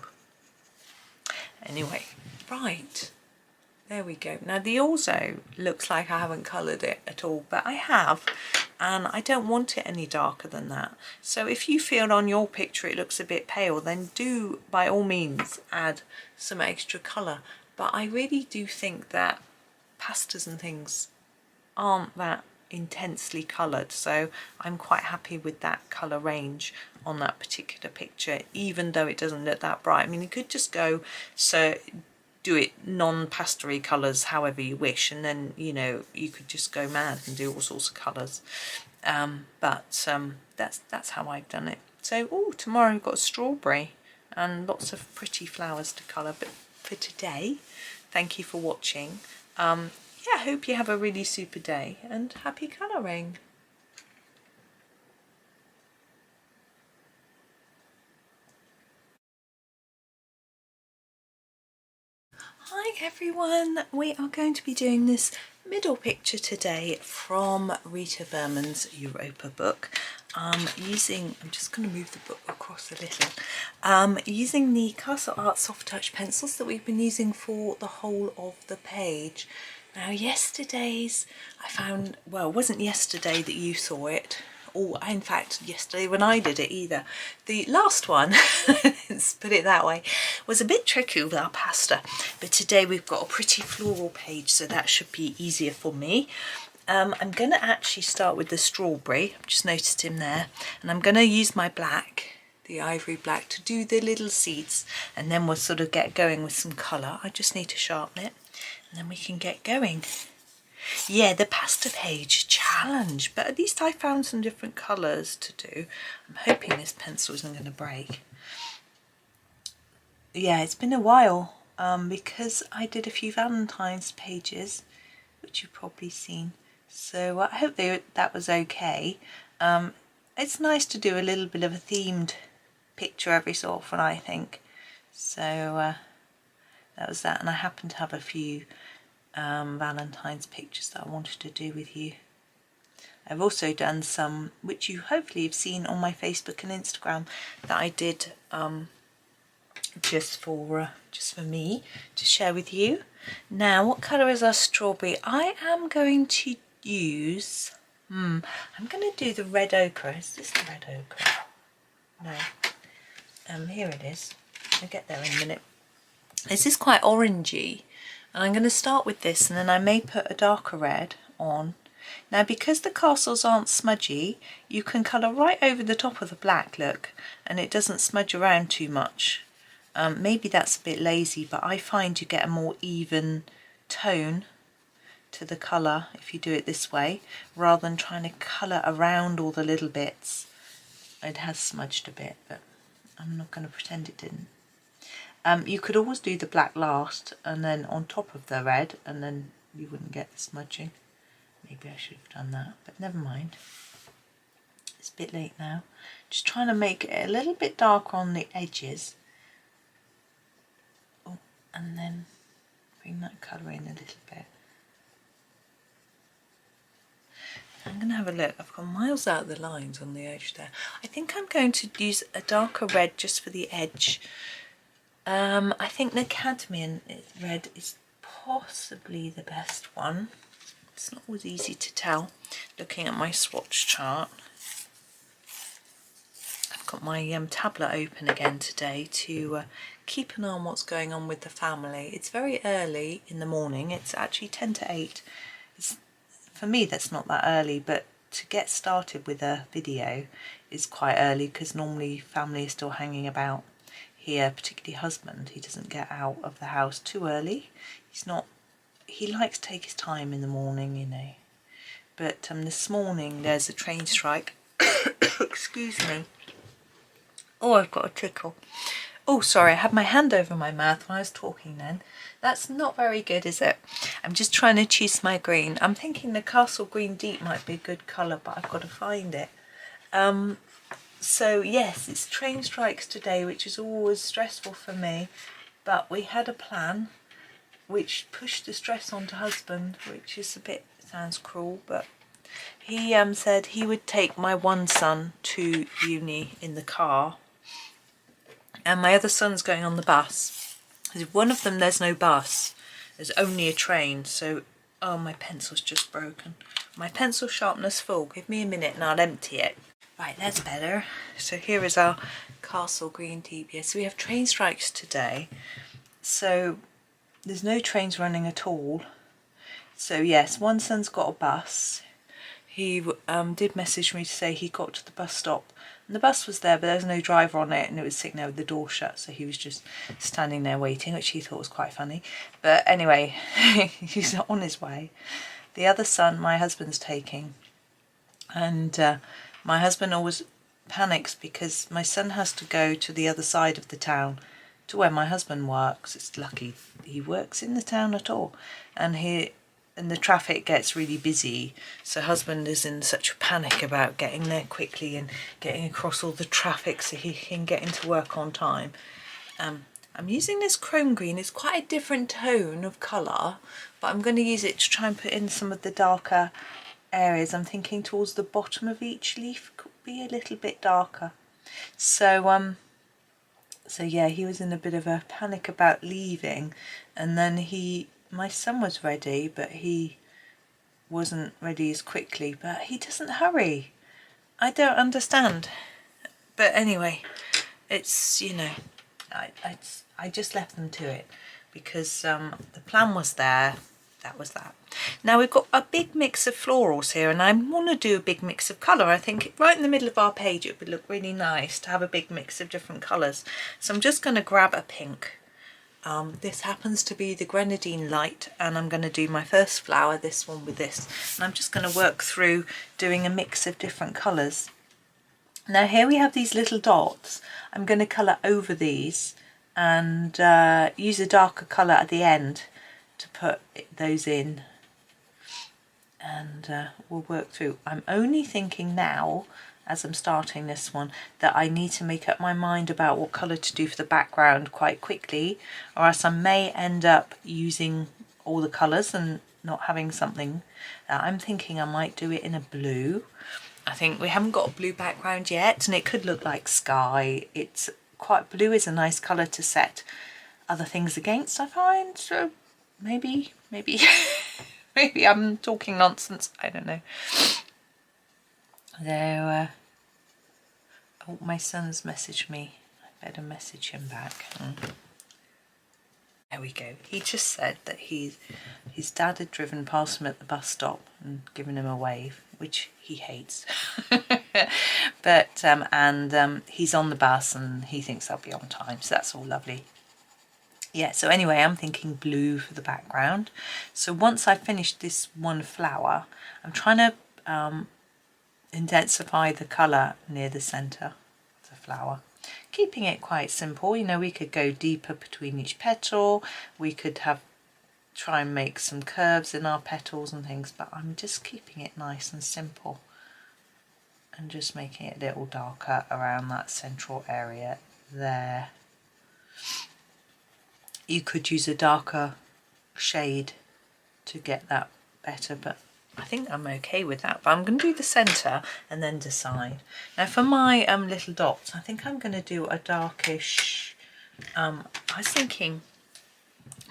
B: Anyway, right. There we go. Now the orzo looks like I haven't coloured it at all, but I have, and I don't want it any darker than that. So if you feel on your picture it looks a bit pale, then do by all means add some extra colour. But I really do think that pastas and things aren't that intensely coloured, so I'm quite happy with that colour range on that particular picture, even though it doesn't look that bright. I mean, you could just go, so do it non-pastery colours however you wish, and then, you know, you could just go mad and do all sorts of colours. But that's how I've done it. So, oh, tomorrow we've got strawberry and lots of pretty flowers to colour. But for today, thank you for watching. Yeah, I hope you have a really super day and happy colouring. Hi everyone, we are going to be doing this middle picture today from Rita Berman's Europa book. I'm just going to move the book across a little, using the Castle Art Soft Touch pencils that we've been using for the whole of the page. Now yesterday's, I found, well, it wasn't yesterday that you saw it, or in fact yesterday when I did it either. The last one, let's put it that way, was a bit tricky with our pasta, but today we've got a pretty floral page, so that should be easier for me. I'm going to actually start with the strawberry. I've just noticed him there, and I'm going to use my black, the ivory black, to do the little seeds, and then we'll sort of get going with some colour. I just need to sharpen it, and then we can get going. Yeah, the pasta page challenge, but at least I found some different colours to do. I'm hoping this pencil isn't going to break. Yeah, it's been a while because I did a few Valentine's pages, which you've probably seen. So I hope that was okay. It's nice to do a little bit of a themed picture every so often, I think. So that was that, and I happen to have a few Valentine's pictures that I wanted to do with you. I've also done some, which you hopefully have seen on my Facebook and Instagram, that I did just for me to share with you. Now, what colour is our strawberry? I am going to use, I'm going to do the red ochre. Is this the red ochre? No. Here it is. I'll get there in a minute. This is quite orangey, and I'm going to start with this, and then I may put a darker red on. Now, because the castles aren't smudgy, you can colour right over the top of the black, look, and it doesn't smudge around too much. Maybe that's a bit lazy, but I find you get a more even tone to the colour if you do it this way, rather than trying to colour around all the little bits. It has smudged a bit, but I'm not going to pretend it didn't. You could always do the black last and then on top of the red, and then you wouldn't get the smudging. Maybe I should have done that, but never mind. It's a bit late now. Just trying to make it a little bit darker on the edges. Oh, and then bring that colour in a little bit. I'm going to have a look. I've gone miles out of the lines on the edge there. I think I'm going to use a darker red just for the edge. I think the cadmium red is possibly the best one. It's not always easy to tell looking at my swatch chart. I've got my tablet open again today to keep an eye on what's going on with the family. It's very early in the morning. It's actually 10 to 8. For me, that's not that early, but to get started with a video is quite early because normally family is still hanging about here, particularly husband. He doesn't get out of the house too early. He likes to take his time in the morning, you know. But this morning there's a train strike. Excuse me. Oh, I've got a tickle. Oh, sorry, I had my hand over my mouth when I was talking then. That's not very good, is it? I'm just trying to choose my green. I'm thinking the Castle Green Deep might be a good colour, but I've got to find it. So yes, it's train strikes today, which is always stressful for me. But we had a plan which pushed the stress onto husband, which is a bit, sounds cruel, but he said he would take my one son to uni in the car, and my other son's going on the bus. With one of them there's no bus, there's only a train. So, oh, my pencil's just broken. My pencil sharpness full. Give me a minute and I'll empty it. Right, that's better. So here is our Castle Green Tea. So we have train strikes today. So there's no trains running at all. So yes, one son's got a bus. He did message me to say he got to the bus stop and the bus was there, but there was no driver on it and it was sitting there with the door shut, so he was just standing there waiting, which he thought was quite funny. But anyway, he's on his way. The other son my husband's taking, and my husband always panics because my son has to go to the other side of the town to where my husband works. It's lucky he works in the town at all, and the traffic gets really busy, so husband is in such a panic about getting there quickly and getting across all the traffic so he can get into work on time. I'm using this chrome green. It's quite a different tone of colour, but I'm going to use it to try and put in some of the darker areas. I'm thinking towards the bottom of each leaf could be a little bit darker. So yeah, he was in a bit of a panic about leaving, and then my son was ready, but he wasn't ready as quickly. But he doesn't hurry. I don't understand. But anyway, it's, you know, I just left them to it because the plan was there. That was that. Now we've got a big mix of florals here, and I want to do a big mix of colour. I think right in the middle of our page it would look really nice to have a big mix of different colours. So I'm just going to grab a pink. This happens to be the Grenadine Light, and I'm going to do my first flower, this one, with this. And I'm just going to work through doing a mix of different colours. Now here we have these little dots. I'm going to colour over these and use a darker colour at the end to put those in, and we'll work through. I'm only thinking now, as I'm starting this one, that I need to make up my mind about what colour to do for the background quite quickly, or else I may end up using all the colours and not having something. I'm thinking I might do it in a blue. I think we haven't got a blue background yet, and it could look like sky. It's quite, blue is a nice colour to set other things against, I find. So maybe maybe I'm talking nonsense. I don't know. There. Oh, my son's messaged me. I better message him back. There we go. He just said that his dad had driven past him at the bus stop and given him a wave, which he hates. But he's on the bus and he thinks I'll be on time, so that's all lovely. Yeah, so anyway, I'm thinking blue for the background. So once I've finished this one flower, I'm trying to intensify the colour near the centre of the flower. Keeping it quite simple, you know, we could go deeper between each petal, we could try and make some curves in our petals and things, but I'm just keeping it nice and simple and just making it a little darker around that central area there. You could use a darker shade to get that better, but I think I'm okay with that. But I'm going to do the centre and then decide. Now for my little dots, I think I'm going to do a darkish, I was thinking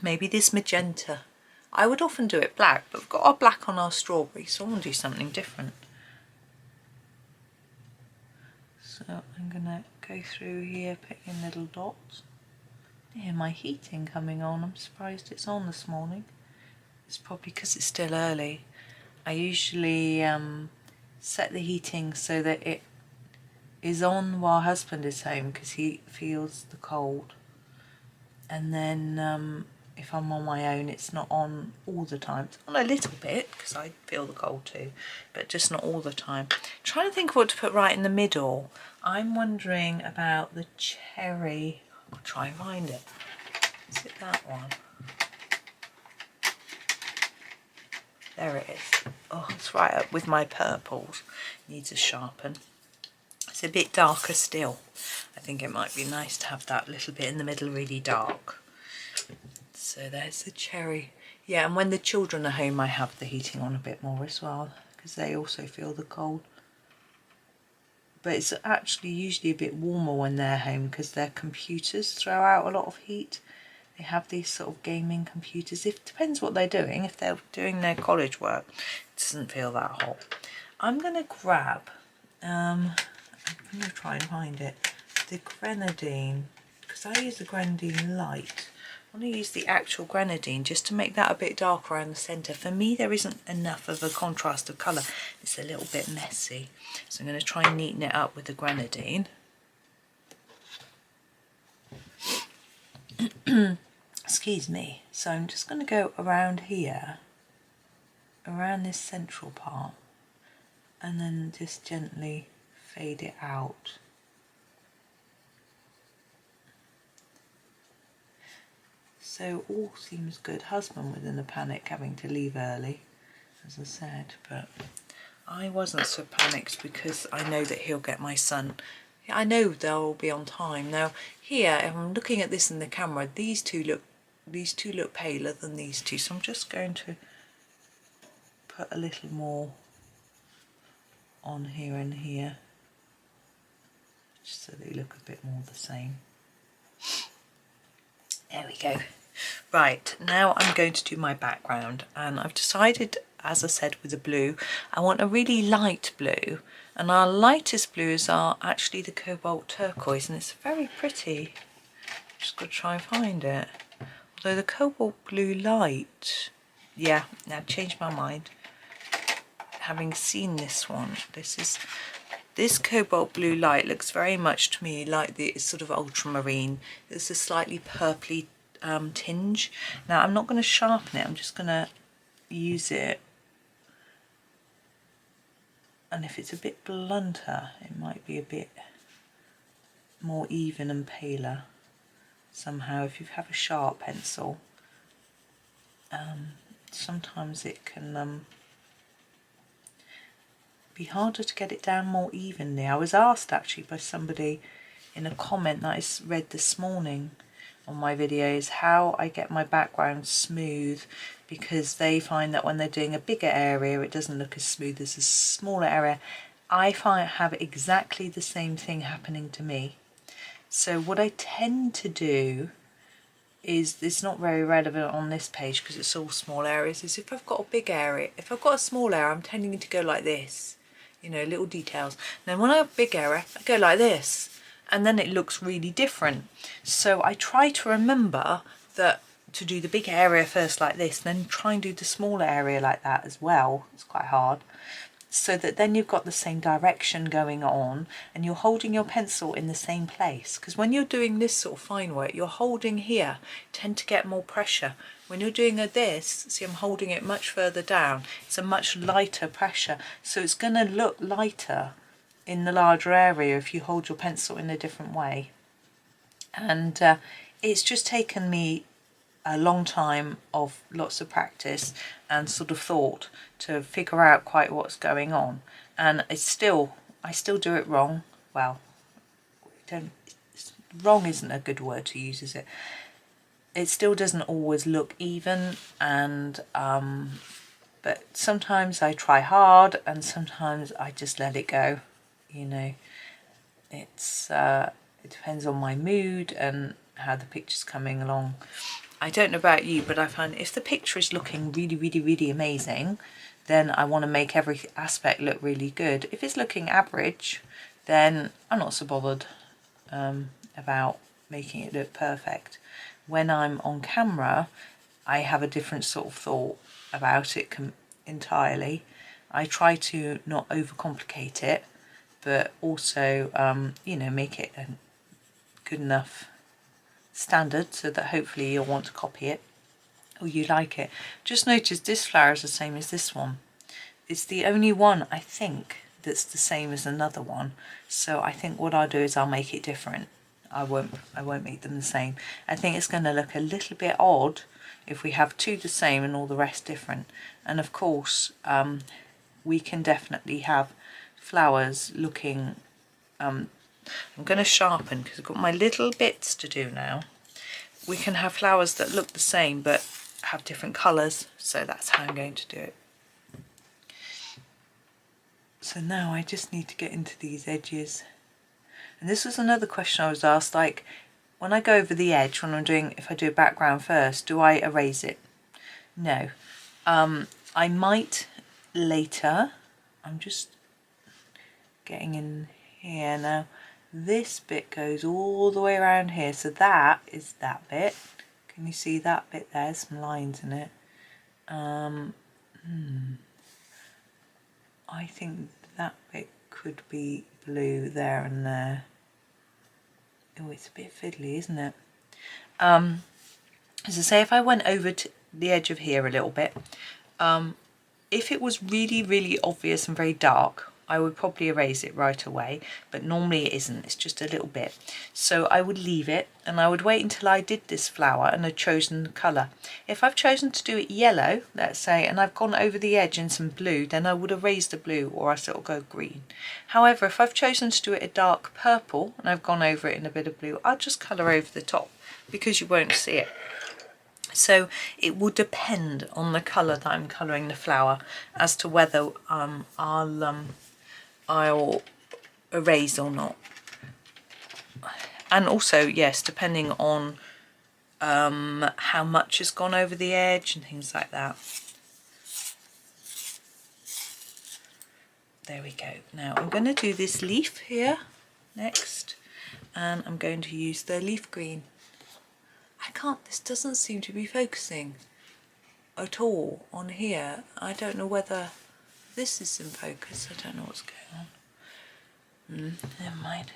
B: maybe this magenta. I would often do it black, but we've got our black on our strawberry, so I want to do something different. So I'm going to go through here, putting little dots. Yeah, my heating coming on. I'm surprised it's on this morning. It's probably because it's still early. I usually set the heating so that it is on while husband is home because he feels the cold. And then if I'm on my own, it's not on all the time. It's on a little bit because I feel the cold too, but just not all the time. Trying to think of what to put right in the middle. I'm wondering about the cherry.
A: I'll try and find it. Is it that one? There it is. Oh, it's right up with my purples. Needs a sharpen. It's a bit darker still. I think it might be nice to have that little bit in the middle really dark. So there's the cherry. Yeah, and when the children are home I have the heating on a bit more as well, because they also feel the cold. But it's actually usually a bit warmer when they're home because their computers throw out a lot of heat. They have these sort of gaming computers. It depends what they're doing. If they're doing their college work, it doesn't feel that hot. I'm going to grab, I'm going to try and find it, the grenadine, because I use the grenadine light. I want to use the actual grenadine just to make that a bit darker around the centre. For me, there isn't enough of a contrast of colour. It's a little bit messy. So I'm going to try and neaten it up with the grenadine. Excuse me. So I'm just going to go around here, around this central part, and then just gently fade it out. So all seems good. Husband was in a panic having to leave early, as I said, but I wasn't so panicked because I know that he'll get my son. I know they'll be on time. Now here, if I'm looking at this in the camera, these two look paler than these two, so I'm just going to put a little more on here and here, just so they look a bit more the same. There we go. Right, now I'm going to do my background, and I've decided, as I said, with the blue, I want a really light blue, and our lightest blues are actually the cobalt turquoise, and it's very pretty. Just got to try and find it. Although the cobalt blue light, yeah, now I've changed my mind. Having seen this one, this cobalt blue light looks very much to me like the sort of ultramarine. There's a slightly purpley tinge. Now I'm not going to sharpen it, I'm just going to use it, and if it's a bit blunter it might be a bit more even and paler somehow. If you have a sharp pencil, sometimes it can be harder to get it down more evenly. I was asked actually by somebody in a comment that I read this morning on my videos how I get my background smooth, because they find that when they're doing a bigger area it doesn't look as smooth as a smaller area. I have exactly the same thing happening to me. So what I tend to do is, it's not very relevant on this page because it's all small areas, is if I've got a big area, if I've got a small area I'm tending to go like this, you know, little details. Now when I have a big area I go like this, and then it looks really different. So I try to remember that to do the big area first like this, then try and do the smaller area like that as well. It's quite hard. So that then you've got the same direction going on and you're holding your pencil in the same place. Because when you're doing this sort of fine work, you're holding here, tend to get more pressure. When you're doing this, see I'm holding it much further down, it's a much lighter pressure. So it's going to look lighter in the larger area if you hold your pencil in a different way. And it's just taken me a long time of lots of practice and sort of thought to figure out quite what's going on. And I still do it wrong. Well, wrong isn't a good word to use, is it? It still doesn't always look even, and but sometimes I try hard and sometimes I just let it go. You know, it depends on my mood and how the picture's coming along. I don't know about you, but I find if the picture is looking really, really, really amazing, then I want to make every aspect look really good. If it's looking average, then I'm not so bothered about making it look perfect. When I'm on camera, I have a different sort of thought about it entirely. I try to not overcomplicate it, but also, you know, make it a good enough standard so that hopefully you'll want to copy it or you like it. Just notice this flower is the same as this one. It's the only one I think that's the same as another one. So I think what I'll do is I'll make it different.
B: I won't make them the same. I think it's going to look a little bit odd if we have two the same and all the rest different. And of course, we can definitely have flowers looking, I'm going to sharpen because I've got my little bits to do now. We can have flowers that look the same but have different colours, so that's how I'm going to do it. So now I just need to get into these edges. And this was another question I was asked, like when I go over the edge, when I'm doing, if I do a background first, do I erase it? No. I might later. I'm just getting in here now. This bit goes all the way around here, so that is that bit. Can you see that bit there? There's some lines in it. I think that bit could be blue there and there. Oh, it's a bit fiddly, isn't it? As I say, if I went over to the edge of here a little bit, if it was really, really obvious and very dark, I would probably erase it right away, but normally it isn't, it's just a little bit. So I would leave it and I would wait until I did this flower and had chosen the colour. If I've chosen to do it yellow, let's say, and I've gone over the edge in some blue, then I would erase the blue or else it'll go green. However, if I've chosen to do it a dark purple and I've gone over it in a bit of blue, I'll just colour over the top because you won't see it. So it will depend on the colour that I'm colouring the flower as to whether I'll erase or not. And also, yes, depending on how much has gone over the edge and things like that. There we go. Now I'm going to do this leaf here next, and I'm going to use the leaf green. This doesn't seem to be focusing at all on here. I don't know whether this is in focus. I don't know what's going on. Never mind.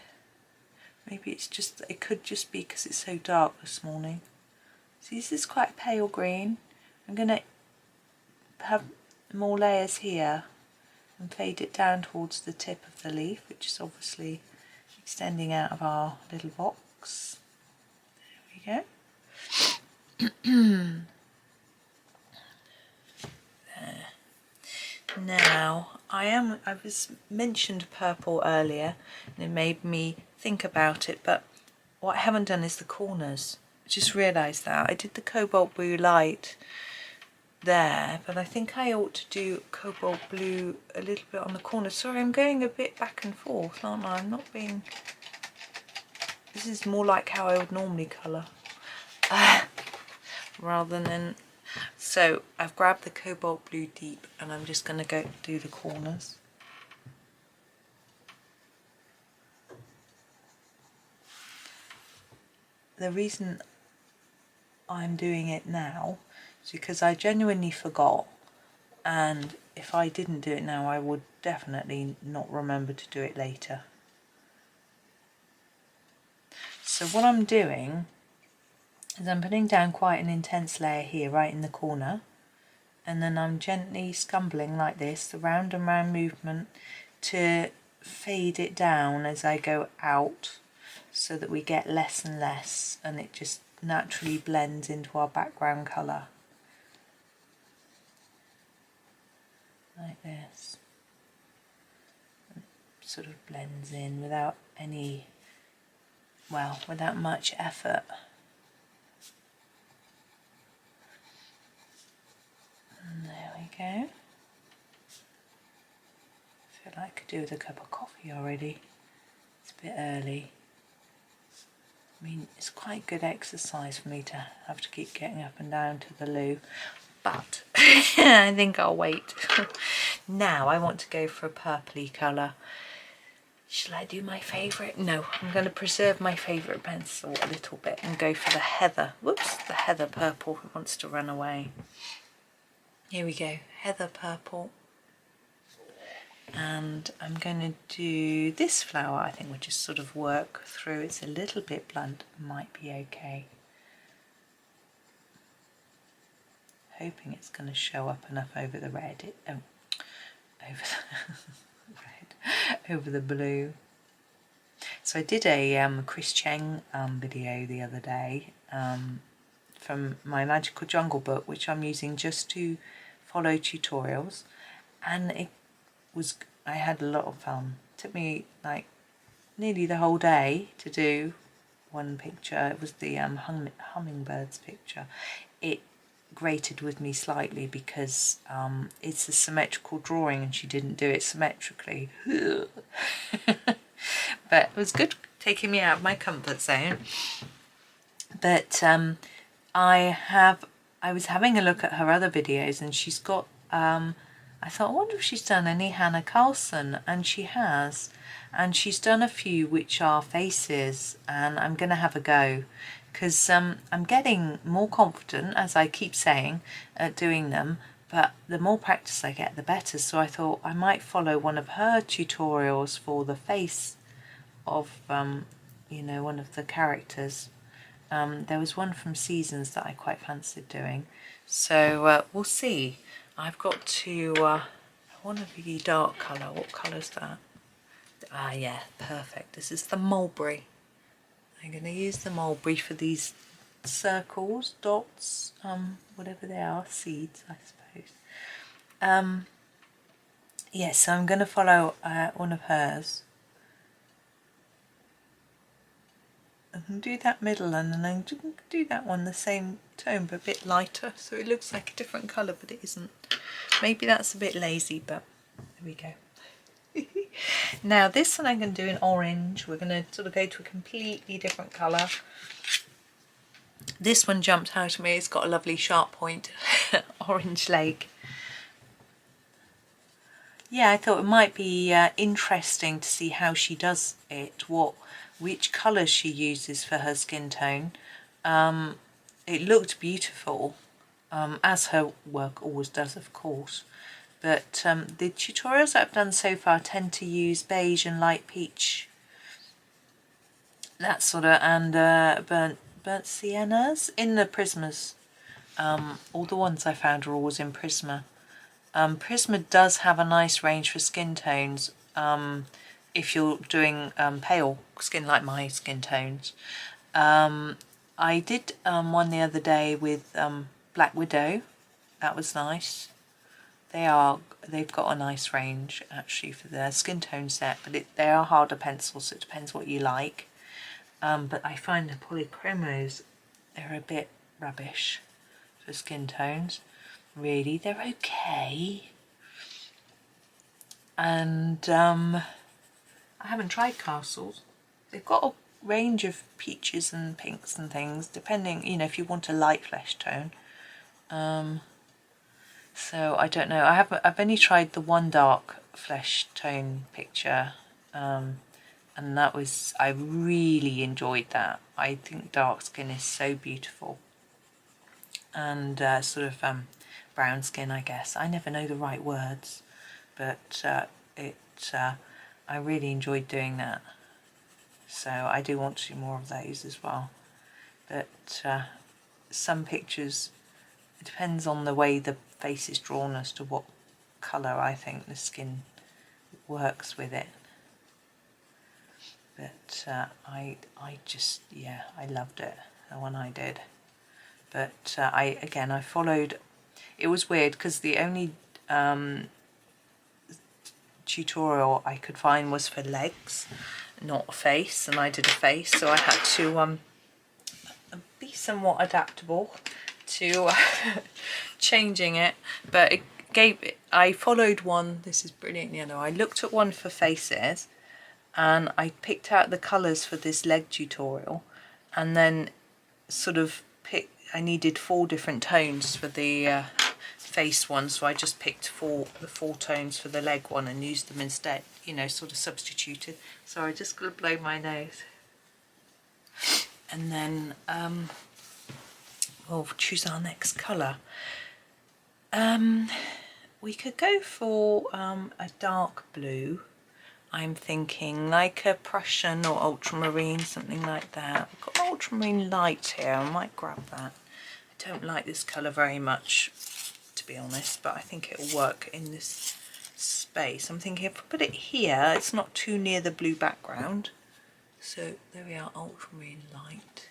B: Maybe it's just, it could just be because it's so dark this morning. See, this is quite pale green. I'm going to have more layers here and fade it down towards the tip of the leaf, which is obviously extending out of our little box. There we go. There. Now I was mentioned purple earlier and it made me think about it, but what I haven't done is the corners. I just realised that I did the cobalt blue light there, but I think I ought to do cobalt blue a little bit on the corners. Sorry, I'm going a bit back and forth, aren't I? I'm not being, this is more like how I would normally colour. Rather than, so I've grabbed the cobalt blue deep and I'm just going to go do the corners. The reason I'm doing it now is because I genuinely forgot, and if I didn't do it now I would definitely not remember to do it later. So what I'm doing is I'm putting down quite an intense layer here right in the corner, and then I'm gently scumbling like this, the round and round movement, to fade it down as I go out so that we get less and less and it just naturally blends into our background colour. Like this. It sort of blends in without any, well, without much effort. And there we go. I feel like I could do with a cup of coffee already. It's a bit early. I mean, it's quite good exercise for me to have to keep getting up and down to the loo, but I think I'll wait. Now I want to go for a purpley colour. Shall I do my favourite? No, I'm going to preserve my favourite pencil a little bit and go for the heather. Whoops, the heather purple who wants to run away. Here we go, heather purple. And I'm going to do this flower. I think we'll just sort of work through. It's a little bit blunt, might be okay. Hoping it's going to show up enough over the red. Over the red, over the blue. So I did a Chris Cheng video the other day from my Magical Jungle book, which I'm using just to follow tutorials, and I had a lot of fun. It took me like nearly the whole day to do one picture. It was the hummingbirds picture. It grated with me slightly because it's a symmetrical drawing and she didn't do it symmetrically. But it was good taking me out of my comfort zone. But I was having a look at her other videos, and she's got I thought, I wonder if she's done any Hannah Carlson, and she has. And she's done a few which are faces, and I'm going to have a go because I'm getting more confident, as I keep saying, at doing them, but the more practice I get the better. So I thought I might follow one of her tutorials for the face of you know, one of the characters. There was one from Seasons that I quite fancied doing, so we'll see. I've got to I want a really dark colour. What colour is that? Ah, yeah, perfect. This is the mulberry. I'm going to use the mulberry for these circles, dots, whatever they are, seeds, I suppose. Yeah, so I'm going to follow one of hers. I can do that middle, and then I can do that one the same tone but a bit lighter, so it looks like a different colour but it isn't. Maybe that's a bit lazy, but there we go. Now this one I'm going to do in orange. We're going to sort of go to a completely different colour. This one jumped out at me. It's got a lovely sharp point. Orange lake. Yeah, I thought it might be interesting to see how she does it, which colours she uses for her skin tone. It looked beautiful, as her work always does, of course. But the tutorials that I've done so far tend to use beige and light peach, that sort of, and burnt siennas in the Prismas. All the ones I found are always in Prisma. Prisma does have a nice range for skin tones if you're doing pale skin like my skin tones. I did one the other day with Black Widow. That was nice. They've got a nice range actually for their skin tone set, but they are harder pencils, so it depends what you like. But I find the Polychromos, they're a bit rubbish for skin tones. Really, they're okay. And I haven't tried Castles. They've got a range of peaches and pinks and things, depending, you know, if you want a light flesh tone. So I don't know. I've only tried the one dark flesh tone picture, and I really enjoyed that. I think dark skin is so beautiful, and sort of brown skin, I guess. I never know the right words, but I really enjoyed doing that. So I do want to do more of those as well. But some pictures, it depends on the way the face is drawn as to what colour I think the skin works with it. But I just, yeah, I loved it, the one I did. But I followed, it was weird because the only tutorial I could find was for legs, not a face, and I did a face, so I had to be somewhat adaptable to changing it. But I followed one. This is brilliant yellow. I looked at one for faces, and I picked out the colours for this leg tutorial, and then sort of I needed 4 different tones for the face one, so I just picked the 4 tones for the leg one and used them instead, you know, sort of substituted. So I just got to blow my nose. And then we'll choose our next colour. We could go for a dark blue. I'm thinking like a Prussian or ultramarine, something like that. We've got ultramarine light here, I might grab that. I don't like this colour very much, to be honest, but I think it'll work in this space. I'm thinking if I put it here, it's not too near the blue background. So there we are, ultramarine light.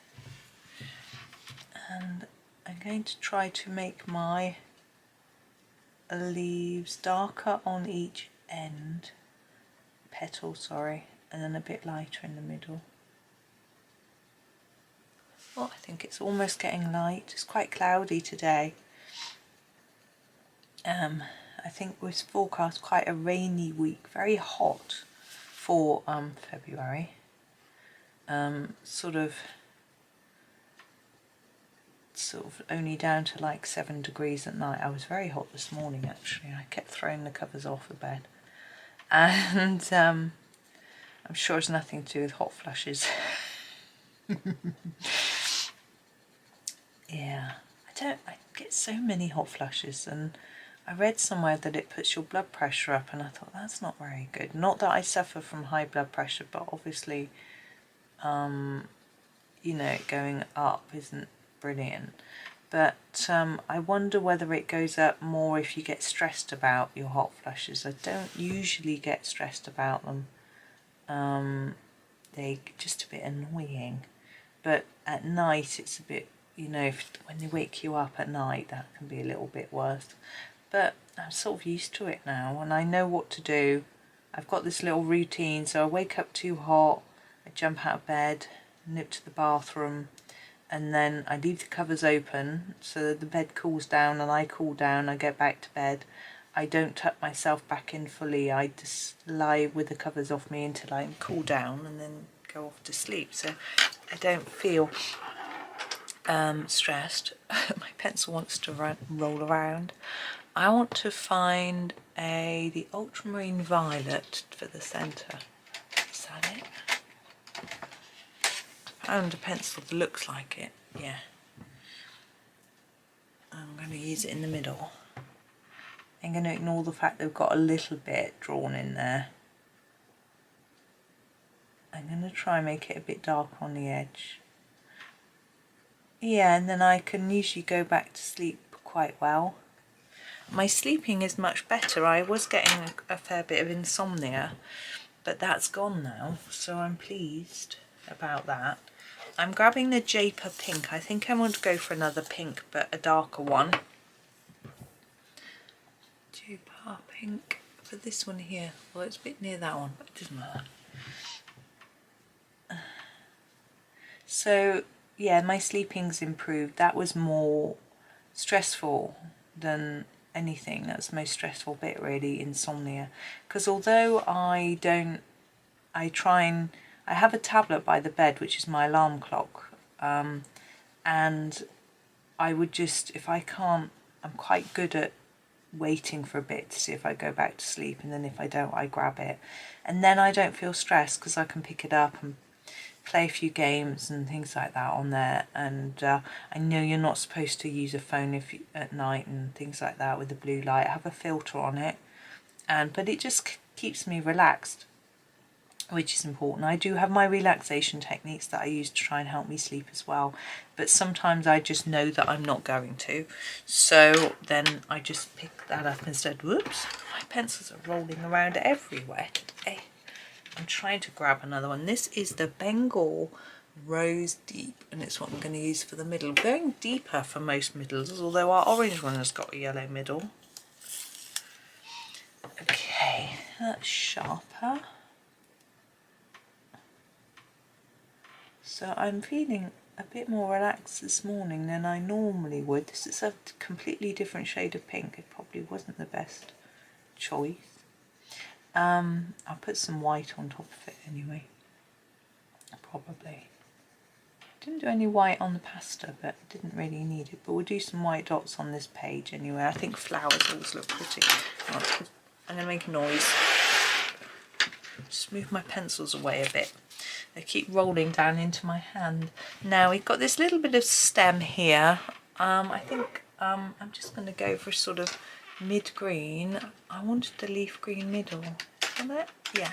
B: And I'm going to try to make my leaves darker on each end, petal, sorry, and then a bit lighter in the middle. Oh, I think it's almost getting light. It's quite cloudy today. I think we've forecast quite a rainy week, very hot for February. Sort of only down to like 7 degrees at night. I was very hot this morning actually. I kept throwing the covers off the bed, and I'm sure it's nothing to do with hot flushes. Yeah, I get so many hot flushes, and I read somewhere that it puts your blood pressure up, and I thought that's not very good. Not that I suffer from high blood pressure, but obviously you know, going up isn't brilliant. But I wonder whether it goes up more if you get stressed about your hot flushes. I don't usually get stressed about them. They're just a bit annoying. But at night it's a bit, you know, when they wake you up at night, that can be a little bit worse. But I'm sort of used to it now, and I know what to do. I've got this little routine, so I wake up too hot, I jump out of bed, nip to the bathroom, and then I leave the covers open so that the bed cools down and I cool down. I get back to bed. I don't tuck myself back in fully. I just lie with the covers off me until I cool down and then go off to sleep. So I don't feel stressed. My pencil wants to roll around. I want to find the ultramarine violet for the centre. Is that it? Found a pencil that looks like it, yeah. I'm going to use it in the middle. I'm going to ignore the fact they've got a little bit drawn in there. I'm going to try and make it a bit darker on the edge. Yeah, and then I can usually go back to sleep quite well. My sleeping is much better. I was getting a fair bit of insomnia, but that's gone now, so I'm pleased about that. I'm grabbing the Japer pink. I think I want to go for another pink, but a darker one. Japer pink for this one here. Well, it's a bit near that one, but it doesn't matter. So, yeah, my sleeping's improved. That was more stressful than anything. That's the most stressful bit, really, insomnia. Because although I have a tablet by the bed, which is my alarm clock, and I would just, if I can't, I'm quite good at waiting for a bit to see if I go back to sleep, and then if I don't, I grab it, and then I don't feel stressed because I can pick it up and play a few games and things like that on there. And I know you're not supposed to use a phone at night and things like that with the blue light. I have a filter on it, but it just keeps me relaxed, which is important. I do have my relaxation techniques that I use to try and help me sleep as well, but sometimes I just know that I'm not going to, so then I just pick that up instead. Whoops, my pencils are rolling around everywhere today. I'm trying to grab another one. This is the Bengal Rose Deep, and it's what I'm going to use for the middle. I'm going deeper for most middles, although our orange one has got a yellow middle. Okay, that's sharper. So I'm feeling a bit more relaxed this morning than I normally would. This is a completely different shade of pink. It probably wasn't the best choice. I'll put some white on top of it anyway. Probably. Didn't do any white on the pasta, but didn't really need it. But we'll do some white dots on this page anyway. I think flowers always look pretty. I'm going to make a noise. Just move my pencils away a bit. They keep rolling down into my hand. Now we've got this little bit of stem here. I think I'm just going to go for sort of mid-green. I wanted the leaf green middle. Isn't it? Yeah.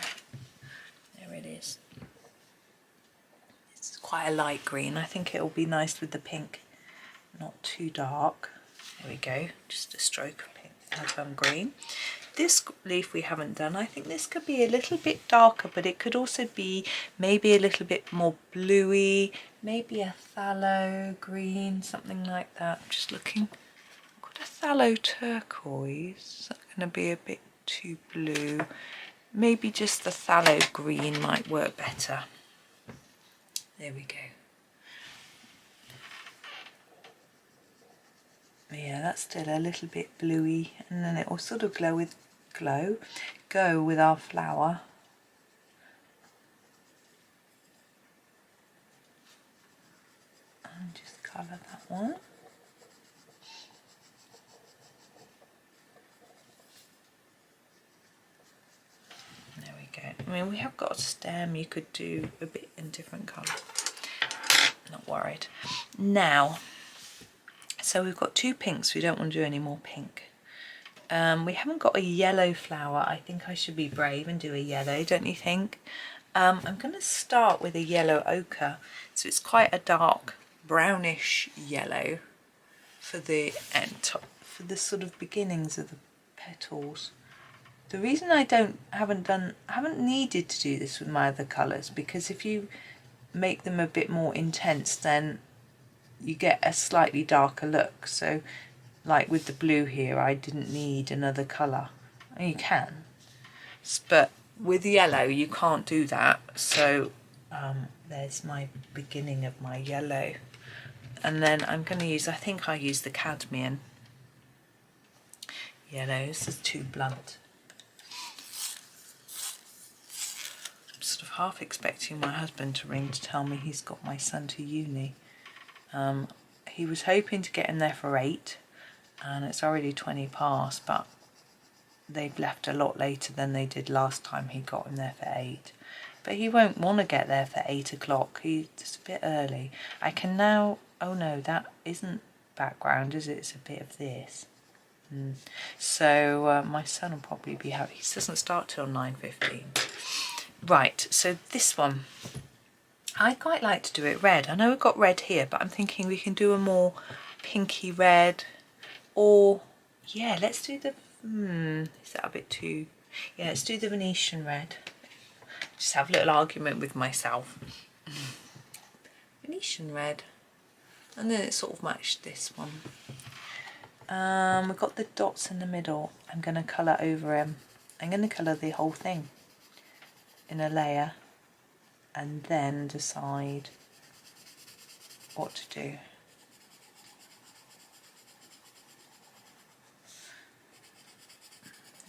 B: There it is. It's quite a light green. I think it'll be nice with the pink. Not too dark. There we go. Just a stroke of pink.
A: green. This leaf we haven't done. I think this could be a little bit darker, but it could also be maybe a little bit more bluey, maybe a phthalo green, something like that. I'm just looking. I've got a phthalo turquoise. Is that going to be a bit too blue? Maybe just the phthalo green might work better. There we go. Yeah, that's still a little bit bluey, and then it will sort of go with our flower. And just colour that one. There we go. I mean, we have got a stem, you could do a bit in different colour. Not worried. Now, so we've got 2 pinks, we don't want to do any more pink. We haven't got a yellow flower. I think I should be brave and do a yellow, don't you think? I'm going to start with a yellow ochre, so it's quite a dark brownish yellow for the end, for the sort of beginnings of the petals. The reason I haven't needed to do this with my other colours, because if you make them a bit more intense, then you get a slightly darker look. So like with the blue here, I didn't need another colour. You can, but with yellow you can't do that. So there's my beginning of my yellow, and then I'm going to use, I think I use the cadmium yellow. This is too blunt. I'm sort of half expecting my husband to ring to tell me he's got my son to uni. He was hoping to get in there for 8, and it's already 20 past, but they've left a lot later than they did last time he got in there for 8. But he won't want to get there for 8 o'clock. He's just a bit early. I can now, oh no, that isn't background, is it? It's a bit of this. So my son will probably be happy. He doesn't start till 9:15. Right, so this one, I quite like to do it red. I know we've got red here, but I'm thinking we can do a more pinky red, or yeah, let's do the, is that a bit too, yeah, let's do the Venetian red. Just have a little argument with myself. Venetian red, and then it sort of matched this one. We've got the dots in the middle. I'm going to colour over them. I'm going to colour the whole thing in a layer, and then decide what to do.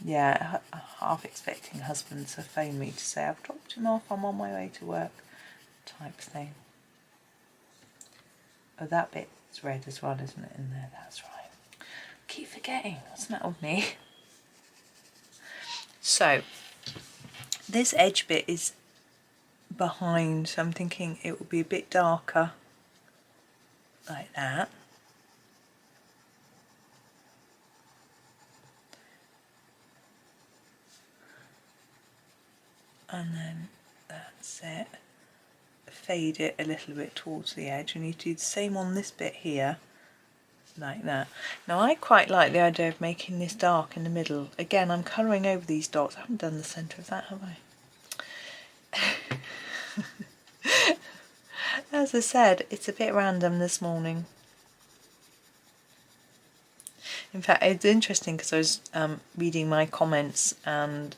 A: Yeah, half expecting husband to phone me to say I've dropped him off, I'm on my way to work, type thing. Oh, that bit's red as well, isn't it, in there? That's right. Keep forgetting. What's the matter with me? So this edge bit is behind, so I'm thinking it will be a bit darker, like that. And then that's it. Fade it a little bit towards the edge. We need to do the same on this bit here, like that. Now I quite like the idea of making this dark in the middle. Again, I'm colouring over these dots. I haven't done the centre of that, have I? As I said, it's a bit random this morning. In fact, it's interesting because I was reading my comments, and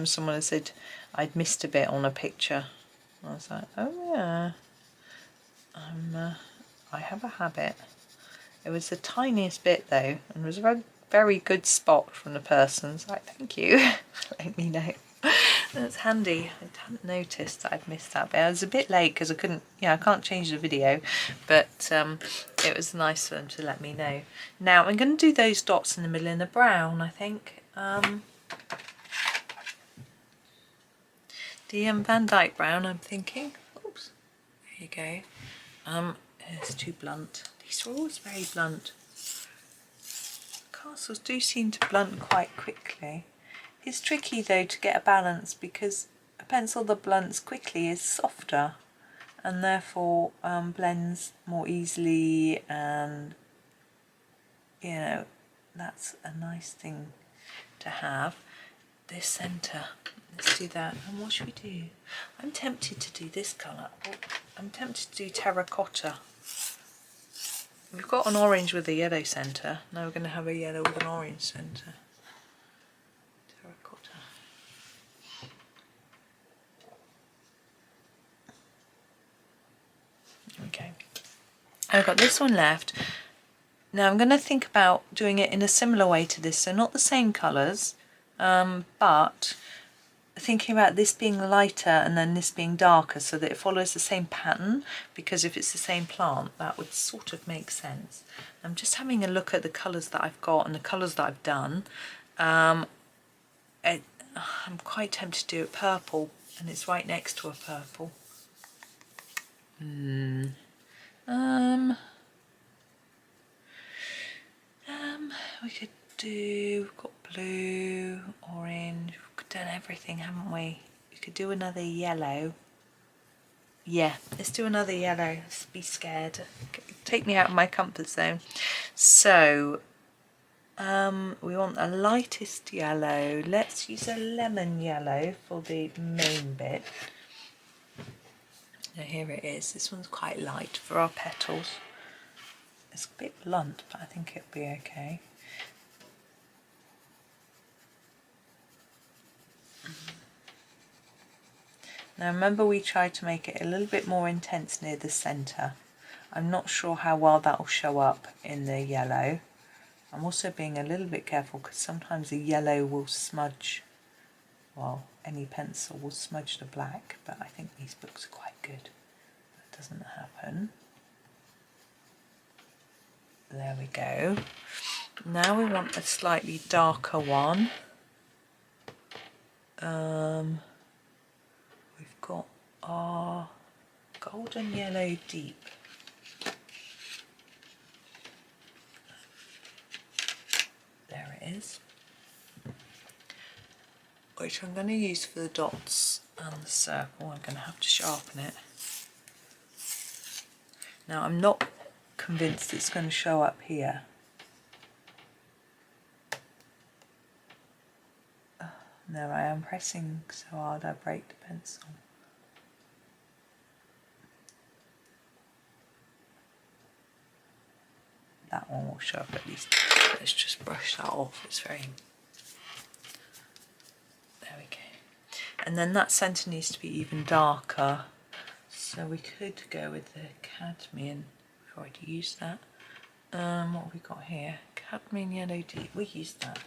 A: someone had said I'd missed a bit on a picture. I was like, oh yeah, I have a habit. It was the tiniest bit though, and it was a very good spot from the person. So like, thank you for letting me know. That's handy. I hadn't noticed that I'd missed that bit. I was a bit late because I couldn't, I can't change the video, but it was nice for them to let me know. Now I'm going to do those dots in the middle in the brown, I think. The Van Dyke brown, I'm thinking. Oops, there you go. It's too blunt. These are always very blunt. Castles do seem to blunt quite quickly. It's tricky though to get a balance, because a pencil that blunts quickly is softer and therefore blends more easily, and
B: that's a nice thing to have. This centre, let's do that. And what should we do? I'm tempted to do this colour. Oh, I'm tempted to do terracotta. We've got an orange with a yellow centre. Now we're going to have a yellow with an orange centre. Terracotta. Okay. I've got this one left. Now I'm going to think about doing it in a similar way to this. So not the same colours, but thinking about this being lighter and then this being darker so that it follows the same pattern, because if it's the same plant that would sort of make sense. I'm just having a look at the colours that I've got and the colours that I've done. I'm quite tempted to do it purple, and it's right next to a purple. We could do, we've got blue, orange, we've done everything, haven't we? We could do another yellow. Yeah, let's do another yellow. Let's be scared. Take me out of my comfort zone. So, we want the lightest yellow. Let's use a lemon yellow for the main bit. Now here it is. This one's quite light for our petals. It's a bit blunt, but I think it'll be okay. Now remember, we tried to make it a little bit more intense near the centre. I'm not sure how well that will show up in the yellow. I'm also being a little bit careful because sometimes the yellow will smudge, well, any pencil will smudge the black, but I think these books are quite good. That doesn't happen. There we go. Now we want a slightly darker one. We've got our golden yellow deep. There it is. Which I'm going to use for the dots and the circle. I'm going to have to sharpen it. Now I'm not convinced it's going to show up here. There I am pressing so hard I break the pencil. That one will show up at least. Let's just brush that off. It's very... There we go. And then that centre needs to be even darker. So we could go with the cadmium. We've already used that. What have we got here? Cadmium yellow deep. We used that.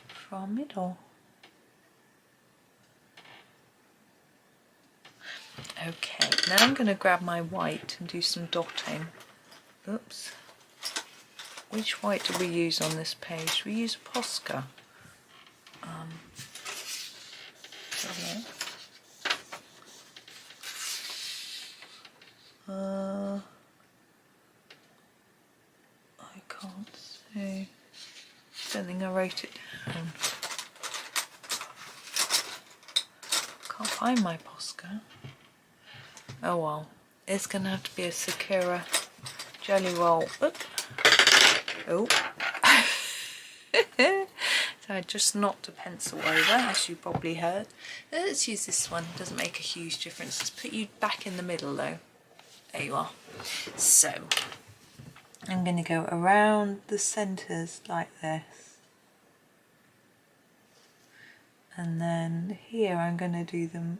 B: For our middle. Okay, now I'm going to grab my white and do some dotting. Oops. Which white did we use on this page? We use Posca. I can't see. Don't think I wrote it down. Can't find my Posca. Oh well, it's going to have to be a Sakura jelly roll. Oop. Oh. So I just knocked a pencil over, as you probably heard. Let's use this one. It doesn't make a huge difference. Let's put you back in the middle though. There you are. So I'm going to go around the centres like this. And then here I'm going to do them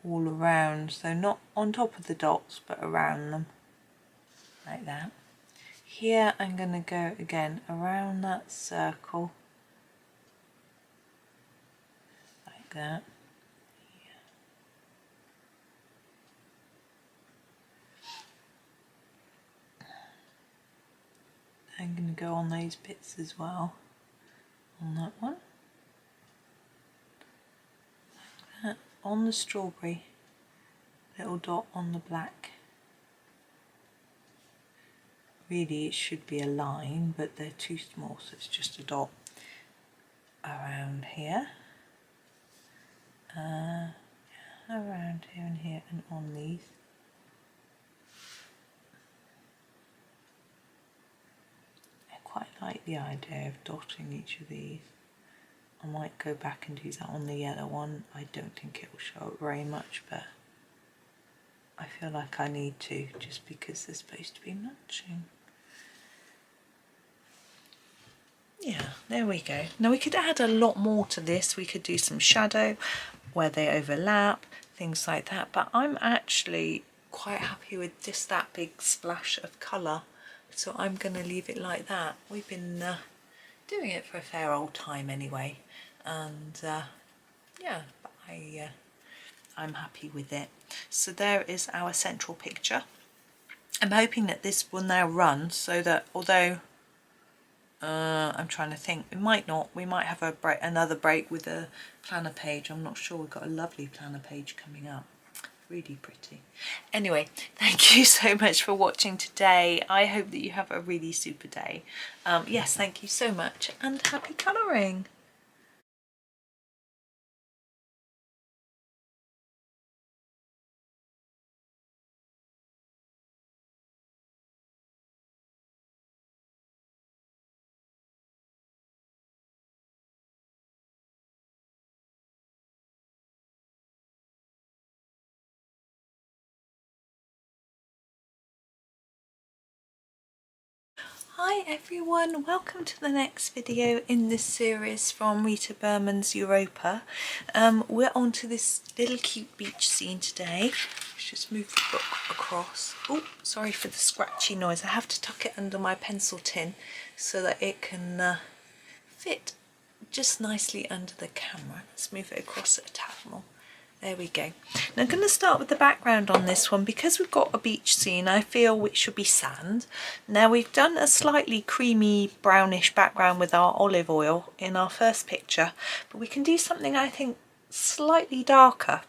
B: all around, so not on top of the dots but around them, like that. Here I'm going to go again around that circle, like that. I'm going to go on those bits as well, on that one, like that, on the strawberry, little dot on the black. Really it should be a line, but they're too small, so it's just a dot around here, around here and here, and on these. like the idea of dotting each of these. I might go back and do that on the yellow one. I don't think it will show up very much, but I feel like I need to, just because they're supposed to be matching. Yeah, there we go. Now we could add a lot more to this. We could do some shadow where they overlap, things like that, but I'm actually quite happy with just that big splash of colour, so I'm going to leave it like that. We've been doing it for a fair old time anyway, and yeah, but I'm happy with it. So there is our central picture. I'm hoping that this will now run, so that although I'm trying to think, we might not, we might have a break, another break with a planner page. I'm not sure. We've got a lovely planner page coming up, really pretty. Anyway, thank you so much for watching today. I hope that you have a really super day. Yes, thank you so much, and happy colouring. Hi everyone, welcome to the next video in this series from Rita Berman's Europa. We're on to this little cute beach scene today. Let's just move the book across. Oh, sorry for the scratchy noise. I have to tuck it under my pencil tin so that it can fit just nicely under the camera. Let's move it across a tad more. There we go. Now I'm going to start with the background on this one. Because we've got a beach scene, I feel it should be sand. Now we've done a slightly creamy brownish background with our olive oil in our first picture, but we can do something I think slightly darker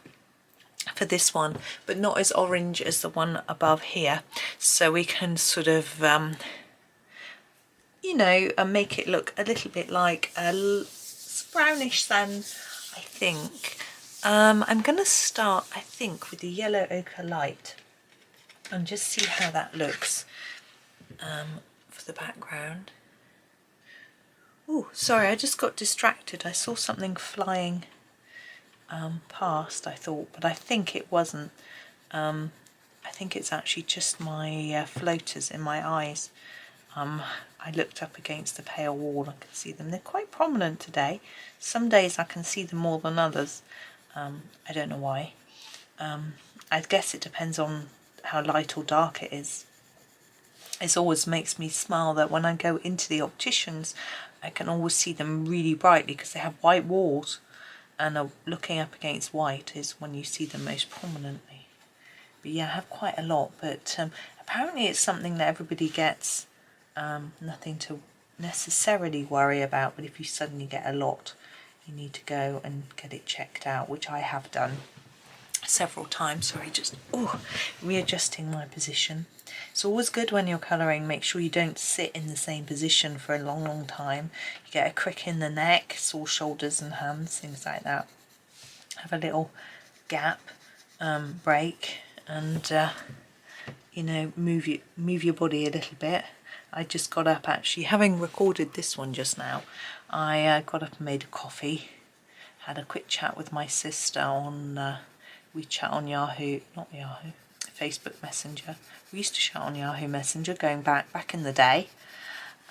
B: for this one, but not as orange as the one above here. So we can sort of, you know, make it look a little bit like a brownish sand, I think. I'm going to start, I think, with the yellow ochre light and just see how that looks for the background. Oh, sorry, I just got distracted. I saw something flying past, I thought, but I think it wasn't. I think it's actually just my floaters in my eyes. I looked up against the pale wall. I can see them. They're quite prominent today. Some days I can see them more than others. I don't know why. I guess it depends on how light or dark it is. It always makes me smile that when I go into the opticians, I can always see them really brightly because they have white walls, and looking up against white is when you see them most prominently. But yeah, I have quite a lot, but apparently it's something that everybody gets, nothing to necessarily worry about, but if you suddenly get a lot, you need to go and get it checked out, which I have done several times. Sorry, just readjusting my position. It's always good when you're colouring, make sure you don't sit in the same position for a long time. You get a crick in the neck, sore shoulders and hands, things like that. Have a little gap, break, and you know, move your body a little bit. I just got up, actually, having recorded this one just now, I got up and made a coffee, had a quick chat with my sister on, we chat on Facebook Messenger. We used to chat on Yahoo Messenger going back in the day,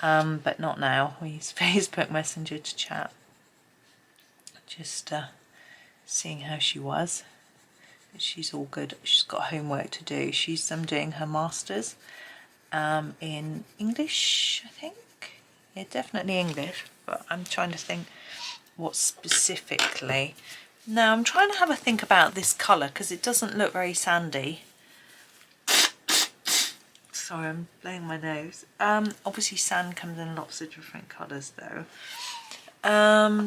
B: but not now. We use Facebook Messenger to chat. Just seeing how she was. She's all good. She's got homework to do. She's doing her masters in English, I think. Yeah, definitely English, but I'm trying to think what specifically. Now I'm trying to have a think about this colour because it doesn't look very sandy. Sorry, I'm blowing my nose. Obviously sand comes in lots of different colours though.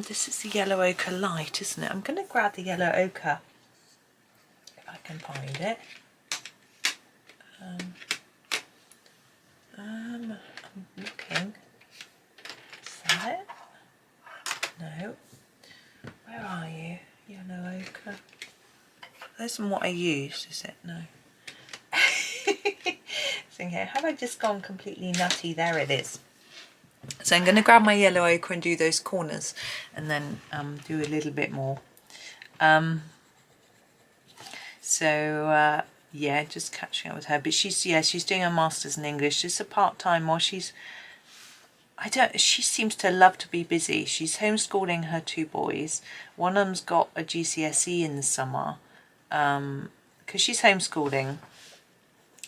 B: This is the yellow ochre light, isn't it? I'm going to grab the yellow ochre if I can find it. I'm looking. Is that it? No. Where are you? Yellow ochre. That isn't what I used, is it? No. Here, have I just gone completely nutty? There it is. So I'm going to grab my yellow ochre and do those corners, and then do a little bit more. Yeah, just catching up with her. But she's doing her masters in English. Just a part-time while she seems to love to be busy. She's homeschooling her 2 boys. One of them's got a GCSE in the summer, because she's homeschooling.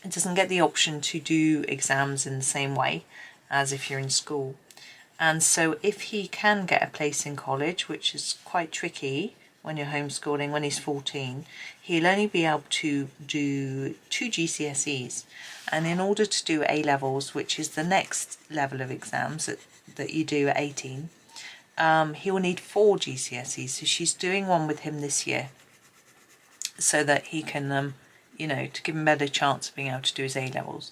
B: It doesn't get the option to do exams in the same way as if you're in school. And so if he can get a place in college, which is quite tricky when you're homeschooling, when he's 14, he'll only be able to do 2 GCSEs. And in order to do A-levels, which is the next level of exams that you do at 18, he will need 4 GCSEs. So she's doing one with him this year so that he can, to give him a better chance of being able to do his A-levels.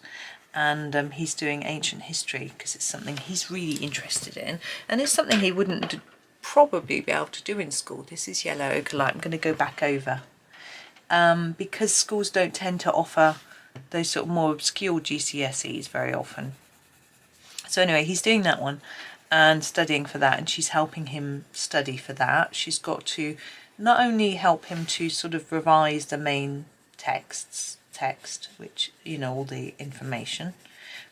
B: And he's doing ancient history because it's something he's really interested in, and it's something he wouldn't probably be able to do in school. This is yellow ochre light. I'm going to go back over because schools don't tend to offer those sort of more obscure GCSEs very often. So anyway, he's doing that one and studying for that, and she's helping him study for that. She's got to not only help him to sort of revise the main text, which, all the information,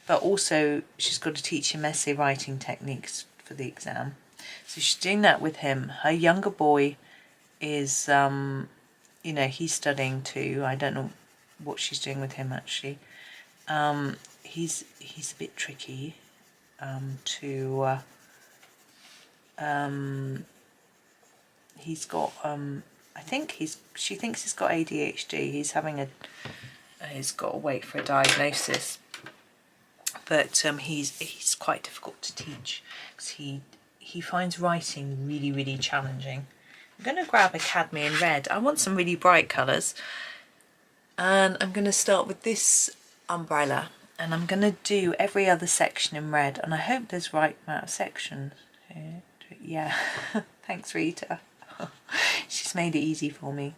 B: but also she's got to teach him essay writing techniques for the exam. So she's doing that with him. Her younger boy is, he's studying too. I don't know what she's doing with him actually. He's a bit tricky he's got she thinks he's got ADHD. He's got to wait for a diagnosis, but he's quite difficult to teach because he finds writing really, really challenging. I'm going to grab a cadmium red. I want some really bright colours, and I'm going to start with this umbrella, and I'm going to do every other section in red, and I hope there's the right amount of sections here. Yeah, thanks Rita. She's made it easy for me.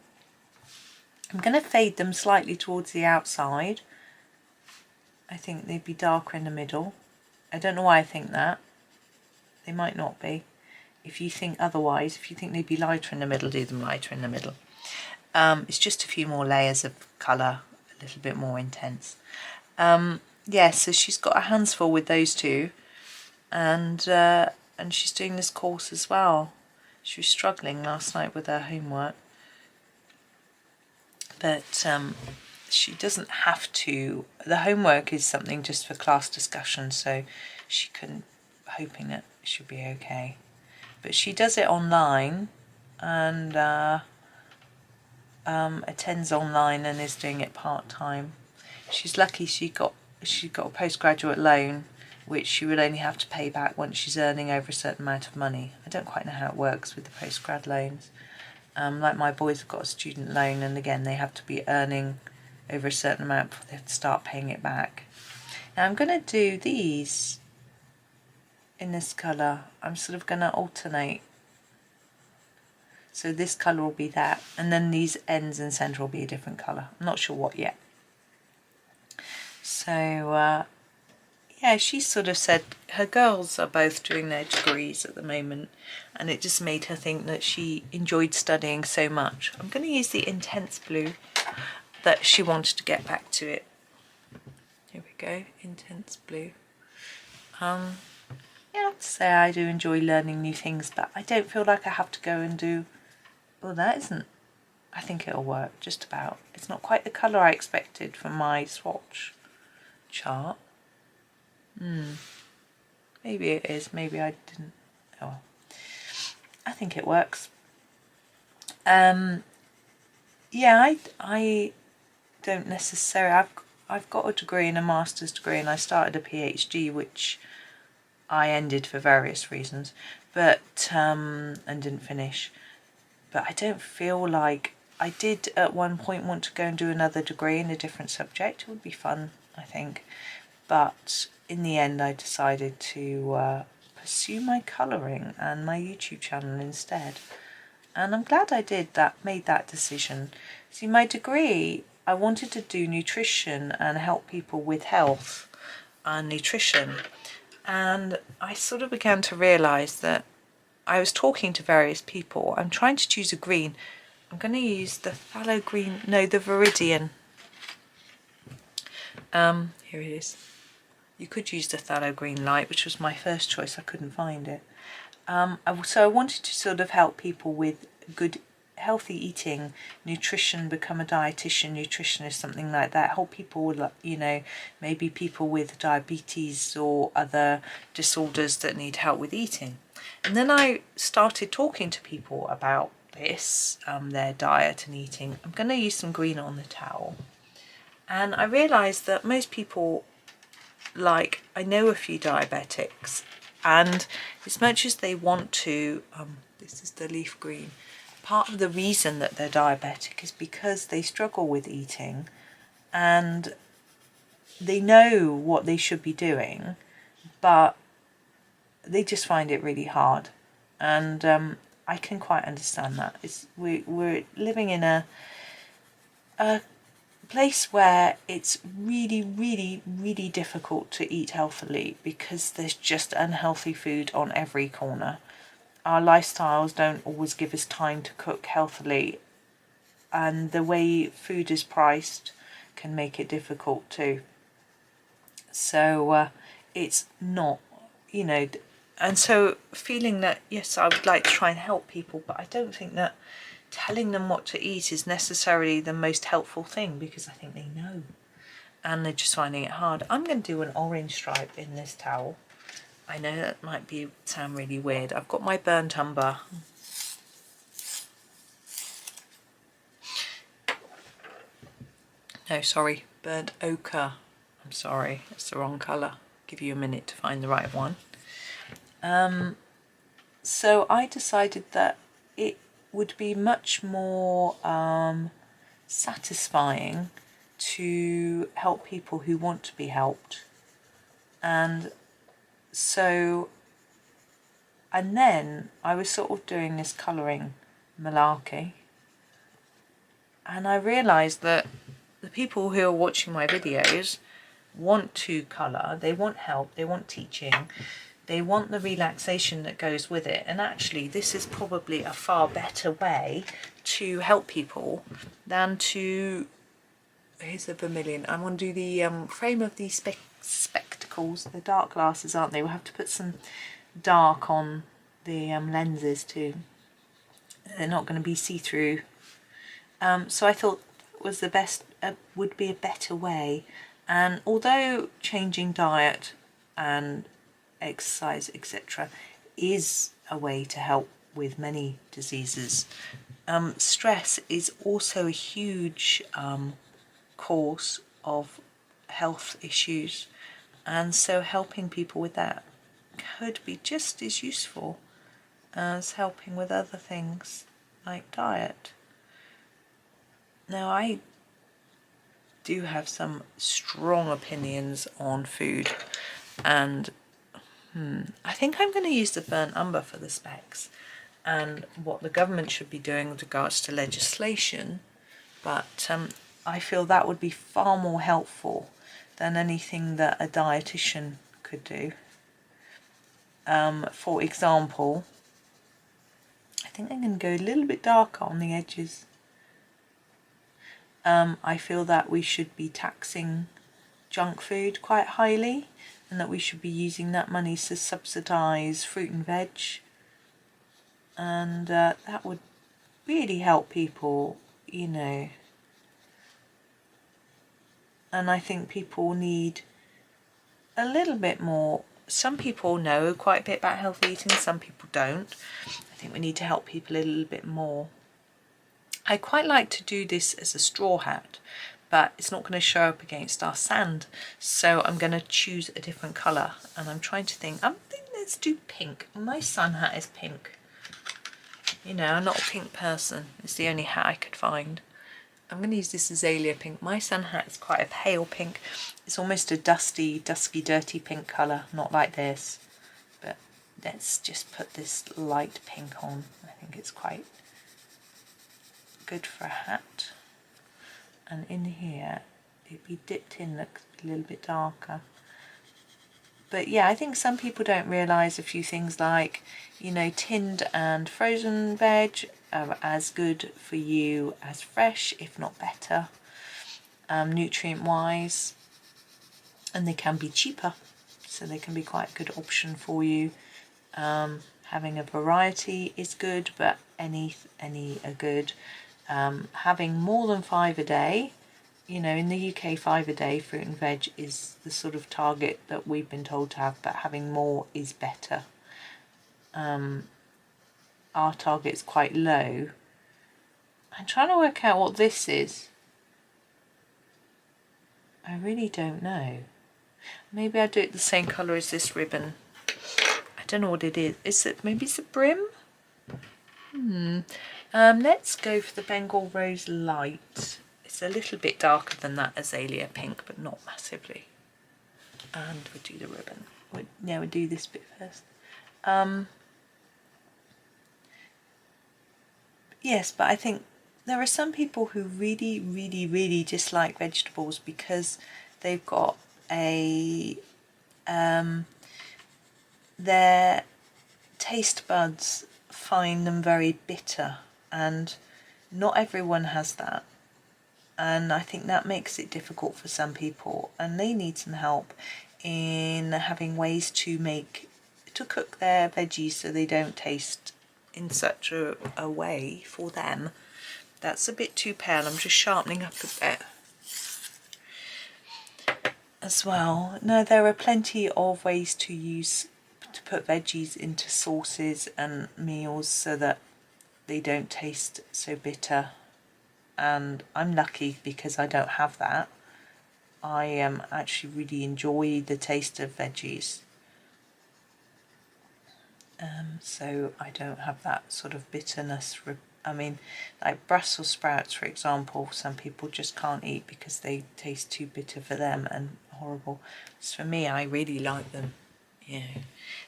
B: I'm going to fade them slightly towards the outside. I think they'd be darker in the middle. I don't know why I think that. They might not be. If you think otherwise, if you think they'd be lighter in the middle, do them lighter in the middle. It's just a few more layers of colour, a little bit more intense. So she's got her hands full with those 2, and she's doing this course as well. She was struggling last night with her homework, but she doesn't have to. The homework is something just for class discussion, so she hoping that it should be okay. But she does it online and attends online and is doing it part-time. She's lucky she got a postgraduate loan, which she would only have to pay back once she's earning over a certain amount of money. I don't quite know how it works with the postgrad loans. Like my boys have got a student loan, and again they have to be earning over a certain amount before they have to start paying it back. Now I'm going to do these in this colour. I'm sort of going to alternate. So this colour will be that, and then these ends and centre will be a different colour. I'm not sure what yet. So she sort of said her girls are both doing their degrees at the moment, and it just made her think that she enjoyed studying so much. I'm going to use the intense blue that she wanted to get back to it. Here we go, intense blue. I have to say I do enjoy learning new things, but I don't feel like I have to go and do... Oh, that isn't... I think it'll work, just about. It's not quite the colour I expected from my swatch chart. Maybe it is, maybe I didn't. Oh well. I think it works. I don't necessarily... I've got a degree and a master's degree, and I started a PhD, which I ended for various reasons, but and didn't finish. But I don't feel like... I did at one point want to go and do another degree in a different subject. It would be fun, I think. But in the end I decided to pursue my colouring and my YouTube channel instead. And I'm glad I made that decision. See, my degree, I wanted to do nutrition and help people with health and nutrition. And I sort of began to realise that I was talking to various people. I'm trying to choose a green. I'm going to use the phthalo green, no, the Viridian. Here it is. You could use the phthalo green light, which was my first choice. I couldn't find it. So I wanted to sort of help people with good, healthy eating, nutrition, become a dietitian, nutritionist, something like that. Help people with, you know, maybe people with diabetes or other disorders that need help with eating. And then I started talking to people about this, their diet and eating. I'm going to use some green on the towel. And I realised that most people, like, I know a few diabetics, and as much as they want to, this is the leaf green, part of the reason that they're diabetic is because they struggle with eating and they know what they should be doing, but they just find it really hard. And I can quite understand that. We're living in a place where it's really, really, really difficult to eat healthily because there's just unhealthy food on every corner. Our lifestyles don't always give us time to cook healthily, and the way food is priced can make it difficult too. So it's not, you know, and so feeling that, yes, I would like to try and help people, but I don't think that telling them what to eat is necessarily the most helpful thing, because I think they know and they're just finding it hard. I'm going to do an orange stripe in this towel. I know that might sound really weird. I've got my burnt umber. No, sorry, burnt ochre. I'm sorry, it's the wrong colour. Give you a minute to find the right one. So I decided that it would be much more satisfying to help people who want to be helped. And then I was sort of doing this colouring malarkey, and I realised that the people who are watching my videos want to colour, they want help, they want teaching, they want the relaxation that goes with it. And actually this is probably a far better way to help people than to, here's the vermilion, I want to do the frame of these spectacles. They're dark glasses, aren't they? We'll have to put some dark on the lenses too. They're not going to be see-through. So I thought was the best, would be a better way. And although changing diet and exercise, etc., is a way to help with many diseases, stress is also a huge cause of health issues, and so helping people with that could be just as useful as helping with other things like diet. Now, I do have some strong opinions on food, and I think I'm going to use the burnt umber for the specs and what the government should be doing with regards to legislation, but I feel that would be far more helpful than anything that a dietitian could do. For example, I think I'm going to go a little bit darker on the edges. I feel that we should be taxing junk food quite highly, and that we should be using that money to subsidise fruit and veg, and that would really help people, you know. And I think people need a little bit more. Some people know quite a bit about healthy eating, some people don't. I think we need to help people a little bit more. I quite like to do this as a straw hat, but it's not going to show up against our sand, so I'm going to choose a different colour. And I'm trying to think, let's do pink. My sun hat is pink. You know, I'm not a pink person. It's the only hat I could find. I'm going to use this azalea pink. My sun hat is quite a pale pink. It's almost a dusky, dirty pink colour, not like this. But let's just put this light pink on. I think it's quite good for a hat. And in here, it'd be dipped in, look a little bit darker. But yeah, I think some people don't realise a few things like, you know, tinned and frozen veg are as good for you as fresh, if not better, nutrient wise, and they can be cheaper, so they can be quite a good option for you. Having a variety is good, but any are good. Having more than 5 a day, you know, in the UK 5 a day fruit and veg is the sort of target that we've been told to have, but having more is better. Our target's quite low. I'm trying to work out what this is. I really don't know. Maybe I'll do it the same colour as this ribbon. I don't know what it is. Is it, maybe it's a brim? Let's go for the Bengal Rose Light. It's a little bit darker than that azalea pink, but not massively. And we'll do the ribbon. We'll do this bit first. Yes, but I think there are some people who really, really, really dislike vegetables because they've got a their taste buds find them very bitter, and not everyone has that, and I think that makes it difficult for some people, and they need some help in having ways to cook their veggies so they don't taste in such a way for them. That's a bit too pale. I'm just sharpening up a bit as well. No, there are plenty of ways to put veggies into sauces and meals so that they don't taste so bitter, and I'm lucky because I don't have that. I actually really enjoy the taste of veggies, so I don't have that sort of bitterness. I mean, like Brussels sprouts, for example, some people just can't eat because they taste too bitter for them and horrible. As for me, I really like them. Yeah,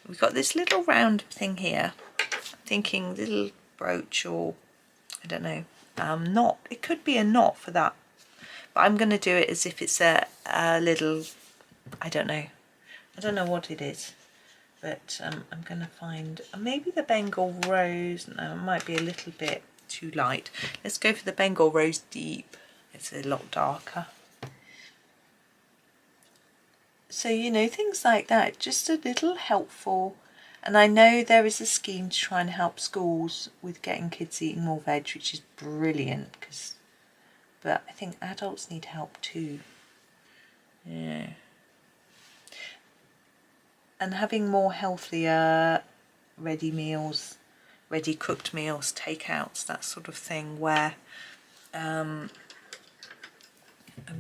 B: we've got this little round thing here. I'm thinking little brooch, or I don't know, knot. It could be a knot for that, but I'm going to do it as if it's a little, I don't know what it is. But I'm going to find maybe the Bengal Rose. No, it might be a little bit too light. Let's go for the Bengal Rose Deep. It's a lot darker. So, you know, things like that, just a little helpful. And I know there is a scheme to try and help schools with getting kids eating more veg, which is brilliant, but I think adults need help too. Yeah. And having more healthier ready cooked meals, takeouts, that sort of thing, where I'm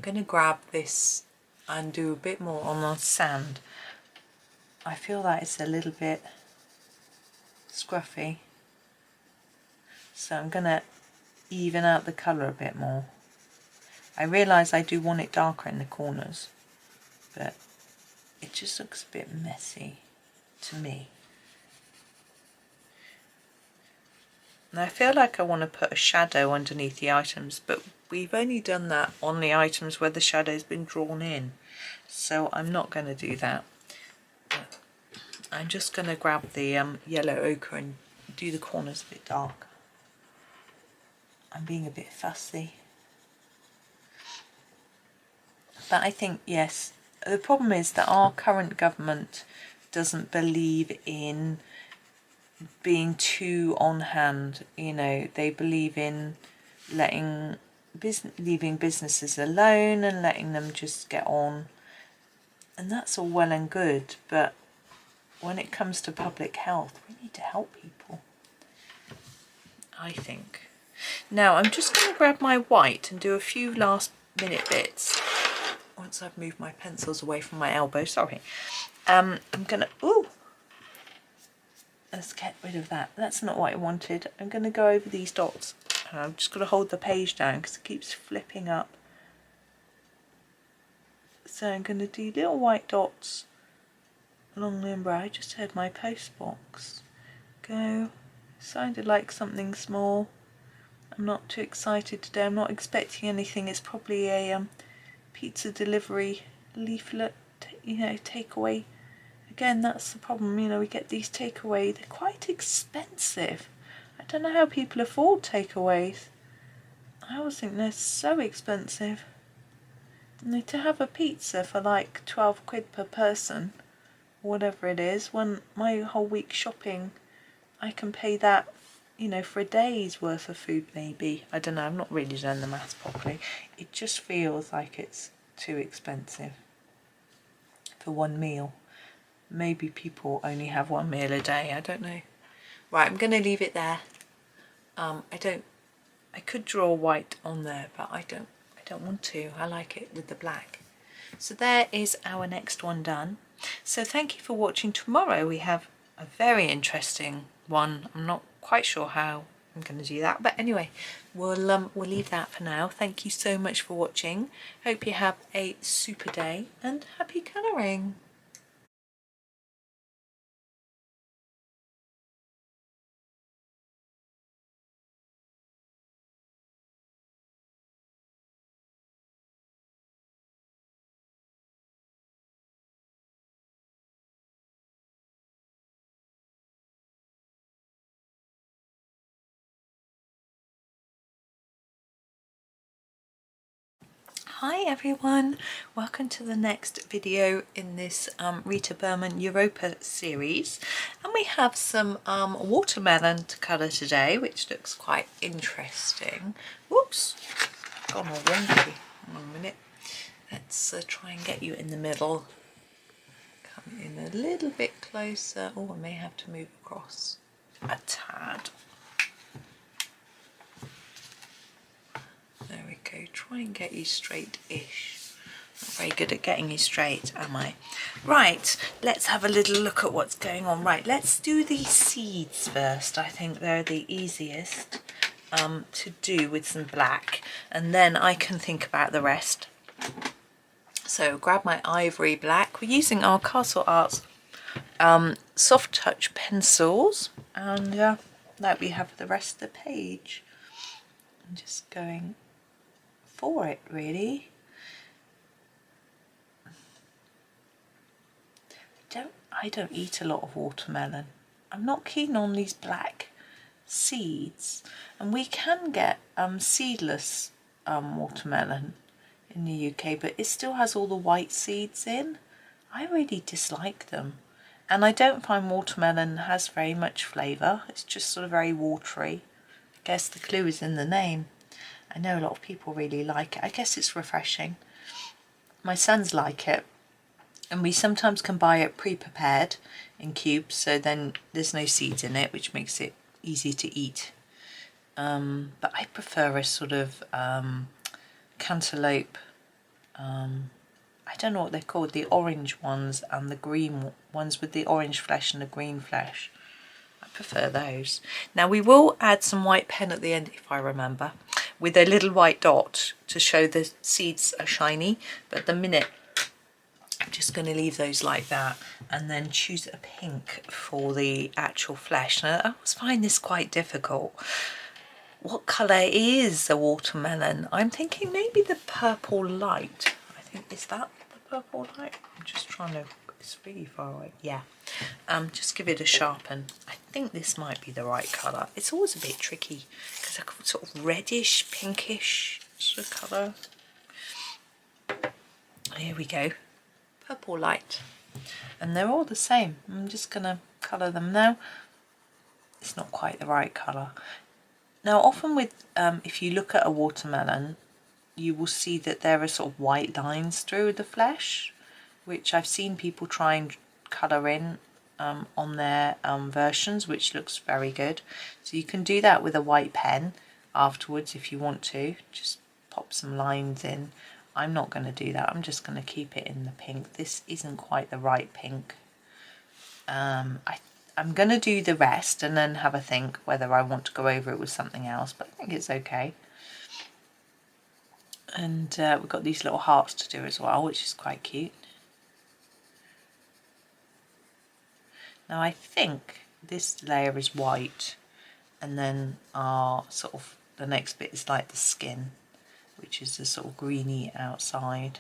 B: going to grab this and do a bit more on the sand. I feel that it's a little bit scruffy, so I'm going to even out the colour a bit more. I realise I do want it darker in the corners, but it just looks a bit messy to me. And I feel like I want to put a shadow underneath the items, but we've only done that on the items where the shadow's been drawn in, so I'm not going to do that. But I'm just going to grab the yellow ochre and do the corners a bit dark. I'm being a bit fussy. But I think, yes, the problem is that our current government doesn't believe in being too on hand. You know, they believe in leaving businesses alone and letting them just get on, and that's all well and good, but when it comes to public health, we need to help people, I think. Now I'm just going to grab my white and do a few last minute bits once I've moved my pencils away from my elbow. Sorry. I'm gonna let's get rid of that. That's not what I wanted. I'm going to go over these dots, and I'm just going to hold the page down because it keeps flipping up. So I'm going to do little white dots along the umbrella. I just heard my post box go. Sounded like something small. I'm not too excited today. I'm not expecting anything. It's probably a pizza delivery leaflet, you know, takeaway again, that's the problem, you know, we get these takeaway, they're quite expensive. I don't know how people afford takeaways. I always think they're so expensive. And to have a pizza for like 12 quid per person, whatever it is, when my whole week shopping, I can pay that, you know, for a day's worth of food maybe. I don't know, I've not really done the maths properly. It just feels like it's too expensive for one meal. Maybe people only have one meal a day, I don't know. Right, I'm going to leave it there. I could draw white on there, but I don't want to. I like it with the black. So there is our next one done. So thank you for watching. Tomorrow we have a very interesting one. I'm not quite sure how I'm going to do that, but anyway, we'll leave that for now. Thank you so much for watching. Hope you have a super day and happy colouring. Hi everyone, welcome to the next video in this Rita Berman Europa series, and we have some watermelon to colour today, which looks quite interesting. Whoops, gone all wonky. Hang on a minute, let's try and get you in the middle. Come in a little bit closer. Oh, I may have to move across a tad. There we go, try and get you straight-ish. Not very good at getting you straight, am I? Right, let's have a little look at what's going on. Right, let's do these seeds first. I think they're the easiest to do with some black, and then I can think about the rest. So grab my ivory black. We're using our Castle Arts soft touch pencils, and like we have the rest of the page. I'm just going for it really. I don't eat a lot of watermelon. I'm not keen on these black seeds, and we can get seedless watermelon in the UK, but it still has all the white seeds in. I really dislike them, and I don't find watermelon has very much flavour. It's just sort of very watery. I guess the clue is in the name. I know a lot of people really like it. I guess it's refreshing. My sons like it, and we sometimes can buy it pre-prepared in cubes, so then there's no seeds in it, which makes it easy to eat. But I prefer a sort of cantaloupe, I don't know what they're called, the orange ones and the green ones with the orange flesh and the green flesh. I prefer those. Now we will add some white pen at the end, if I remember, with a little white dot to show the seeds are shiny, but at the minute I'm just going to leave those like that, and then choose a pink for the actual flesh. Now I always find this quite difficult. What colour is a watermelon? I'm thinking maybe the purple light. I think, is that the purple light? I'm just trying to, it's really far away. Yeah, just give it a sharpen. I think this might be the right colour. It's always a bit tricky because they're sort of reddish, pinkish sort of colour. Here we go, purple light. And they're all the same. I'm just going to colour them now. It's not quite the right colour. Now often with, if you look at a watermelon, you will see that there are sort of white lines through the flesh, which I've seen people try and colour in on their versions, which looks very good. So you can do that with a white pen afterwards if you want to, just pop some lines in. I'm not going to do that, I'm just going to keep it in the pink. This isn't quite the right pink. I'm going to do the rest and then have a think whether I want to go over it with something else, but I think it's okay. And we've got these little hearts to do as well, which is quite cute. Now I think this layer is white, and then our sort of the next bit is like the skin, which is the sort of greeny outside.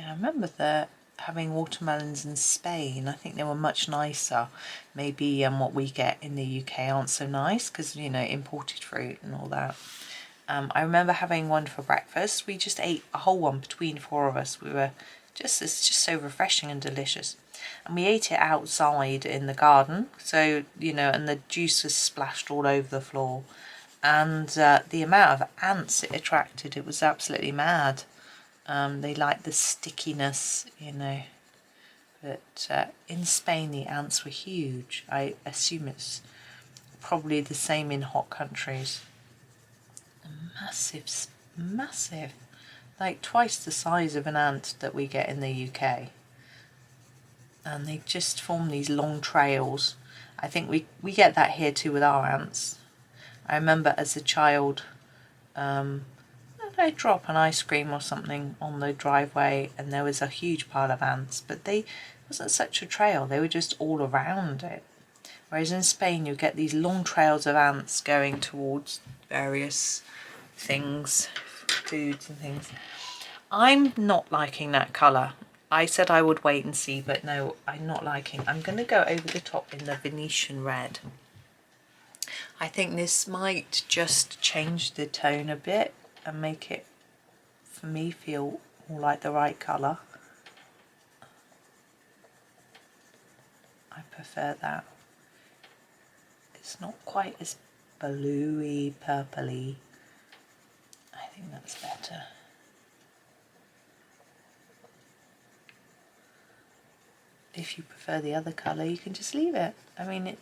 B: Yeah, I remember having watermelons in Spain. I think they were much nicer. Maybe what we get in the UK aren't so nice because, you know, imported fruit and all that. I remember having one for breakfast. We just ate a whole one between 4 of us. It's just so refreshing and delicious. And we ate it outside in the garden. So, you know, and the juice was splashed all over the floor. And the amount of ants it attracted, it was absolutely mad. They like the stickiness, you know. But in Spain, the ants were huge. I assume it's probably the same in hot countries. Massive, massive. Like twice the size of an ant that we get in the UK. And they just form these long trails. I think we get that here too with our ants. I remember as a child, I'd drop an ice cream or something on the driveway and there was a huge pile of ants, but it wasn't such a trail, they were just all around it. Whereas in Spain you get these long trails of ants going towards various things, foods and things. I'm not liking that colour. I said I would wait and see, but no, I'm not liking. I'm going to go over the top in the Venetian red. I think this might just change the tone a bit and make it, for me, feel more like the right colour. I prefer that. It's not quite as bluey, purpley. I think that's better. If you prefer the other colour, you can just leave it. I mean, it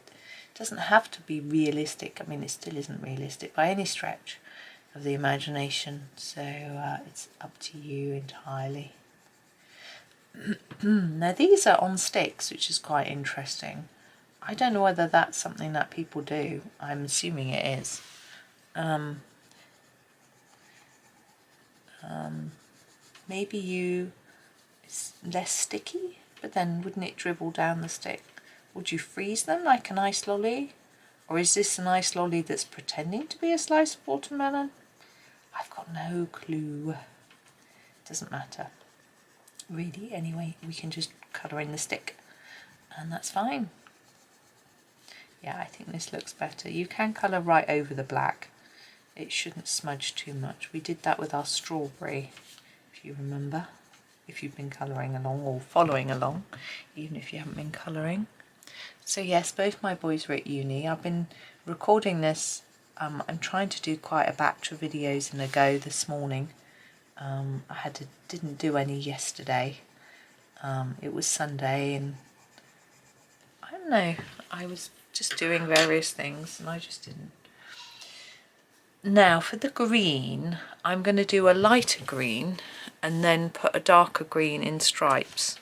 B: doesn't have to be realistic. I mean, it still isn't realistic by any stretch of the imagination, so it's up to you entirely. Now these are on sticks, which is quite interesting. I don't know whether that's something that people do. I'm assuming it is. Maybe it's less sticky, but then wouldn't it dribble down the stick? Would you freeze them like an ice lolly? Or is this an ice lolly that's pretending to be a slice of watermelon? I've got no clue. Doesn't matter. Really, anyway, we can just colour in the stick and that's fine. Yeah, I think this looks better. You can colour right over the black. It shouldn't smudge too much. We did that with our strawberry, if you remember. If you've been colouring along or following along, even if you haven't been colouring. So yes, both my boys were at uni. I've been recording this. I'm trying to do quite a batch of videos in a go this morning. I didn't do any yesterday. It was Sunday and I don't know, I was just doing various things and I just didn't. Now for the green, I'm going to do a lighter green and then put a darker green in stripes.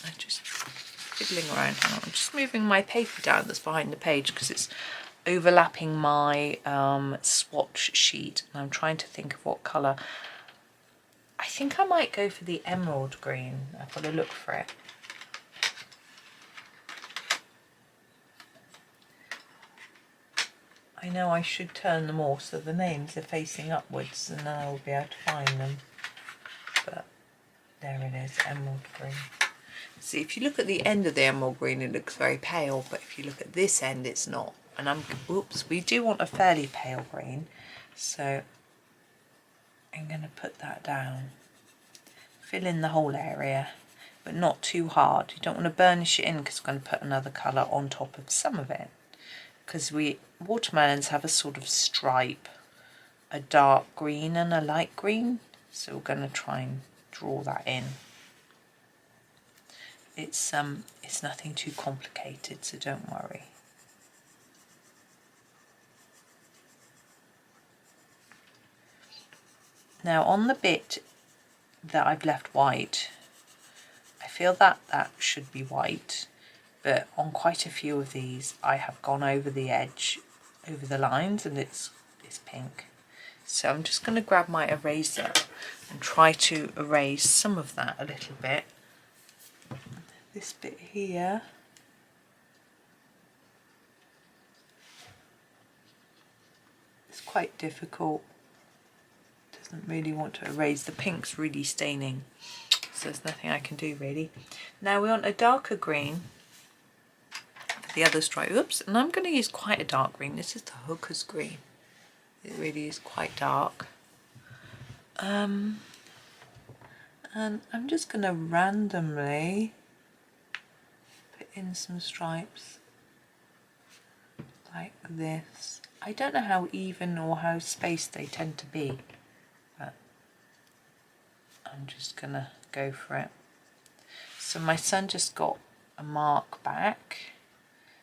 B: I'm just fiddling around. Hang on, I'm just moving my paper down that's behind the page because it's overlapping my swatch sheet and I'm trying to think of what colour. I think I might go for the emerald green. I've got to look for it. I know I should turn them all so the names are facing upwards and then I'll be able to find them. But there it is, emerald green. See, if you look at the end of the emerald green, it looks very pale, but if you look at this end, it's not. And oops, we do want a fairly pale green, so I'm going to put that down. Fill in the whole area, but not too hard. You don't want to burnish it in because we're going to put another colour on top of some of it. Because watermelons have a sort of stripe, a dark green and a light green, so we're going to try and draw that in. It's nothing too complicated, so don't worry. Now on the bit that I've left white, I feel that should be white, but on quite a few of these I have gone over the edge, over the lines, and it's pink. So I'm just going to grab my eraser and try to erase some of that a little bit. This bit here. It's quite difficult. Doesn't really want to erase. The pink's really staining. there's nothing I can do really. Now we want a darker green for the other stripe. Oops, and I'm going to use quite a dark green. This is the hooker's green. It really is quite dark. And I'm just going to randomly put in some stripes like this. I don't know how even or how spaced they tend to be, but I'm just going to go for it. So my son just got a mark back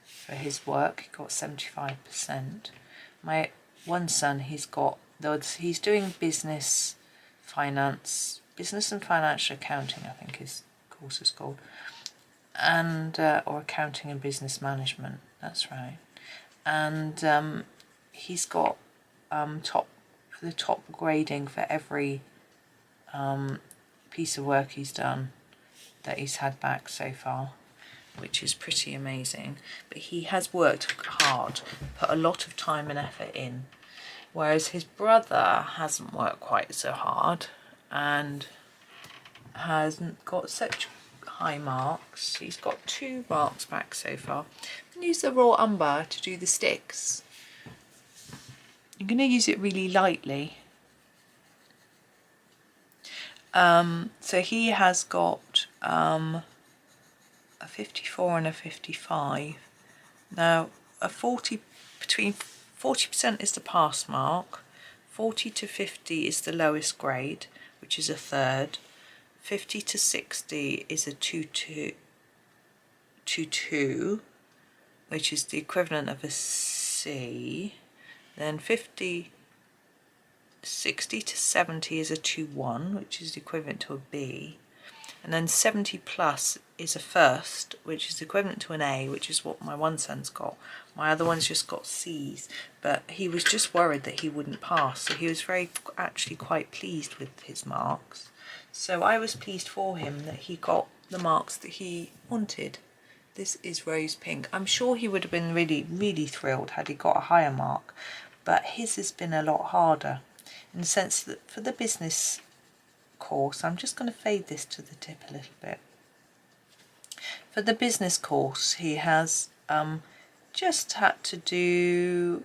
B: for his work. He got 75%. My one son, he's doing business and financial accounting, I think his course is called, and or accounting and business management, that's right. And he's got top grading for every piece of work he's done that he's had back so far, which is pretty amazing. But he has worked hard, put a lot of time and effort in, whereas his brother hasn't worked quite so hard and hasn't got such high marks. He's got 2 marks back so far. I'm going to use the raw umber to do the sticks. I'm going to use it really lightly. So he has got a 54 and a 55. Now between 40% is the pass mark, 40 to 50 is the lowest grade, which is a 3rd, 50 to 60 is a 2-2, which is the equivalent of a C. Then 60 to 70 is a 2-1, which is equivalent to a B. And then 70 plus is a 1st, which is equivalent to an A, which is what my one son's got. My other one's just got C's, but he was just worried that he wouldn't pass. So he was actually quite pleased with his marks. So I was pleased for him that he got the marks that he wanted. This is rose pink. I'm sure he would have been really, really thrilled had he got a higher mark, but his has been a lot harder in the sense that for the business course, I'm just going to fade this to the tip a little bit. For the business course, he has just had to do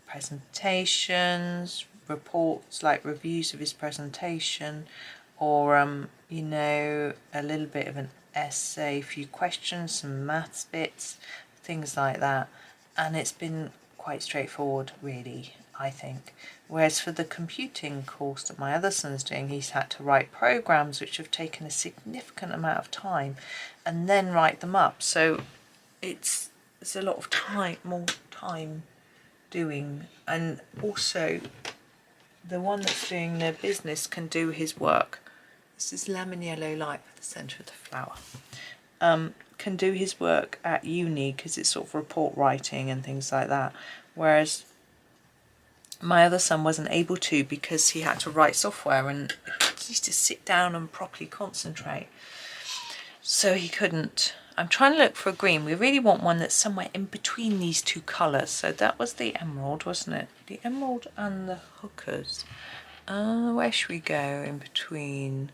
B: presentations, reports, like reviews of his presentation, or you know, a little bit of an essay, a few questions, some maths bits, things like that. And it's been quite straightforward really, I think. Whereas for the computing course that my other son's doing, he's had to write programs which have taken a significant amount of time and then write them up. So it's a lot of more time doing. And also the one that's doing the business can do his work. This is lemon yellow light for the centre of the flower. Can do his work at uni because it's sort of report writing and things like that. Whereas my other son wasn't able to because he had to write software and he used to sit down and properly concentrate. So he couldn't. I'm trying to look for a green. We really want one that's somewhere in between these 2 colours. So that was the emerald, wasn't it? The emerald and the hookers. Where should we go in between?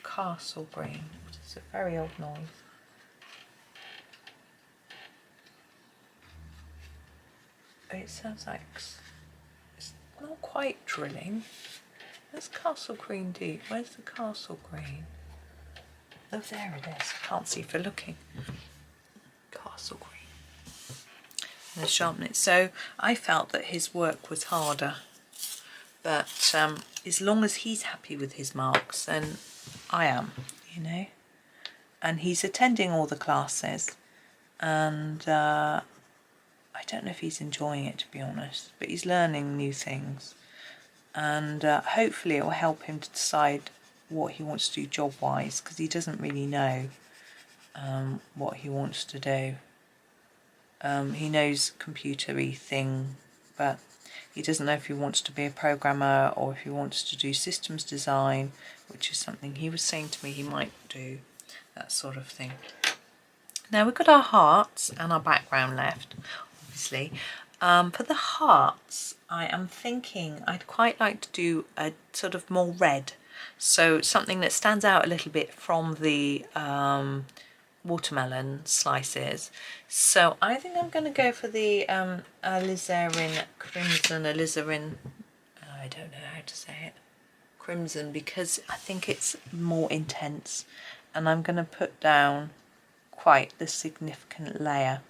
B: Castle green, which is a very old noise. It sounds like it's not quite drilling. Where's castle green deep? Where's the castle green? Oh, there it is. I can't see for looking. Castle green. And the sharpen it. So I felt that his work was harder. But as long as he's happy with his marks, then I am, you know. And he's attending all the classes. And I don't know if he's enjoying it, to be honest. But he's learning new things. And hopefully it will help him to decide what he wants to do job-wise, because he doesn't really know what he wants to do. He knows computer-y thing, but he doesn't know if he wants to be a programmer or if he wants to do systems design, which is something he was saying to me he might do, that sort of thing. Now we've got our hearts and our background left, obviously. For the hearts, I am thinking I'd quite like to do a sort of more red, so something that stands out a little bit from the watermelon slices. So I think I'm going to go for the alizarin crimson, alizarin, I don't know how to say it, crimson, because I think it's more intense, and I'm going to put down quite the significant layer.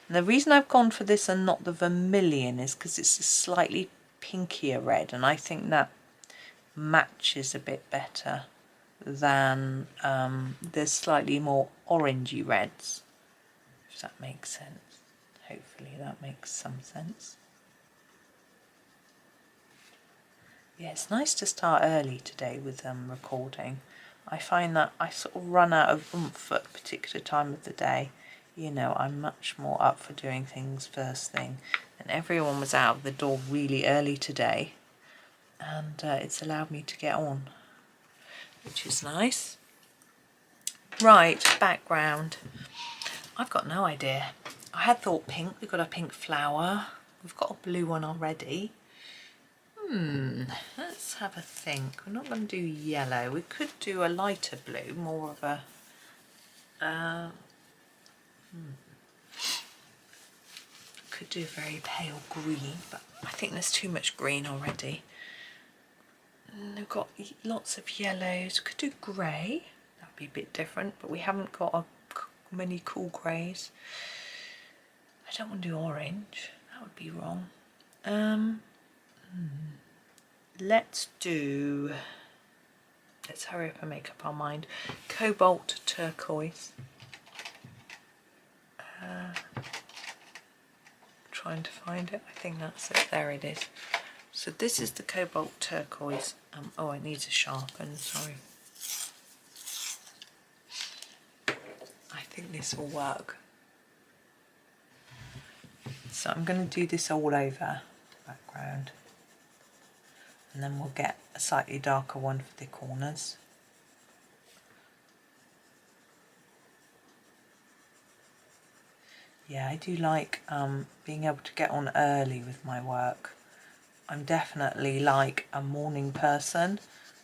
B: And the reason I've gone for this and not the vermilion is because it's a slightly pinkier red, and I think that matches a bit better than the slightly more orangey reds, if that makes sense. Hopefully that makes some sense. Yeah, it's nice to start early today with recording. I find that I sort of run out of oomph at a particular time of the day. You know, I'm much more up for doing things first thing, and everyone was out of the door really early today, and it's allowed me to get on, which is nice. Right, background. I've got no idea. I had thought pink. We've got a pink flower. We've got a blue one already. Let's have a think. We're not going to do yellow. We could do a lighter blue, more of a could do very pale green, but I think there's too much green already. And we've got lots of yellows. Could do grey. That'd be a bit different, but we haven't got many cool greys. I don't want to do orange. That would be wrong. Let's hurry up and make up our mind. Cobalt turquoise. Trying to find it. I think that's it. There it is. So this is the cobalt turquoise. Oh, it needs a sharpen. Sorry. I think this will work. So I'm going to do this all over background, and then we'll get a slightly darker one for the corners. Yeah, I do like being able to get on early with my work. I'm definitely like a morning person.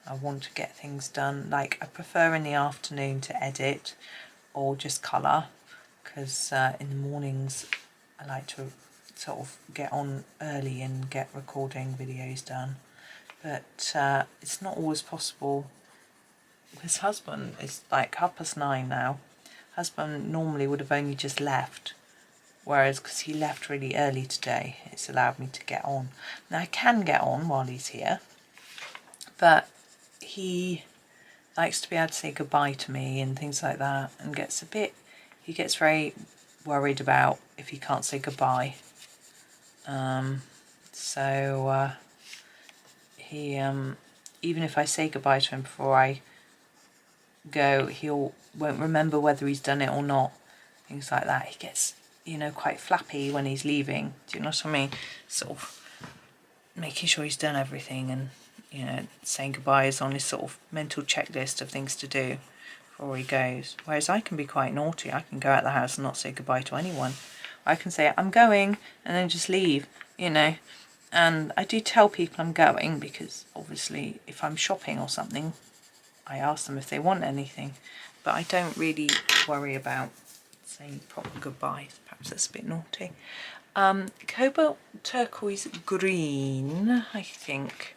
B: I want to get things done. Like, I prefer in the afternoon to edit or just colour, because in the mornings I like to sort of get on early and get recording videos done. But it's not always possible. His husband is like 9:30 now. Husband normally would have only just left. Whereas, because he left really early today, it's allowed me to get on. Now, I can get on while he's here, but he likes to be able to say goodbye to me and things like that, and he gets very worried about if he can't say goodbye. He, even if I say goodbye to him before I go, won't remember whether he's done it or not, things like that. He gets, you know, quite flappy when he's leaving. Do you know what I mean? Sort of making sure he's done everything, and, you know, saying goodbye is on his sort of mental checklist of things to do before he goes. Whereas I can be quite naughty. I can go out the house and not say goodbye to anyone. I can say I'm going and then just leave, you know. And I do tell people I'm going, because obviously if I'm shopping or something, I ask them if they want anything. But I don't really worry about saying proper goodbyes. Perhaps that's a bit naughty. Cobalt turquoise green, I think.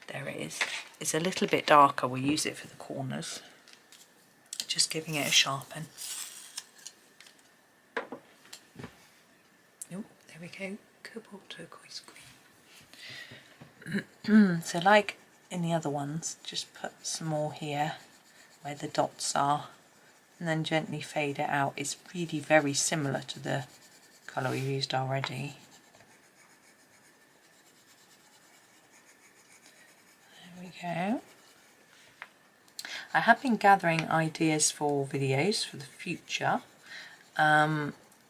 B: There it is. It's a little bit darker. We'll use it for the corners. Just giving it a sharpen. Oh, there we go. Cobalt turquoise green. So like in the other ones, just put some more here where the dots are, and then gently fade it out. It's really very similar to the colour we used already. There we go. I have been gathering ideas for videos for the future.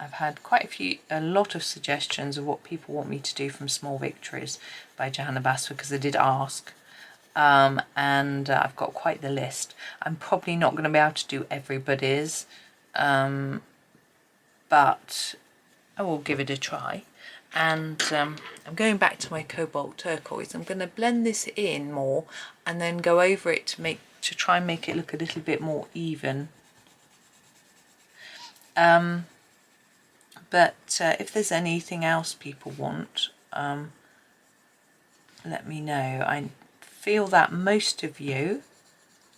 B: I've had a lot of suggestions of what people want me to do from Small Victories by Johanna Basford, because they did ask. And I've got quite the list. I'm probably not going to be able to do everybody's, but I will give it a try.
A: and I'm going back to my cobalt turquoise. I'm going to blend this in more and then go over it to try and make it look a little bit more even. But if there's anything else people want, let me know. I feel that most of you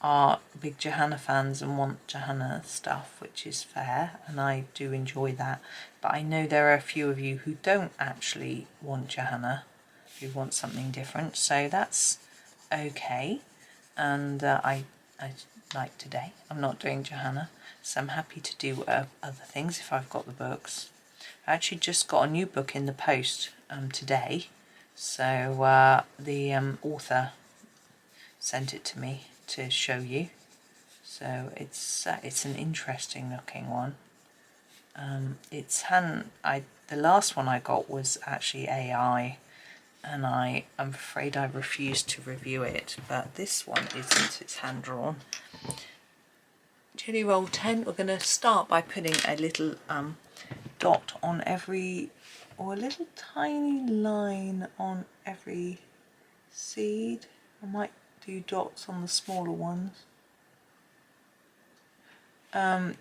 A: are big Johanna fans and want Johanna stuff, which is fair, and I do enjoy that. But I know there are a few of you who don't actually want Johanna, who want something different, so that's okay. And I like today, I'm not doing Johanna, so I'm happy to do other things if I've got the books. I actually just got a new book in the post today, so the author sent it to me to show you. So it's an interesting looking one. The last one I got was actually AI, and I'm afraid I refused to review it, but this one isn't, it's hand drawn. Jelly roll 10, we're going to start by putting a little dot on every, or a little tiny line on every seed. I might do dots on the smaller ones.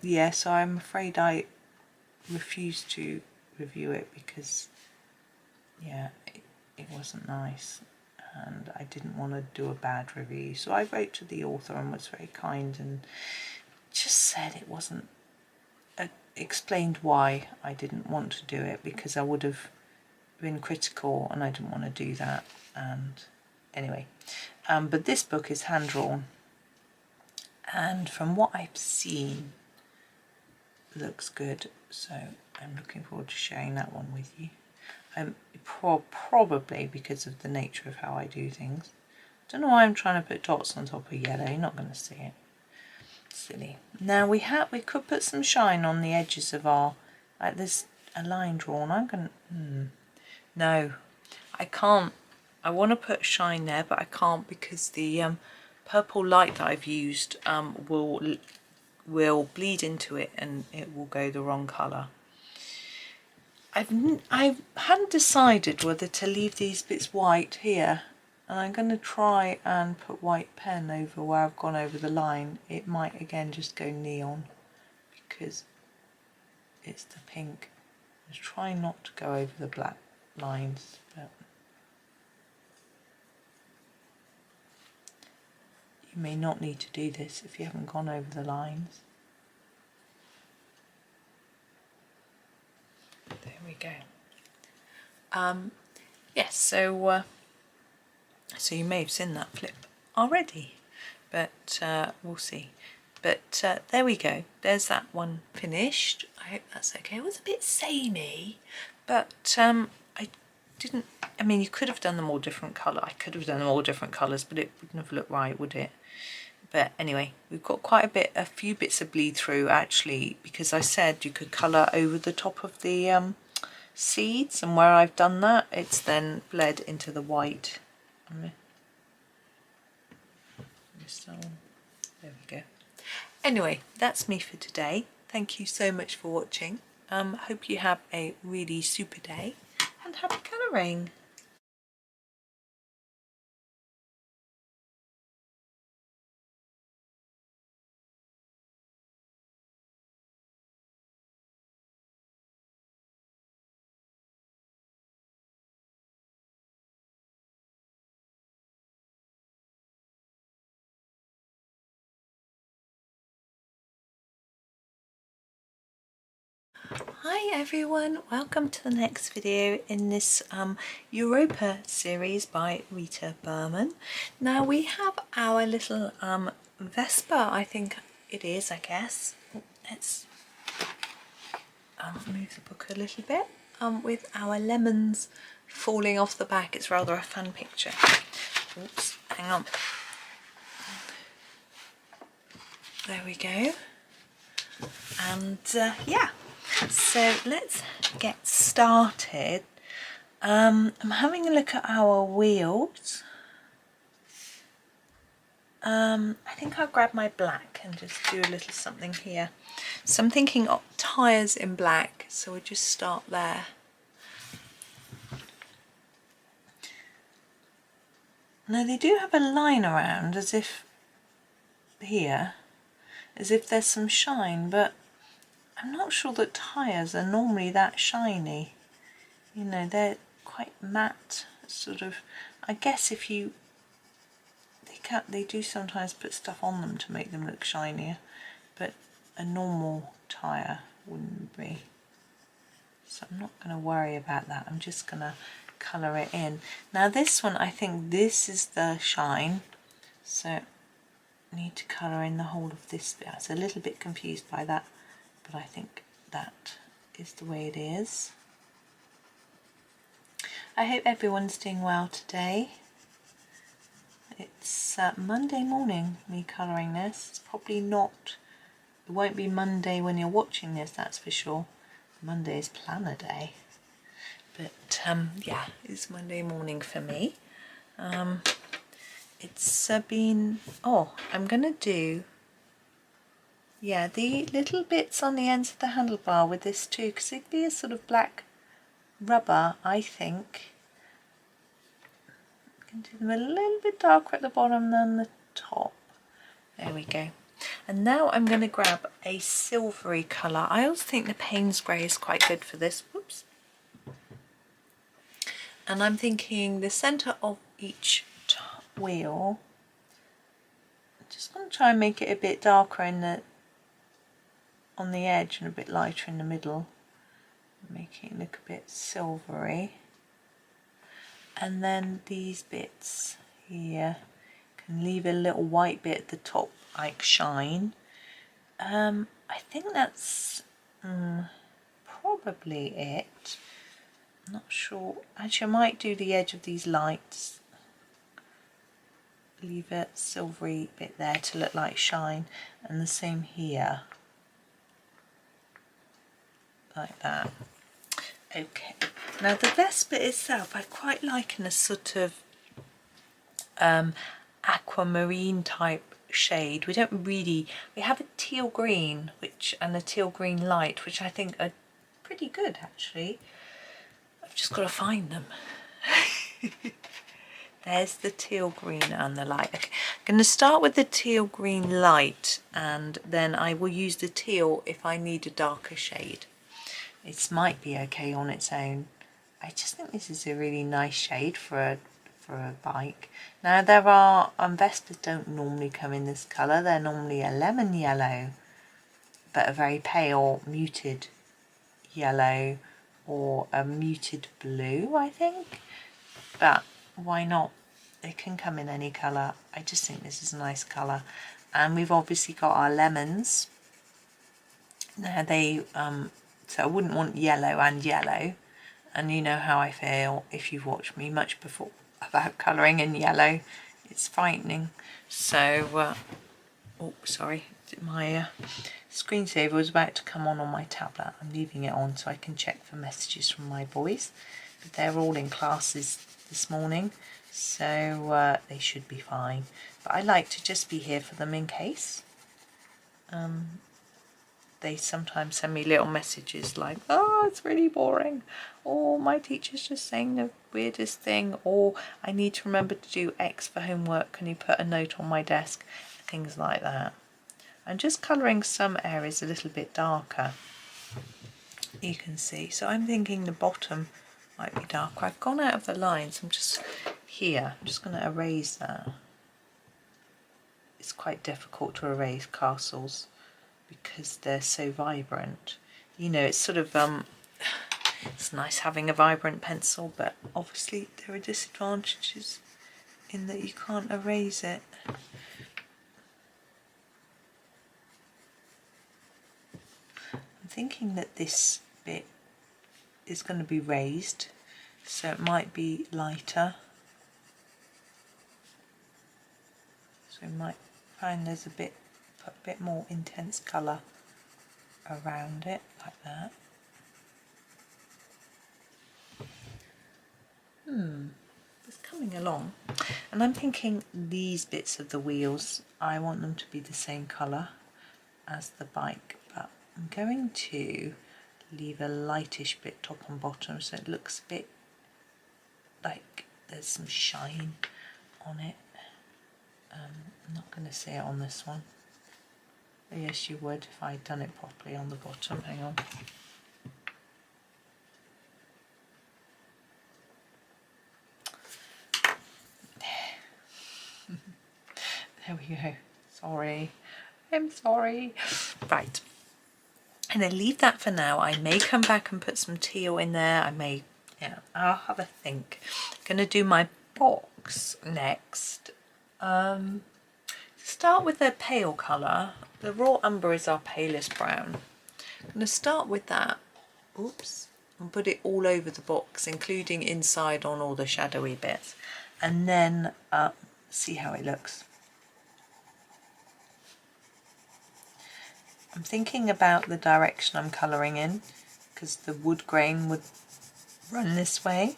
A: Yeah, so I'm afraid I refused to review it because, yeah, it wasn't nice and I didn't want to do a bad review. So I wrote to the author and was very kind and just said it wasn't, explained why I didn't want to do it, because I would have been critical and I didn't want to do that. And anyway, but this book is hand drawn, and from what I've seen, looks good, so I'm looking forward to sharing that one with you. Probably because of the nature of how I do things. Don't know why I'm trying to put dots on top of yellow, you're not going to see it. Silly. Now we could put some shine on the edges of our, like there's a line drawn. I'm going to, no, I can't. I want to put shine there, but I can't because the purple light that I've used will bleed into it and it will go the wrong colour. I hadn't decided whether to leave these bits white here, and I'm going to try and put white pen over where I've gone over the line. It might again just go neon because it's the pink. I'm trying not to go over the black lines, but you may not need to do this if you haven't gone over the lines. There we go. Yes, so you may have seen that flip already, but we'll see. But there we go. There's that one finished. I hope that's okay. It was a bit samey, but I mean, you could have done them all different colour. I could have done them all different colours, but it wouldn't have looked right, would it? But anyway, we've got a few bits of bleed through actually, because I said you could colour over the top of the seeds, and where I've done that, it's then bled into the white. There we go. Anyway, that's me for today. Thank you so much for watching. Hope you have a really super day and happy colouring. Hi everyone, welcome to the next video in this Europa series by Rita Berman. Now we have our little Vespa, I think it is, I guess. Let's move the book a little bit, with our lemons falling off the back. It's rather a fun picture. Oops, hang on. There we go. And yeah. So let's get started. I'm having a look at our wheels. I think I'll grab my black and just do a little something here. So I'm thinking tyres in black, so we'll just start there.
B: Now they do have a line around as if here, as if there's some shine, but I'm not sure that tyres are normally that shiny. You know, they're quite matte, sort of. I guess if you, they do sometimes put stuff on them to make them look shinier, but a normal tyre wouldn't be. So I'm not going to worry about that. I'm just going to colour it in. Now this one, I think this is the shine, so I need to colour in the whole of this bit. I was a little bit confused by that, but I think that is the way it is. I hope everyone's doing well today. It's Monday morning, me colouring this. It's probably not, it won't be Monday when you're watching this, that's for sure. Monday is planner day. But yeah, it's Monday morning for me. It's been, oh, I'm going to do, yeah, the little bits on the ends of the handlebar with this too, because it'd be a sort of black rubber, I think. I can do them a little bit darker at the bottom than the top. There we go. And now I'm going to grab a silvery colour. I also think the Payne's Grey is quite good for this. Whoops. And I'm thinking the centre of each wheel, I'm just going to try and make it a bit darker in the, on the edge and a bit lighter in the middle, making it look a bit silvery. And then these bits here can leave a little white bit at the top like shine. I think that's probably it. I'm not sure. Actually, I might do the edge of these lights. Leave a silvery bit there to look like shine, and the same here. Like that. Okay. Now the vest bit itself, I quite like in a sort of aquamarine type shade. We have a teal green, and a teal green light, which I think are pretty good actually. I've just got to find them. There's the teal green and the light. Okay. I'm going to start with the teal green light, and then I will use the teal if I need a darker shade. It might be okay on its own. I just think this is a really nice shade for a bike. Now there are, Vespas don't normally come in this colour. They're normally a lemon yellow, but a very pale muted yellow, or a muted blue, I think. But why not? It can come in any colour. I just think this is a nice colour. And we've obviously got our lemons. Now they, so I wouldn't want yellow and yellow. And you know how I feel if you've watched me much before about colouring in yellow. It's frightening. So, oh, sorry, my screensaver was about to come on my tablet. I'm leaving it on so I can check for messages from my boys. But they're all in classes this morning, so they should be fine. But I like to just be here for them in case. They sometimes send me little messages like, oh, it's really boring, or my teacher's just saying the weirdest thing, or I need to remember to do X for homework, can you put a note on my desk, things like that. I'm just colouring some areas a little bit darker, you can see. So I'm thinking the bottom might be darker. I've gone out of the lines. I'm just here. I'm just going to erase that. It's quite difficult to erase castles because they're so vibrant. You know, it's sort of it's nice having a vibrant pencil, but obviously there are disadvantages in that you can't erase it. I'm thinking that this bit is going to be raised, so it might be lighter. So we might find there's put a bit more intense colour around it, like that. It's coming along. And I'm thinking these bits of the wheels, I want them to be the same colour as the bike, but I'm going to leave a lightish bit top and bottom so it looks a bit like there's some shine on it. I'm not going to see it on this one. Yes, you would if I'd done it properly on the bottom. Hang on. There we go. Sorry. I'm sorry. Right. And then leave that for now. I may come back and put some teal in there. I may, yeah, I'll have a think. I'm going to do my box next. Start with a pale colour. The raw umber is our palest brown. I'm going to start with that. Oops. And put it all over the box, including inside on all the shadowy bits. And then see how it looks. I'm thinking about the direction I'm colouring in, because the wood grain would run this way.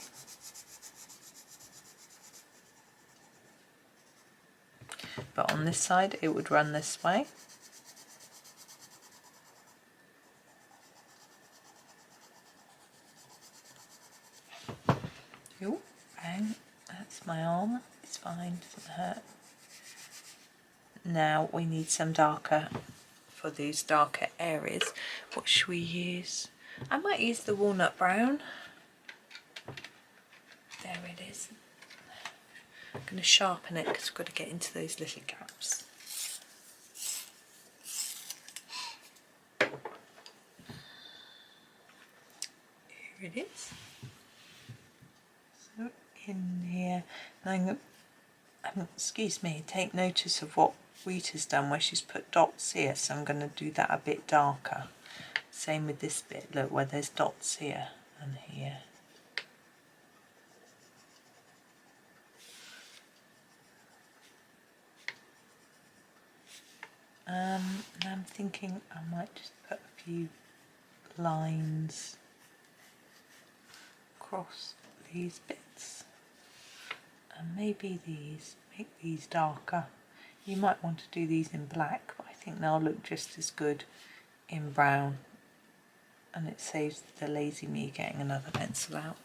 B: But on this side it would run this way. Ooh, bang, that's my arm, it's fine, doesn't hurt. Now we need some darker, for these darker areas. What should we use? I might use the walnut brown. There it is. I'm going to sharpen it because we've got to get into those little gaps. Here it is. So in here, and excuse me, take notice of what Rita's done where she's put dots here, so I'm going to do that a bit darker. Same with this bit, look where there's dots here and here. And I'm thinking I might just put a few lines across these bits, and maybe these, make these darker. You might want to do these in black, but I think they'll look just as good in brown, and it saves the lazy me getting another pencil out.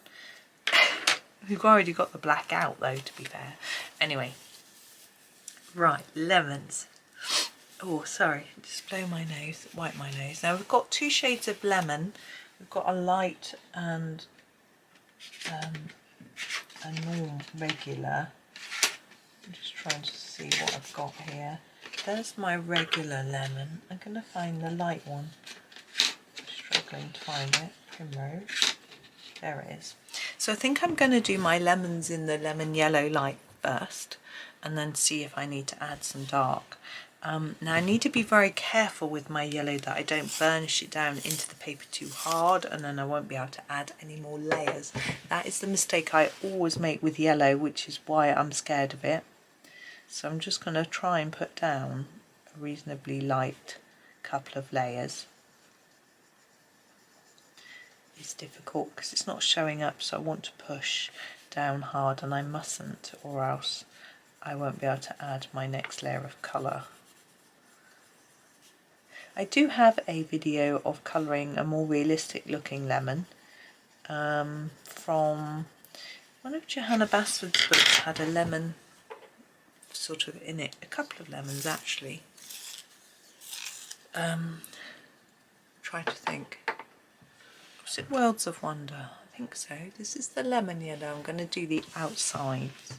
B: We've already got the black out though, to be fair. Anyway, right, lemons. Oh, sorry, just blow my nose, wipe my nose. Now we've got two shades of lemon. We've got a light and a normal regular. I'm just trying to see what I've got here. There's my regular lemon. I'm going to find the light one. I'm struggling to find it. Primrose. There it is. So I think I'm going to do my lemons in the lemon yellow light first, and then see if I need to add some dark. Now I need to be very careful with my yellow that I don't burnish it down into the paper too hard, and then I won't be able to add any more layers. That is the mistake I always make with yellow, which is why I'm scared of it. So I'm just going to try and put down a reasonably light couple of layers. It's difficult because it's not showing up, so I want to push down hard, and I mustn't, or else I won't be able to add my next layer of colour. I do have a video of colouring a more realistic looking lemon from one of Johanna Basford's books. Had a lemon sort of in it, a couple of lemons actually. Try to think. Was it Worlds of Wonder? I think so. This is the lemon yellow. I'm going to do the outsides.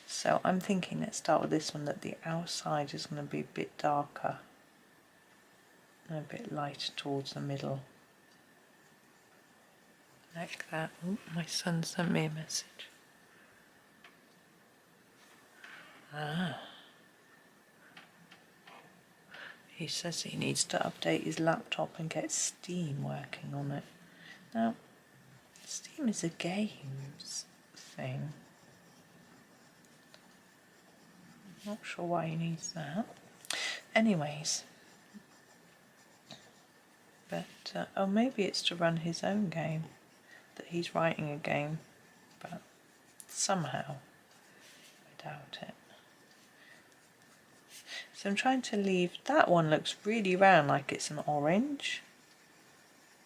B: So I'm thinking, let's start with this one, that the outside is going to be a bit darker and a bit lighter towards the middle. Like that. Oh, my son sent me a message. He says he needs to update his laptop and get Steam working on it. Now, Steam is a games thing. Not sure why he needs that. Anyways. But, oh, maybe it's to run his own game. That he's writing a game. But somehow, I doubt it. So I'm trying to leave, that one looks really round, like it's an orange.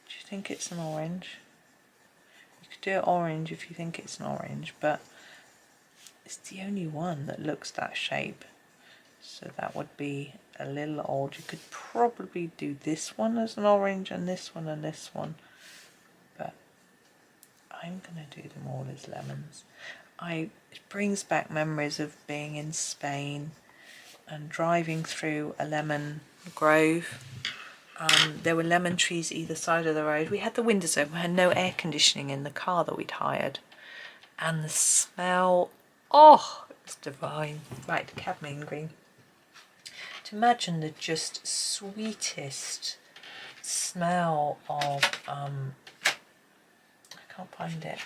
B: Do you think it's an orange? You could do it orange if you think it's an orange, but It's the only one that looks that shape. So that would be a little odd. You could probably do this one as an orange and this one and this one. But I'm going to do them all as lemons. It brings back memories of being in Spain and driving through a lemon grove. There were lemon trees either side of the road. We had the windows open. We had no air conditioning in the car that we'd hired. And the smell, oh, it's divine. Right, cadmium green. To imagine the just sweetest smell of, I can't find it,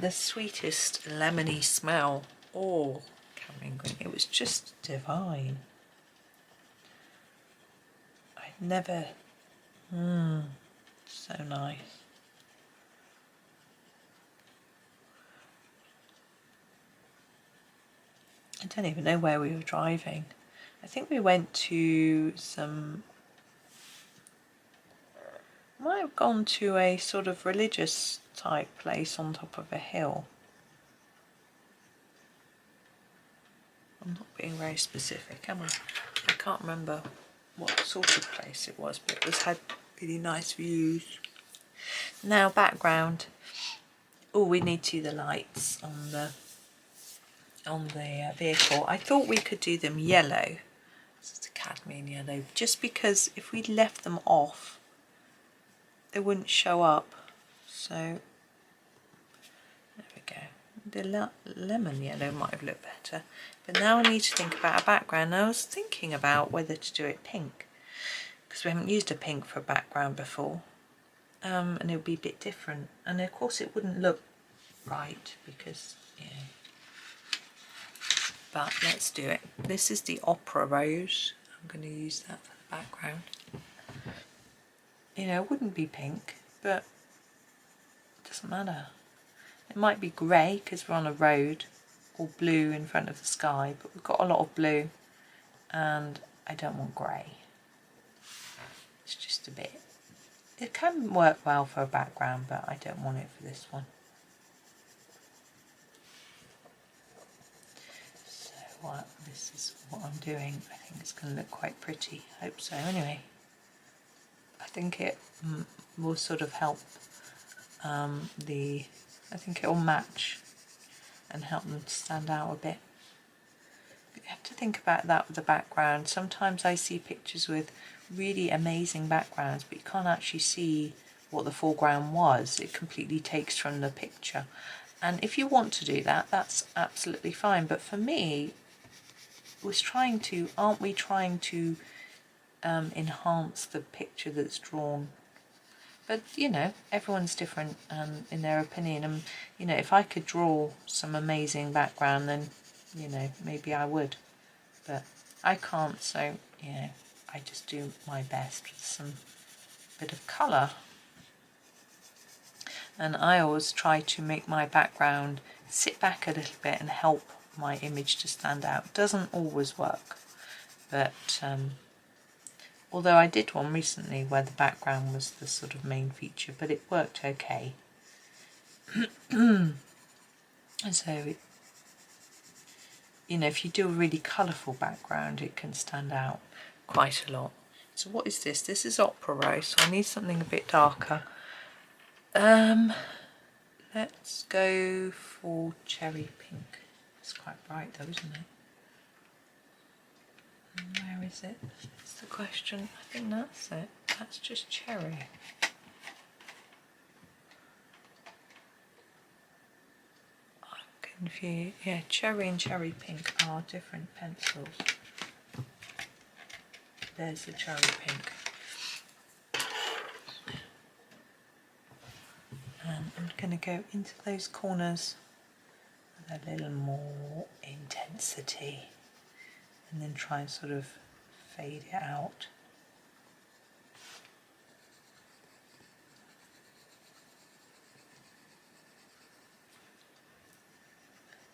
B: the sweetest lemony smell. Oh, cadmium green. It was just divine. I'd never, so nice. I don't even know where we were driving. I think we went to might have gone to a sort of religious type place on top of a hill. I'm not being very specific, am I? I can't remember what sort of place it was, but it had really nice views. Now background. Oh, we need to do the lights on the vehicle. I thought we could do them yellow. This is the cadmium yellow, just because if we left them off, they wouldn't show up. So there we go. The lemon yellow might have looked better, but now I need to think about a background. I was thinking about whether to do it pink, because we haven't used a pink for a background before, and it would be a bit different. And of course, it wouldn't look right because, yeah. But let's do it. This is the opera rose. I'm going to use that for the background. You know, it wouldn't be pink, but it doesn't matter. It might be grey because we're on a road, or blue in front of the sky, but we've got a lot of blue and I don't want grey. It's just a bit. It can work well for a background, but I don't want it for this one. This is what I'm doing. I think it's going to look quite pretty. I hope so. Anyway, I think it will sort of help I think it will match and help them to stand out a bit. But you have to think about that with the background. Sometimes I see pictures with really amazing backgrounds, but you can't actually see what the foreground was. It completely takes from the picture. And if you want to do that, that's absolutely fine. But for me, aren't we trying to enhance the picture that's drawn? But you know, everyone's different in their opinion, and you know, if I could draw some amazing background, then you know, maybe I would, but I can't. So you know, I just do my best with some bit of colour, and I always try to make my background sit back a little bit and help my image to stand out. It doesn't always work, but although I did one recently where the background was the sort of main feature, but it worked okay. And so, you know, if you do a really colourful background, it can stand out quite a lot. So what is this? This is opera rose, so I need something a bit darker. Let's go for cherry pink. It's quite bright though, isn't it? Where is it? That's the question. I think that's it. That's just cherry. I'm confused. Yeah, cherry and cherry pink are different pencils. There's the cherry pink. And I'm going to go into those corners with a little more intensity, and then try and sort of fade it out.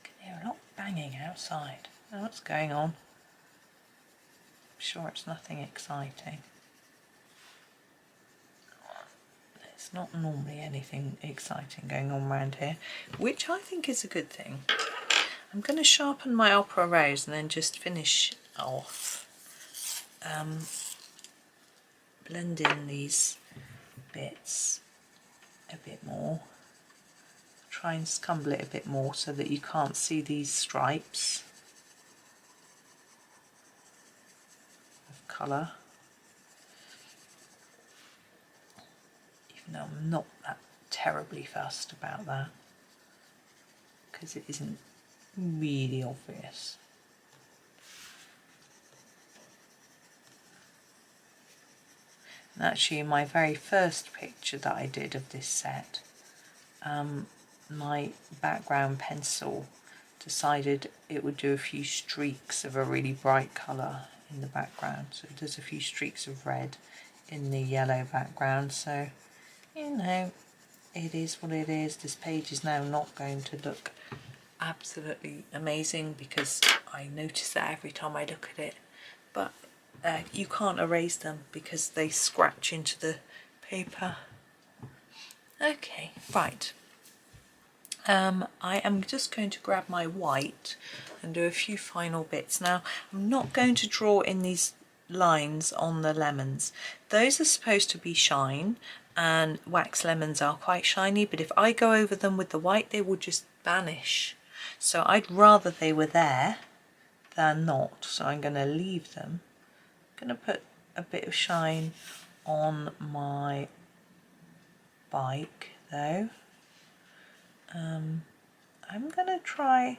B: I can hear a lot of banging outside. I don't know what's going on. I'm sure it's nothing exciting. There's not normally anything exciting going on around here, which I think is a good thing. I'm going to sharpen my opera rose and then just finish off. Blend in these bits a bit more. Try and scumble it a bit more so that you can't see these stripes of colour. Even though I'm not that terribly fussed about that, because it isn't really obvious. And actually, in my very first picture that I did of this set, my background pencil decided it would do a few streaks of a really bright colour in the background. So it does a few streaks of red in the yellow background. So, you know, it is what it is. This page is now not going to look absolutely amazing because I notice that every time I look at it. But you can't erase them because they scratch into the paper. Okay, right. I am just going to grab my white and do a few final bits. Now, I'm not going to draw in these lines on the lemons. Those are supposed to be shine, and wax lemons are quite shiny, but if I go over them with the white, they will just vanish. So I'd rather they were there than not, so I'm going to leave them. I'm going to put a bit of shine on my bike though. I'm going to try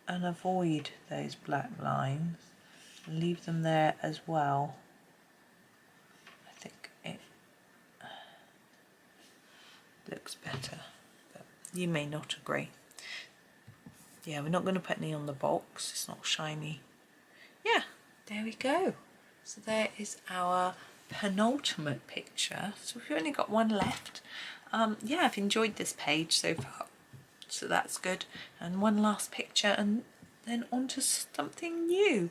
B: and avoid those black lines, leave them there as well. I think it looks better, but you may not agree. Yeah, we're not going to put any on the box, it's not shiny. Yeah, there we go. So there is our penultimate picture. So we've only got one left. Yeah, I've enjoyed this page so far, so that's good. And one last picture and then on to something new.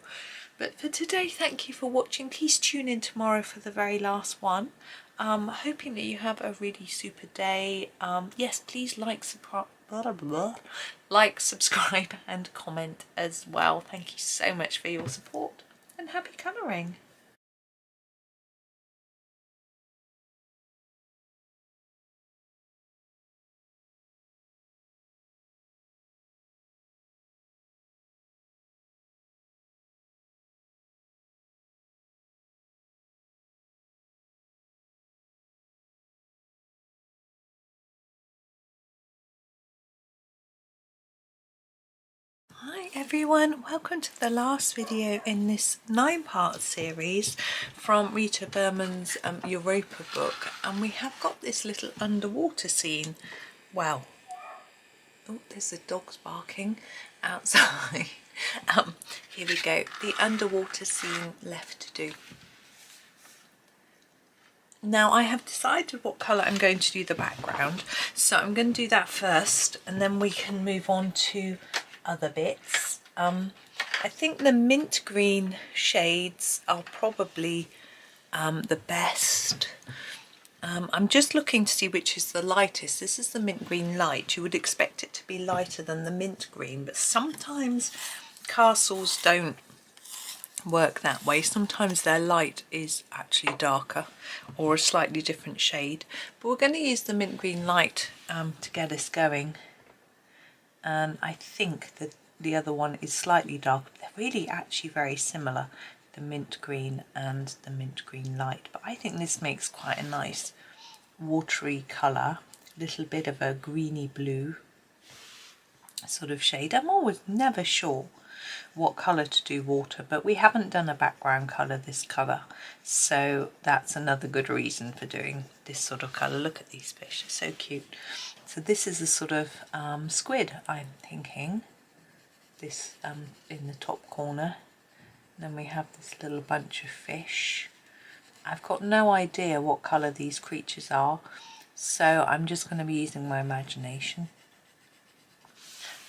B: But for today, thank you for watching. Please tune in tomorrow for the very last one. Hoping that you have a really super day. Yes, please like, subscribe and comment as well. Thank you so much for your support and happy colouring. Hi everyone, welcome to the last video in this 9-part series from Rita Berman's Europa book, and we have got this little underwater scene. Well, oh, there's the dogs barking outside. Here we go, the underwater scene left to do. Now I have decided what colour I'm going to do the background, so I'm going to do that first and then we can move on to other bits. I think the mint green shades are probably the best. I'm just looking to see which is the lightest. This is the mint green light. You would expect it to be lighter than the mint green, but sometimes castles don't work that way. Sometimes their light is actually darker or a slightly different shade, but we're going to use the mint green light to get us going. And I think that the other one is slightly darker. They're really actually very similar, the mint green and the mint green light, but I think this makes quite a nice watery colour, a little bit of a greeny blue sort of shade. I'm always never sure what colour to do water, but we haven't done a background colour this colour, so that's another good reason for doing this sort of colour. Look at these fish, they're so cute. So this is a sort of squid, I'm thinking, this in the top corner. Then we have this little bunch of fish. I've got no idea what colour these creatures are, so I'm just going to be using my imagination.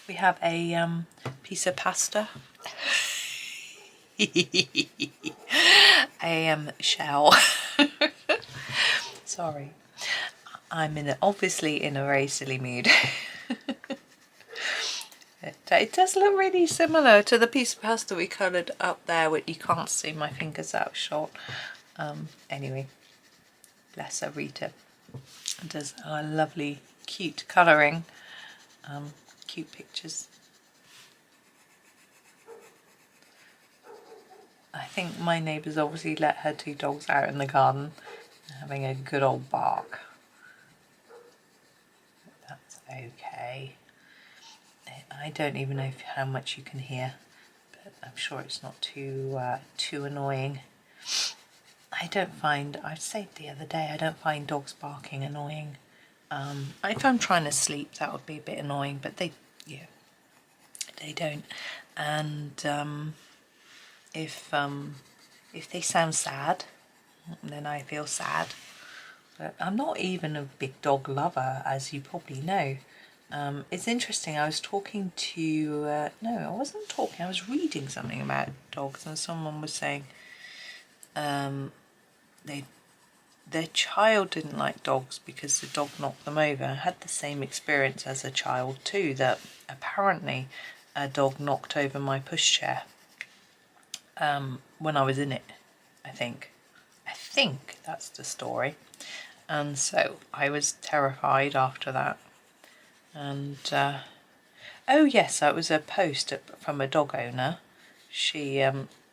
B: We have a piece of pasta, a shell. Sorry, I'm obviously in a very silly mood. It does look really similar to the piece of pasta we coloured up there, which you can't see, my fingers out short. Anyway, bless her, Rita. Does a lovely, cute colouring, cute pictures. I think my neighbours obviously let her 2 dogs out in the garden, having a good old bark. That's okay. I don't even know how much you can hear, but I'm sure it's not too annoying. I said the other day, I don't find dogs barking annoying. If I'm trying to sleep, that would be a bit annoying, but they don't. And if they sound sad, then I feel sad. But I'm not even a big dog lover, as you probably know. It's interesting, I was talking to, no, I wasn't talking, I was reading something about dogs, and someone was saying their child didn't like dogs because the dog knocked them over. I had the same experience as a child too, that apparently a dog knocked over my pushchair when I was in it, I think that's the story. And so I was terrified after that. And oh yes, that was a post from a dog owner. She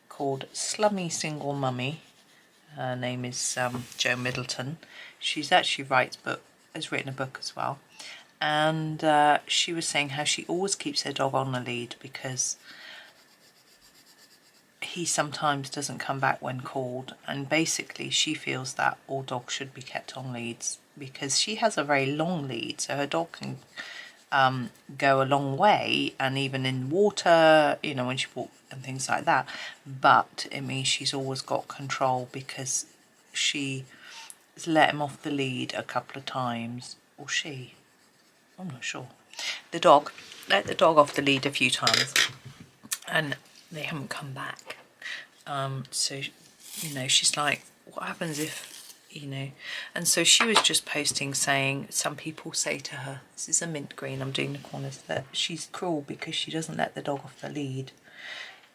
B: called Slummy Single Mummy. Her name is Jo Middleton. She's actually has written a book as well. And she was saying how she always keeps her dog on the lead because he sometimes doesn't come back when called, and basically she feels that all dogs should be kept on leads because she has a very long lead, so her dog can go a long way, and even in water, you know, when she walks and things like that, but it means she's always got control because she has let him off the lead a couple of times, or I'm not sure. The dog let the dog off the lead a few times and they haven't come back. So, you know, she's like, what happens if, you know, and so she was just posting saying, some people say to her, this is a mint green, I'm doing the corners, that she's cruel because she doesn't let the dog off the lead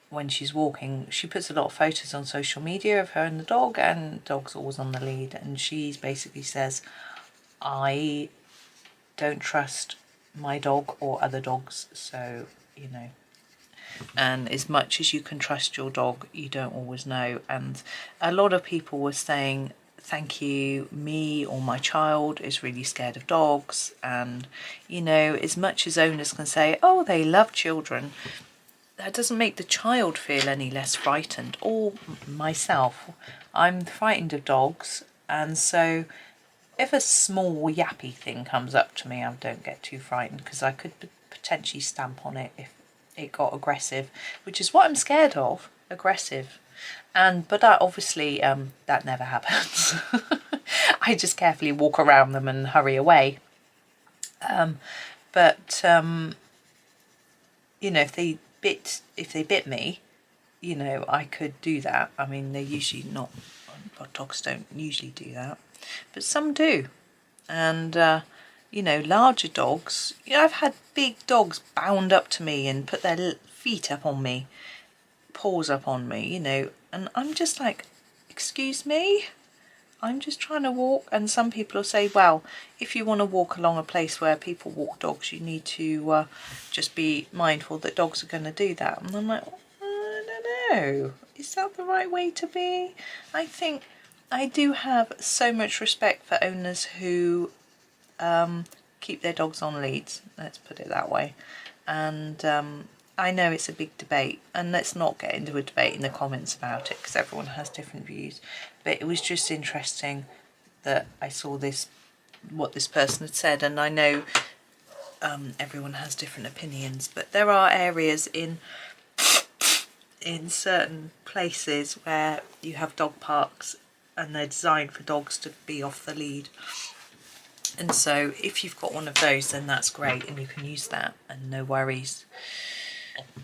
B: when she's walking. She puts a lot of photos on social media of her and the dog's always on the lead, and she basically says, I don't trust my dog or other dogs, so, you know, and as much as you can trust your dog, you don't always know. And a lot of people were saying, thank you, me or my child is really scared of dogs. And, you know, as much as owners can say, oh, they love children, that doesn't make the child feel any less frightened, or myself. I'm frightened of dogs, and so if a small yappy thing comes up to me, I don't get too frightened because I could potentially stamp on it if it got aggressive, which is what I'm scared of, aggressive. But that obviously that never happens. I just carefully walk around them and hurry away. But you know, if they bit me, you know, I could do that. I mean, they're usually not, dogs don't usually do that, but some do. And you know, larger dogs, you know, I've had big dogs bound up to me and put their feet up on me, paws up on me, you know, and I'm just like, excuse me, I'm just trying to walk. And some people will say, well, if you want to walk along a place where people walk dogs, you need to just be mindful that dogs are going to do that. And I'm like, I don't know, is that the right way to be? I think I do have so much respect for owners who keep their dogs on leads, let's put it that way. And I know it's a big debate, and let's not get into a debate in the comments about it because everyone has different views, but it was just interesting that I saw what this person had said. And I know everyone has different opinions, but there are areas in certain places where you have dog parks and they're designed for dogs to be off the lead. And so if you've got one of those, then that's great and you can use that and no worries.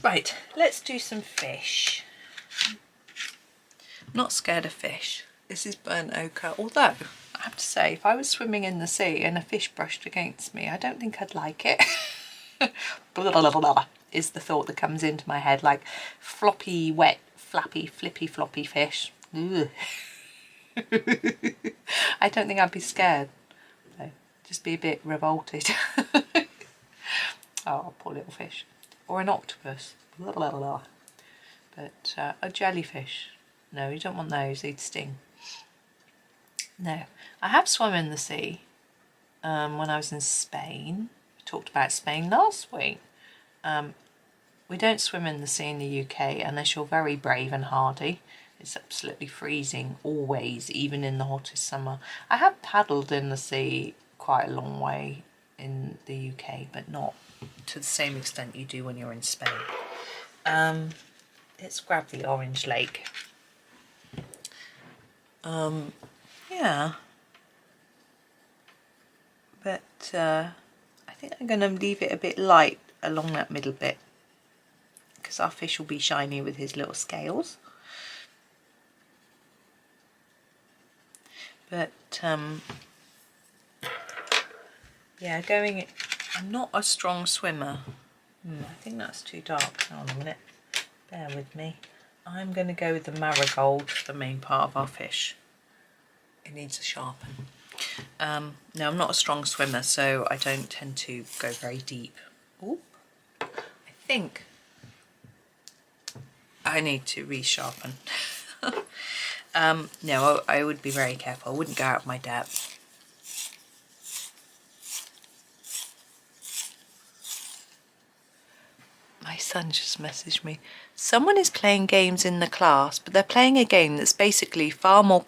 B: Right, let's do some fish. I'm not scared of fish. This is burnt ochre, although I have to say, if I was swimming in the sea and a fish brushed against me, I don't think I'd like it. Blah, blah, blah, blah. is the thought that comes into my head, like floppy, wet, flappy, flippy, floppy fish. Ugh. I don't think I'd be scared. So just be a bit revolted. Oh, poor little fish. Or an octopus. Blah, blah, blah. But a jellyfish. No, you don't want those, they'd sting. No, I have swum in the sea when I was in Spain. We talked about Spain last week. We don't swim in the sea in the UK unless you're very brave and hardy. It's absolutely freezing always, even in the hottest summer. I have paddled in the sea quite a long way in the UK, but not to the same extent you do when you're in Spain. Let's grab the orange lake. Yeah, but I think I'm going to leave it a bit light along that middle bit because our fish will be shiny with his little scales. But yeah, I'm not a strong swimmer. I think that's too dark. Hang on a minute, bear with me. I'm going to go with the marigold, the main part of our fish. It needs a sharpen. No, I'm not a strong swimmer, so I don't tend to go very deep. Ooh, I think I need to resharpen. No, I would be very careful. I wouldn't go out of my depth. My son just messaged me. Someone is playing games in the class, but they're playing a game that's basically far more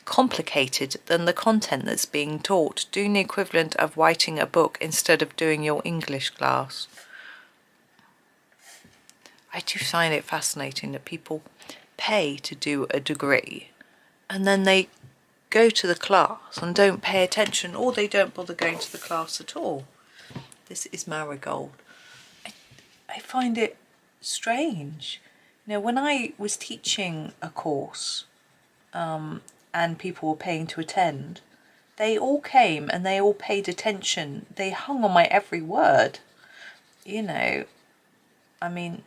B: complicated than the content that's being taught, doing the equivalent of writing a book instead of doing your English class. I do find it fascinating that people pay to do a degree and then they go to the class and don't pay attention, or they don't bother going to the class at all. This is marigold. I find it strange. You know, when I was teaching a course and people were paying to attend, they all came and they all paid attention. They hung on my every word. You know, I mean,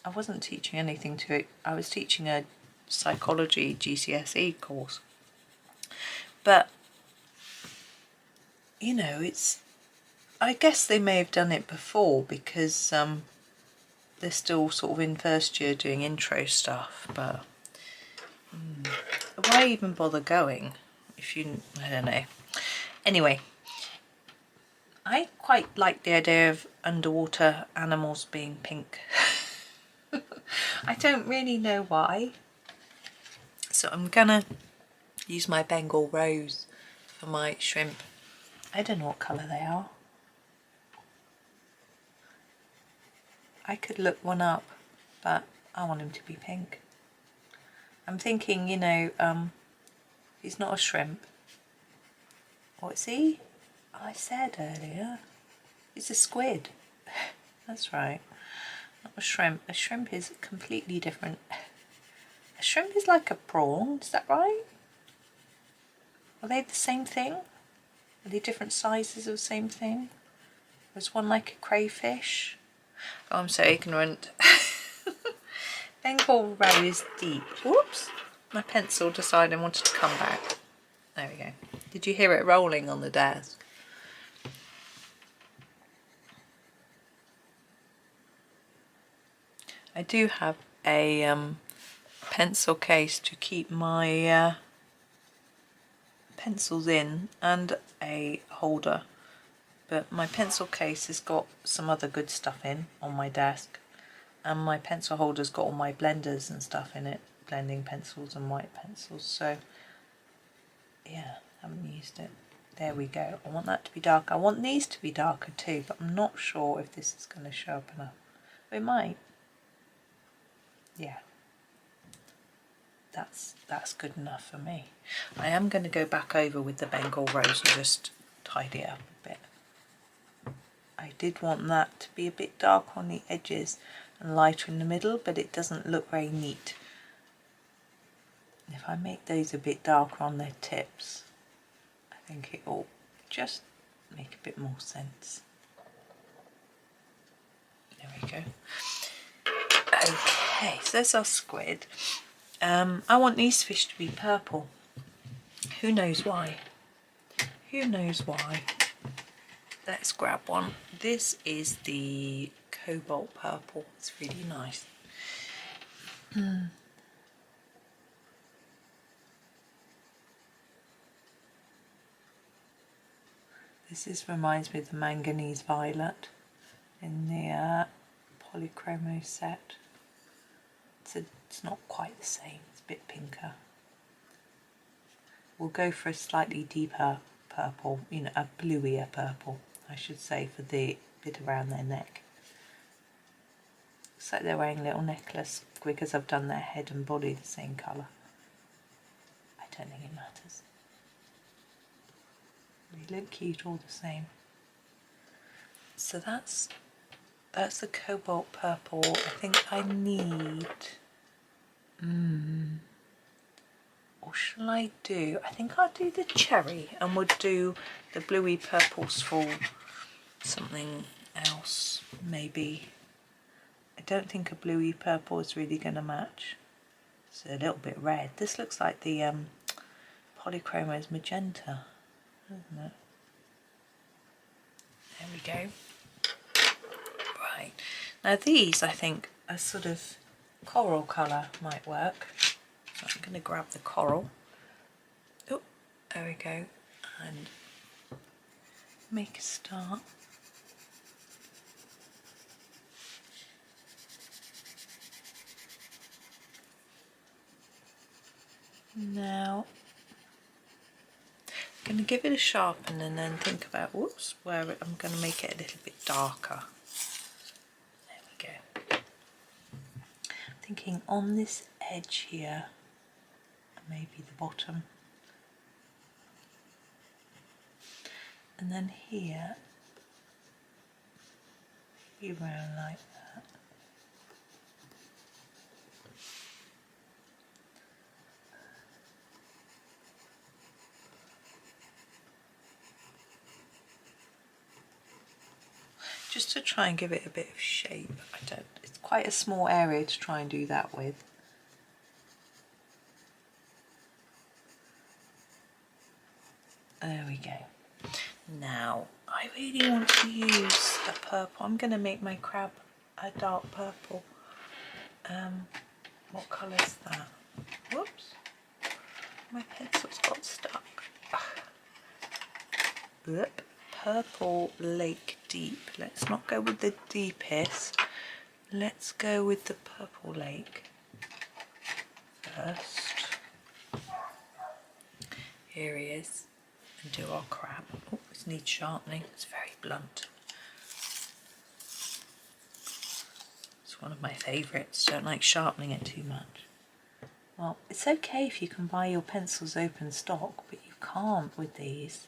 B: I wasn't teaching anything to it. I was teaching a psychology GCSE course. But, you know, I guess they may have done it before because they're still sort of in first year doing intro stuff, but why even bother going if I don't know. Anyway, I quite like the idea of underwater animals being pink. I don't really know why. So I'm gonna use my Bengal rose for my shrimp. I don't know what colour they are. I could look one up, but I want him to be pink. I'm thinking, you know, he's not a shrimp. What's he? Oh, I said earlier. He's a squid. That's right. Not a shrimp. A shrimp is completely different. A shrimp is like a prawn, is that right? Are they the same thing? Are they different sizes of the same thing? Or is one like a crayfish? Oh, I'm so ignorant. Bengal rose deep. Whoops! My pencil decided I wanted to come back. There we go. Did you hear it rolling on the desk? I do have a pencil case to keep my pencils in and a holder, but my pencil case has got some other good stuff in on my desk, and my pencil holder's got all my blenders and stuff in it, blending pencils and white pencils. So yeah, haven't used it. There we go. I want that to be dark. I want these to be darker too, but I'm not sure if this is going to show up enough. It might. Yeah, that's good enough for me. I am going to go back over with the Bengal rose and just tidy it up a bit. I did want that to be a bit dark on the edges and lighter in the middle, but it doesn't look very neat. If I make those a bit darker on their tips, I think it will just make a bit more sense.
A: go. Okay, so there's our squid. I want these fish to be purple. Who knows why? Who knows why? Let's grab one. This is the cobalt purple. It's really nice. This reminds me of the manganese violet in the Polychromos set. It's not quite the same, it's a bit pinker. We'll go for a slightly deeper purple, you know, a bluier purple, I should say, for the bit around their neck. Looks like they're wearing a little necklace because I've done their head and body the same colour. I don't think it matters. They look cute all the same. So that's the cobalt purple. I think I need... Or shall I do... I think I'll do the cherry and we'll do the bluey purples for something else, maybe. I don't think a bluey purple is really going to match. It's a little bit red. This looks like the Polychromos magenta, doesn't it? There we go. Right. Now these, I think, are sort of coral colour might work. So I'm going to grab the coral. Oh, there we go. And make a start. Now, I'm going to give it a sharpen and then think about, whoops, where I'm going to make it a little bit darker. There we go. Thinking on this edge here, maybe the bottom. And then here, be around like that. Just to try and give it a bit of shape. It's quite a small area to try and do that with. There we go. Now, I really want to use a purple. I'm going to make my crab a dark purple. What colour is that? Whoops. My pencil's got stuck. Blip. Purple Lake Deep. Let's not go with the deepest. Let's go with the Purple Lake first. Here he is. And do our crab. Oh, this needs sharpening. It's very blunt. It's one of my favourites. Don't like sharpening it too much. Well, it's okay if you can buy your pencils open stock, but you can't with these.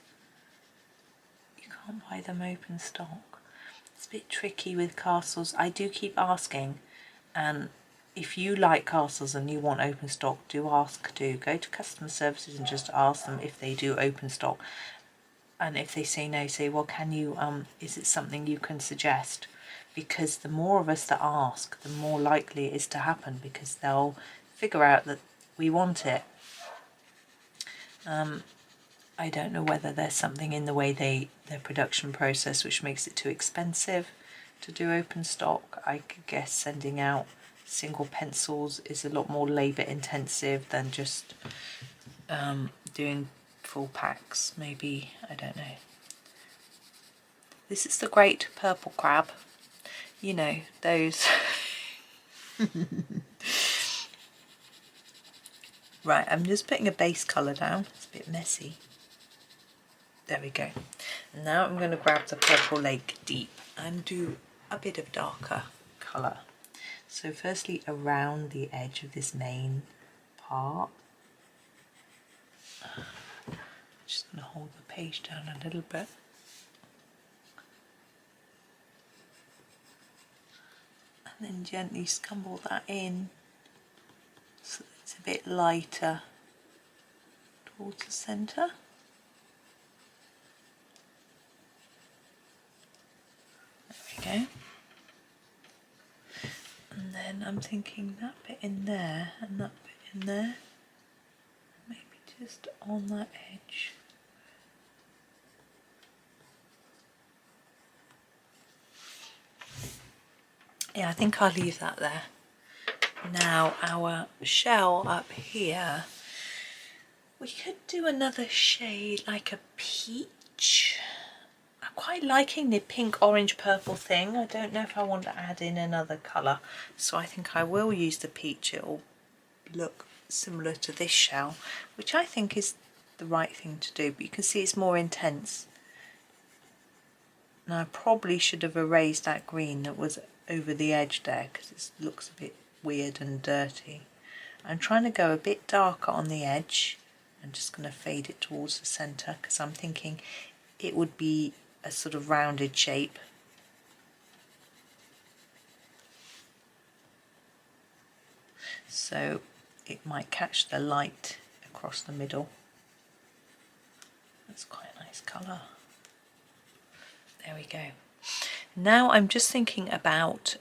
A: You can't buy them open stock. It's a bit tricky with castles. I do keep asking, and if you like castles and you want open stock, do ask to go to customer services and just ask them if they do open stock. And if they say no, say, well, can you, is it something you can suggest? Because the more of us that ask, the more likely it is to happen, because they'll figure out that we want it. I don't know whether there's something in the way their production process which makes it too expensive to do open stock. I could guess sending out single pencils is a lot more labour intensive than just doing full packs, maybe. I don't know. This is the great purple crab. You know, those. Right, I'm just putting a base colour down. It's a bit messy. There we go. And now I'm going to grab the Purple Lake Deep and do a bit of darker colour. So firstly, around the edge of this main part. I'm just going to hold the page down a little bit. And then gently scumble that in so that it's a bit lighter towards the centre. There we go.
B: then I'm thinking that bit in there and that bit in there, maybe just on that edge. Yeah, I think I'll leave that there. Now our shell up here, we could do another shade like a peach. I'm quite liking the pink, orange, purple thing. I don't know if I want to add in another colour, so I think I will use the peach. It'll look similar to this shell, which I think is the right thing to do, but you can see it's more intense. Now I probably should have erased that green that was over the edge there because it looks a bit weird and dirty. I'm trying to go a bit darker on the edge. I'm just going to fade it towards the centre because I'm thinking it would be a sort of rounded shape. So it might catch the light across the middle. That's quite a nice colour. There we go. Now I'm just thinking about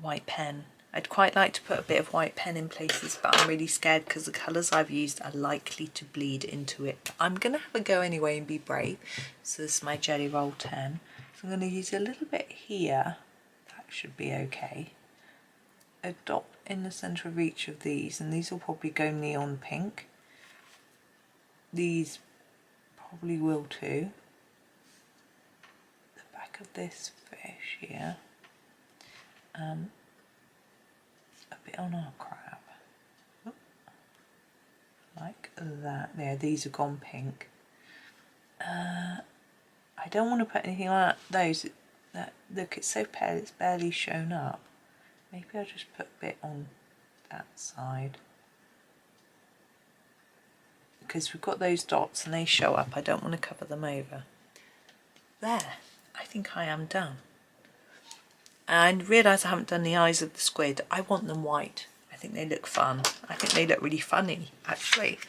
B: white pen. I'd quite like to put a bit of white pen in places, but I'm really scared because the colours I've used are likely to bleed into it. But I'm going to have a go anyway and be brave. So this is my Jelly Roll 10. So I'm going to use a little bit here. That should be okay. A dot in the centre of each of these, and these will probably go neon pink. These probably will too. The back of this fish here. A bit on our crab, like that. There, these have gone pink. I don't want to put anything on those. That look, it's so pale, it's barely shown up. Maybe I'll just put a bit on that side because we've got those dots and they show up. I don't want to cover them over. There, I think I am done. And realise I haven't done the eyes of the squid. I want them white. I think they look fun. I think they look really funny, actually.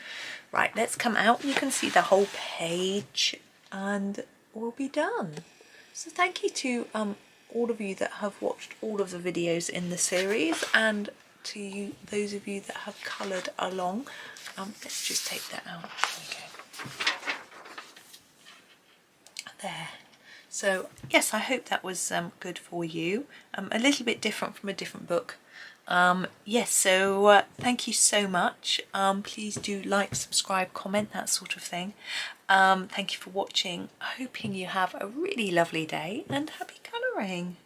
B: Right, let's come out and you can see the whole page and we'll be done. So thank you to all of you that have watched all of the videos in the series, and to you, those of you that have coloured along. Let's just take that out. Okay. There. So yes, I hope that was good for you. A little bit different from a different book. Yes, so thank you so much. Please do like, subscribe, comment, that sort of thing. Thank you for watching. Hoping you have a really lovely day and happy colouring.